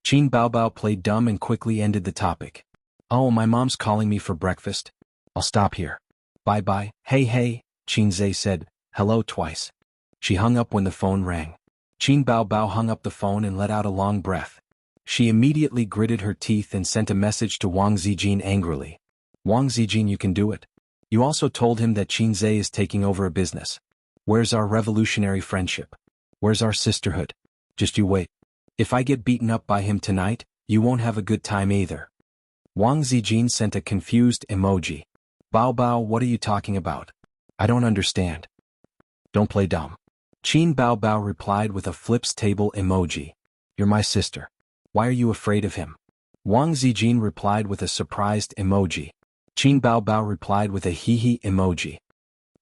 Qin Bao Bao played dumb and quickly ended the topic. Oh, my mom's calling me for breakfast. I'll stop here. Bye-bye. Hey, Qin Zhe said, hello twice. She hung up when the phone rang. Qin Bao Bao hung up the phone and let out a long breath. She immediately gritted her teeth and sent a message to Wang Zijin angrily. Wang Zijin, you can do it. You also told him that Qin Zhe is taking over a business. Where's our revolutionary friendship? Where's our sisterhood? Just you wait. If I get beaten up by him tonight, you won't have a good time either. Wang Zijin sent a confused emoji. Bao Bao, what are you talking about? I don't understand. Don't play dumb. Qin Bao Bao replied with a flips table emoji. You're my sister. Why are you afraid of him? Wang Zijin replied with a surprised emoji. Qin Bao Bao replied with a hee-hee emoji.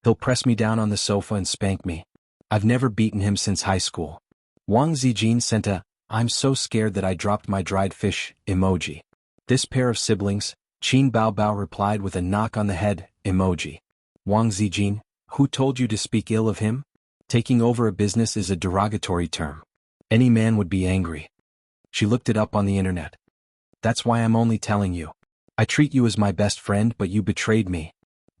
He'll press me down on the sofa and spank me. I've never beaten him since high school. Wang Zijin sent a, I'm so scared that I dropped my dried fish emoji. This pair of siblings, Qin Bao Bao replied with a knock on the head emoji. Wang Zijin, who told you to speak ill of him? Taking over a business is a derogatory term. Any man would be angry. She looked it up on the internet. That's why I'm only telling you. I treat you as my best friend, but you betrayed me.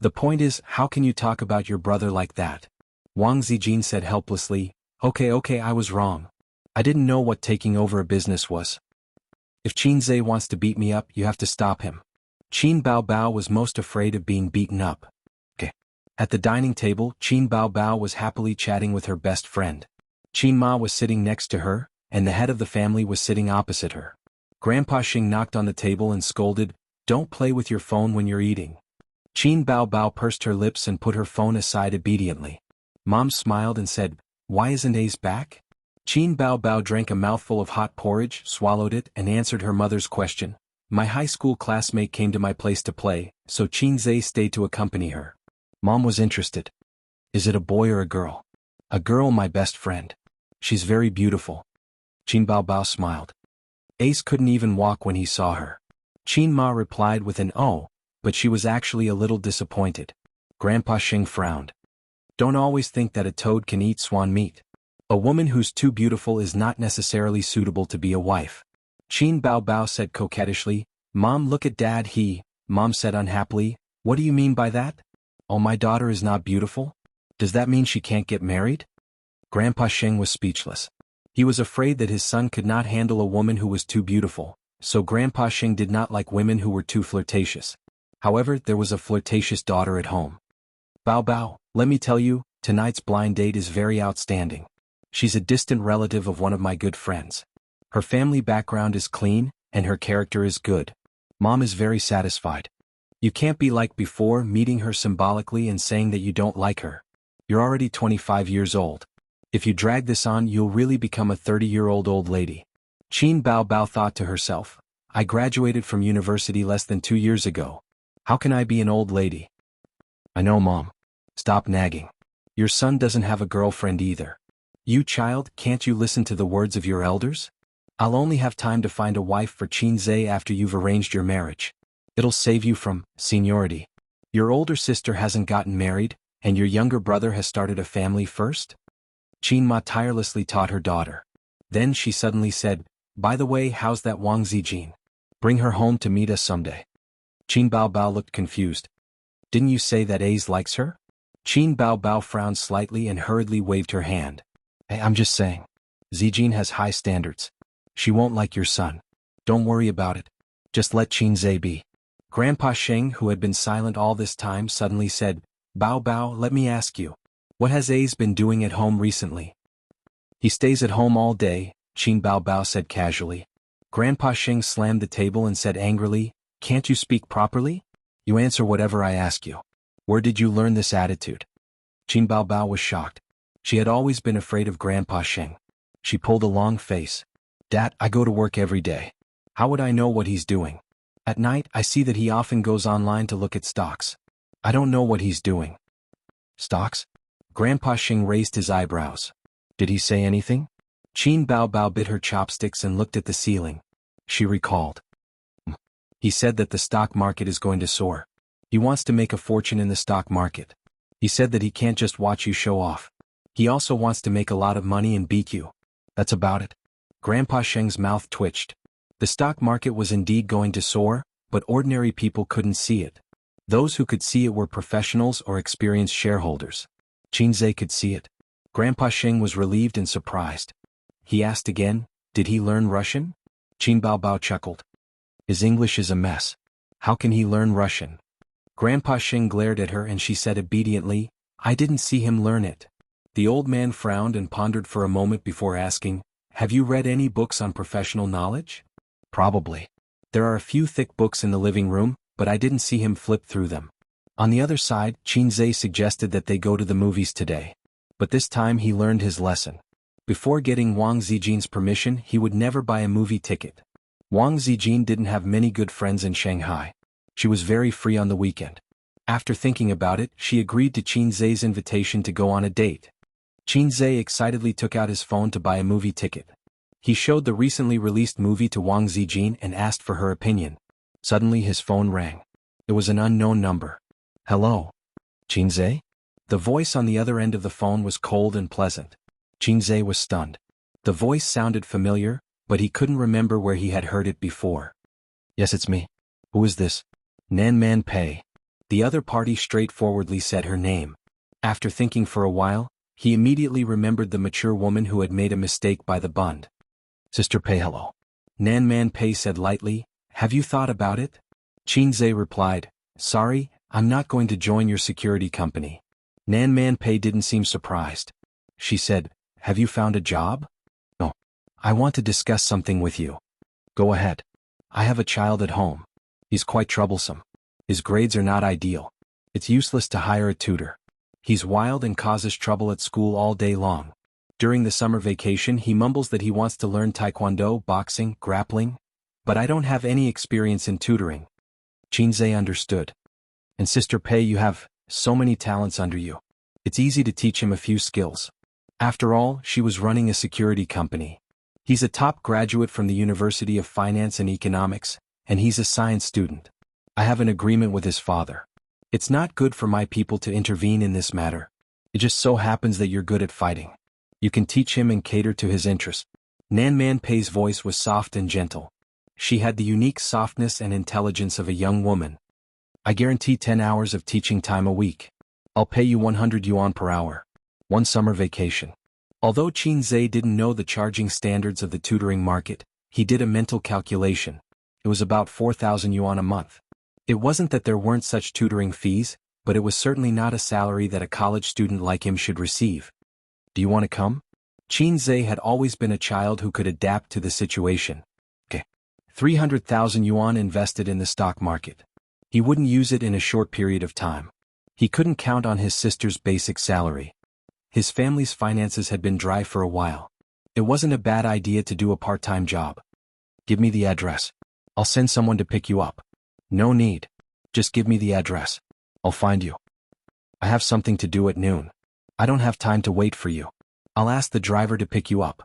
The point is, how can you talk about your brother like that? Wang Zijin said helplessly, Okay, I was wrong. I didn't know what taking over a business was. If Qin Zhe wants to beat me up, you have to stop him. Qin Bao Bao was most afraid of being beaten up. Okay. At the dining table, Qin Bao Bao was happily chatting with her best friend. Qin Ma was sitting next to her, and the head of the family was sitting opposite her. Grandpa Xing knocked on the table and scolded, Don't play with your phone when you're eating. Qin Bao Bao pursed her lips and put her phone aside obediently. Mom smiled and said, Why isn't Ace back? Qin Bao Bao drank a mouthful of hot porridge, swallowed it, and answered her mother's question. My high school classmate came to my place to play, so Qin Zhe stayed to accompany her. Mom was interested. Is it a boy or a girl? A girl, my best friend. She's very beautiful. Qin Bao Bao smiled. Ace couldn't even walk when he saw her. Qin Ma replied with an oh, but she was actually a little disappointed. Grandpa Xing frowned. Don't always think that a toad can eat swan meat. A woman who's too beautiful is not necessarily suitable to be a wife. Qin Bao Bao said coquettishly. Mom, look at Dad. Mom said unhappily. What do you mean by that? Oh, my daughter is not beautiful? Does that mean she can't get married? Grandpa Sheng was speechless. He was afraid that his son could not handle a woman who was too beautiful, so Grandpa Sheng did not like women who were too flirtatious. However, there was a flirtatious daughter at home. Bao Bao, let me tell you, tonight's blind date is very outstanding. She's a distant relative of one of my good friends. Her family background is clean, and her character is good. Mom is very satisfied. You can't be like before, meeting her symbolically and saying that you don't like her. You're already 25 years old. If you drag this on, you'll really become a 30-year-old old lady. Qin Bao Bao thought to herself, I graduated from university less than 2 years ago. How can I be an old lady? I know, Mom. Stop nagging. Your son doesn't have a girlfriend either. You child, can't you listen to the words of your elders? I'll only have time to find a wife for Qin Zhe after you've arranged your marriage. It'll save you from seniority. Your older sister hasn't gotten married, and your younger brother has started a family first? Qin Ma tirelessly taught her daughter. Then she suddenly said, By the way, how's that Wang Zijin? Bring her home to meet us someday. Qin Bao Bao looked confused. Didn't you say that Ace likes her? Qin Bao Bao frowned slightly and hurriedly waved her hand. Hey, I'm just saying. Zijin has high standards. She won't like your son. Don't worry about it. Just let Qin Zhe be. Grandpa Sheng, who had been silent all this time, suddenly said, Bao Bao, let me ask you. What has Ace been doing at home recently? He stays at home all day, Qin Bao Bao said casually. Grandpa Sheng slammed the table and said angrily, Can't you speak properly? You answer whatever I ask you. Where did you learn this attitude? Qin Bao Bao was shocked. She had always been afraid of Grandpa Sheng. She pulled a long face. Dad, I go to work every day. How would I know what he's doing? At night, I see that he often goes online to look at stocks. I don't know what he's doing. Stocks? Grandpa Sheng raised his eyebrows. Did he say anything? Qin Bao Bao bit her chopsticks and looked at the ceiling. She recalled. He said that the stock market is going to soar. He wants to make a fortune in the stock market. He said that he can't just watch you show off. He also wants to make a lot of money and beat you. That's about it. Grandpa Sheng's mouth twitched. The stock market was indeed going to soar, but ordinary people couldn't see it. Those who could see it were professionals or experienced shareholders. Qin Zhe could see it. Grandpa Sheng was relieved and surprised. He asked again, Did he learn Russian? Qin Bao Bao chuckled. His English is a mess. How can he learn Russian? Grandpa Sheng glared at her and she said obediently, I didn't see him learn it. The old man frowned and pondered for a moment before asking, Have you read any books on professional knowledge? Probably. There are a few thick books in the living room, but I didn't see him flip through them. On the other side, Qin Zhe suggested that they go to the movies today. But this time he learned his lesson. Before getting Wang Zijin's permission, he would never buy a movie ticket. Wang Zijin didn't have many good friends in Shanghai. She was very free on the weekend. After thinking about it, she agreed to Qin Zhe's invitation to go on a date. Qin Zhe excitedly took out his phone to buy a movie ticket. He showed the recently released movie to Wang Zijin and asked for her opinion. Suddenly his phone rang. It was an unknown number. Hello? Qin Zhe? The voice on the other end of the phone was cold and pleasant. Qin Zhe was stunned. The voice sounded familiar, but he couldn't remember where he had heard it before. Yes, it's me. Who is this? Nan Man Pei. The other party straightforwardly said her name. After thinking for a while, he immediately remembered the mature woman who had made a mistake by the bund. Sister Pei, hello. Nan Man Pei said lightly, Have you thought about it? Qin Zhe replied, Sorry, I'm not going to join your security company. Nan Man Pei didn't seem surprised. She said, Have you found a job? No. I want to discuss something with you. Go ahead. I have a child at home. He's quite troublesome. His grades are not ideal. It's useless to hire a tutor. He's wild and causes trouble at school all day long. During the summer vacation he mumbles that he wants to learn taekwondo, boxing, grappling. But I don't have any experience in tutoring. Qin Zhe understood. And Sister Pei, you have so many talents under you. It's easy to teach him a few skills. After all, she was running a security company. He's a top graduate from the University of Finance and Economics, and he's a science student. I have an agreement with his father. It's not good for my people to intervene in this matter. It just so happens that you're good at fighting. You can teach him and cater to his interests. Nan Man Pei's voice was soft and gentle. She had the unique softness and intelligence of a young woman. I guarantee 10 hours of teaching time a week. I'll pay you 100 yuan per hour. 1 summer vacation. Although Qin Zhe didn't know the charging standards of the tutoring market, he did a mental calculation. It was about 4,000 yuan a month. It wasn't that there weren't such tutoring fees, but it was certainly not a salary that a college student like him should receive. Do you want to come? Qin Zhe had always been a child who could adapt to the situation. 300,000 yuan invested in the stock market. He wouldn't use it in a short period of time. He couldn't count on his sister's basic salary. His family's finances had been dry for a while. It wasn't a bad idea to do a part-time job. Give me the address. I'll send someone to pick you up. No need. Just give me the address. I'll find you. I have something to do at noon. I don't have time to wait for you. I'll ask the driver to pick you up.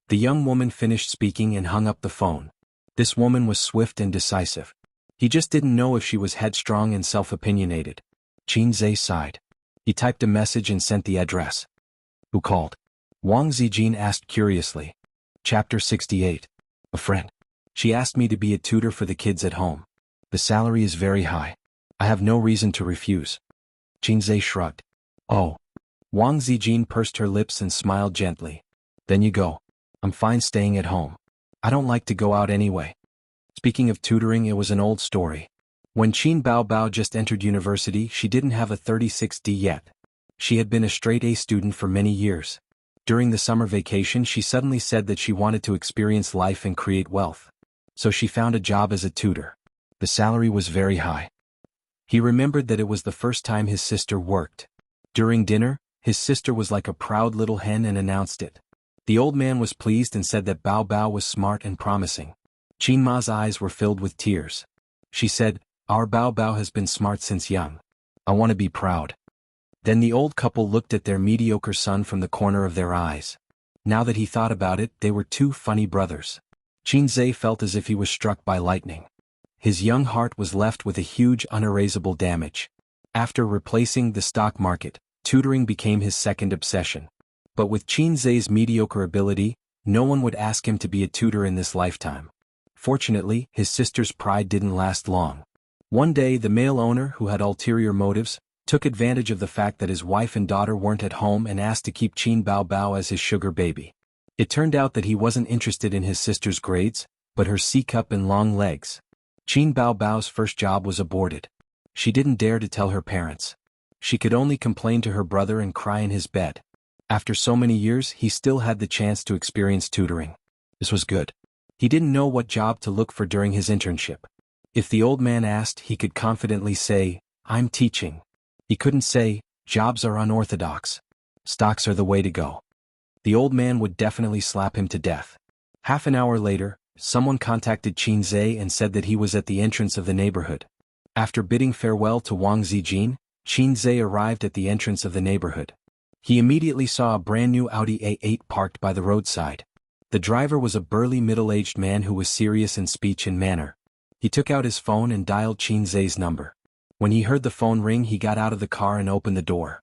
The young woman finished speaking and hung up the phone. This woman was swift and decisive. He just didn't know if she was headstrong and self-opinionated. Qin Zhe sighed. He typed a message and sent the address. Who called? Wang Zijin asked curiously. Chapter 68. A friend. She asked me to be a tutor for the kids at home. The salary is very high. I have no reason to refuse. Qin Zhe shrugged. Oh. Wang Zijin pursed her lips and smiled gently. Then you go. I'm fine staying at home. I don't like to go out anyway. Speaking of tutoring, it was an old story. When Qin Baobao just entered university, she didn't have a 36D yet. She had been a straight-A student for many years. During the summer vacation, she suddenly said that she wanted to experience life and create wealth. So she found a job as a tutor. The salary was very high. He remembered that it was the first time his sister worked. During dinner, his sister was like a proud little hen and announced it. The old man was pleased and said that Bao Bao was smart and promising. Qin Ma's eyes were filled with tears. She said, "Our Bao Bao has been smart since young. I want to be proud." Then the old couple looked at their mediocre son from the corner of their eyes. Now that he thought about it, they were two funny brothers. Qin Zhe felt as if he was struck by lightning. His young heart was left with a huge unerasable damage. After replacing the stock market, tutoring became his second obsession. But with Qin Zhe's mediocre ability, no one would ask him to be a tutor in this lifetime. Fortunately, his sister's pride didn't last long. One day, the male owner, who had ulterior motives, took advantage of the fact that his wife and daughter weren't at home and asked to keep Qin Baobao as his sugar baby. It turned out that he wasn't interested in his sister's grades, but her C-cup and long legs. Qin Baobao's first job was aborted. She didn't dare to tell her parents. She could only complain to her brother and cry in his bed. After so many years, he still had the chance to experience tutoring. This was good. He didn't know what job to look for during his internship. If the old man asked, he could confidently say, "I'm teaching." He couldn't say, "Jobs are unorthodox. Stocks are the way to go." The old man would definitely slap him to death. Half an hour later, someone contacted Qin Zhe and said that he was at the entrance of the neighborhood. After bidding farewell to Wang Zijin, Qin Zhe arrived at the entrance of the neighborhood. He immediately saw a brand-new Audi A8 parked by the roadside. The driver was a burly middle-aged man who was serious in speech and manner. He took out his phone and dialed Qin Zhe's number. When he heard the phone ring, he got out of the car and opened the door.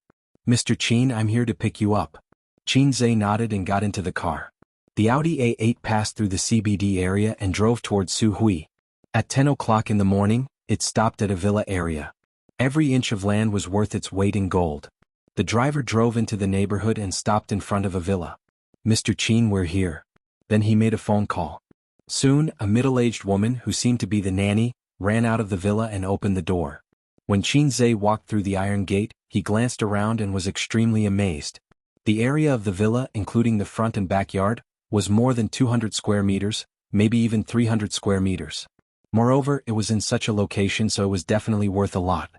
"Mr. Qin, I'm here to pick you up." Qin Zhe nodded and got into the car. The Audi A8 passed through the CBD area and drove towards Suhui. At 10 o'clock in the morning, it stopped at a villa area. Every inch of land was worth its weight in gold. The driver drove into the neighborhood and stopped in front of a villa. "Mr. Qin, we're here." Then he made a phone call. Soon, a middle-aged woman, who seemed to be the nanny, ran out of the villa and opened the door. When Qin Zhe walked through the iron gate, he glanced around and was extremely amazed. The area of the villa, including the front and backyard, was more than 200 square meters, maybe even 300 square meters. Moreover, it was in such a location, so it was definitely worth a lot.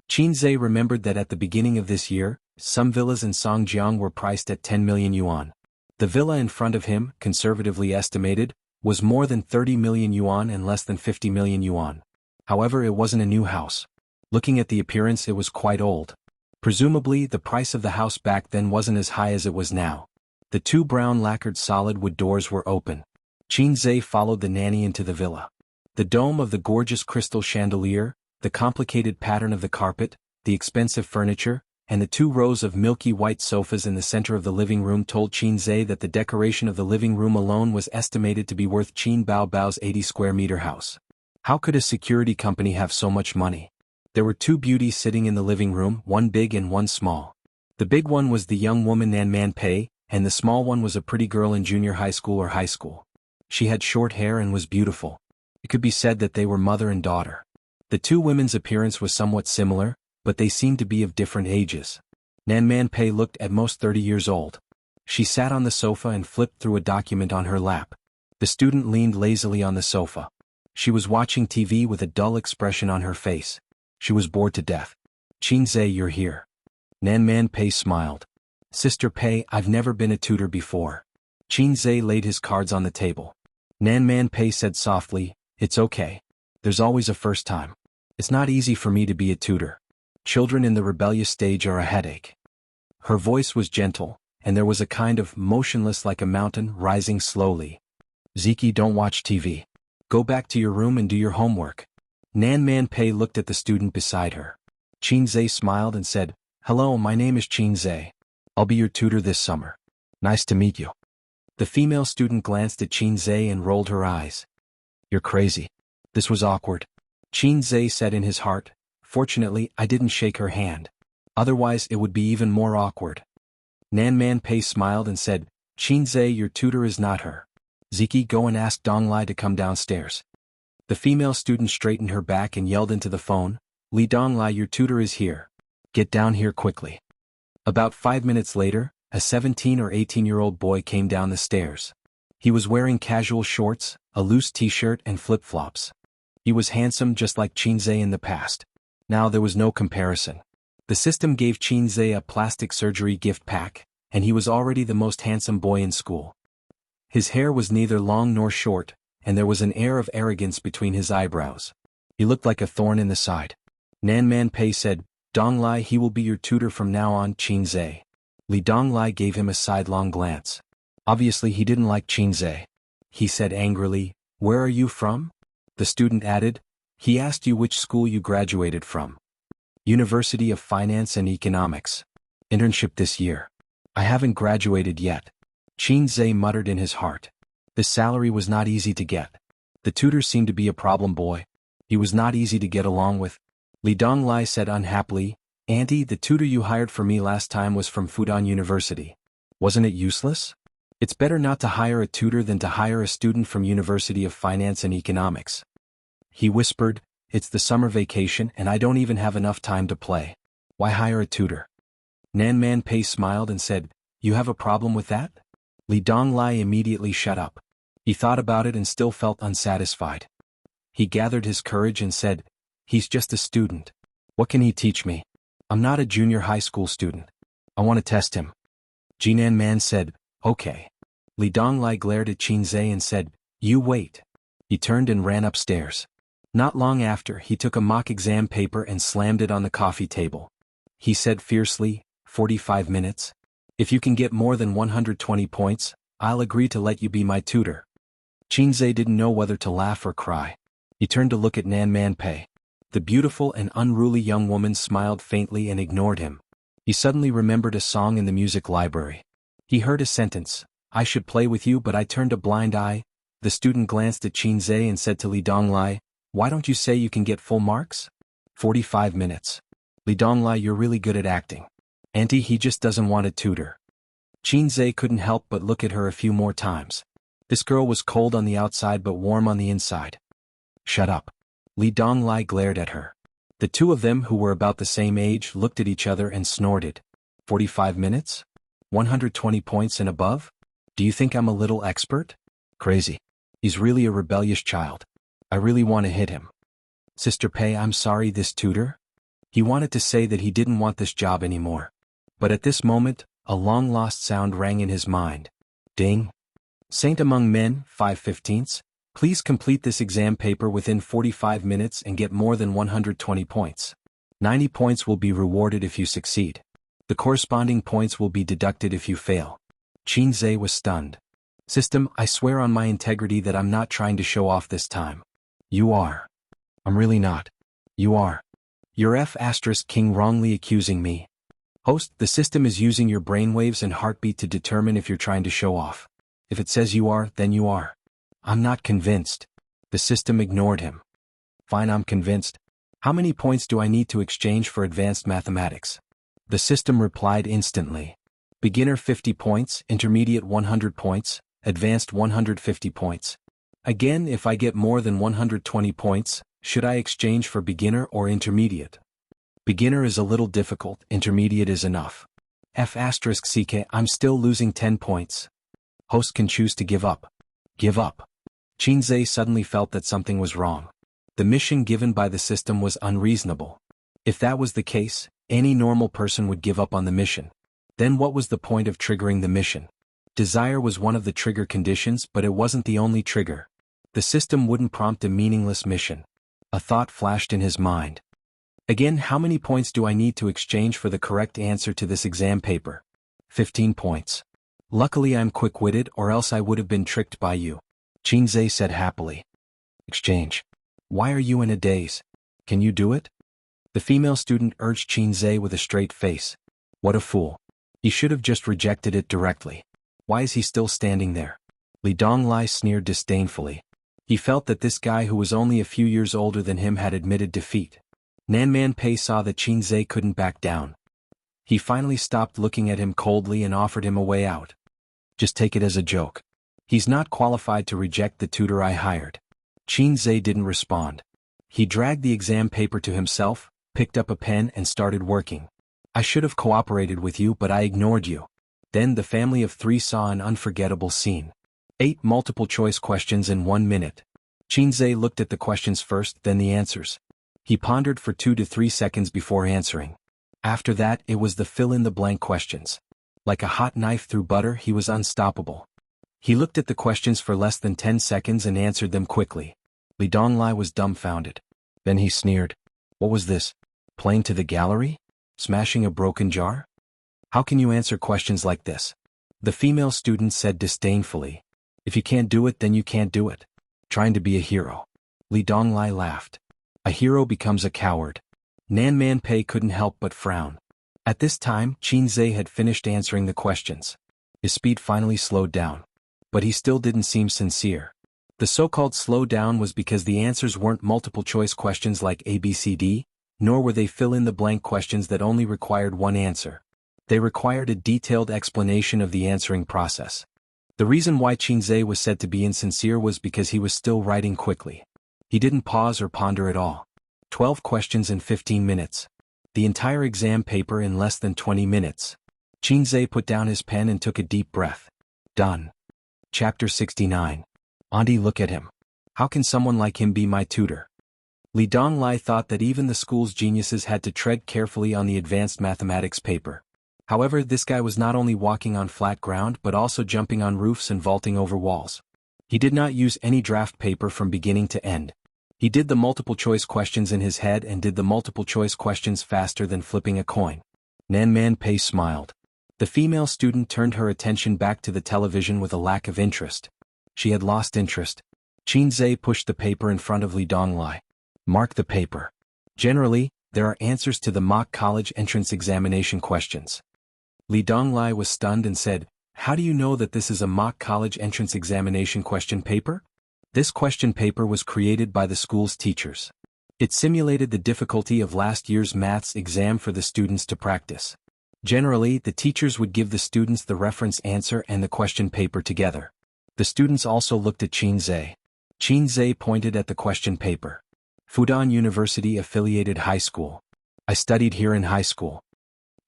Qin Zhe remembered that at the beginning of this year, some villas in Songjiang were priced at 10 million yuan. The villa in front of him, conservatively estimated, was more than 30 million yuan and less than 50 million yuan. However, it wasn't a new house. Looking at the appearance, it was quite old. Presumably, the price of the house back then wasn't as high as it was now. The two brown lacquered solid wood doors were open. Qin Zhe followed the nanny into the villa. The dome of the gorgeous crystal chandelier, the complicated pattern of the carpet, the expensive furniture, and the 2 rows of milky white sofas in the center of the living room told Xianxia that the decoration of the living room alone was estimated to be worth Qin Baobao's 80 square meter house. How could a security company have so much money? There were 2 beauties sitting in the living room, one big and one small. The big one was the young woman Nan Man Pei, and the small one was a pretty girl in junior high school or high school. She had short hair and was beautiful. It could be said that they were mother and daughter. The 2 women's appearance was somewhat similar, but they seemed to be of different ages. Nan Man Pei looked at most 30 years old. She sat on the sofa and flipped through a document on her lap. The student leaned lazily on the sofa. She was watching TV with a dull expression on her face. She was bored to death. Xianxia, you're here. Nan Man Pei smiled. Sister Pei, I've never been a tutor before. Xianxia laid his cards on the table. Nan Man Pei said softly, it's okay. There's always a first time. It's not easy for me to be a tutor. Children in the rebellious stage are a headache. Her voice was gentle, and there was a kind of motionless like a mountain rising slowly. Ziki, don't watch TV. Go back to your room and do your homework. Nan Man Pei looked at the student beside her. Xianxia smiled and said, hello, my name is Xianxia. I'll be your tutor this summer. Nice to meet you. The female student glanced at Xianxia and rolled her eyes. You're crazy. This was awkward. Xianxia said in his heart, fortunately, I didn't shake her hand. Otherwise it would be even more awkward. Nan Man Pei smiled and said, Xianxia, your tutor is not her. Ziki, go and ask Donglai to come downstairs. The female student straightened her back and yelled into the phone, Li Donglai, your tutor is here. Get down here quickly. About 5 minutes later, a 17 or 18-year-old boy came down the stairs. He was wearing casual shorts, a loose t-shirt and flip-flops. He was handsome just like Xianxia in the past. Now there was no comparison. The system gave Xianxia a plastic surgery gift pack, and he was already the most handsome boy in school. His hair was neither long nor short, and there was an air of arrogance between his eyebrows. He looked like a thorn in the side. Nan Man Pei said, Donglai, he will be your tutor from now on, Xianxia. Li Donglai gave him a sidelong glance. Obviously he didn't like Xianxia. He said angrily, where are you from? The student added, he asked you which school you graduated from. University of Finance and Economics. Internship this year. I haven't graduated yet. Xianxia muttered in his heart. The salary was not easy to get. The tutor seemed to be a problem boy. He was not easy to get along with. Li Donglai said unhappily, Auntie, the tutor you hired for me last time was from Fudan University. Wasn't it useless? It's better not to hire a tutor than to hire a student from University of Finance and Economics. He whispered, it's the summer vacation and I don't even have enough time to play. Why hire a tutor? Nan Man Pei smiled and said, you have a problem with that? Li Donglai immediately shut up. He thought about it and still felt unsatisfied. He gathered his courage and said, he's just a student. What can he teach me? I'm not a junior high school student. I want to test him. Jinan Man said, okay. Li Donglai glared at Xianxia and said, you wait. He turned and ran upstairs. Not long after, he took a mock exam paper and slammed it on the coffee table. He said fiercely, 45 minutes. If you can get more than 120 points, I'll agree to let you be my tutor. Xianxia didn't know whether to laugh or cry. He turned to look at Nan Man Pei. The beautiful and unruly young woman smiled faintly and ignored him. He suddenly remembered a song in the music library. He heard a sentence, I should play with you but I turned a blind eye. The student glanced at Xianxia and said to Li Donglai, why don't you say you can get full marks? 45 minutes. Li Donglai, you're really good at acting. Auntie, he just doesn't want a tutor. Xianxia couldn't help but look at her a few more times. This girl was cold on the outside but warm on the inside. Shut up. Li Donglai glared at her. The two of them, who were about the same age, looked at each other and snorted. 45 minutes? 120 points and above? Do you think I'm a little expert? Crazy. He's really a rebellious child. I really want to hit him. Sister Pei, I'm sorry, this tutor? He wanted to say that he didn't want this job anymore. But at this moment, a long-lost sound rang in his mind. Ding. Saint among men, 5/15. Please complete this exam paper within 45 minutes and get more than 120 points. 90 points will be rewarded if you succeed. The corresponding points will be deducted if you fail. Xianxia was stunned. System, I swear on my integrity that I'm not trying to show off this time. You are. I'm really not. You are. You're F*** king wrongly accusing me. Host, the system is using your brainwaves and heartbeat to determine if you're trying to show off. If it says you are, then you are. I'm not convinced. The system ignored him. Fine, I'm convinced. How many points do I need to exchange for advanced mathematics? The system replied instantly. Beginner 50 points, intermediate 100 points, advanced 150 points. Again, if I get more than 120 points, should I exchange for beginner or intermediate? Beginner is a little difficult, intermediate is enough. F*CK, I'm still losing 10 points. Host can choose to give up. Give up. Xianxia suddenly felt that something was wrong. The mission given by the system was unreasonable. If that was the case, any normal person would give up on the mission. Then what was the point of triggering the mission? Desire was one of the trigger conditions, but it wasn't the only trigger. The system wouldn't prompt a meaningless mission. A thought flashed in his mind. Again, how many points do I need to exchange for the correct answer to this exam paper? 15 points. Luckily I'm quick-witted, or else I would have been tricked by you. Xianxia said happily. Exchange. Why are you in a daze? Can you do it? The female student urged Xianxia with a straight face. What a fool. He should have just rejected it directly. Why is he still standing there? Li Donglai sneered disdainfully. He felt that this guy who was only a few years older than him had admitted defeat. Nanman Pei saw that Xianxia couldn't back down. He finally stopped looking at him coldly and offered him a way out. Just take it as a joke. He's not qualified to reject the tutor I hired. Xianxia didn't respond. He dragged the exam paper to himself, picked up a pen and started working. I should have cooperated with you, but I ignored you. Then the family of three saw an unforgettable scene. 8 multiple-choice questions in 1 minute. Xianxia looked at the questions first, then the answers. He pondered for 2 to 3 seconds before answering. After that, it was the fill-in-the-blank questions. Like a hot knife through butter, he was unstoppable. He looked at the questions for less than 10 seconds and answered them quickly. Li Donglai was dumbfounded. Then he sneered. What was this? Playing to the gallery? Smashing a broken jar? How can you answer questions like this? The female student said disdainfully. If you can't do it, then you can't do it. Trying to be a hero. Li Donglai laughed. A hero becomes a coward. Nanman Pei couldn't help but frown. At this time, Xianxia had finished answering the questions. His speed finally slowed down. But he still didn't seem sincere. The so-called slow down was because the answers weren't multiple-choice questions like ABCD, nor were they fill-in-the-blank questions that only required one answer. They required a detailed explanation of the answering process. The reason why Xianxia was said to be insincere was because he was still writing quickly. He didn't pause or ponder at all. 12 questions in 15 minutes. The entire exam paper in less than 20 minutes. Xianxia put down his pen and took a deep breath. Done. Chapter 69. Auntie, look at him. How can someone like him be my tutor? Li Donglai thought that even the school's geniuses had to tread carefully on the advanced mathematics paper. However, this guy was not only walking on flat ground but also jumping on roofs and vaulting over walls. He did not use any draft paper from beginning to end. He did the multiple-choice questions in his head and did the multiple-choice questions faster than flipping a coin. Nanman Pei smiled. The female student turned her attention back to the television with a lack of interest. She had lost interest. Xianxia pushed the paper in front of Li Donglai. Mark the paper. Generally, there are answers to the mock college entrance examination questions. Li Donglai was stunned and said, How do you know that this is a mock college entrance examination question paper? This question paper was created by the school's teachers. It simulated the difficulty of last year's maths exam for the students to practice. Generally, the teachers would give the students the reference answer and the question paper together. The students also looked at Xianxia. Xianxia pointed at the question paper. Fudan University Affiliated High School. I studied here in high school.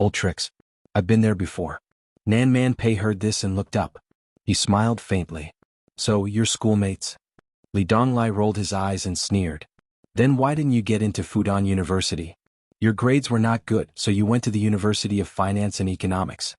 Old tricks. I've been there before. Nanman Pei heard this and looked up. He smiled faintly. So, you're schoolmates? Li Donglai rolled his eyes and sneered. Then why didn't you get into Fudan University? Your grades were not good, so you went to the University of Finance and Economics.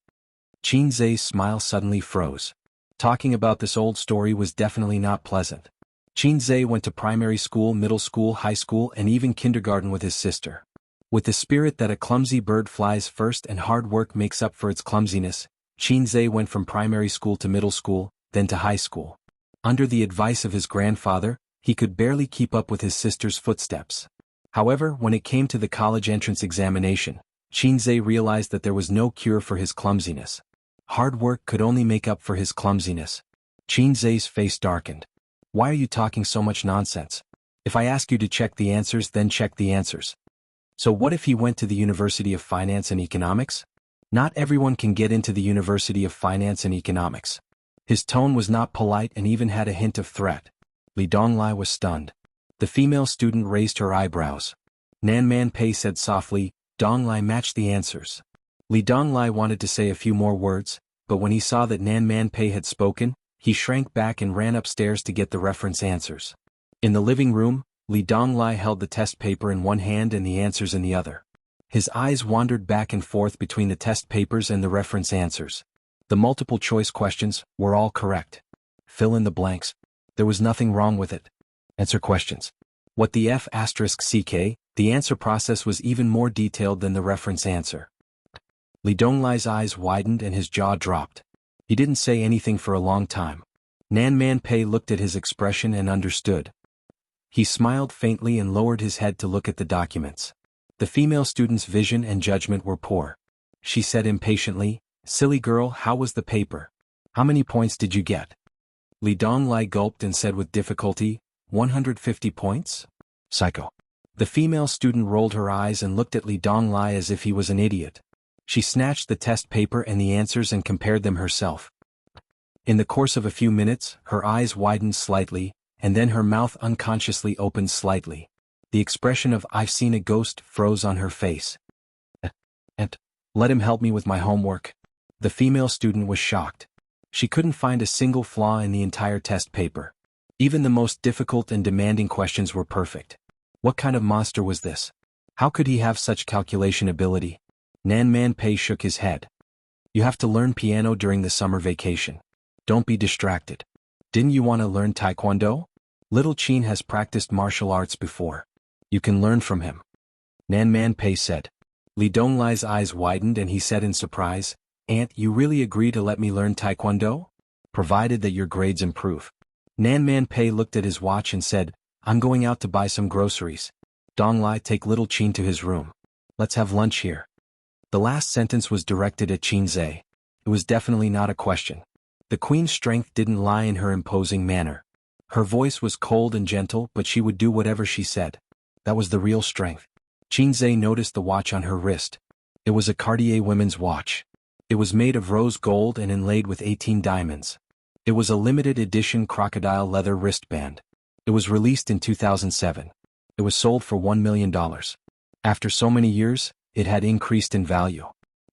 Xianxia's smile suddenly froze. Talking about this old story was definitely not pleasant. Xianxia went to primary school, middle school, high school, and even kindergarten with his sister. With the spirit that a clumsy bird flies first and hard work makes up for its clumsiness, Xianxia went from primary school to middle school, then to high school. Under the advice of his grandfather, he could barely keep up with his sister's footsteps. However, when it came to the college entrance examination, Xianxia realized that there was no cure for his clumsiness. Hard work could only make up for his clumsiness. Xianxia's face darkened. Why are you talking so much nonsense? If I ask you to check the answers, then check the answers. So what if he went to the University of Finance and Economics? Not everyone can get into the University of Finance and Economics. His tone was not polite and even had a hint of threat. Li Donglai was stunned. The female student raised her eyebrows. Nan Man Pei said softly, Donglai matched the answers. Li Donglai wanted to say a few more words, but when he saw that Nan Man Pei had spoken, he shrank back and ran upstairs to get the reference answers. In the living room, Li Donglai held the test paper in one hand and the answers in the other. His eyes wandered back and forth between the test papers and the reference answers. The multiple choice questions were all correct. Fill in the blanks. There was nothing wrong with it. Answer questions. What the F***ck, the answer process was even more detailed than the reference answer. Li Donglai's eyes widened and his jaw dropped. He didn't say anything for a long time. Nan Man Pei looked at his expression and understood. He smiled faintly and lowered his head to look at the documents. The female student's vision and judgment were poor. She said impatiently, Silly girl, how was the paper? How many points did you get? Li Donglai gulped and said with difficulty, 150 points? Psycho. The female student rolled her eyes and looked at Li Donglai as if he was an idiot. She snatched the test paper and the answers and compared them herself. In the course of a few minutes, her eyes widened slightly, and then her mouth unconsciously opened slightly. The expression of I've seen a ghost froze on her face. And let him help me with my homework. The female student was shocked. She couldn't find a single flaw in the entire test paper. Even the most difficult and demanding questions were perfect. What kind of monster was this? How could he have such calculation ability? Nan Man Pei shook his head. You have to learn piano during the summer vacation. Don't be distracted. Didn't you want to learn taekwondo? Little Qin has practiced martial arts before. You can learn from him. Nan Man Pei said. Li Donglai's eyes widened and he said in surprise, Aunt, you really agree to let me learn taekwondo? Provided that your grades improve. Nan Man Pei looked at his watch and said, I'm going out to buy some groceries. Donglai, take little Qin to his room. Let's have lunch here. The last sentence was directed at Xianxia. It was definitely not a question. The queen's strength didn't lie in her imposing manner. Her voice was cold and gentle, but she would do whatever she said. That was the real strength. Xianxia noticed the watch on her wrist. It was a Cartier women's watch. It was made of rose gold and inlaid with 18 diamonds. It was a limited edition crocodile leather wristband. It was released in 2007. It was sold for $1 million. After so many years, it had increased in value.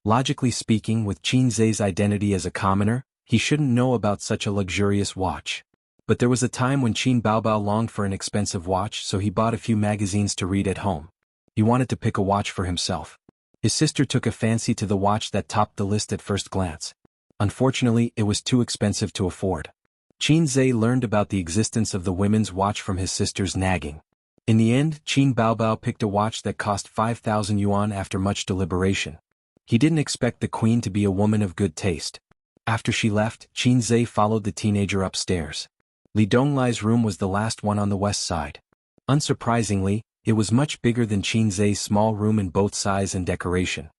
Logically speaking, with Xianxia's identity as a commoner, he shouldn't know about such a luxurious watch. But there was a time when Qin Baobao longed for an expensive watch, so he bought a few magazines to read at home. He wanted to pick a watch for himself. His sister took a fancy to the watch that topped the list at first glance. Unfortunately, it was too expensive to afford. Xianxia learned about the existence of the women's watch from his sister's nagging. In the end, Qin Baobao picked a watch that cost 5,000 yuan after much deliberation. He didn't expect the queen to be a woman of good taste. After she left, Xianxia followed the teenager upstairs. Li Donglai's room was the last one on the west side. Unsurprisingly, it was much bigger than Xianxia's small room in both size and decoration.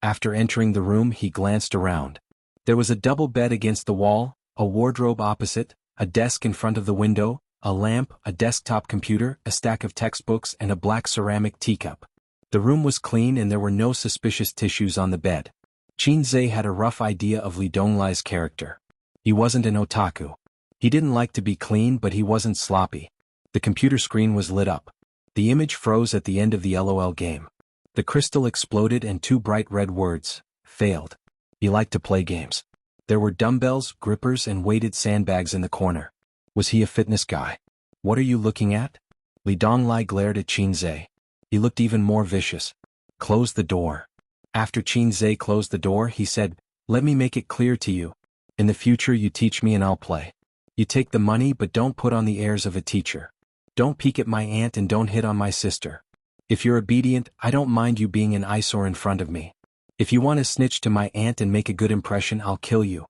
After entering the room, he glanced around. There was a double bed against the wall, a wardrobe opposite, a desk in front of the window, a lamp, a desktop computer, a stack of textbooks, and a black ceramic teacup. The room was clean and there were no suspicious tissues on the bed. Xianxia had a rough idea of Li Donglai's character. He wasn't an otaku. He didn't like to be clean, but he wasn't sloppy. The computer screen was lit up. The image froze at the end of the LOL game. The crystal exploded and two bright red words, failed. He liked to play games. There were dumbbells, grippers, and weighted sandbags in the corner. Was he a fitness guy? What are you looking at? Li Donglai glared at Xianxia. He looked even more vicious. Close the door. After Xianxia closed the door, he said, Let me make it clear to you. In the future you teach me and I'll play. You take the money but don't put on the airs of a teacher. Don't peek at my aunt and don't hit on my sister. If you're obedient, I don't mind you being an eyesore in front of me. If you want to snitch to my aunt and make a good impression, I'll kill you.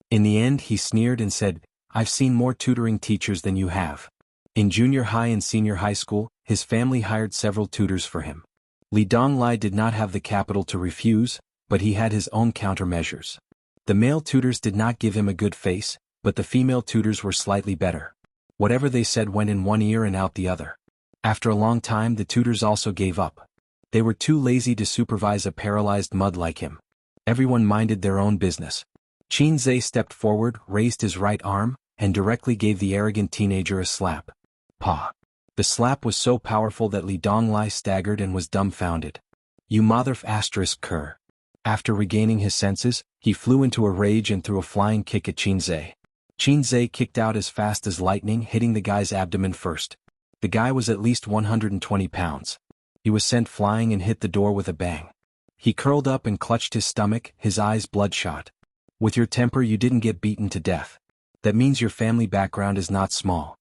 In the end, he sneered and said, I've seen more tutoring teachers than you have. In junior high and senior high school, his family hired several tutors for him. Li Donglai did not have the capital to refuse, but he had his own countermeasures. The male tutors did not give him a good face, but the female tutors were slightly better. Whatever they said went in one ear and out the other. After a long time the tutors also gave up. They were too lazy to supervise a paralyzed mud like him. Everyone minded their own business. Qin Zhe stepped forward, raised his right arm, and directly gave the arrogant teenager a slap. Pa! The slap was so powerful that Li Donglai staggered and was dumbfounded. You motherf***cur. After regaining his senses, he flew into a rage and threw a flying kick at Qin Zhe. Qin Zhe kicked out as fast as lightning, hitting the guy's abdomen first. The guy was at least 120 pounds. He was sent flying and hit the door with a bang. He curled up and clutched his stomach, his eyes bloodshot. With your temper you didn't get beaten to death. That means your family background is not small.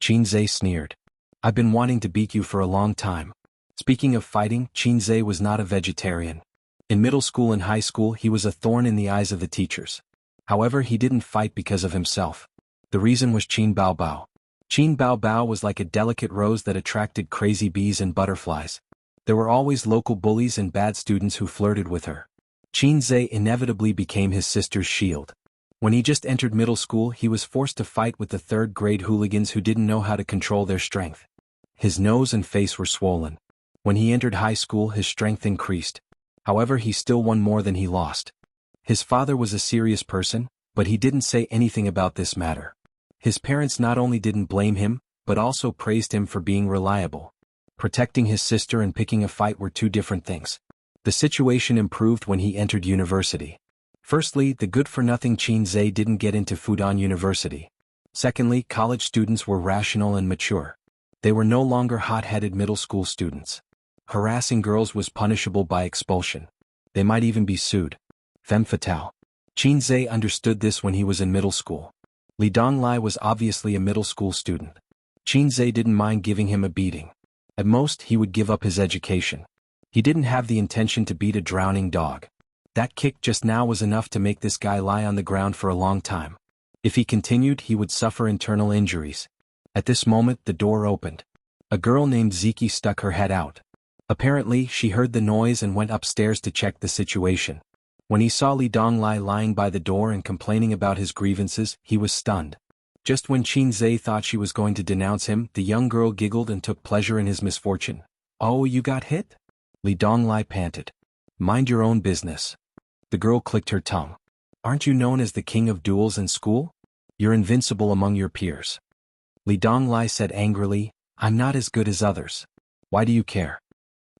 Qin Zhe sneered. I've been wanting to beat you for a long time. Speaking of fighting, Qin Zhe was not a vegetarian. In middle school and high school he was a thorn in the eyes of the teachers. However, he didn't fight because of himself. The reason was Qin Baobao. Qin Baobao was like a delicate rose that attracted crazy bees and butterflies. There were always local bullies and bad students who flirted with her. Qin Zhe inevitably became his sister's shield. When he just entered middle school he was forced to fight with the third-grade hooligans who didn't know how to control their strength. His nose and face were swollen. When he entered high school his strength increased. However, he still won more than he lost. His father was a serious person, but he didn't say anything about this matter. His parents not only didn't blame him, but also praised him for being reliable. Protecting his sister and picking a fight were two different things. The situation improved when he entered university. Firstly, the good-for-nothing Qin Zhe didn't get into Fudan University. Secondly, college students were rational and mature. They were no longer hot-headed middle school students. Harassing girls was punishable by expulsion. They might even be sued. Femme fatale. Qin Zhe understood this when he was in middle school. Li Donglai was obviously a middle school student. Qin Zhe didn't mind giving him a beating. At most, he would give up his education. He didn't have the intention to beat a drowning dog. That kick just now was enough to make this guy lie on the ground for a long time. If he continued, he would suffer internal injuries. At this moment, the door opened. A girl named Ziki stuck her head out. Apparently, she heard the noise and went upstairs to check the situation. When he saw Li Donglai lying by the door and complaining about his grievances, he was stunned. Just when Qin Zhe thought she was going to denounce him, the young girl giggled and took pleasure in his misfortune. Oh, you got hit? Li Donglai panted. Mind your own business. The girl clicked her tongue. Aren't you known as the king of duels in school? You're invincible among your peers. Li Donglai said angrily, I'm not as good as others. Why do you care?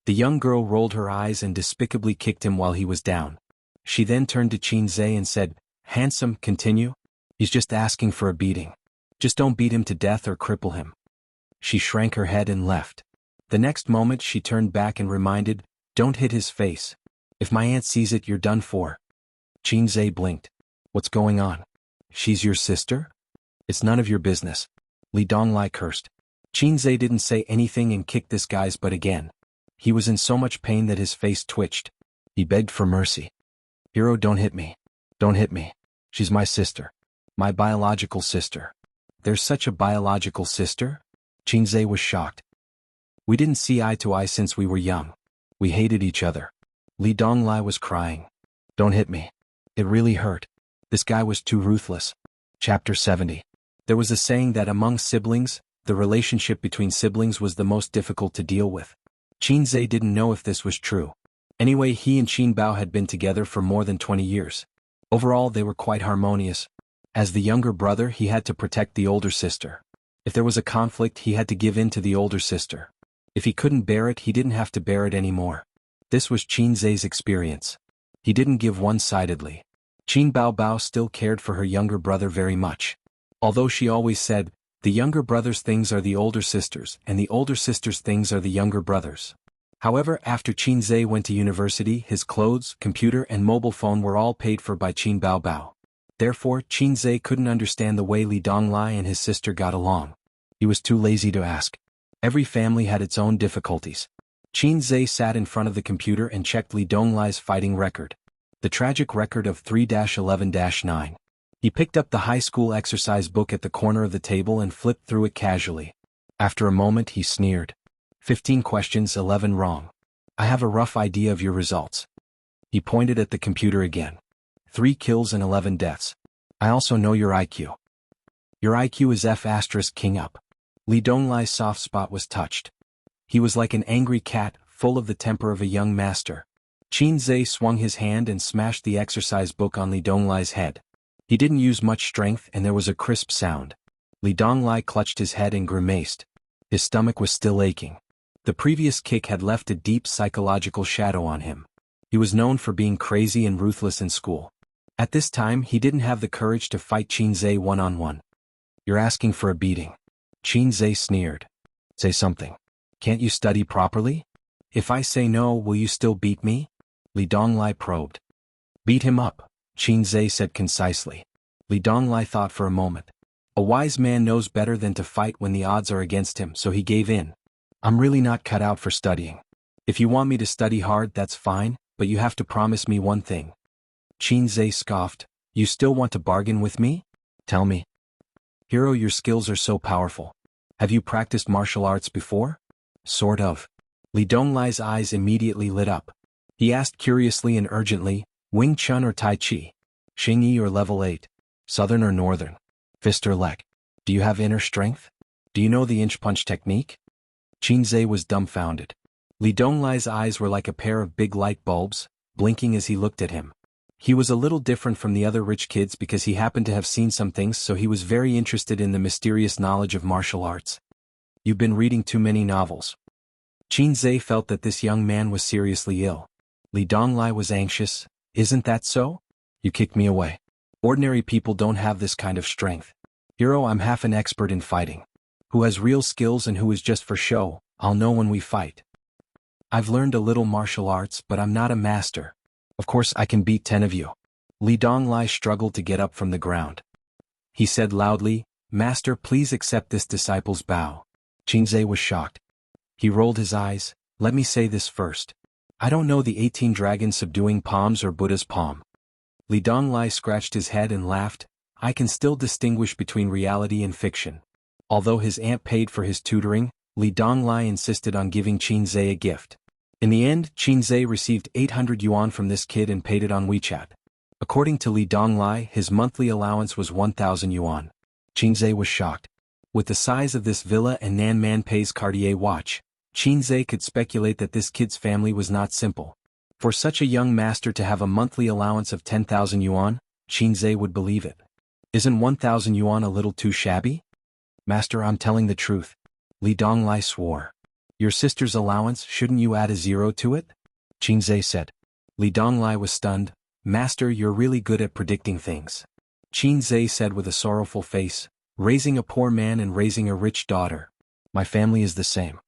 The young girl rolled her eyes and despicably kicked him while he was down. She then turned to Qin Zhe and said, Handsome, continue? He's just asking for a beating. Just don't beat him to death or cripple him. She shrank her head and left. The next moment she turned back and reminded, Don't hit his face. If my aunt sees it you're done for. Qin Zhe blinked. What's going on? She's your sister? It's none of your business. Li Donglai cursed. Qin Zhe didn't say anything and kicked this guy's butt again. He was in so much pain that his face twitched. He begged for mercy. Hero, don't hit me. Don't hit me. She's my sister. My biological sister. There's such a biological sister? Qin Zhe was shocked. We didn't see eye to eye since we were young. We hated each other. Li Donglai was crying. Don't hit me. It really hurt. This guy was too ruthless. Chapter 70. There was a saying that among siblings, the relationship between siblings was the most difficult to deal with. Qin Zhe didn't know if this was true. Anyway, he and Qin Bao had been together for more than 20 years. Overall, they were quite harmonious. As the younger brother, he had to protect the older sister. If there was a conflict, he had to give in to the older sister. If he couldn't bear it, he didn't have to bear it anymore. This was Qin Zhe's experience. He didn't give one-sidedly. Qin Baobao still cared for her younger brother very much. Although she always said, the younger brother's things are the older sister's, and the older sister's things are the younger brother's. However, after Qin Zhe went to university, his clothes, computer and mobile phone were all paid for by Qin Baobao. Therefore, Qin Zhe couldn't understand the way Li Donglai and his sister got along. He was too lazy to ask. Every family had its own difficulties. Qin Zhe sat in front of the computer and checked Li Donglai's fighting record. The tragic record of 3-11-9. He picked up the high school exercise book at the corner of the table and flipped through it casually. After a moment he sneered. 15 questions, 11 wrong. I have a rough idea of your results. He pointed at the computer again. 3 kills and 11 deaths. I also know your IQ. Your IQ is F asterisk king up. Li Donglai's soft spot was touched. He was like an angry cat, full of the temper of a young master. Qin Zhe swung his hand and smashed the exercise book on Li Donglai's head. He didn't use much strength and there was a crisp sound. Li Donglai clutched his head and grimaced. His stomach was still aching. The previous kick had left a deep psychological shadow on him. He was known for being crazy and ruthless in school. At this time he didn't have the courage to fight Qin Zhe one-on-one. You're asking for a beating. Qin Zhe sneered. Say something. Can't you study properly? If I say no, will you still beat me? Li Donglai probed. Beat him up, Qin Zhe said concisely. Li Donglai thought for a moment. A wise man knows better than to fight when the odds are against him, so he gave in. I'm really not cut out for studying. If you want me to study hard, that's fine, but you have to promise me one thing. Qin Zhe scoffed. You still want to bargain with me? Tell me. Hero, your skills are so powerful. Have you practiced martial arts before? Sort of. Li Donglai's eyes immediately lit up. He asked curiously and urgently, Wing Chun or Tai Chi? Xingyi or level 8? Southern or northern? Fist or leg? Do you have inner strength? Do you know the inch punch technique? Qin Zhe was dumbfounded. Li Donglai's eyes were like a pair of big light bulbs, blinking as he looked at him. He was a little different from the other rich kids because he happened to have seen some things, so he was very interested in the mysterious knowledge of martial arts. You've been reading too many novels. Qin Zhe felt that this young man was seriously ill. Li Donglai was anxious. Isn't that so? You kicked me away. Ordinary people don't have this kind of strength. Hero, I'm half an expert in fighting. Who has real skills and who is just for show, I'll know when we fight. I've learned a little martial arts, but I'm not a master. Of course I can beat 10 of you. Li Donglai struggled to get up from the ground. He said loudly, Master, please accept this disciple's bow. Qin Zhe was shocked. He rolled his eyes. Let me say this first. I don't know the 18 dragons subduing palms or Buddha's palm. Li Donglai scratched his head and laughed. I can still distinguish between reality and fiction. Although his aunt paid for his tutoring, Li Donglai insisted on giving Qin Zhe a gift. In the end, Qin Zhe received 800 yuan from this kid and paid it on WeChat. According to Li Donglai, his monthly allowance was 1,000 yuan. Qin Zhe was shocked. With the size of this villa and Nan Man Pei's Cartier watch, Qin Zhe could speculate that this kid's family was not simple. For such a young master to have a monthly allowance of 10,000 yuan, Qin Zhe would believe it. Isn't 1,000 yuan a little too shabby? Master, I'm telling the truth. Li Donglai swore. Your sister's allowance, shouldn't you add a 0 to it? Qin Zhe said. Li Donglai was stunned. Master, you're really good at predicting things. Qin Zhe said with a sorrowful face, raising a poor man and raising a rich daughter. My family is the same.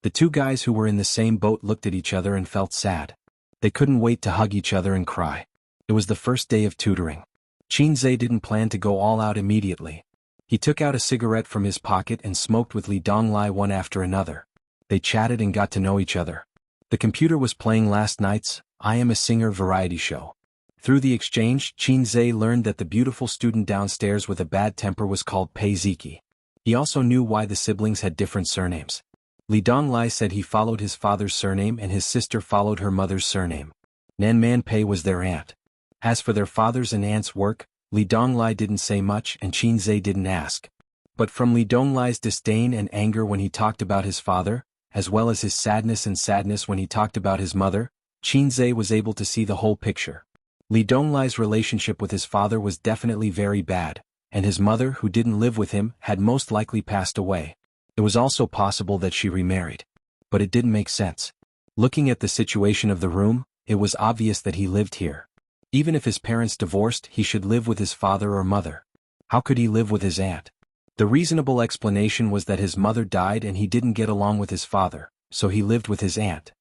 The two guys who were in the same boat looked at each other and felt sad. They couldn't wait to hug each other and cry. It was the first day of tutoring. Qin Zhe didn't plan to go all out immediately. He took out a cigarette from his pocket and smoked with Li Donglai one after another. They chatted and got to know each other. The computer was playing last night's I Am a Singer variety show. Through the exchange, Qin Zhe learned that the beautiful student downstairs with a bad temper was called Pei Ziki. He also knew why the siblings had different surnames. Li Donglai said he followed his father's surname and his sister followed her mother's surname. Nan Man Pei was their aunt. As for their father's and aunt's work, Li Donglai didn't say much and Qin Zhe didn't ask. But from Li Donglai's disdain and anger when he talked about his father, as well as his sadness and sadness when he talked about his mother, Qin Zhe was able to see the whole picture. Li Donglai's relationship with his father was definitely very bad, and his mother, who didn't live with him, had most likely passed away. It was also possible that she remarried. But it didn't make sense. Looking at the situation of the room, it was obvious that he lived here. Even if his parents divorced, he should live with his father or mother. How could he live with his aunt? The reasonable explanation was that his mother died and he didn't get along with his father, so he lived with his aunt.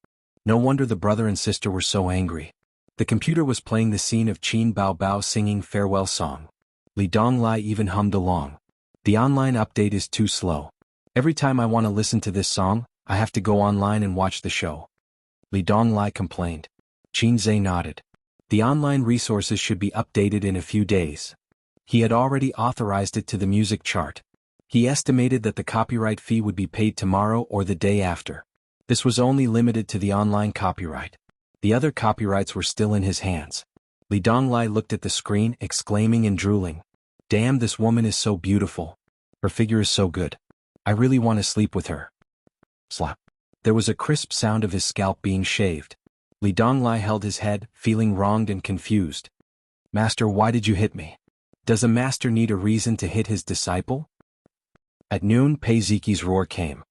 No wonder the brother and sister were so angry. The computer was playing the scene of Qin Bao Bao singing farewell song. Li Donglai even hummed along. The online update is too slow. Every time I want to listen to this song, I have to go online and watch the show. Li Donglai complained. Qin Zhe nodded. The online resources should be updated in a few days. He had already authorized it to the music chart. He estimated that the copyright fee would be paid tomorrow or the day after. This was only limited to the online copyright. The other copyrights were still in his hands. Li Donglai looked at the screen, exclaiming and drooling. Damn, this woman is so beautiful. Her figure is so good. I really want to sleep with her. Slap. There was a crisp sound of his scalp being shaved. Li Donglai held his head, feeling wronged and confused. Master, why did you hit me? Does a master need a reason to hit his disciple? At noon, Pei Ziqi's roar came.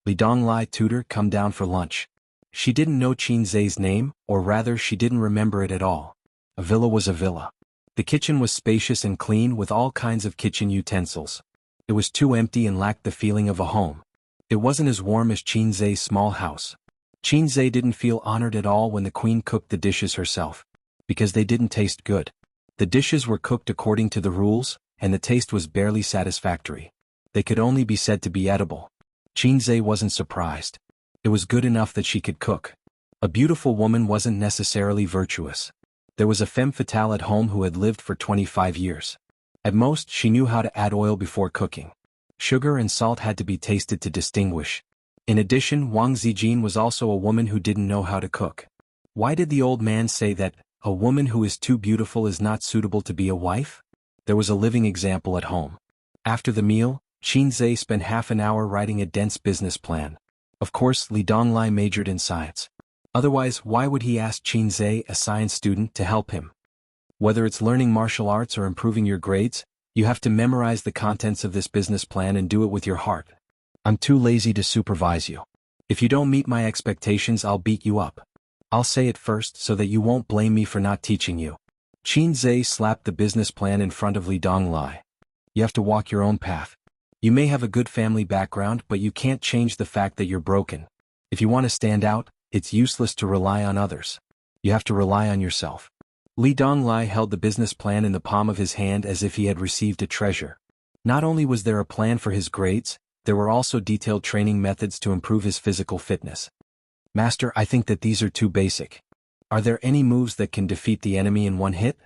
Li Donglai, tutor, come down for lunch. She didn't know Qin Zai's name, or rather she didn't remember it at all. A villa was a villa. The kitchen was spacious and clean with all kinds of kitchen utensils. It was too empty and lacked the feeling of a home. It wasn't as warm as Qin Zai's small house. Qin Zai didn't feel honored at all when the queen cooked the dishes herself, because they didn't taste good. The dishes were cooked according to the rules, and the taste was barely satisfactory. They could only be said to be edible. Qin Zai wasn't surprised. It was good enough that she could cook. A beautiful woman wasn't necessarily virtuous. There was a femme fatale at home who had lived for 25 years. At most, she knew how to add oil before cooking. Sugar and salt had to be tasted to distinguish. In addition, Wang Zijin was also a woman who didn't know how to cook. Why did the old man say that a woman who is too beautiful is not suitable to be a wife? There was a living example at home. After the meal, Qin Zai spent half an hour writing a dense business plan. Of course, Li Donglai majored in science. Otherwise, why would he ask Qin Zai, a science student, to help him? Whether it's learning martial arts or improving your grades, you have to memorize the contents of this business plan and do it with your heart. I'm too lazy to supervise you. If you don't meet my expectations, I'll beat you up. I'll say it first so that you won't blame me for not teaching you. Qin Zai slapped the business plan in front of Li Donglai. You have to walk your own path. You may have a good family background, but you can't change the fact that you're broken. If you want to stand out, it's useless to rely on others. You have to rely on yourself. Li Donglai held the business plan in the palm of his hand as if he had received a treasure. Not only was there a plan for his grades, there were also detailed training methods to improve his physical fitness. Master, I think that these are too basic. Are there any moves that can defeat the enemy in one hit?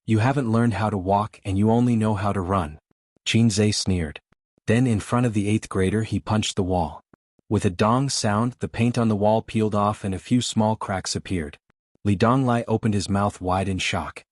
You haven't learned how to walk and you only know how to run. Qin Zai sneered. Then in front of the 8th grader he punched the wall. With a dong sound, the paint on the wall peeled off and a few small cracks appeared. Li Donglai opened his mouth wide in shock.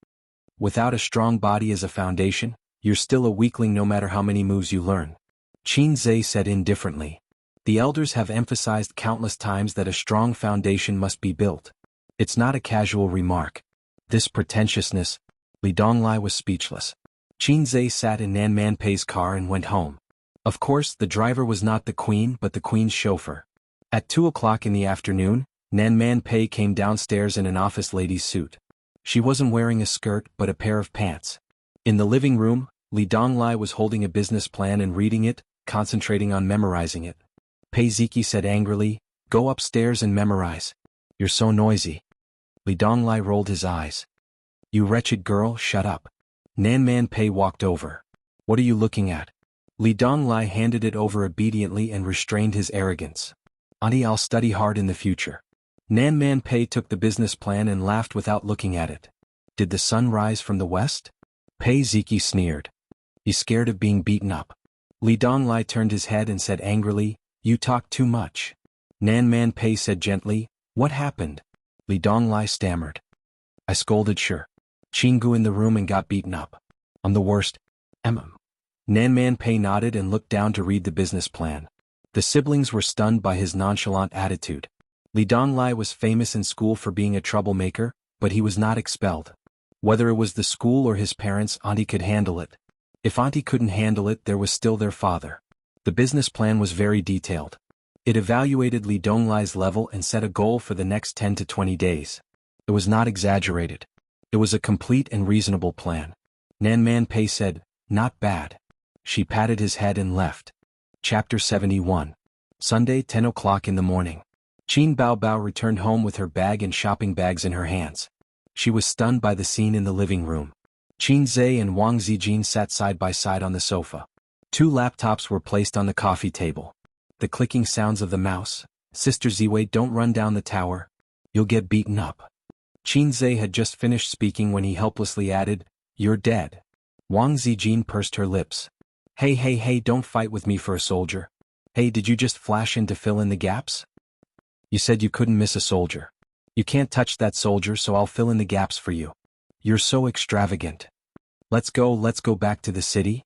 Without a strong body as a foundation, you're still a weakling no matter how many moves you learn. Qin Zai said indifferently. The elders have emphasized countless times that a strong foundation must be built. It's not a casual remark. This pretentiousness. Li Donglai was speechless. Qin Zai sat in Nan Man Pei's car and went home. Of course, the driver was not the queen but the queen's chauffeur. At 2 o'clock in the afternoon, Nan Man Pei came downstairs in an office lady's suit. She wasn't wearing a skirt but a pair of pants. In the living room, Li Donglai was holding a business plan and reading it, concentrating on memorizing it. Pei Ziqi said angrily, "Go upstairs and memorize. You're so noisy." Li Donglai rolled his eyes. "You wretched girl, shut up." Nan Man Pei walked over. "What are you looking at?" Li Donglai handed it over obediently and restrained his arrogance. "Auntie, I'll study hard in the future." Nan Man Pei took the business plan and laughed without looking at it. Did the sun rise from the west? Pei Ziqi sneered. "He's scared of being beaten up." Li Donglai turned his head and said angrily, "You talk too much." Nan Man Pei said gently, "What happened?" Li Donglai stammered. "I scolded Jianghu in the room and got beaten up. I'm the worst. Nan Man Pei nodded and looked down to read the business plan. The siblings were stunned by his nonchalant attitude. Li Donglai was famous in school for being a troublemaker, but he was not expelled. Whether it was the school or his parents, Auntie could handle it. If Auntie couldn't handle it, there was still their father. The business plan was very detailed. It evaluated Li Donglai's level and set a goal for the next 10 to 20 days. It was not exaggerated. It was a complete and reasonable plan. Nan Man Pei said, "Not bad." She patted his head and left. Chapter 71. Sunday, 10 o'clock in the morning. Qin Baobao returned home with her bag and shopping bags in her hands. She was stunned by the scene in the living room. Qin Zai and Wang Zijin sat side by side on the sofa. 2 laptops were placed on the coffee table. The clicking sounds of the mouse. "Sister Ziwei, don't run down the tower. You'll get beaten up." Qin Zai had just finished speaking when he helplessly added, "You're dead." Wang Zijin pursed her lips. Hey, don't fight with me for a soldier. Hey, did you just flash in to fill in the gaps?" You said you couldn't miss a soldier. You can't touch that soldier, so I'll fill in the gaps for you. You're so extravagant. Let's go back to the city?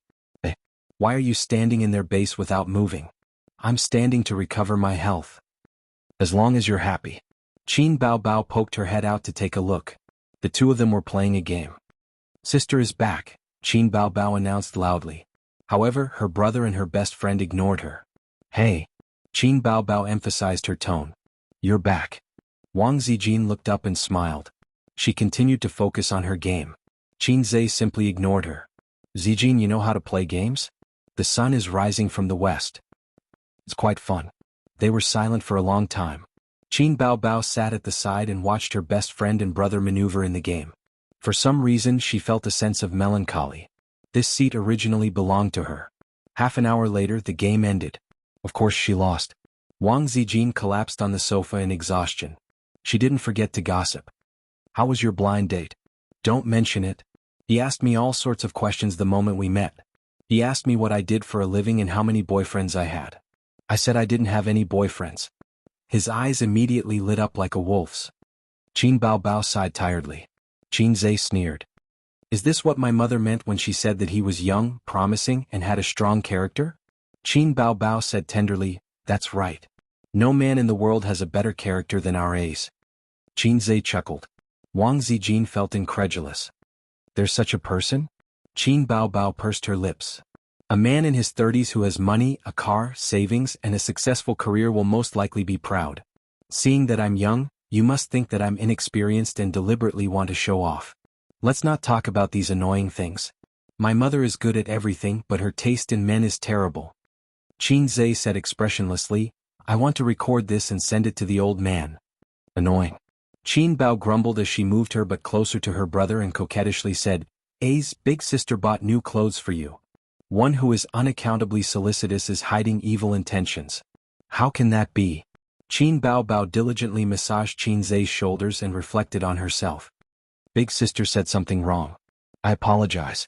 Why are you standing in their base without moving? I'm standing to recover my health. As long as you're happy. Qin Bao Bao poked her head out to take a look. The two of them were playing a game. Sister is back, Qin Bao Bao announced loudly. However, her brother and her best friend ignored her. Hey. Qin Bao Bao emphasized her tone. You're back. Wang Zijin looked up and smiled. She continued to focus on her game. Qin Zhe simply ignored her. Zijin, you know how to play games? The sun is rising from the west. It's quite fun. They were silent for a long time. Qin Bao Bao sat at the side and watched her best friend and brother maneuver in the game. For some reason she felt a sense of melancholy. This seat originally belonged to her. Half an hour later the game ended. Of course she lost. Wang Zijin collapsed on the sofa in exhaustion. She didn't forget to gossip. How was your blind date? Don't mention it. He asked me all sorts of questions the moment we met. He asked me what I did for a living and how many boyfriends I had. I said I didn't have any boyfriends. His eyes immediately lit up like a wolf's. Qin Bao Bao sighed tiredly. Qin Zhe sneered. Is this what my mother meant when she said that he was young, promising, and had a strong character? Qin Bao Bao said tenderly, that's right. No man in the world has a better character than our ace. Qin Zhe chuckled. Wang Zijin felt incredulous. There's such a person? Qin Bao Bao pursed her lips. A man in his 30s who has money, a car, savings, and a successful career will most likely be proud. Seeing that I'm young, you must think that I'm inexperienced and deliberately want to show off. Let's not talk about these annoying things. My mother is good at everything, but her taste in men is terrible. Qin Zhe said expressionlessly, I want to record this and send it to the old man. Annoying. Qin Bao grumbled as she moved her but closer to her brother and coquettishly said, A's big sister bought new clothes for you. One who is unaccountably solicitous is hiding evil intentions. How can that be? Qin Bao Bao diligently massaged Qin Zhe's shoulders and reflected on herself. Big sister said something wrong. I apologize.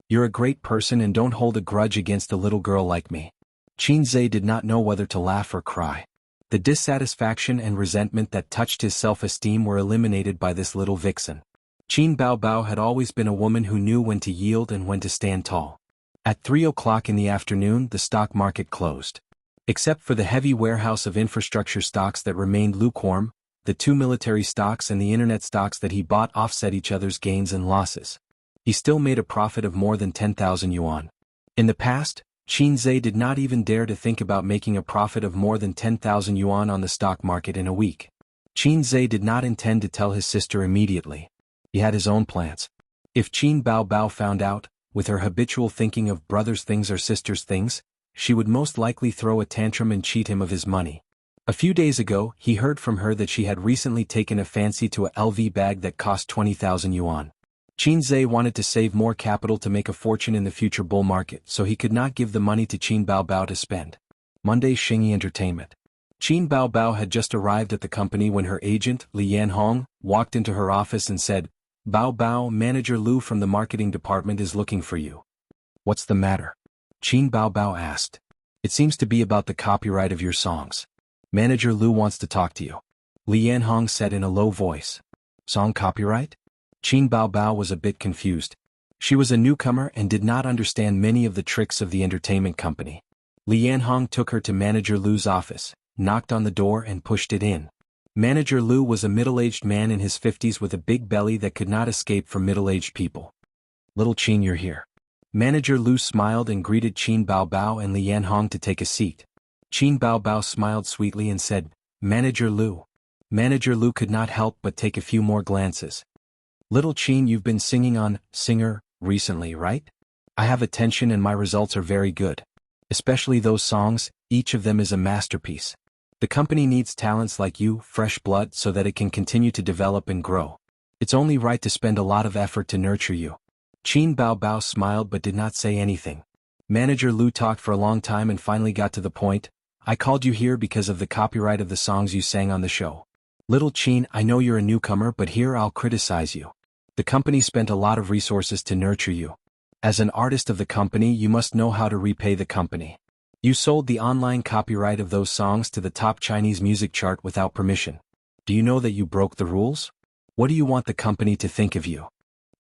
You're a great person and don't hold a grudge against a little girl like me. Qin Zhe did not know whether to laugh or cry. The dissatisfaction and resentment that touched his self-esteem were eliminated by this little vixen. Qin Bao Bao had always been a woman who knew when to yield and when to stand tall. At 3 o'clock in the afternoon the stock market closed. Except for the heavy warehouse of infrastructure stocks that remained lukewarm, the 2 military stocks and the internet stocks that he bought offset each other's gains and losses. He still made a profit of more than 10,000 yuan. In the past, Qin Zhe did not even dare to think about making a profit of more than 10,000 yuan on the stock market in a week. Qin Zhe did not intend to tell his sister immediately. He had his own plans. If Qin Bao Bao found out, with her habitual thinking of brother's things or sister's things, she would most likely throw a tantrum and cheat him of his money. A few days ago, he heard from her that she had recently taken a fancy to a LV bag that cost 20,000 yuan. Qin Zhe wanted to save more capital to make a fortune in the future bull market, so he could not give the money to Qin Bao Bao to spend. Monday Xingyi Entertainment. Qin Bao Bao had just arrived at the company when her agent, Li Yanhong, walked into her office and said, Bao Bao, Manager Lu from the marketing department is looking for you. What's the matter? Qin Bao Bao asked. It seems to be about the copyright of your songs. Manager Lu wants to talk to you. Li Yanhong said in a low voice. Song copyright? Qin Bao Bao was a bit confused. She was a newcomer and did not understand many of the tricks of the entertainment company. Li Yanhong took her to Manager Lu's office, knocked on the door and pushed it in. Manager Lu was a middle-aged man in his 50s with a big belly that could not escape from middle-aged people. Little Qin, you're here. Manager Lu smiled and greeted Qin Bao Bao and Li Yanhong to take a seat. Qin Bao Bao smiled sweetly and said, Manager Lu. Manager Lu could not help but take a few more glances. Little Qin, you've been singing on Singer recently, right? I have attention and my results are very good. Especially those songs, each of them is a masterpiece. The company needs talents like you, fresh blood, so that it can continue to develop and grow. It's only right to spend a lot of effort to nurture you. Qin Bao Bao smiled but did not say anything. Manager Lu talked for a long time and finally got to the point. I called you here because of the copyright of the songs you sang on the show. Little Qin, I know you're a newcomer, but here I'll criticize you. The company spent a lot of resources to nurture you. As an artist of the company, you must know how to repay the company. You sold the online copyright of those songs to the top Chinese music chart without permission. Do you know that you broke the rules? What do you want the company to think of you?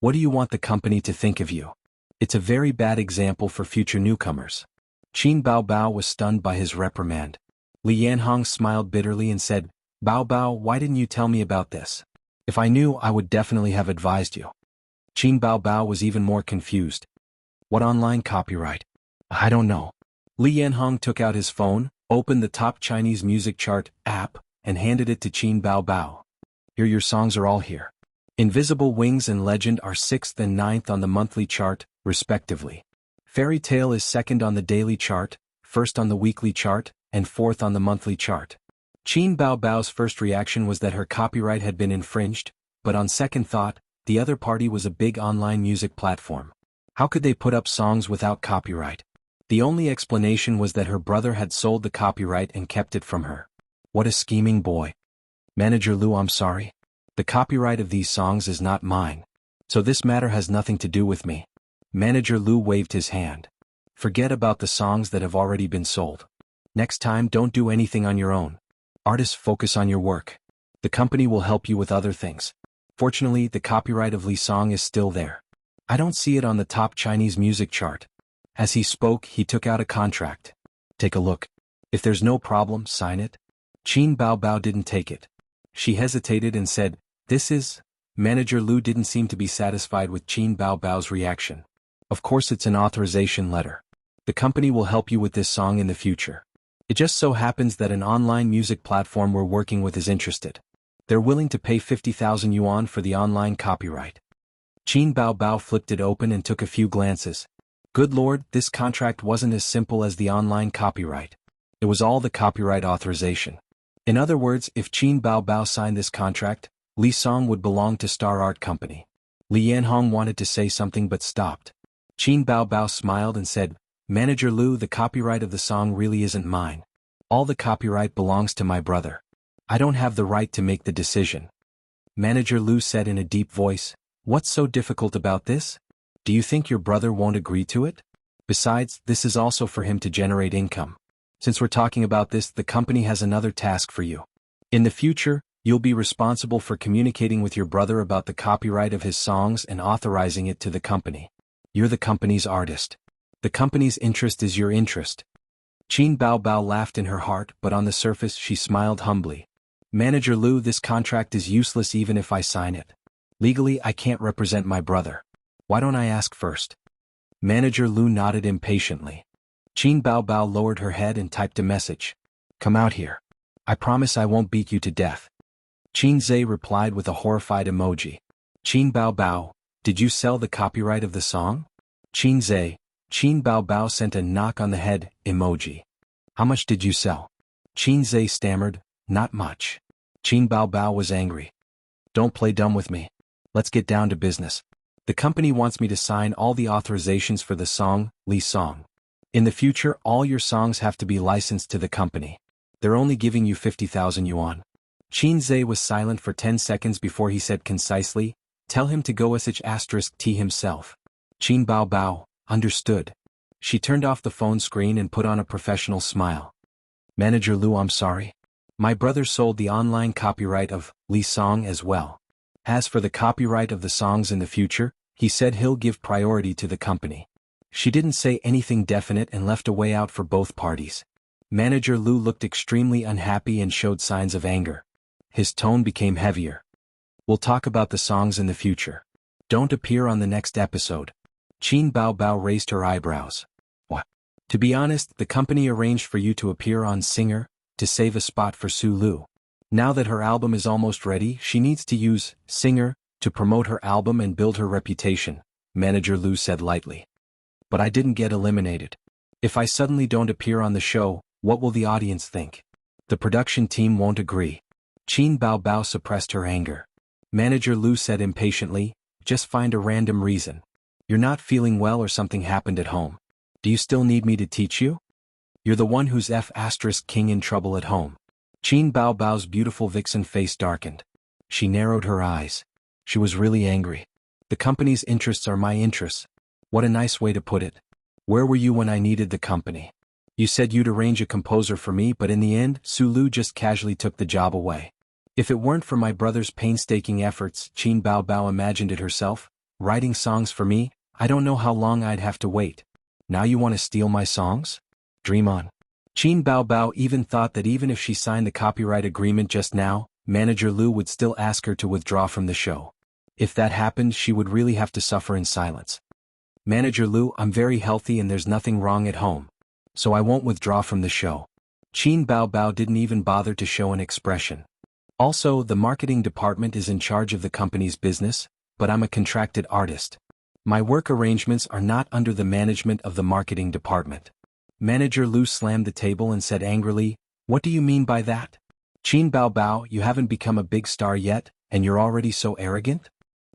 What do you want the company to think of you? It's a very bad example for future newcomers. Qin Bao Bao was stunned by his reprimand. Li Yanhong smiled bitterly and said, Bao Bao, why didn't you tell me about this? If I knew, I would definitely have advised you. Qin Bao Bao was even more confused. What online copyright? I don't know. Li Yanhong took out his phone, opened the top Chinese music chart app, and handed it to Qin Bao Bao. Here, your songs are all here. Invisible Wings and Legend are 6th and 9th on the monthly chart, respectively. Fairy Tale is 2nd on the daily chart, 1st on the weekly chart, and 4th on the monthly chart. Qin Bao Bao's first reaction was that her copyright had been infringed, but on second thought, the other party was a big online music platform. How could they put up songs without copyright? The only explanation was that her brother had sold the copyright and kept it from her. What a scheming boy. Manager Lu, I'm sorry. The copyright of these songs is not mine. So this matter has nothing to do with me. Manager Lu waved his hand. Forget about the songs that have already been sold. Next time, don't do anything on your own. Artists, focus on your work. The company will help you with other things. Fortunately, the copyright of Li Song is still there. I don't see it on the top Chinese music chart. As he spoke, he took out a contract. Take a look. If there's no problem, sign it. Qin Bao Bao didn't take it. She hesitated and said, This is... Manager Lu didn't seem to be satisfied with Qin Bao Bao's reaction. Of course, it's an authorization letter. The company will help you with this song in the future. It just so happens that an online music platform we're working with is interested. They're willing to pay 50,000 yuan for the online copyright. Qin Bao Bao flipped it open and took a few glances. Good lord, this contract wasn't as simple as the online copyright. It was all the copyright authorization. In other words, if Qin Bao Bao signed this contract, Li Song would belong to Star Art Company. Li Yanhong wanted to say something but stopped. Qin Bao Bao smiled and said, Manager Lu, the copyright of the song really isn't mine. All the copyright belongs to my brother. I don't have the right to make the decision. Manager Lu said in a deep voice, What's so difficult about this? Do you think your brother won't agree to it? Besides, this is also for him to generate income. Since we're talking about this, the company has another task for you. In the future, you'll be responsible for communicating with your brother about the copyright of his songs and authorizing it to the company. You're the company's artist. The company's interest is your interest. Qin Bao Bao laughed in her heart, but on the surface she smiled humbly. Manager Lu, this contract is useless even if I sign it. Legally, I can't represent my brother. Why don't I ask first? Manager Lu nodded impatiently. Qin Bao Bao lowered her head and typed a message. Come out here. I promise I won't beat you to death. Qin Zhe replied with a horrified emoji. Qin Bao Bao, did you sell the copyright of the song? Qin Zhe, Qin Bao Bao sent a knock on the head emoji. How much did you sell? Qin Zhe stammered, not much. Qin Bao Bao was angry. Don't play dumb with me. Let's get down to business. The company wants me to sign all the authorizations for the song, Li Song. In the future, all your songs have to be licensed to the company. They're only giving you 50,000 yuan. Qin Zhe was silent for 10 seconds before he said concisely, Tell him to go *T himself. Qin Bao Bao, understood. She turned off the phone screen and put on a professional smile. Manager Lu, I'm sorry. My brother sold the online copyright of Li Song as well. As for the copyright of the songs in the future, he said he'll give priority to the company. She didn't say anything definite and left a way out for both parties. Manager Lu looked extremely unhappy and showed signs of anger. His tone became heavier. We'll talk about the songs in the future. Don't appear on the next episode. Qin Bao Bao raised her eyebrows. What? To be honest, the company arranged for you to appear on Singer, to save a spot for Su Lu. Now that her album is almost ready, she needs to use Singer to promote her album and build her reputation, Manager Lu said lightly. But I didn't get eliminated. If I suddenly don't appear on the show, what will the audience think? The production team won't agree. Qin Bao Bao suppressed her anger. Manager Lu said impatiently, Just find a random reason. You're not feeling well or something happened at home. Do you still need me to teach you? You're the one who's *king in trouble at home. Qin Bao Bao's beautiful vixen face darkened. She narrowed her eyes. She was really angry. The company's interests are my interests. What a nice way to put it. Where were you when I needed the company? You said you'd arrange a composer for me, but in the end, Su Lu just casually took the job away. If it weren't for my brother's painstaking efforts, Qin Bao Bao imagined it herself, writing songs for me, I don't know how long I'd have to wait. Now you want to steal my songs? Dream on. Qin Bao Bao even thought that even if she signed the copyright agreement just now, Manager Lu would still ask her to withdraw from the show. If that happened, she would really have to suffer in silence. Manager Lu, I'm very healthy and there's nothing wrong at home. So I won't withdraw from the show. Qin Bao Bao didn't even bother to show an expression. Also, the marketing department is in charge of the company's business, but I'm a contracted artist. My work arrangements are not under the management of the marketing department. Manager Lu slammed the table and said angrily, "What do you mean by that? Qin Bao Bao, you haven't become a big star yet, and you're already so arrogant?"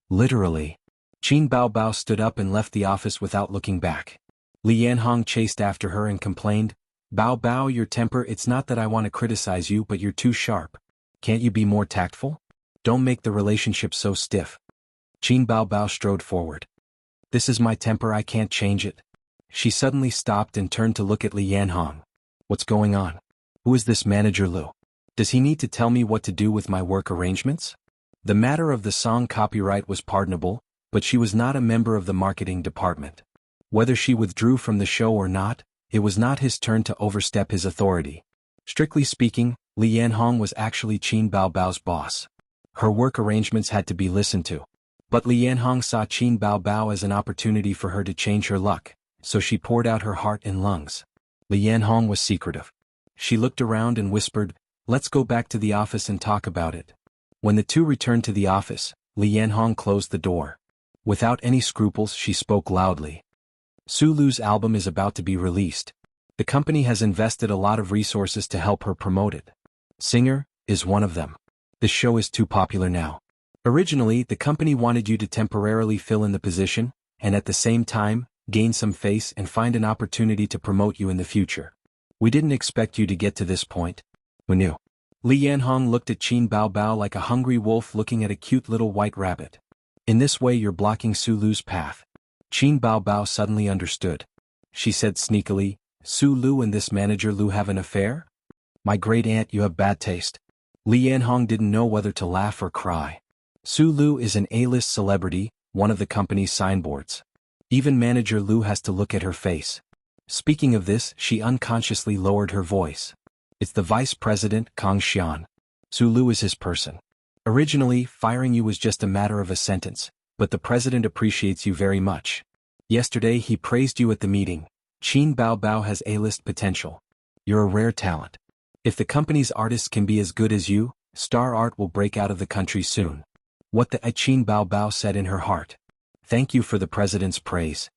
Literally. Qin Bao Bao stood up and left the office without looking back. Li Yanhong chased after her and complained, "Bao Bao, your temper, it's not that I want to criticize you, but you're too sharp. Can't you be more tactful? Don't make the relationship so stiff." Qin Bao Bao strode forward. "This is my temper, I can't change it." She suddenly stopped and turned to look at Li Yanhong. "What's going on? Who is this Manager Lu? Does he need to tell me what to do with my work arrangements?" The matter of the song copyright was pardonable, but she was not a member of the marketing department. Whether she withdrew from the show or not, it was not his turn to overstep his authority. Strictly speaking, Li Yanhong was actually Qin Bao Bao's boss. Her work arrangements had to be listened to. But Li Yanhong saw Qin Bao Bao as an opportunity for her to change her luck, so she poured out her heart and lungs. Li Yanhong was secretive. She looked around and whispered, "Let's go back to the office and talk about it." When the two returned to the office, Li Yanhong closed the door. Without any scruples, she spoke loudly. "Su Lu's album is about to be released. The company has invested a lot of resources to help her promote it. Singer is one of them. The show is too popular now. Originally, the company wanted you to temporarily fill in the position, and at the same time, gain some face and find an opportunity to promote you in the future. We didn't expect you to get to this point. We knew." Li Yanhong looked at Qin Bao Bao like a hungry wolf looking at a cute little white rabbit. "In this way you're blocking Su Lu's path." Qin Bao Bao suddenly understood. She said sneakily, "Su Lu and this Manager Lu have an affair? My great aunt, you have bad taste." Li Yanhong didn't know whether to laugh or cry. Su Lu is an A-list celebrity, one of the company's signboards. Even Manager Lu has to look at her face. Speaking of this, she unconsciously lowered her voice. "It's the vice president, Kang Xian. Su Lu is his person. Originally, firing you was just a matter of a sentence, but the president appreciates you very much. Yesterday he praised you at the meeting. Qin Bao Bao has A-list potential. You're a rare talent. If the company's artists can be as good as you, star art will break out of the country soon." What the Qin Bao Bao said in her heart. "Thank you for the president's praise.